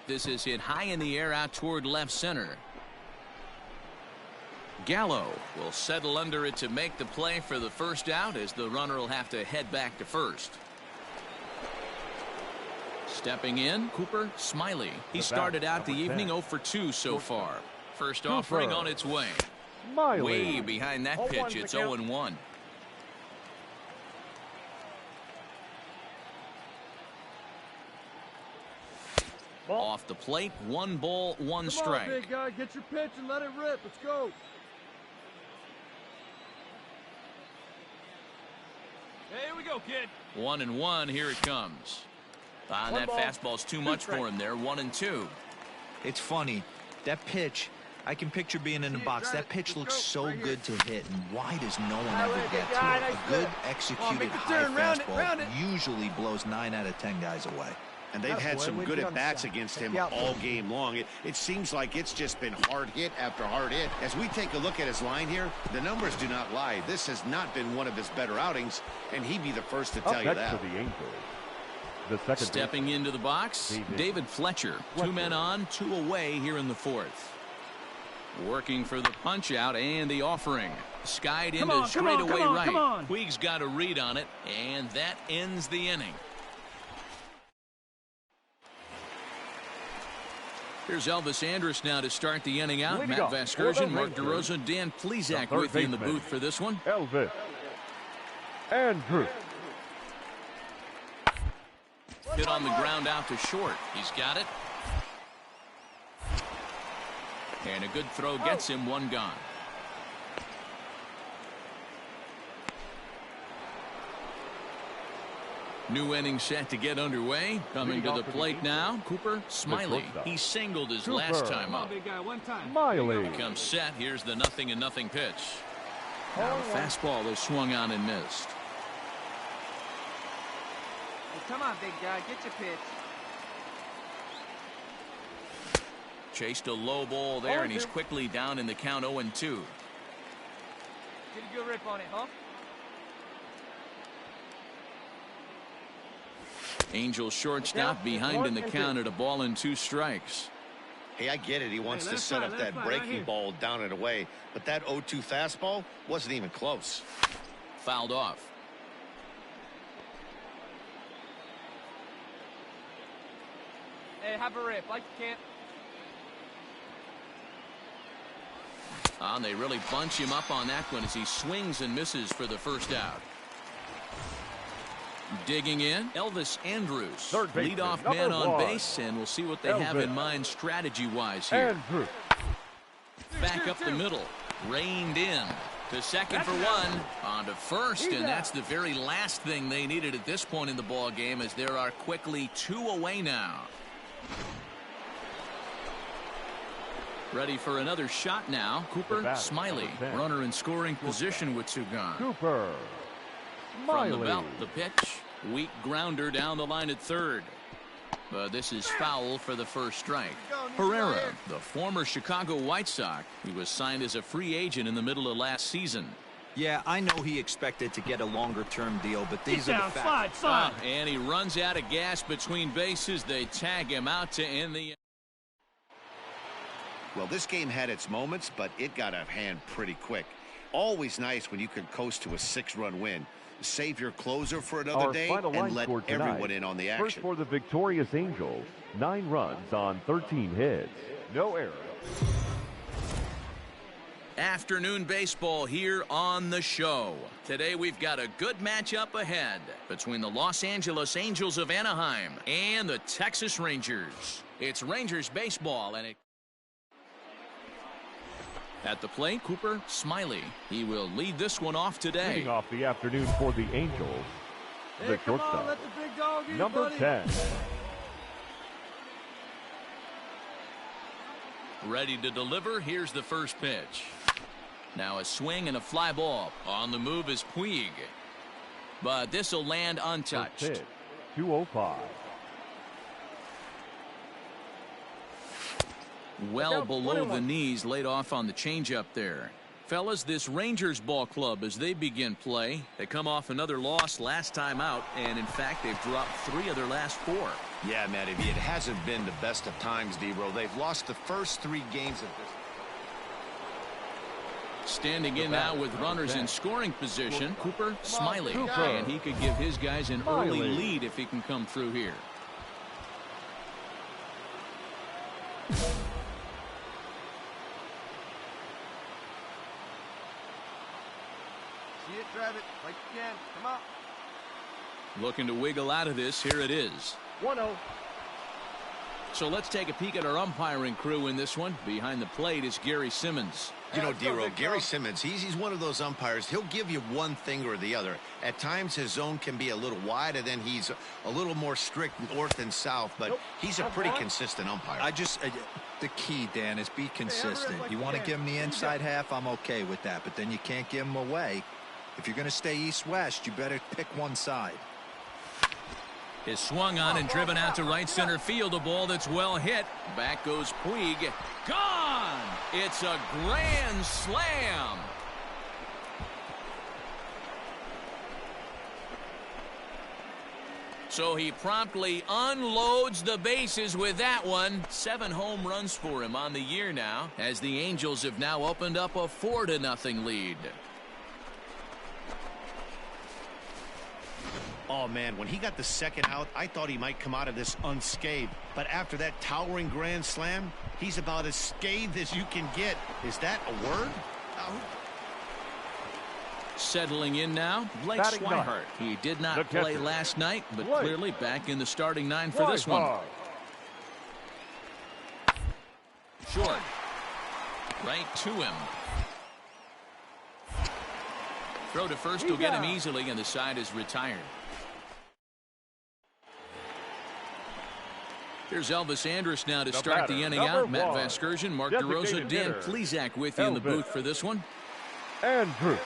This is hit high in the air out toward left center. Gallo will settle under it to make the play for the first out, as the runner will have to head back to first. Stepping in, Cooper Smiley. He started out the evening 0 for 2 so far. First offering on its way. Way behind that pitch. It's 0-1. Off the plate, 1 ball, 1 strike. Come on, big guy, get your pitch and let it rip. Let's go. Hey, here we go, kid. 1-1. Here it comes. That fastball's too much for him there. 1-2. It's funny. That pitch, I can picture being in the box. That pitch looks so good to hit, and why does no one ever get to it? A good executed high fastball usually blows 9 out of 10 guys away. And they've had some good at-bats against him all game long. It seems like it's just been hard hit after hard hit. As we take a look at his line here, the numbers do not lie. This has not been one of his better outings, and he'd be the first to tell you that. For the Angels, the second stepping into the box, David Fletcher. 2 men on, 2 away here in the 4th. Working for the punch out and the offering. Skied into straightaway right. Puig's got a read on it, and that ends the inning. Here's Elvis Andrus now to start the inning out. Matt Vasgersian, Mark DeRosa, Dan Plesac with you in the booth for this one. Elvis Andrus. Hit on the ground out to short. He's got it. And a good throw gets him 1 gone. New inning set to get underway. Coming to the plate now, Cooper Smiley. He singled his last time up. Smiley becomes set. Here's the 0-0 pitch. Now the fastball is swung on and missed. Come on, big guy. Get your pitch. Chased a low ball there, and he's quickly down in the count 0-2. Get a good rip on it, huh? Angels shortstop behind in the count at 1-2 strikes. Hey, I get it. He wants to set up that breaking ball down and away, but that 0-2 fastball wasn't even close. Fouled off. Hey, have a rip like you can. And they really bunch him up on that one as he swings and misses for the first out. Digging in, Elvis Andrews, leadoff man on base, and we'll see what they have in mind strategy-wise here. Back up the middle, reined in to second for one, on to first, and that's the very last thing they needed at this point in the ball game, as there are quickly 2 away now. Ready for another shot now. Cooper Smiley, runner in scoring position with 2 gone. Cooper From the belt, the pitch. Weak grounder down the line at third. But this is foul for the first strike. Herrera, the former Chicago White Sox, he was signed as a free agent in the middle of last season. Yeah, I know he expected to get a longer-term deal, but these are the facts. And he runs out of gas between bases. They tag him out to end the... Well, this game had its moments, but it got out of hand pretty quick. Always nice when you can coast to a 6-run win. Save your closer for another day and let everyone in on the action. First for the victorious Angels, 9 runs on 13 hits. No errors. Afternoon baseball here on the show. Today we've got a good matchup ahead between the Los Angeles Angels of Anaheim and the Texas Rangers. It's Rangers baseball, and at the plate, Cooper Smiley. He will lead this one off today. Leading off the afternoon for the Angels, the shortstop, number 10. Ready to deliver. Here's the first pitch. Now a swing and a fly ball. On the move is Puig. But this will land untouched. Pitch, 205. Well below the knees, laid off on the changeup there. Fellas, this Rangers ball club, as they begin play, they come off another loss last time out, and in fact they've dropped 3 of their last 4. Yeah, Matty, it hasn't been the best of times, D-Bro. They've lost the first 3 games of this. Standing in now with runners in scoring position, Cooper Smiley. And he could give his guys an early lead if he can come through here. See it, drive it like you can. Come on. Looking to wiggle out of this. Here it is. 1-0. So let's take a peek at our umpiring crew in this one. Behind the plate is Gary Simmons. You know, D-Ro, Gary Simmons, he's one of those umpires. He'll give you one thing or the other. At times, his zone can be a little wide, and then he's a little more strict north and south, but he's a pretty consistent umpire. The key, Dan, is be consistent. You want to give him the inside half, I'm okay with that, but then you can't give him away. If you're going to stay east-west, you better pick one side. Is swung on and driven out to right center field. A ball that's well hit. Back goes Puig. Gone! It's a grand slam. So he promptly unloads the bases with that one. 7 home runs for him on the year now, as the Angels have now opened up a 4-0 lead. Oh, man, when he got the second out, I thought he might come out of this unscathed. But after that towering grand slam, he's about as scathed as you can get. Is that a word? Settling in now, Blake Swihart. He did not play last night, but clearly back in the starting 9 for this one. Short. Right to him. Throw to first will get him easily, and the side is retired. Here's Elvis Andrus now to start the inning out. Matt Vasgersian, Mark DeRosa, Dan Plesac with you in the booth for this one. Andrus.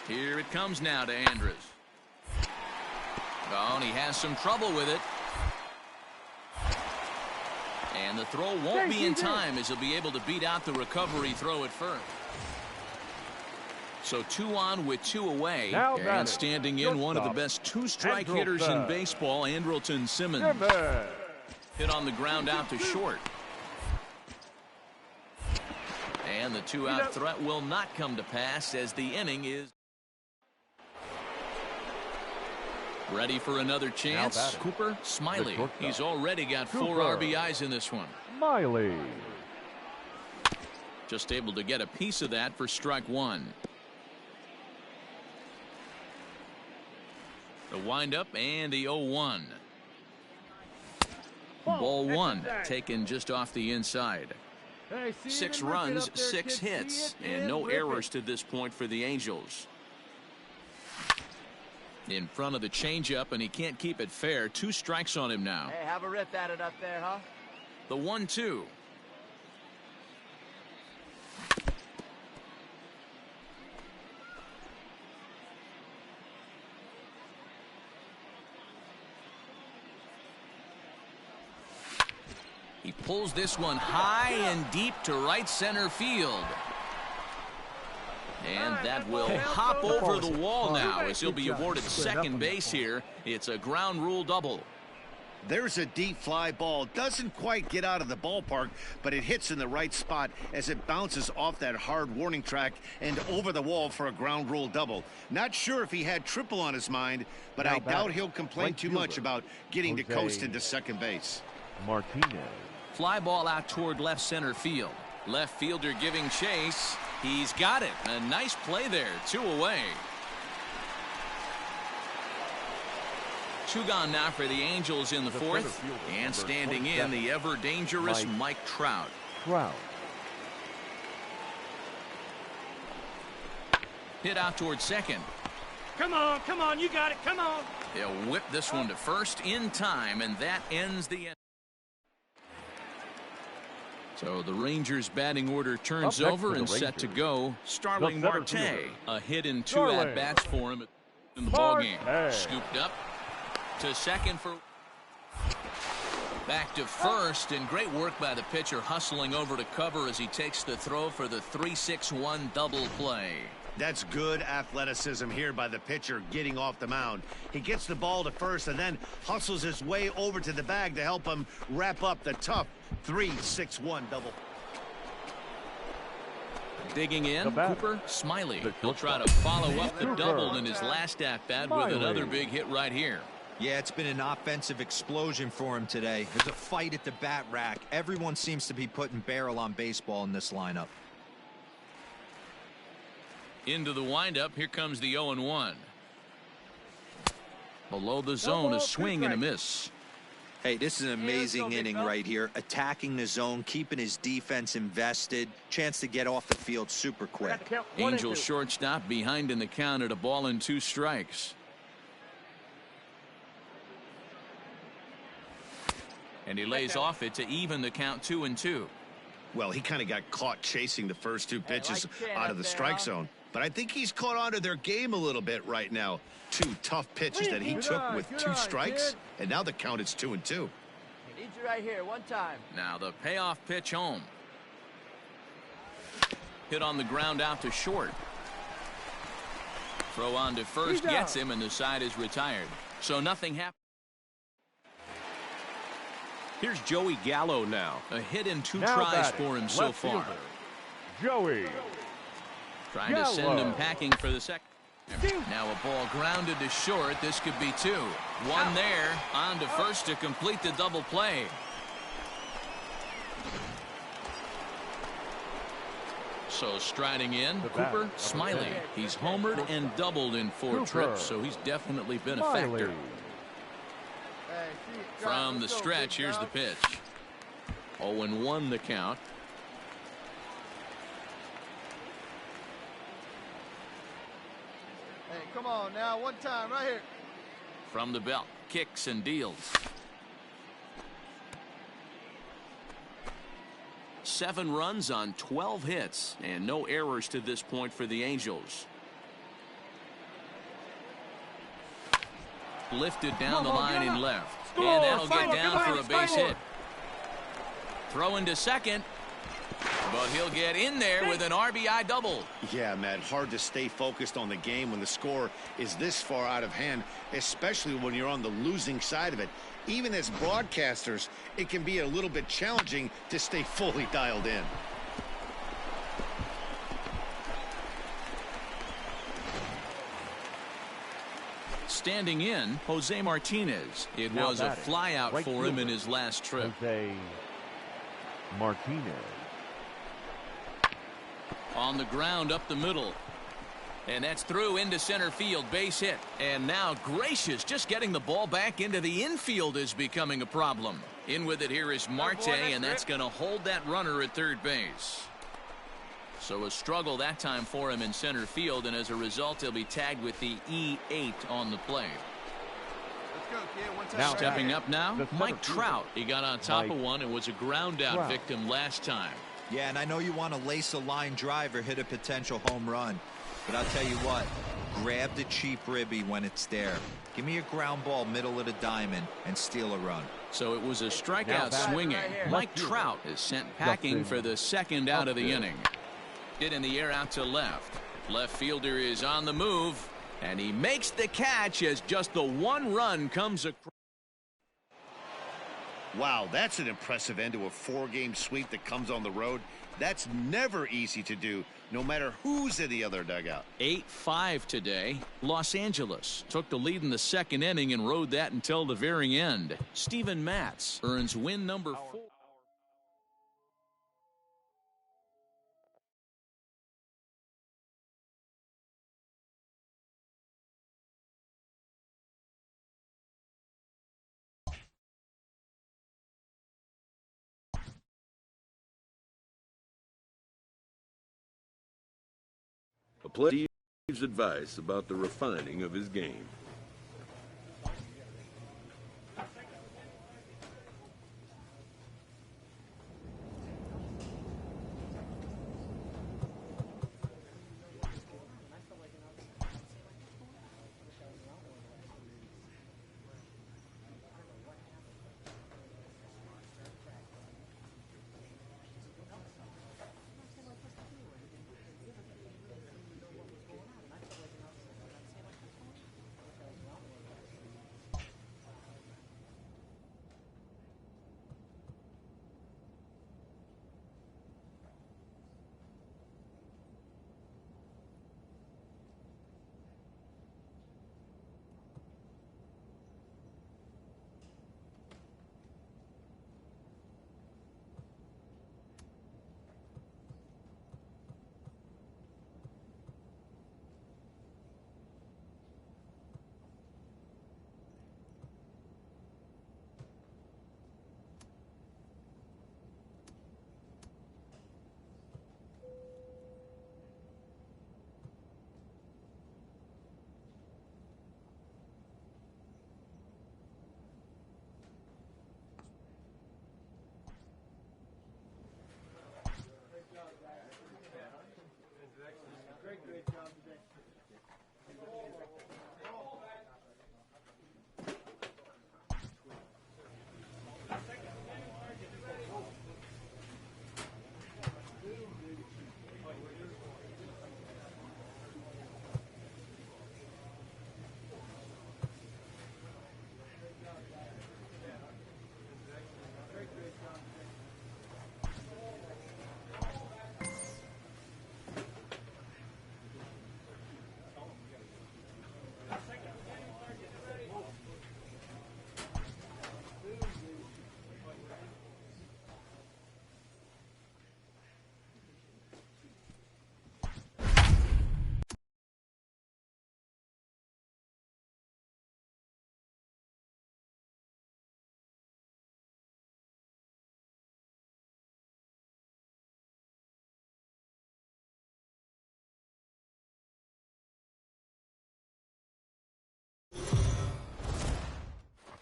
Here it comes now to Andrus. Oh, and he has some trouble with it. And the throw won't be in time as he'll be able to beat out the recovery throw at first. So 2 on with 2 away. And standing in, one of the best 2-strike hitters in baseball, Andrelton Simmons. Hit on the ground out to short. And the 2-out threat will not come to pass as the inning is ready for another chance. Cooper Smiley. He's already got 4 RBIs in this one. Smiley. Just able to get a piece of that for strike 1. The windup and the 0-1. Ball 1 taken just off the inside. 6 runs, 6 hits, and no errors to this point for the Angels. In front of the changeup, and he can't keep it fair. 2 strikes on him now. Hey, have a rip at it up there, huh? The 1-2. He pulls this one high and deep to right center field. And that will hop over the wall now as he'll be awarded second base here. It's a ground rule double. There's a deep fly ball. Doesn't quite get out of the ballpark, but it hits in the right spot as it bounces off that hard warning track and over the wall for a ground rule double. Not sure if he had triple on his mind, but I doubt he'll complain too much about getting to coast into second base. Martinez. Fly ball out toward left center field. Left fielder giving chase. He's got it. A nice play there. 2 away. 2 gone now for the Angels in the 4th. And standing in, the ever-dangerous Mike Trout. Hit out toward second. Come on, you got it, come on. They'll whip this one to first in time, and that ends the inning. So the Rangers batting order turns over and set to go. Starling Marte, a hit in 2 at-bats for him in the ballgame. Scooped up to second for back to first, and great work by the pitcher hustling over to cover as he takes the throw for the 3-6-1 double play. That's good athleticism here by the pitcher getting off the mound. He gets the ball to first and then hustles his way over to the bag to help him wrap up the tough 3-6-1 double. Digging in, Cooper Smiley. He'll try to follow up the double in his last at-bat with another big hit right here. Yeah, it's been an offensive explosion for him today. There's a fight at the bat rack. Everyone seems to be putting barrel on baseball in this lineup. Into the windup, here comes the 0-1. Below the zone, a swing and a miss. Hey, this is an amazing inning right here. Attacking the zone, keeping his defense invested. Chance to get off the field super quick. Angels shortstop behind in the count at a ball and 2 strikes. And he lays off it to even the count 2-2. Well, he kind of got caught chasing the first 2 pitches out of the strike zone. But I think he's caught on to their game a little bit right now. 2 tough pitches that he took with 2 strikes, and now the count is 2-2. I need you right here, 1 time. Now the payoff pitch home. Hit on the ground out to short. Throw on to first gets him, and the side is retired. So nothing happened. Here's Joey Gallo now. A hit in 2 tries for him so far. Joey. Trying to send him packing for the second. Now a ball grounded to short. This could be 2. 1 there. On to first to complete the double play. So striding in, Cooper Smiley. He's homered and doubled in 4 trips, so he's definitely been a factor. From the stretch, here's the pitch. 0-1 the count. Hey, come on now, 1 time right here. From the belt, kicks and deals. 7 runs on 12 hits and no errors to this point for the Angels. Lifted down the line and left. And that'll get down for a base hit. Throw into second. But he'll get in there with an RBI double. Yeah, Matt, hard to stay focused on the game when the score is this far out of hand, especially when you're on the losing side of it. Even as broadcasters, it can be a little bit challenging to stay fully dialed in. Standing in, Jose Martinez. It was a flyout for him in his last trip. Jose Martinez. On the ground up the middle. And that's through into center field, base hit. And now Gracious just getting the ball back into the infield is becoming a problem. In with it here is Marte, and that's going to hold that runner at third base. So a struggle that time for him in center field, and as a result he'll be tagged with the E8 on the play. Now stepping up now, Mike Trout. He got on top of one and was a ground out victim last time. Yeah, and I know you want to lace a line drive or hit a potential home run. But I'll tell you what, grab the cheap ribby when it's there. Give me a ground ball middle of the diamond and steal a run. So it was a strikeout swinging. Mike Trout is sent packing for the second out of the inning. Hit in the air out to left. Left fielder is on the move, and he makes the catch as just the one run comes across. Wow, that's an impressive end to a 4-game sweep that comes on the road. That's never easy to do, no matter who's in the other dugout. 8-5 today. Los Angeles took the lead in the second inning and rode that until the very end. Steven Matz earns win number 4. A player gives advice about the refining of his game.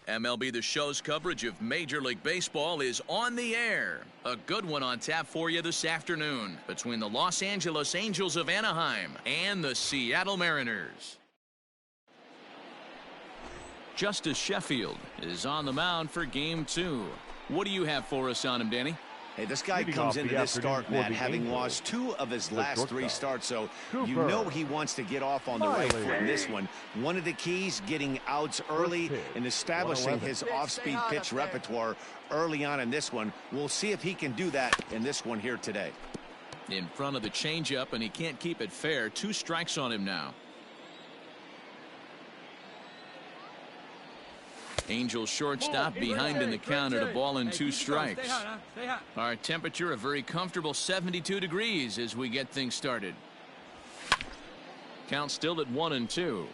MLB The Show's coverage of Major League Baseball is on the air. A good one on tap for you this afternoon between the Los Angeles Angels of Anaheim and the Seattle Mariners. Justice Sheffield is on the mound for game 2. What do you have for us on him, Danny? Hey, this guy comes into this start, Matt, having lost 2 of his last 3 starts, so you know he wants to get off on the right foot in this one. One of the keys, getting outs early and establishing his off-speed pitch repertoire early on in this one. We'll see if he can do that in this one here today. In front of the changeup, and he can't keep it fair. 2 strikes on him now. Angels shortstop behind in the count at a ball and 2 strikes. Stay hot. Our temperature a very comfortable 72 degrees as we get things started. Count still at 1-2.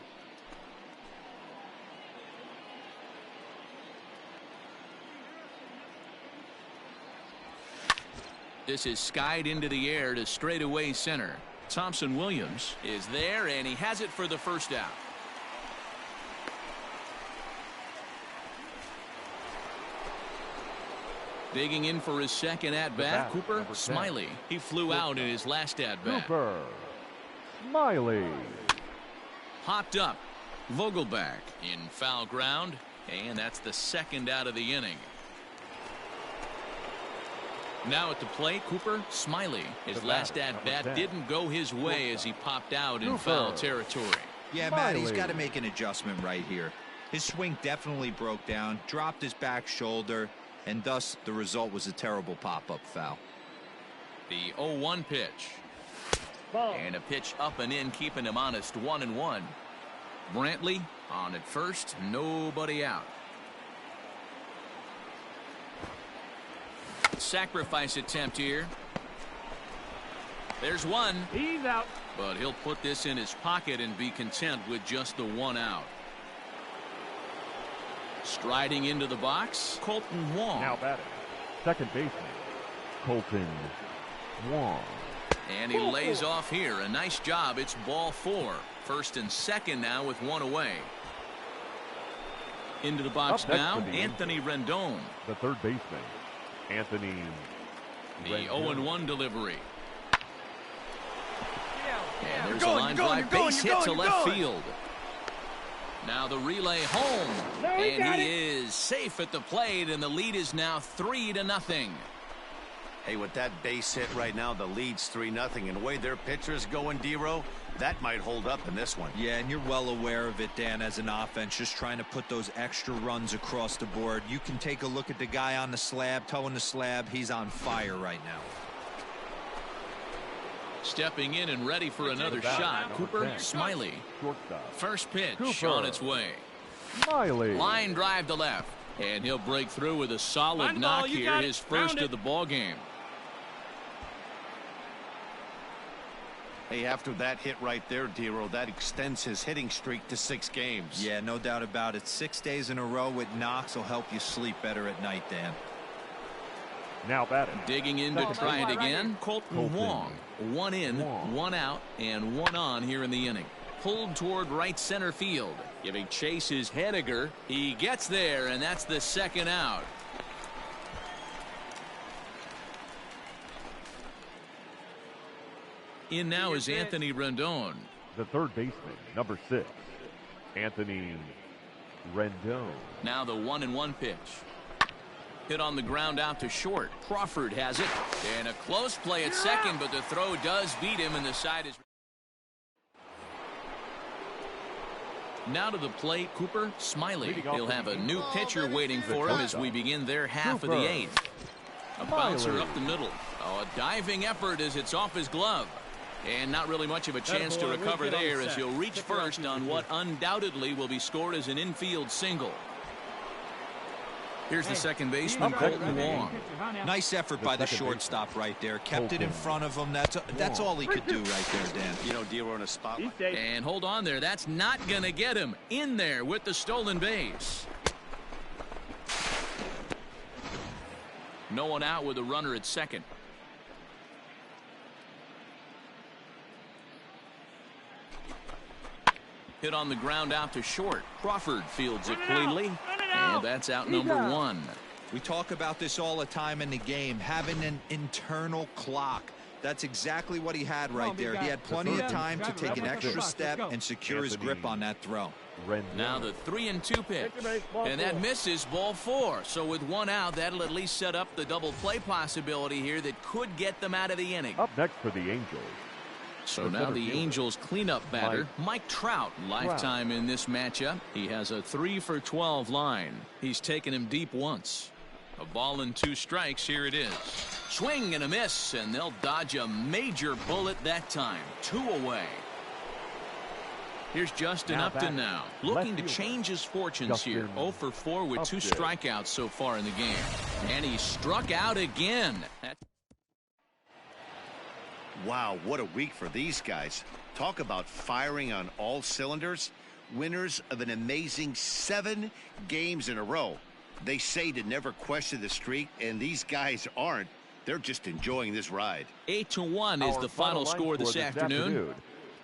This is skied into the air to straightaway center. Thompson Williams is there, and he has it for the first out. Digging in for his second at-bat, Cooper Smiley. He flew out in his last at-bat. Cooper Smiley. Hopped up. Vogelback in foul ground, and that's the second out of the inning. Now at the plate, Cooper Smiley. His last at-bat didn't go his way as he popped out in foul territory. Yeah, Matt, he's got to make an adjustment right here. His swing definitely broke down, dropped his back shoulder, and thus the result was a terrible pop-up foul. The 0-1 pitch. And a pitch up and in, keeping him honest, 1-1. Brantley on at first, nobody out. Sacrifice attempt here. There's one. He's out. But he'll put this in his pocket and be content with just the 1 out. Striding into the box, Colton Wong. Now batting, second baseman, Colton Wong. And he lays off here. A nice job. It's ball 4. First and second now with 1 away. Into the box now, Anthony Rendon. The third baseman, Anthony The Rendon. 0-1 delivery. And there's You're a going, line you're drive going, base you're hit to going, left you're going. field. Now the relay home, and he is safe at the plate, and the lead is now 3-0. Hey, with that base hit right now, the lead's 3-0, and the way their pitcher's going, D-Row, that might hold up in this one. Yeah, and you're well aware of it, Dan, as an offense, just trying to put those extra runs across the board. You can take a look at the guy on the slab, toeing the slab. He's on fire right now. Stepping in and ready for another shot, Cooper Smiley. First pitch on its way. Smiley. Line drive to left, and he'll break through with a solid knock here, his first of the ball game. Hey, after that hit right there, D-Row, that extends his hitting streak to 6 games. Yeah, no doubt about it. 6 days in a row with knocks will help you sleep better at night, Dan. Now batting. Digging in to try it again, Colton Wong. 1 in, 1 out, and 1 on here in the inning. Pulled toward right center field. Giving chase is Henniger. He gets there, and that's the second out. In now is Anthony Rendon. The third baseman, number 6, Anthony Rendon. Now the 1-1 pitch. Hit on the ground out to short. Crawford has it. And a close play at second, but the throw does beat him, and the side is. Now to the plate, Cooper Smiley. He'll have a new pitcher waiting for him as we begin their half of the 8th. A bouncer up the middle. Oh, a diving effort as it's off his glove. And not really much of a chance to recover there as he'll reach first on what undoubtedly will be scored as an infield single. Here's the second baseman, Colton Wong. Nice effort by the shortstop right there. Kept it in front of him. That's all he could do right there, Dan. You know, D-Row in a spotlight. And hold on there. That's not going to get him in there with the stolen base. No one out with a runner at second. Hit on the ground out to short. Crawford fields it cleanly. And that's out number 1. We talk about this all the time in the game, having an internal clock. That's exactly what he had right there. He had plenty of time to take an extra step and secure his grip on that throw. Now the 3-2 pitch. And that misses, ball 4. So with one out, that'll at least set up the double play possibility here that could get them out of the inning. Up next for the Angels. So now the Angels cleanup batter, Mike Trout, lifetime in this matchup. He has a 3-for-12 line. He's taken him deep once. A ball and 2 strikes. Here it is. Swing and a miss, and they'll dodge a major bullet that time. 2 away. Here's Justin Upton now, looking to change his fortunes here. 0-for-4 with 2 strikeouts so far in the game. And he struck out again. Wow, what a week for these guys. Talk about firing on all cylinders. Winners of an amazing 7 games in a row. They say to never question the streak, and these guys aren't. They're just enjoying this ride. 8-1 is the final score this afternoon.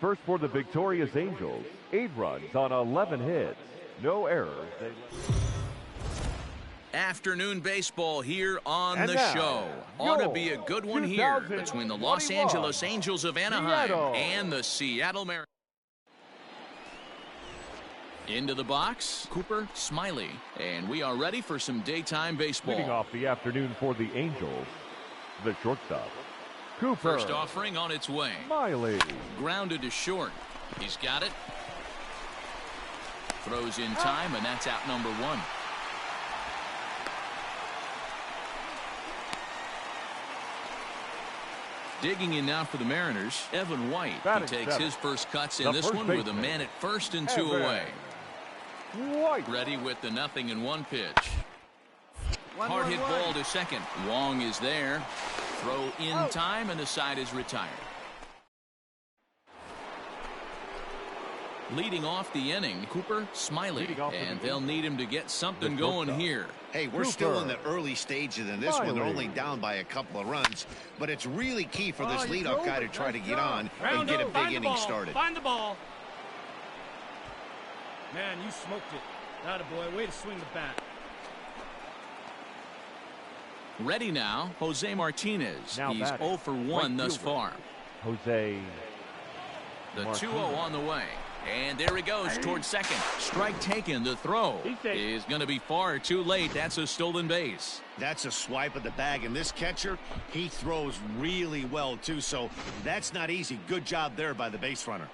First for the victorious Angels, 8 runs on 11 hits, no errors. Afternoon baseball here on the show. Ought to be a good one here between the Los Angeles Angels of Anaheim and the Seattle Mariners. Into the box, Cooper Smiley, and we are ready for some daytime baseball. Leading off the afternoon for the Angels, the shortstop, Cooper. First offering on its way. Smiley. Grounded to short. He's got it. Throws in time, and that's out number 1. Digging in now for the Mariners, Evan White. He takes his first cuts in this one with a man at first and 2 away. Ready with the 0-1 pitch. Hard hit ball to second. Wong is there. Throw in time, and the side is retired. Leading off the inning, Cooper Smiley, and they'll need him to get something going here. Hey, we're still in the early stages in this one. They're only down by a couple of runs, but it's really key for this leadoff guy to try to get on and get a big inning started. Find the ball. Man, you smoked it. Attaboy, way to swing the bat. Ready now, Jose Martinez. He's 0-for-1 thus far. Jose. The 2-0 on the way. And there he goes towards second. Strike taken. The throw is going to be far too late. That's a stolen base. That's a swipe of the bag. And this catcher, he throws really well, too. So that's not easy. Good job there by the base runner.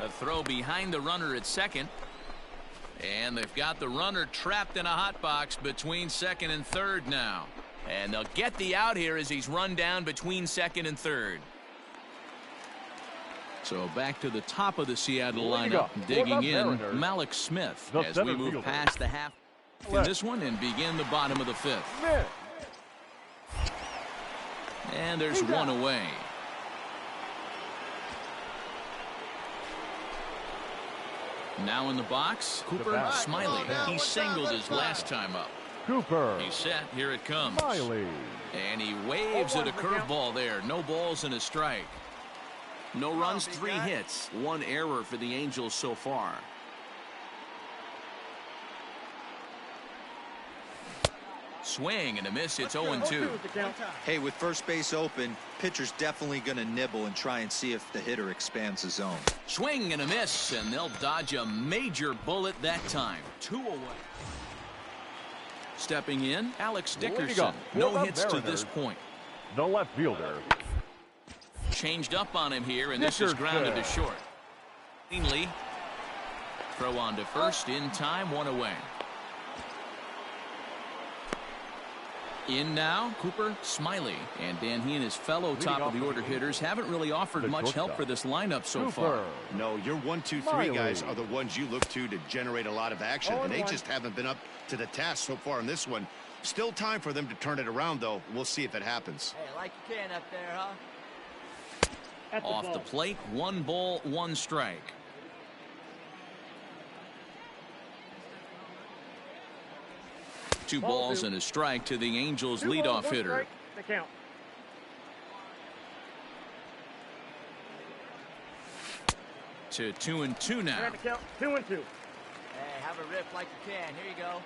A throw behind the runner at second. And they've got the runner trapped in a hot box between second and third now. And they'll get the out here as he's run down between second and third. So back to the top of the Seattle lineup, digging in, Malik Smith, as we move past the half in this one and begin the bottom of the 5th. And there's one away. Now in the box, Cooper Smiley. He singled his last time up. Cooper. He's set. Here it comes. Smiley. And he waves at a curveball there. No balls and a strike. No runs, 3 hits. 1 error for the Angels so far. Swing and a miss. It's 0-2. Hey, with first base open, pitcher's definitely going to nibble and try and see if the hitter expands the zone. Swing and a miss, and they'll dodge a major bullet that time. 2 away. Stepping in, Alex Dickerson. No hits to this point. The left fielder. Changed up on him here, and this is grounded to short. Cleanly. Throw on to first. In time. 1 away. In now, Cooper Smiley. And Dan, he and his fellow top-of-the-order hitters haven't really offered much help for this lineup so far. No, your 1, 2, 3 guys are the ones you look to generate a lot of action, and they just haven't been up to the task so far in this one. Still time for them to turn it around, though. We'll see if it happens. Hey, like you can up there, huh? Off the plate, 1 ball, 1 strike. Two balls and a strike to the Angels leadoff hitter. To 2-2 now. 2-2. Hey, have a rip like you can. Here you go.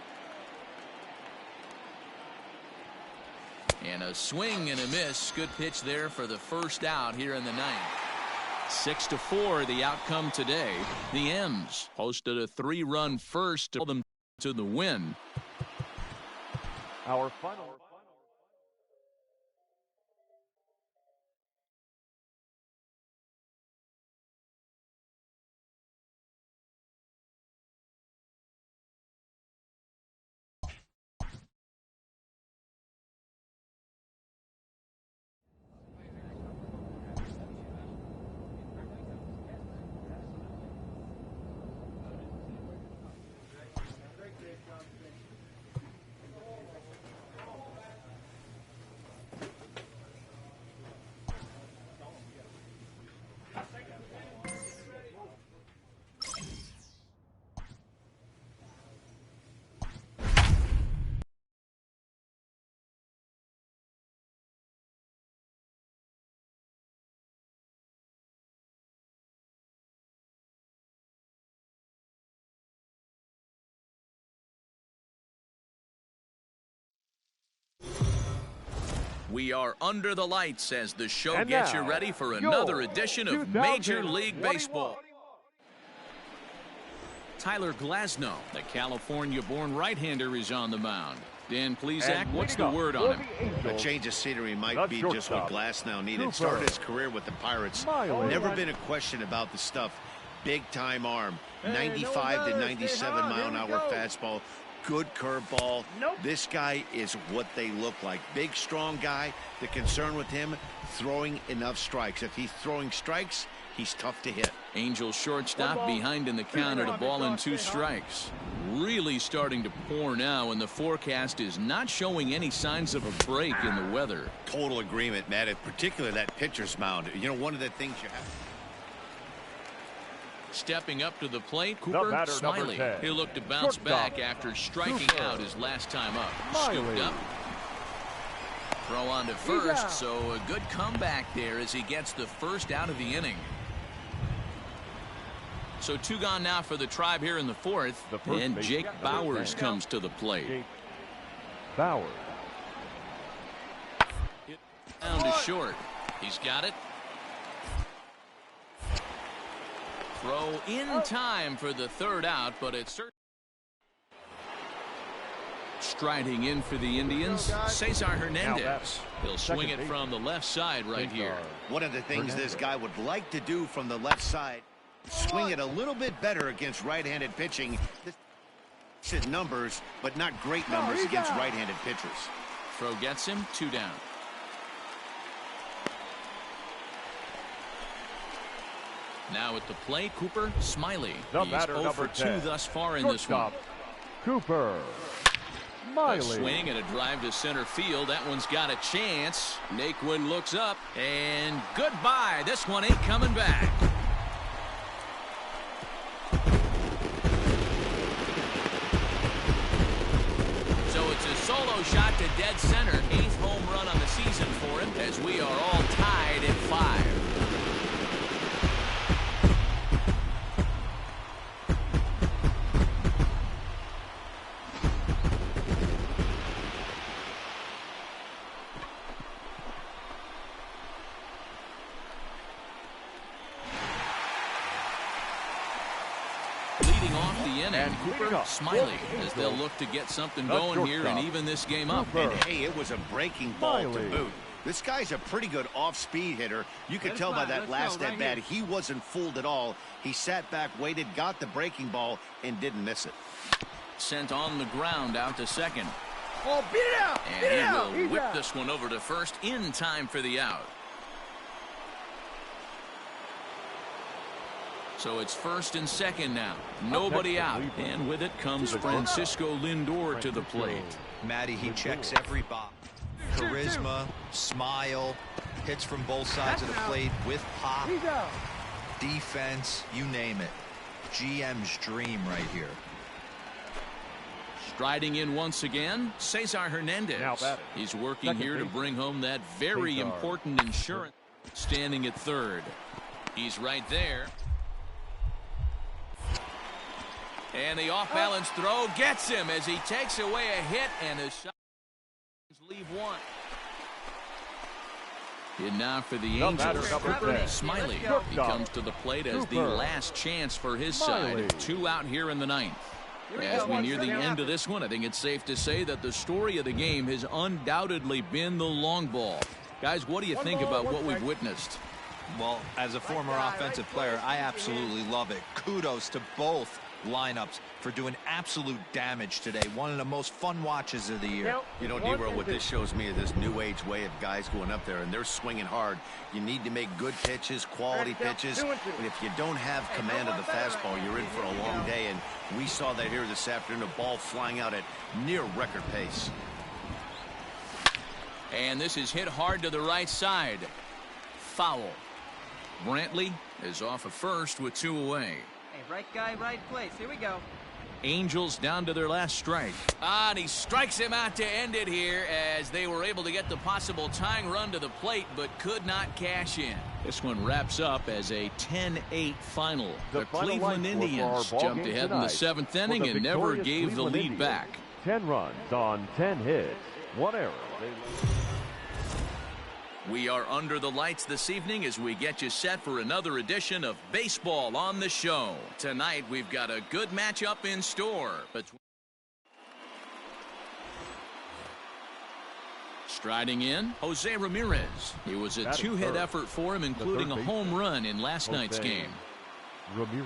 And a swing and a miss. Good pitch there for the first out here in the 9th. 6-4 the outcome today. The M's posted a 3-run first to pull them to the win. Our final. We are under the lights as the show gets you ready for another edition of Major League Baseball. Tyler Glasnow, the California-born right-hander, is on the mound. Dan Plesac, what's the word on him? A change of scenery might be just what Glasnow needed. Started his career with the Pirates. Never been a question about the stuff. Big-time arm. 95 to 97 mile-an-hour fastball. Good curveball. This guy is what they look like. Big, strong guy. The concern with him, throwing enough strikes. If he's throwing strikes, he's tough to hit. Angels shortstop behind in the count at a ball and 2 strikes. Really starting to pour now, and the forecast is not showing any signs of a break in the weather. Total agreement, Matt. Particularly that pitcher's mound. You know, one of the things you have. Stepping up to the plate, Cooper Smiley. He'll look to bounce back after striking out his last time up. Scooped up. Throw on to first, so a good comeback there as he gets the first out of the inning. So 2 gone now for the Tribe here in the 4th, and Jake Bauers comes to the plate. Bauers. Down to short. He's got it. Throw in time for the 3rd out, but it's striding in for the Indians, Cesar Hernandez. He'll swing it from the left side right here. One of the things this guy would like to do from the left side, swing it a little bit better against right-handed pitching. This numbers, but not great numbers against right-handed pitchers. Throw gets him, 2 down. Now at the plate, Cooper Smiley. He's 0 for 2 thus far in this one. Cooper Smiley. A swing and a drive to center field. That one's got a chance. Naquin looks up, and goodbye. This one ain't coming back. So it's a solo shot to dead center. 8th home run on the season for him, as we are all tied at 5. And Cooper Smiley, as they'll look to get something going here and even this game up. And hey, it was a breaking ball to boot. This guy's a pretty good off-speed hitter. You could tell by that last at-bat he wasn't fooled at all. He sat back, waited, got the breaking ball, and didn't miss it. Sent on the ground out to second. Oh, beat it out! And he will whip this one over to first in time for the out. So it's 1st and 2nd now. Nobody out. And with it comes Francisco Lindor to the plate. Matty, he checks every box. Charisma, smile, hits from both sides of the plate with pop, defense, you name it. GM's dream right here. Striding in once again, Cesar Hernandez. He's working here to bring home that very important insurance. Standing at 3rd. He's right there. And the off-balance throw gets him as he takes away a hit, and the Sox leave one. And now for the Angels, Cooper Smiley. He comes to the plate as the last chance for his side. 2 out here in the 9th. As we near the end of this one, I think it's safe to say that the story of the game has undoubtedly been the long ball. Guys, what do you think about what we've witnessed? Well, as a former offensive player, I absolutely love it. Kudos to both lineups for doing absolute damage today. One of the most fun watches of the year. You know, Nero, what this shows me is this new age way of guys going up there and they're swinging hard. You need to make good pitches, quality pitches. And if you don't have command of the fastball, you're in for a long day. And we saw that here this afternoon, a ball flying out at near record pace. And this is hit hard to the right side. Foul. Brantley is off of first with 2 away. Hey, right guy, right place. Here we go. Angels down to their last strike. And he strikes him out to end it here as they were able to get the possible tying run to the plate but could not cash in. This one wraps up as a 10-8 final. The Cleveland Indians jumped ahead in the 7th inning and never gave the lead back. 10 runs on 10 hits, 1 error. We are under the lights this evening as we get you set for another edition of Baseball on the Show. Tonight we've got a good matchup in store. Striding in, Jose Ramirez. It was a 2-hit effort for him, including a home run in last night's game. Ramirez.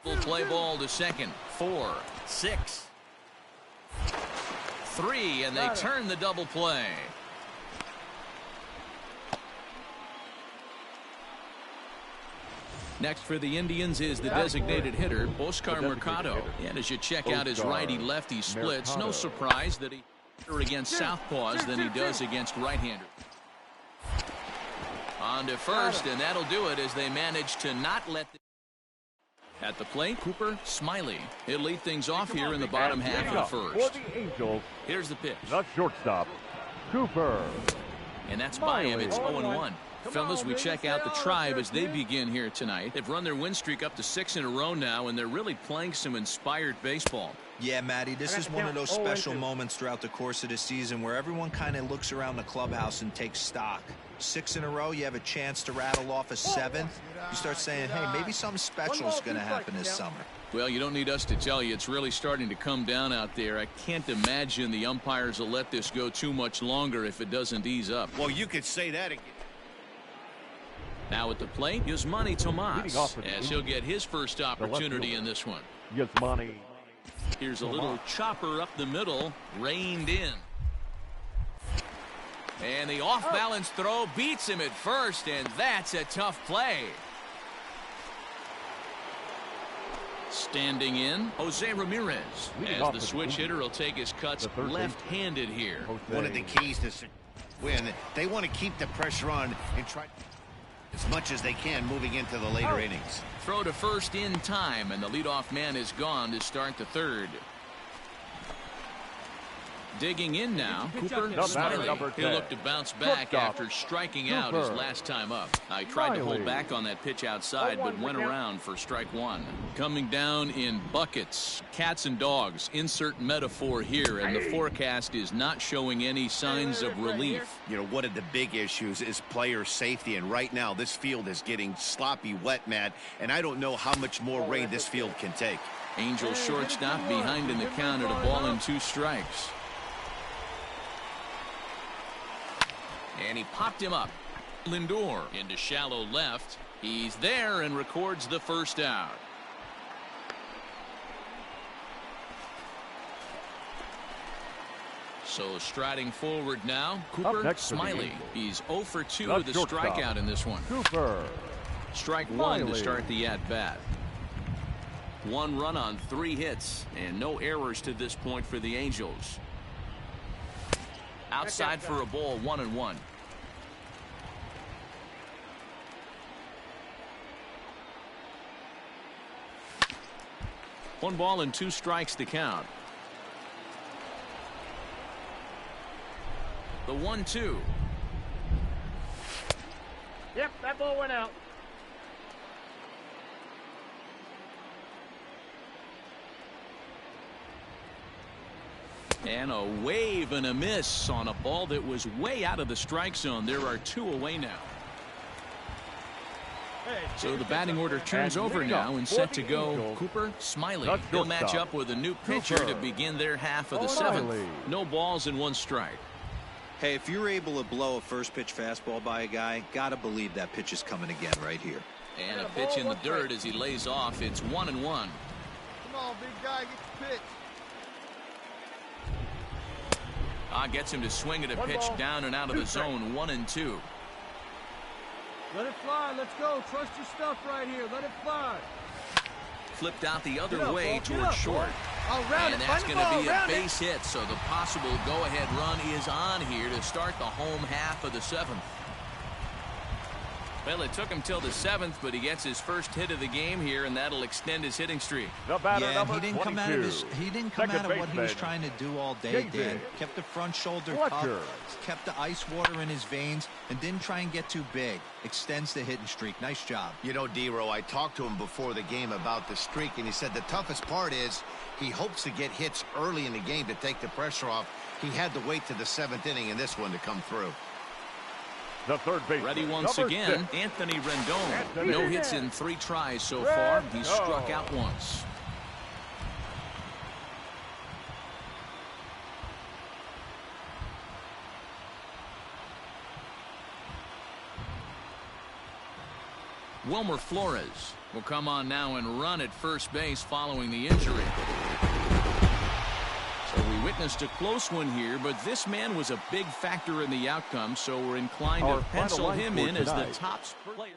Full play ball to second. 4, 6, 3, and they turn the double play. Next for the Indians is the designated hitter, Oscar Mercado. And as you check out his righty-lefty splits, no surprise that he better against southpaws than he does against right-handers. On to first, and that'll do it as they manage to not let at the plate, Cooper Smiley. He'll lead things off here in the bottom half of the first. Here's the pitch. The shortstop, Cooper. And that's by him. It's 0-1. Fellas, we check out the Tribe as they begin here tonight. They've run their win streak up to 6 in a row now, and they're really playing some inspired baseball. Yeah, Matty, this is one of those special moments throughout the course of the season where everyone kind of looks around the clubhouse and takes stock. 6 in a row, you have a chance to rattle off a 7th. You start saying, hey, maybe something special is going to happen this summer. Well, you don't need us to tell you. It's really starting to come down out there. I can't imagine the umpires will let this go too much longer if it doesn't ease up. Well, you could say that again. Now at the plate, Yasmani Tomas, as he'll get his first opportunity in this one. Yasmani. Here's a little chopper up the middle, reined in. And the off-balance throw beats him at first, and that's a tough play. Standing in, Jose Ramirez, as the switch hitter will take his cuts left-handed here. One of the keys to win, they want to keep the pressure on and try as much as they can moving into the later innings. Throw to first in time, and the leadoff man is gone to start the third. Digging in now, Cooper Smiley. He'll look to bounce back after striking out his last time up. I tried to hold back on that pitch outside, but went around for strike 1. Coming down in buckets, cats and dogs, insert metaphor here, and the forecast is not showing any signs of relief. You know, one of the big issues is player safety, and right now this field is getting sloppy wet, Matt, and I don't know how much more rain this field can take. Angels shortstop behind in the count at a ball and 2 strikes. And he popped him up. Lindor into shallow left. He's there and records the first out. So striding forward now, Cooper Smiley. He's 0 for 2 with a strikeout in this one. Cooper. Strike 1 to start the at-bat. 1 run on 3 hits and no errors to this point for the Angels. Outside for a ball, 1-1. One ball and 2 strikes to count. The 1-2. Yep, that ball went out. And a wave and a miss on a ball that was way out of the strike zone. There are 2 away now. So the batting order turns over now and set to go Cooper Smiley. He'll match up with a new pitcher to begin their half of the 7th. No balls and 1 strike. Hey, if you're able to blow a first pitch fastball by a guy, gotta believe that pitch is coming again right here. And a pitch in the dirt as he lays off. It's 1-1. Come on, big guy, get the pitch. Gets him to swing at a pitch down and out of the zone. 1-2. Let it fly. Let's go. Trust your stuff right here. Let it fly. Flipped out the other way towards short. And that's going to be a base hit. So the possible go-ahead run is on here to start the home half of the 7th. Well, it took him till the 7th, but he gets his first hit of the game here, and that'll extend his hitting streak. Yeah, he didn't come out of what he was trying to do all day, Dan. Kept the front shoulder up, kept the ice water in his veins, and didn't try and get too big. Extends the hitting streak. Nice job. You know, D-Row, I talked to him before the game about the streak, and he said the toughest part is he hopes to get hits early in the game to take the pressure off. He had to wait to the 7th inning in this one to come through. The third base. Ready once again, Anthony Rendon. No hits in 3 tries so far. He's struck out once. Wilmer Flores will come on now and run at first base following the injury. So we witnessed a close one here, but this man was a big factor in the outcome, so we're inclined to pencil him in as the top player.